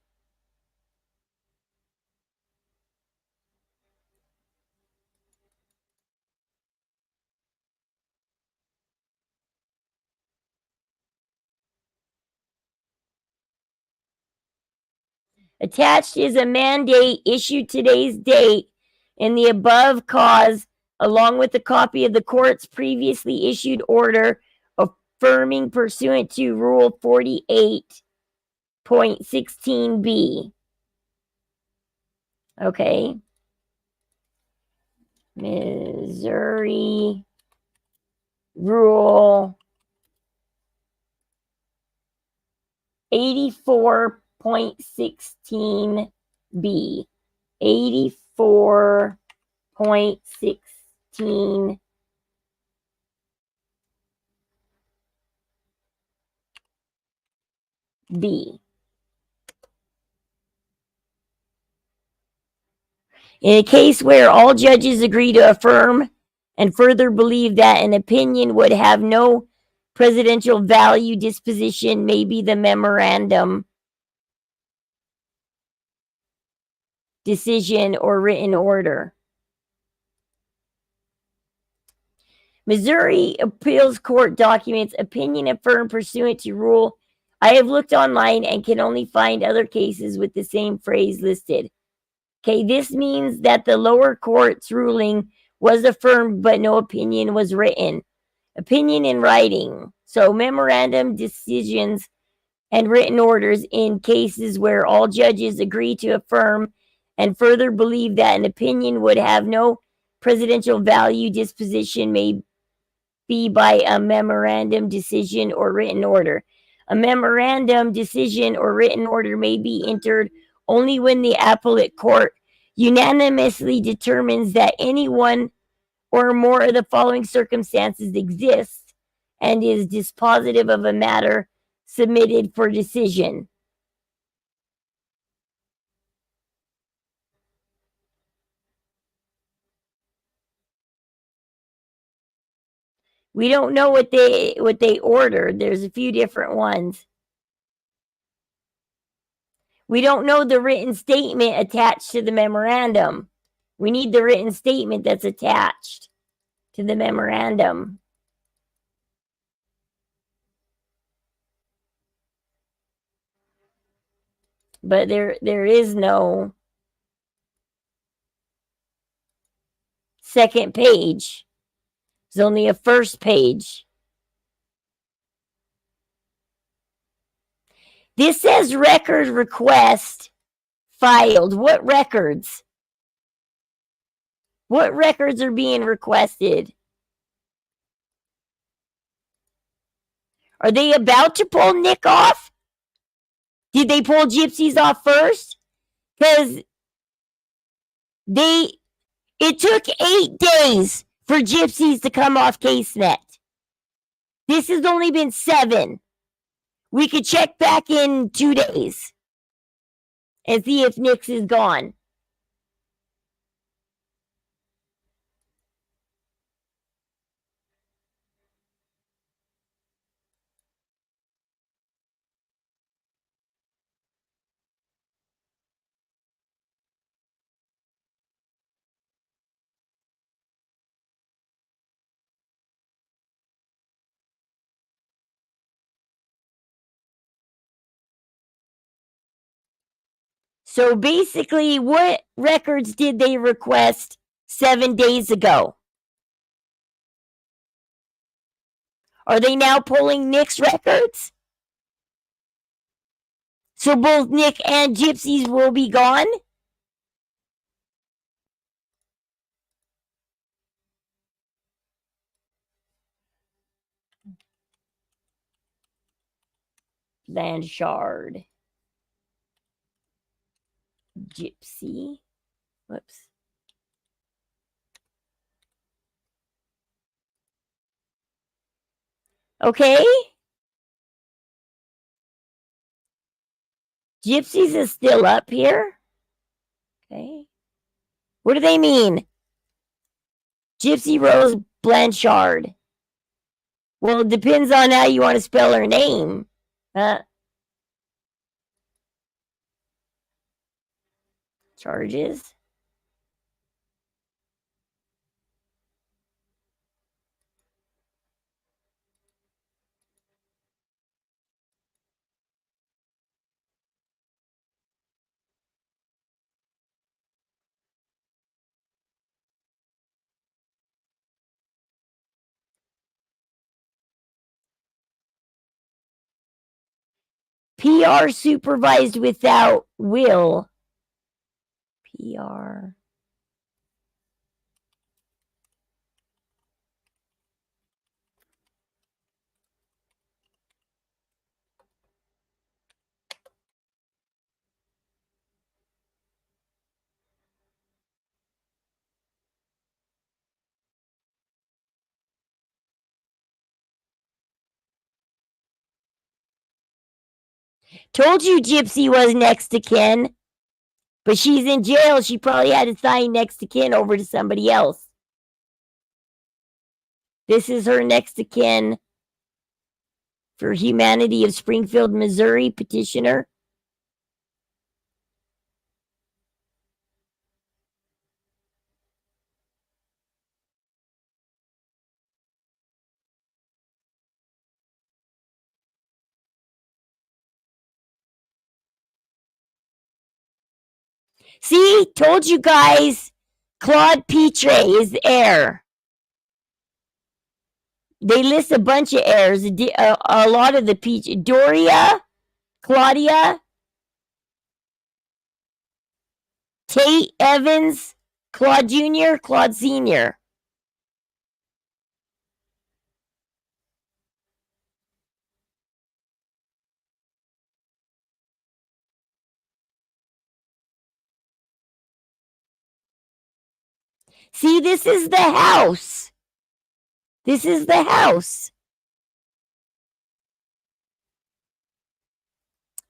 Attached is a mandate issued today's date in the above cause, along with a copy of the court's previously issued order affirming pursuant to Rule 48.16b. Okay. Missouri Rule 84.16b. 84.16 B. In a case where all judges agree to affirm and further believe that an opinion would have no presidential value, disposition may be the memorandum, decision, or written order. Missouri Appeals Court documents opinion affirmed pursuant to rule. I have looked online and can only find other cases with the same phrase listed. Okay, this means that the lower court's ruling was affirmed, but no opinion was written. Opinion in writing. So memorandum, decisions, and written orders in cases where all judges agree to affirm and further believe that an opinion would have no presidential value, disposition may be by a memorandum, decision, or written order. A memorandum, decision, or written order may be entered only when the appellate court unanimously determines that any one or more of the following circumstances exist and is dispositive of a matter submitted for decision. We don't know what they ordered. There's a few different ones. We don't know the written statement attached to the memorandum. We need the written statement that's attached to the memorandum. But there is no second page. There's only a first page. This says record request filed. What records? What records are being requested? Are they about to pull Nick off? Did they pull Gypsies off first? Because it took 8 days for Gypsies to come off CaseNet. This has only been 7. We could check back in 2 days and see if Nick's is gone. So basically, what records did they request 7 days ago? Are they now pulling Nick's records? So both Nick and Gypsies will be gone? Blanchard. Gypsy. Whoops. Okay? Gypsies is still up here. Okay. What do they mean? Gypsy Rose Blanchard. Well, it depends on how you want to spell her name. Charges. PR supervised without will. PR. Told you Gypsy was next to kin. But she's in jail. She probably had to sign next to kin over to somebody else. This is her next to kin for Humanity of Springfield, Missouri petitioner. See, told you guys, Claude Pitre is the heir. They list a bunch of heirs. A lot of the Doria, Claudia, Tate Evans, Claude Jr., Claude Sr. See, this is the house. This is the house.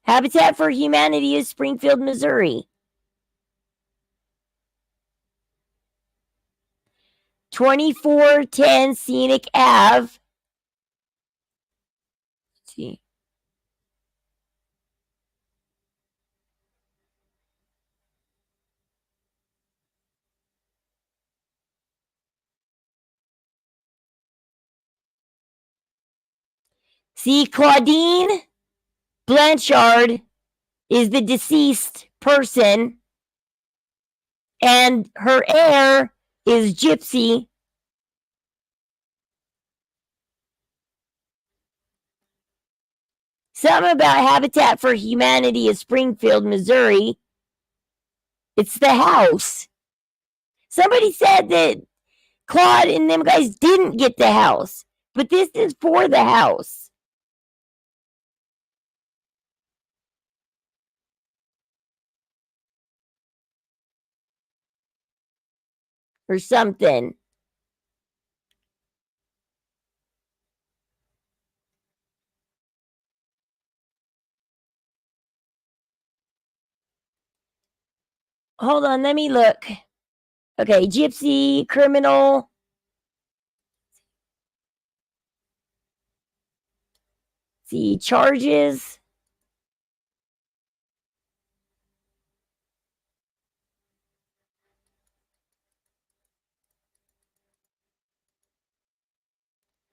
Habitat for Humanity is Springfield, Missouri. 2410 Scenic Ave. Let's see. See, Claudine Blanchard is the deceased person, and her heir is Gypsy. Something about Habitat for Humanity of Springfield, Missouri. It's the house. Somebody said that Claude and them guys didn't get the house, but this is for the house. Or something. Hold on, let me look. Okay, Gypsy, criminal. See, charges.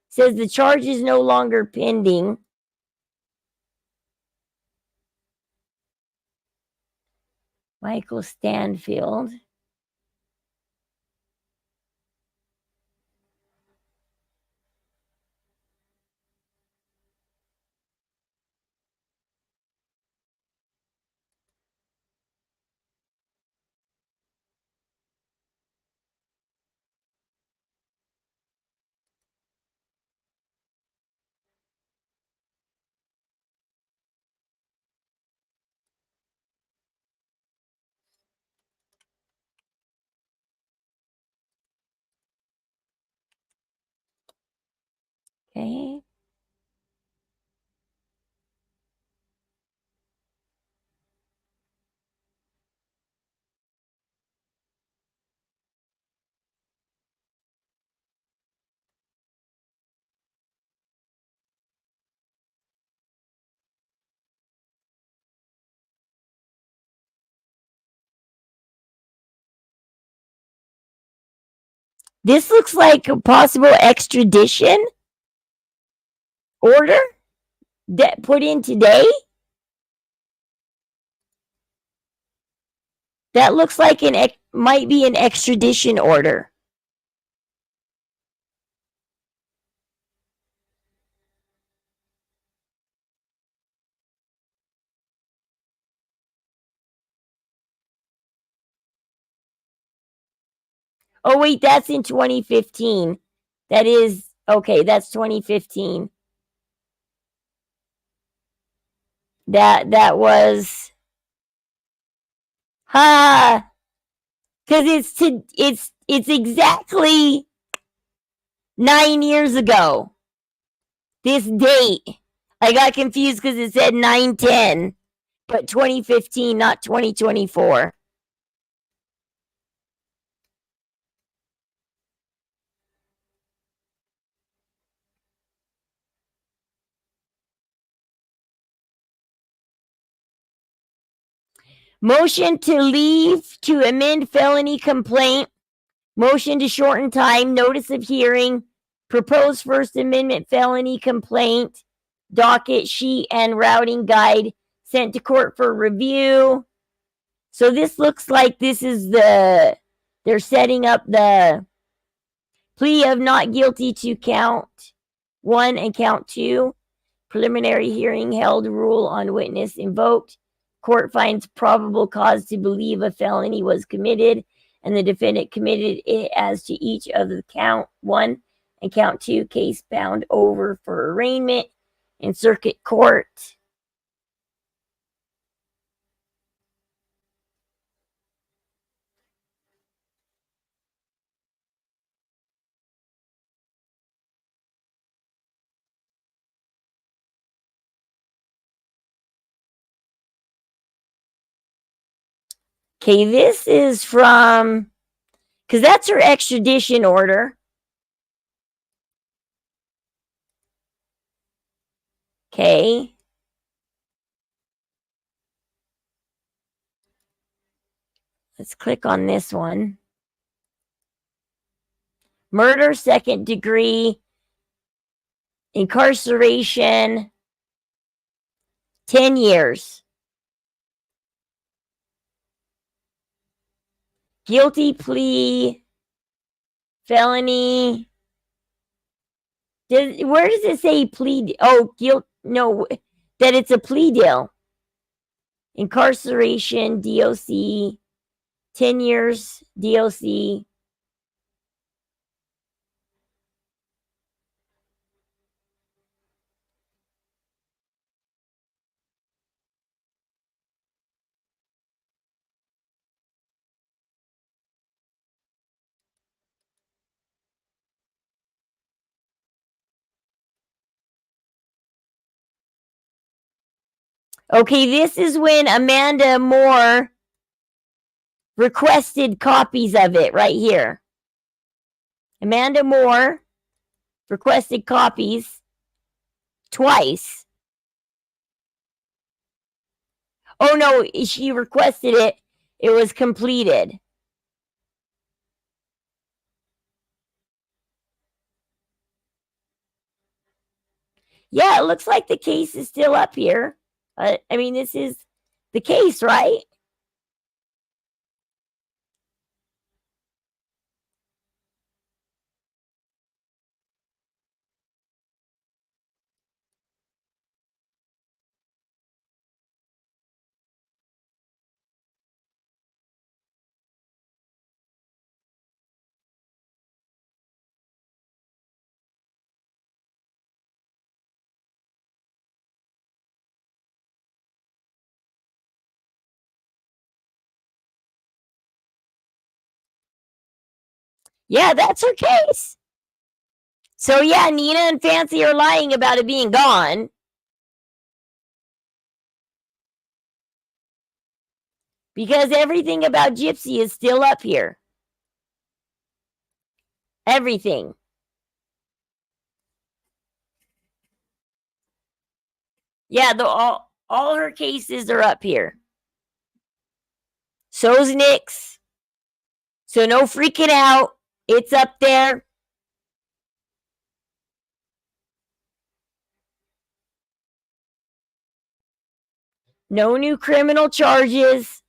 Says the charge is no longer pending. Michael Stanfield. Okay. This looks like a possible extradition order that put in today. That looks like might be an extradition order. Oh wait, that's in 2015. That is okay, that's 2015. That was because it's exactly 9 years ago. This date. I got confused because it said 9/10, but 2015, not 2024. Motion to leave to amend felony complaint. Motion to shorten time. Notice of hearing. Proposed First Amendment felony complaint. Docket sheet and routing guide sent to court for review. So this looks like this is they're setting up the plea of not guilty to count 1 and count 2. Preliminary hearing held, rule on witness invoked. Court finds probable cause to believe a felony was committed and the defendant committed it as to each of the count 1 and count 2 case bound over for arraignment in circuit court. Okay, this is from, because that's her extradition order. Okay. Let's click on this one. Murder, second degree, incarceration, 10 years. Guilty plea, felony. Where does it say plea? Oh, guilt. No, that it's a plea deal. Incarceration, DOC, 10 years, DOC. Okay, this is when Amanda Moore requested copies of it right here. Amanda Moore requested copies twice. Oh no, she requested it. It was completed. Yeah, it looks like the case is still up here. I mean, this is the case, right? Yeah, that's her case. So yeah, Nina and Fancy are lying about it being gone. Because everything about Gypsy is still up here. Everything. Yeah, all her cases are up here. So's Nick's. So no freaking out. It's up there. No new criminal charges.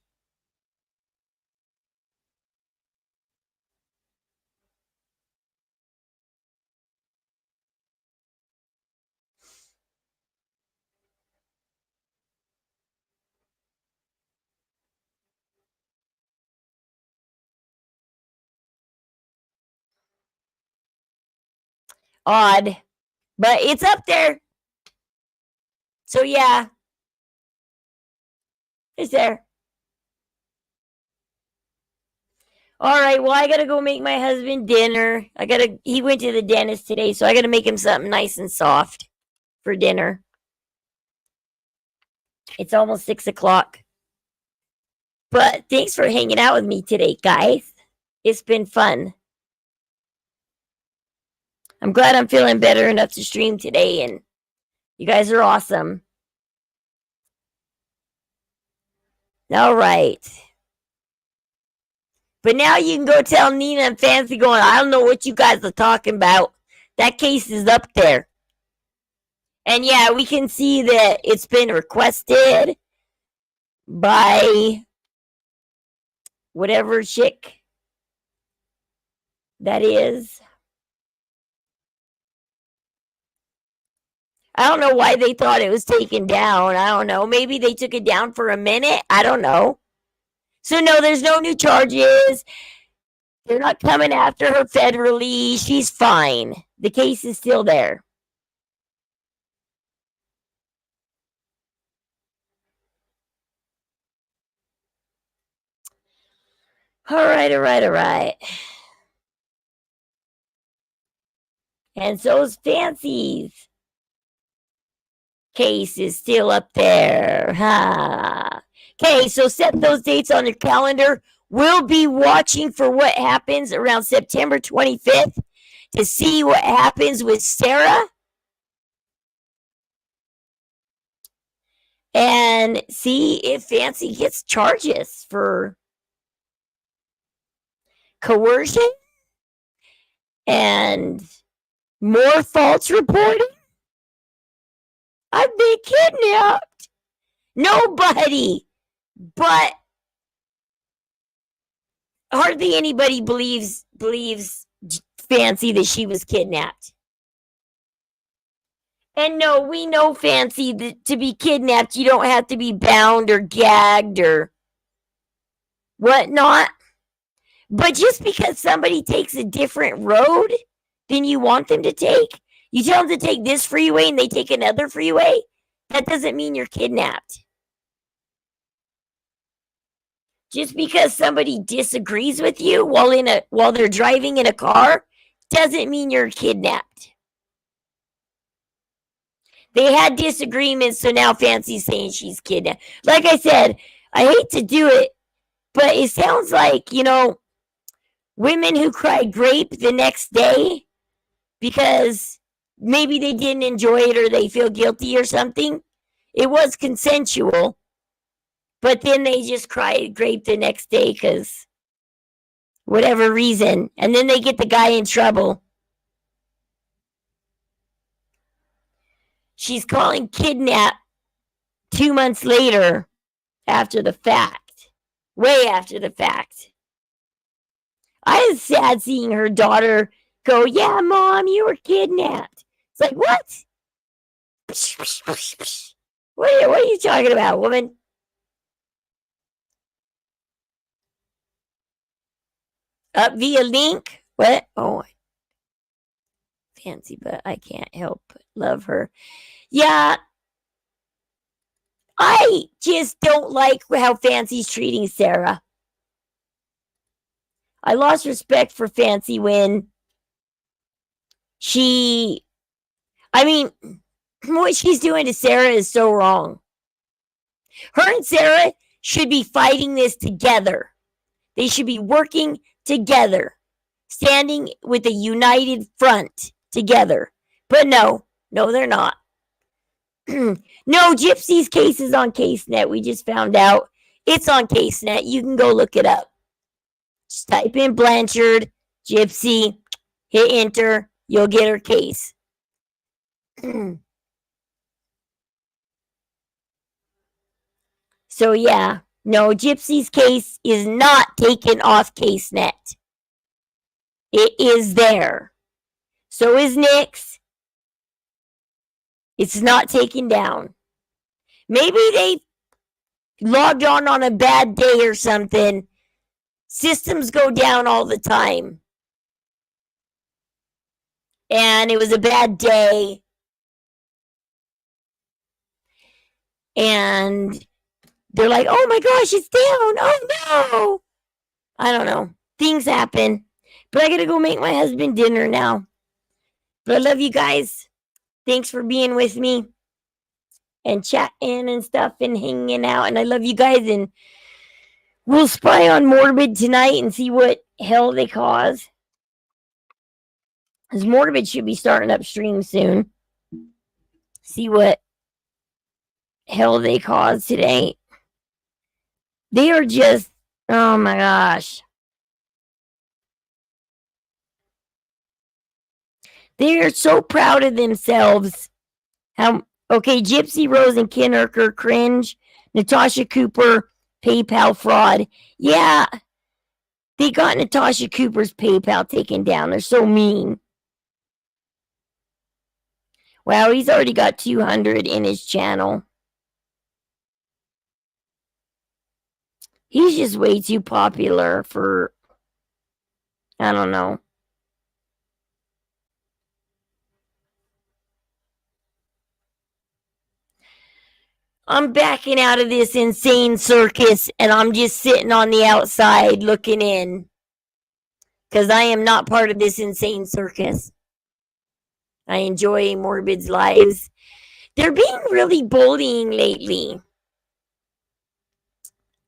Odd, but it's up there. So yeah, it's there. All right, well, I gotta go make my husband dinner. He went to the dentist today, so I gotta make him something nice and soft for dinner. It's almost 6 o'clock. But thanks for hanging out with me today, guys. It's been fun. I'm glad I'm feeling better enough to stream today, and you guys are awesome. All right. But now you can go tell Nina and Fancy going, I don't know what you guys are talking about. That case is up there. And yeah, we can see that it's been requested by whatever chick that is. I don't know why they thought it was taken down. I don't know. Maybe they took it down for a minute. I don't know. So no, there's no new charges. They're not coming after her federally. She's fine. The case is still there. All right. And so's Fancy's case is still up there. Okay, so set those dates on your calendar. We'll be watching for what happens around September 25th to see what happens with Sarah. And see if Fancy gets charges for coercion and more false reporting. I've been kidnapped. Nobody, but hardly anybody believes Fancy that she was kidnapped. And no, we know, Fancy, that to be kidnapped, you don't have to be bound or gagged or whatnot. But just because somebody takes a different road than you want them to take, you tell them to take this freeway and they take another freeway, that doesn't mean you're kidnapped. Just because somebody disagrees with you while they're driving in a car doesn't mean you're kidnapped. They had disagreements, so now Fancy's saying she's kidnapped. Like I said, I hate to do it, but it sounds like, women who cry grape the next day because maybe they didn't enjoy it or they feel guilty or something. It was consensual, but then they just cry grape the next day because whatever reason. And then they get the guy in trouble. She's calling kidnap 2 months later after the fact. Way after the fact. I was sad seeing her daughter go, yeah, Mom, you were kidnapped. It's like, what? What are you talking about, woman? Up via link? What? Oh, Fancy, but I can't help but love her. Yeah. I just don't like how Fancy's treating Sarah. I lost respect for Fancy when what she's doing to Sarah is so wrong. Her and Sarah should be fighting this together. They should be working together, standing with a united front together. But no, they're not. No, Gypsy's case is on CaseNet. We just found out. It's on CaseNet. You can go look it up. Just type in Blanchard Gypsy, hit enter. You'll get her case. So yeah, no, Gypsy's case is not taken off CaseNet. It is there. So is Nick's. It's not taken down. Maybe they logged on a bad day or something. Systems go down all the time. And it was a bad day. And they're like, oh my gosh, it's down. Oh no. I don't know. Things happen. But I gotta go make my husband dinner now. But I love you guys. Thanks for being with me and chatting and stuff and hanging out. And I love you guys. And we'll spy on Morbid tonight and see what hell they cause. Because Morbid should be starting upstream soon. See what hell they cause today. They are just, oh my gosh. They are so proud of themselves. Okay, Gypsy Rose and Ken Urker cringe. Natasha Cooper, PayPal fraud. Yeah, they got Natasha Cooper's PayPal taken down. They're so mean. Wow, he's already got 200 in his channel. He's just way too popular for, I don't know. I'm backing out of this insane circus and I'm just sitting on the outside looking in. Because I am not part of this insane circus. I enjoy Morbid's lives. They're being really bullying lately.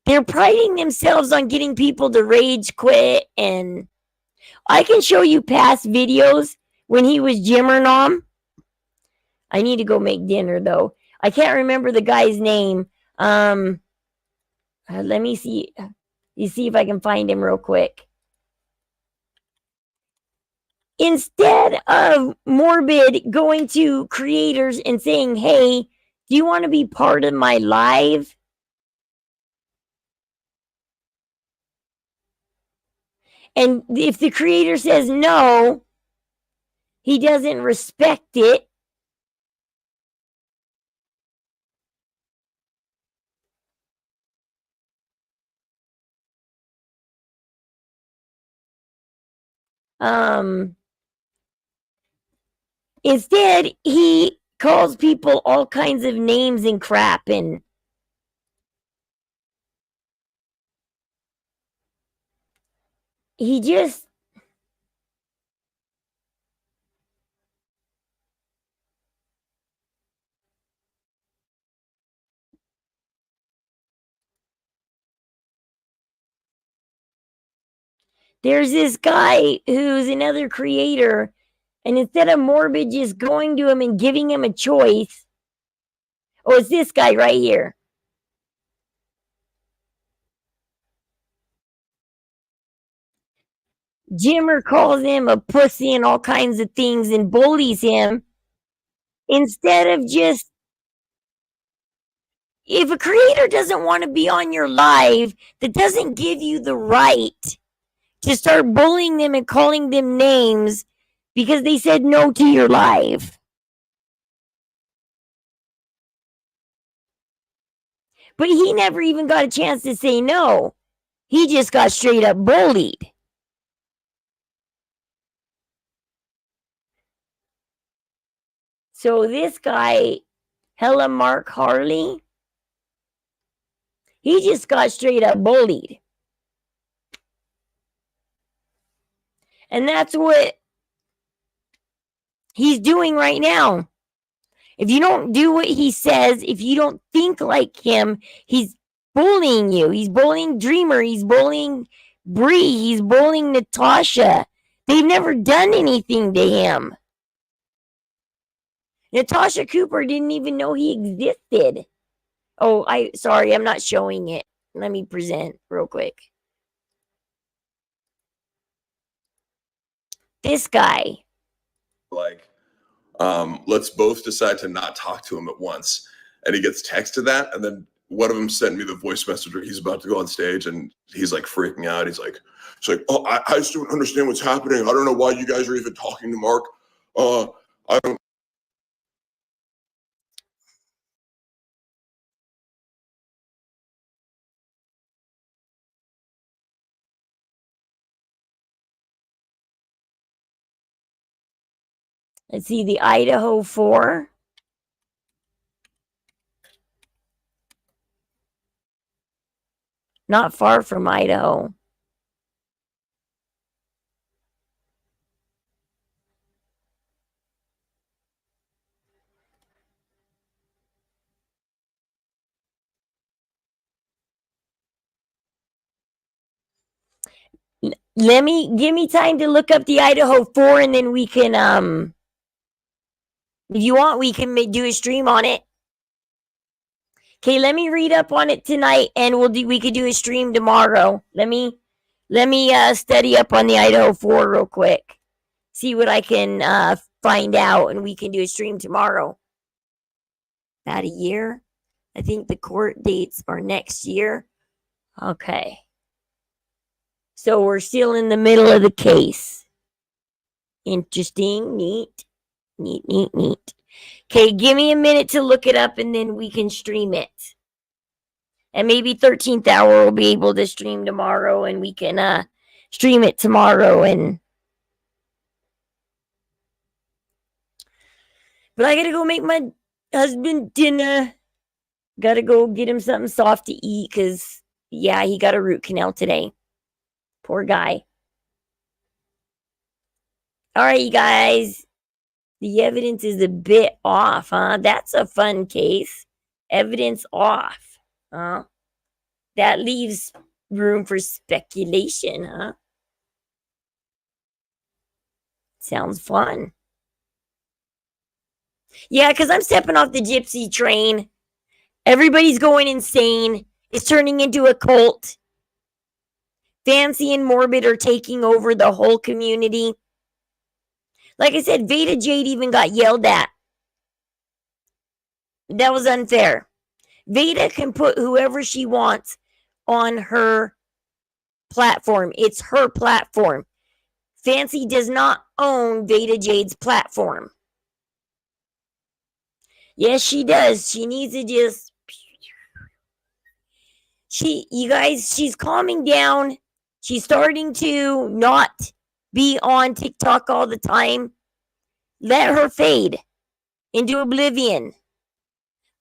They're priding themselves on getting people to rage quit. And I can show you past videos when he was Jimmernom. I need to go make dinner though. I can't remember the guy's name. Let me see. You see if I can find him real quick. Instead of Morbid going to creators and saying, hey, do you want to be part of my live? And if the creator says no, he doesn't respect it. Instead, he calls people all kinds of names and crap, and he just there's this guy who's another creator, and instead of Morbid just going to him and giving him a choice, oh, it's this guy right here. Jimmer calls him a pussy and all kinds of things and bullies him. Instead of just, if a creator doesn't want to be on your live, that doesn't give you the right to start bullying them and calling them names because they said no to your live. But he never even got a chance to say no. He just got straight up bullied. So this guy, Hella Mark Harley, he just got straight up bullied. And that's what he's doing right now. If you don't do what he says, if you don't think like him, he's bullying you. He's bullying Dreamer. He's bullying Bree. He's bullying Natasha. They've never done anything to him. Natasha Cooper didn't even know he existed. Oh, sorry, I'm not showing it. Let me present real quick. This guy. Like, let's both decide to not talk to him at once. And he gets texted that, and then one of them sent me the voice message where he's about to go on stage, and he's like freaking out. He's like, oh, I just don't understand what's happening. I don't know why you guys are even talking to Mark. I don't. Let's see, the Idaho 4. Not far from Idaho. Give me time to look up the Idaho 4, and then we can, if you want, we can do a stream on it. Okay, let me read up on it tonight, and we could do a stream tomorrow. Let me study up on the Idaho 4 real quick. See what I can find out, and we can do a stream tomorrow. About a year. I think the court dates are next year. Okay. So we're still in the middle of the case. Interesting. Neat. Okay, give me a minute to look it up, and then we can stream it. And maybe 13th Hour will be able to stream tomorrow, and we can stream it tomorrow. But I gotta go make my husband dinner. Gotta go get him something soft to eat, because, yeah, he got a root canal today. Poor guy. All right, you guys. The evidence is a bit off, huh? That's a fun case. Evidence off, huh? That leaves room for speculation, huh? Sounds fun. Yeah, because I'm stepping off the gypsy train. Everybody's going insane. It's turning into a cult. Fancy and Morbid are taking over the whole community. Like I said, Veda Jade even got yelled at. That was unfair. Veda can put whoever she wants on her platform. It's her platform. Fancy does not own Veda Jade's platform. Yes, she does. She needs to just... You guys, she's calming down. She's starting to not be on TikTok all the time. Let her fade into oblivion.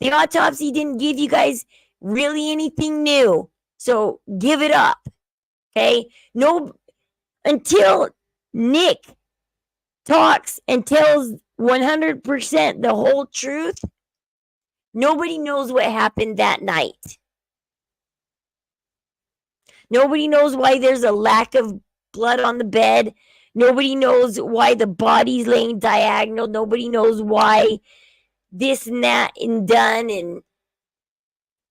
The autopsy didn't give you guys really anything new. So give it up. Okay? No, until Nick talks and tells 100% the whole truth, nobody knows what happened that night. Nobody knows why there's a lack of blood on the bed. Nobody knows why the body's laying diagonal. Nobody knows why this and that and done, and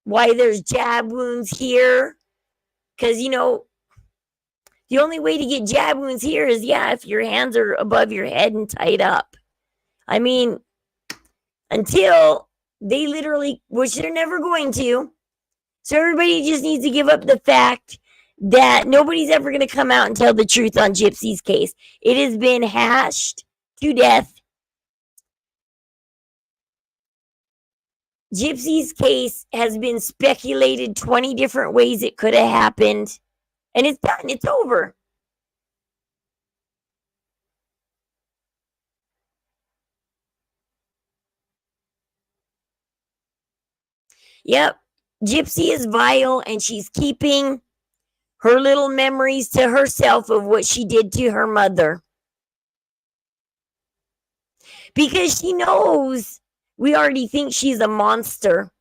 why there's jab wounds here. Because, you know, the only way to get jab wounds here is, yeah, if your hands are above your head and tied up. I mean, until they literally, which they're never going to. So everybody just needs to give up the fact that nobody's ever going to come out and tell the truth on Gypsy's case. It has been hashed to death. Gypsy's case has been speculated 20 different ways it could have happened. And it's done. It's over. Yep. Gypsy is vile, and she's keeping her little memories to herself of what she did to her mother. Because she knows we already think she's a monster.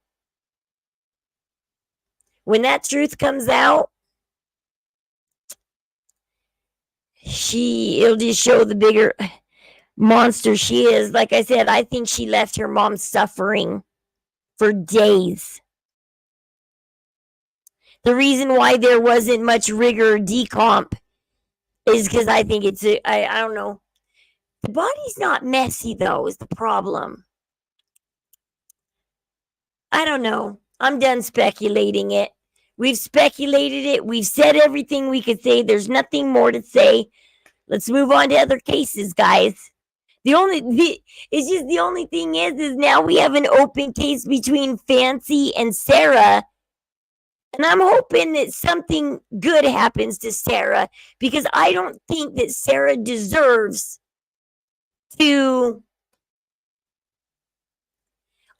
When that truth comes out, it'll just show the bigger monster she is. Like I said, I think she left her mom suffering for days. The reason why there wasn't much rigor decomp is because I think I don't know. The body's not messy, though, is the problem. I don't know. I'm done speculating it. We've speculated it. We've said everything we could say. There's nothing more to say. Let's move on to other cases, guys. It's just the only thing is now we have an open case between Fancy and Sarah. And I'm hoping that something good happens to Sarah, because I don't think that Sarah deserves to.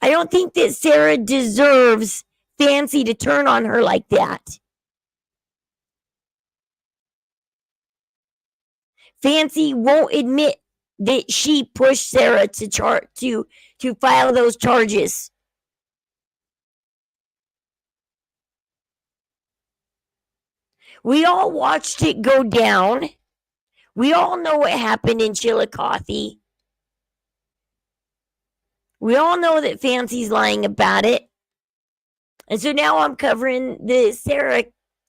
I don't think that Sarah deserves Fancy to turn on her like that. Fancy won't admit that she pushed Sarah to file those charges. We all watched it go down. We all know what happened in Chillicothe. We all know that Fancy's lying about it. And so now I'm covering the Sarah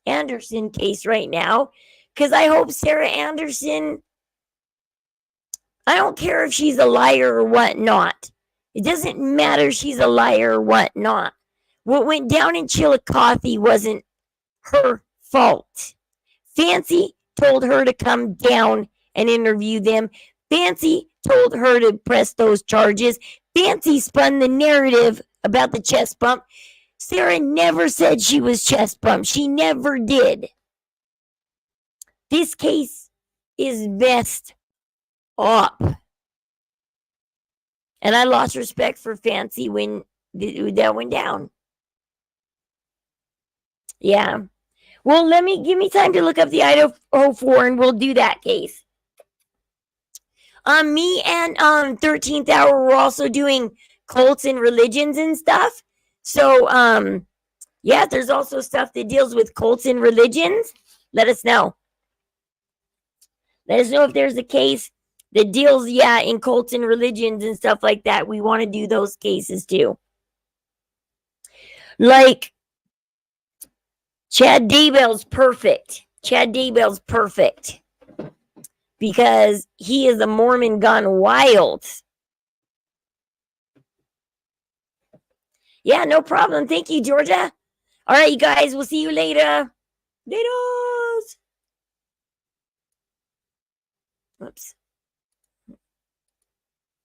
Anderson case right now, because I hope Sarah Anderson, I don't care if she's a liar or whatnot. It doesn't matter if she's a liar or whatnot. What went down in Chillicothe wasn't her fault. Fancy told her to come down and interview them. Fancy told her to press those charges. Fancy spun the narrative about the chest bump. Sarah never said she was chest bumped. She never did. This case is messed up. And I lost respect for Fancy when that went down. Yeah. Well, give me time to look up the Idaho 4 and we'll do that case. Me and 13th Hour were also doing cults and religions and stuff. So yeah, there's also stuff that deals with cults and religions. Let us know. Let us know if there's a case that deals, in cults and religions and stuff like that. We want to do those cases too. Like Chad Daybell's perfect. Chad Daybell's perfect. Because he is a Mormon gone wild. Yeah, no problem. Thank you, Georgia. All right, you guys. We'll see you later. Laters. Whoops.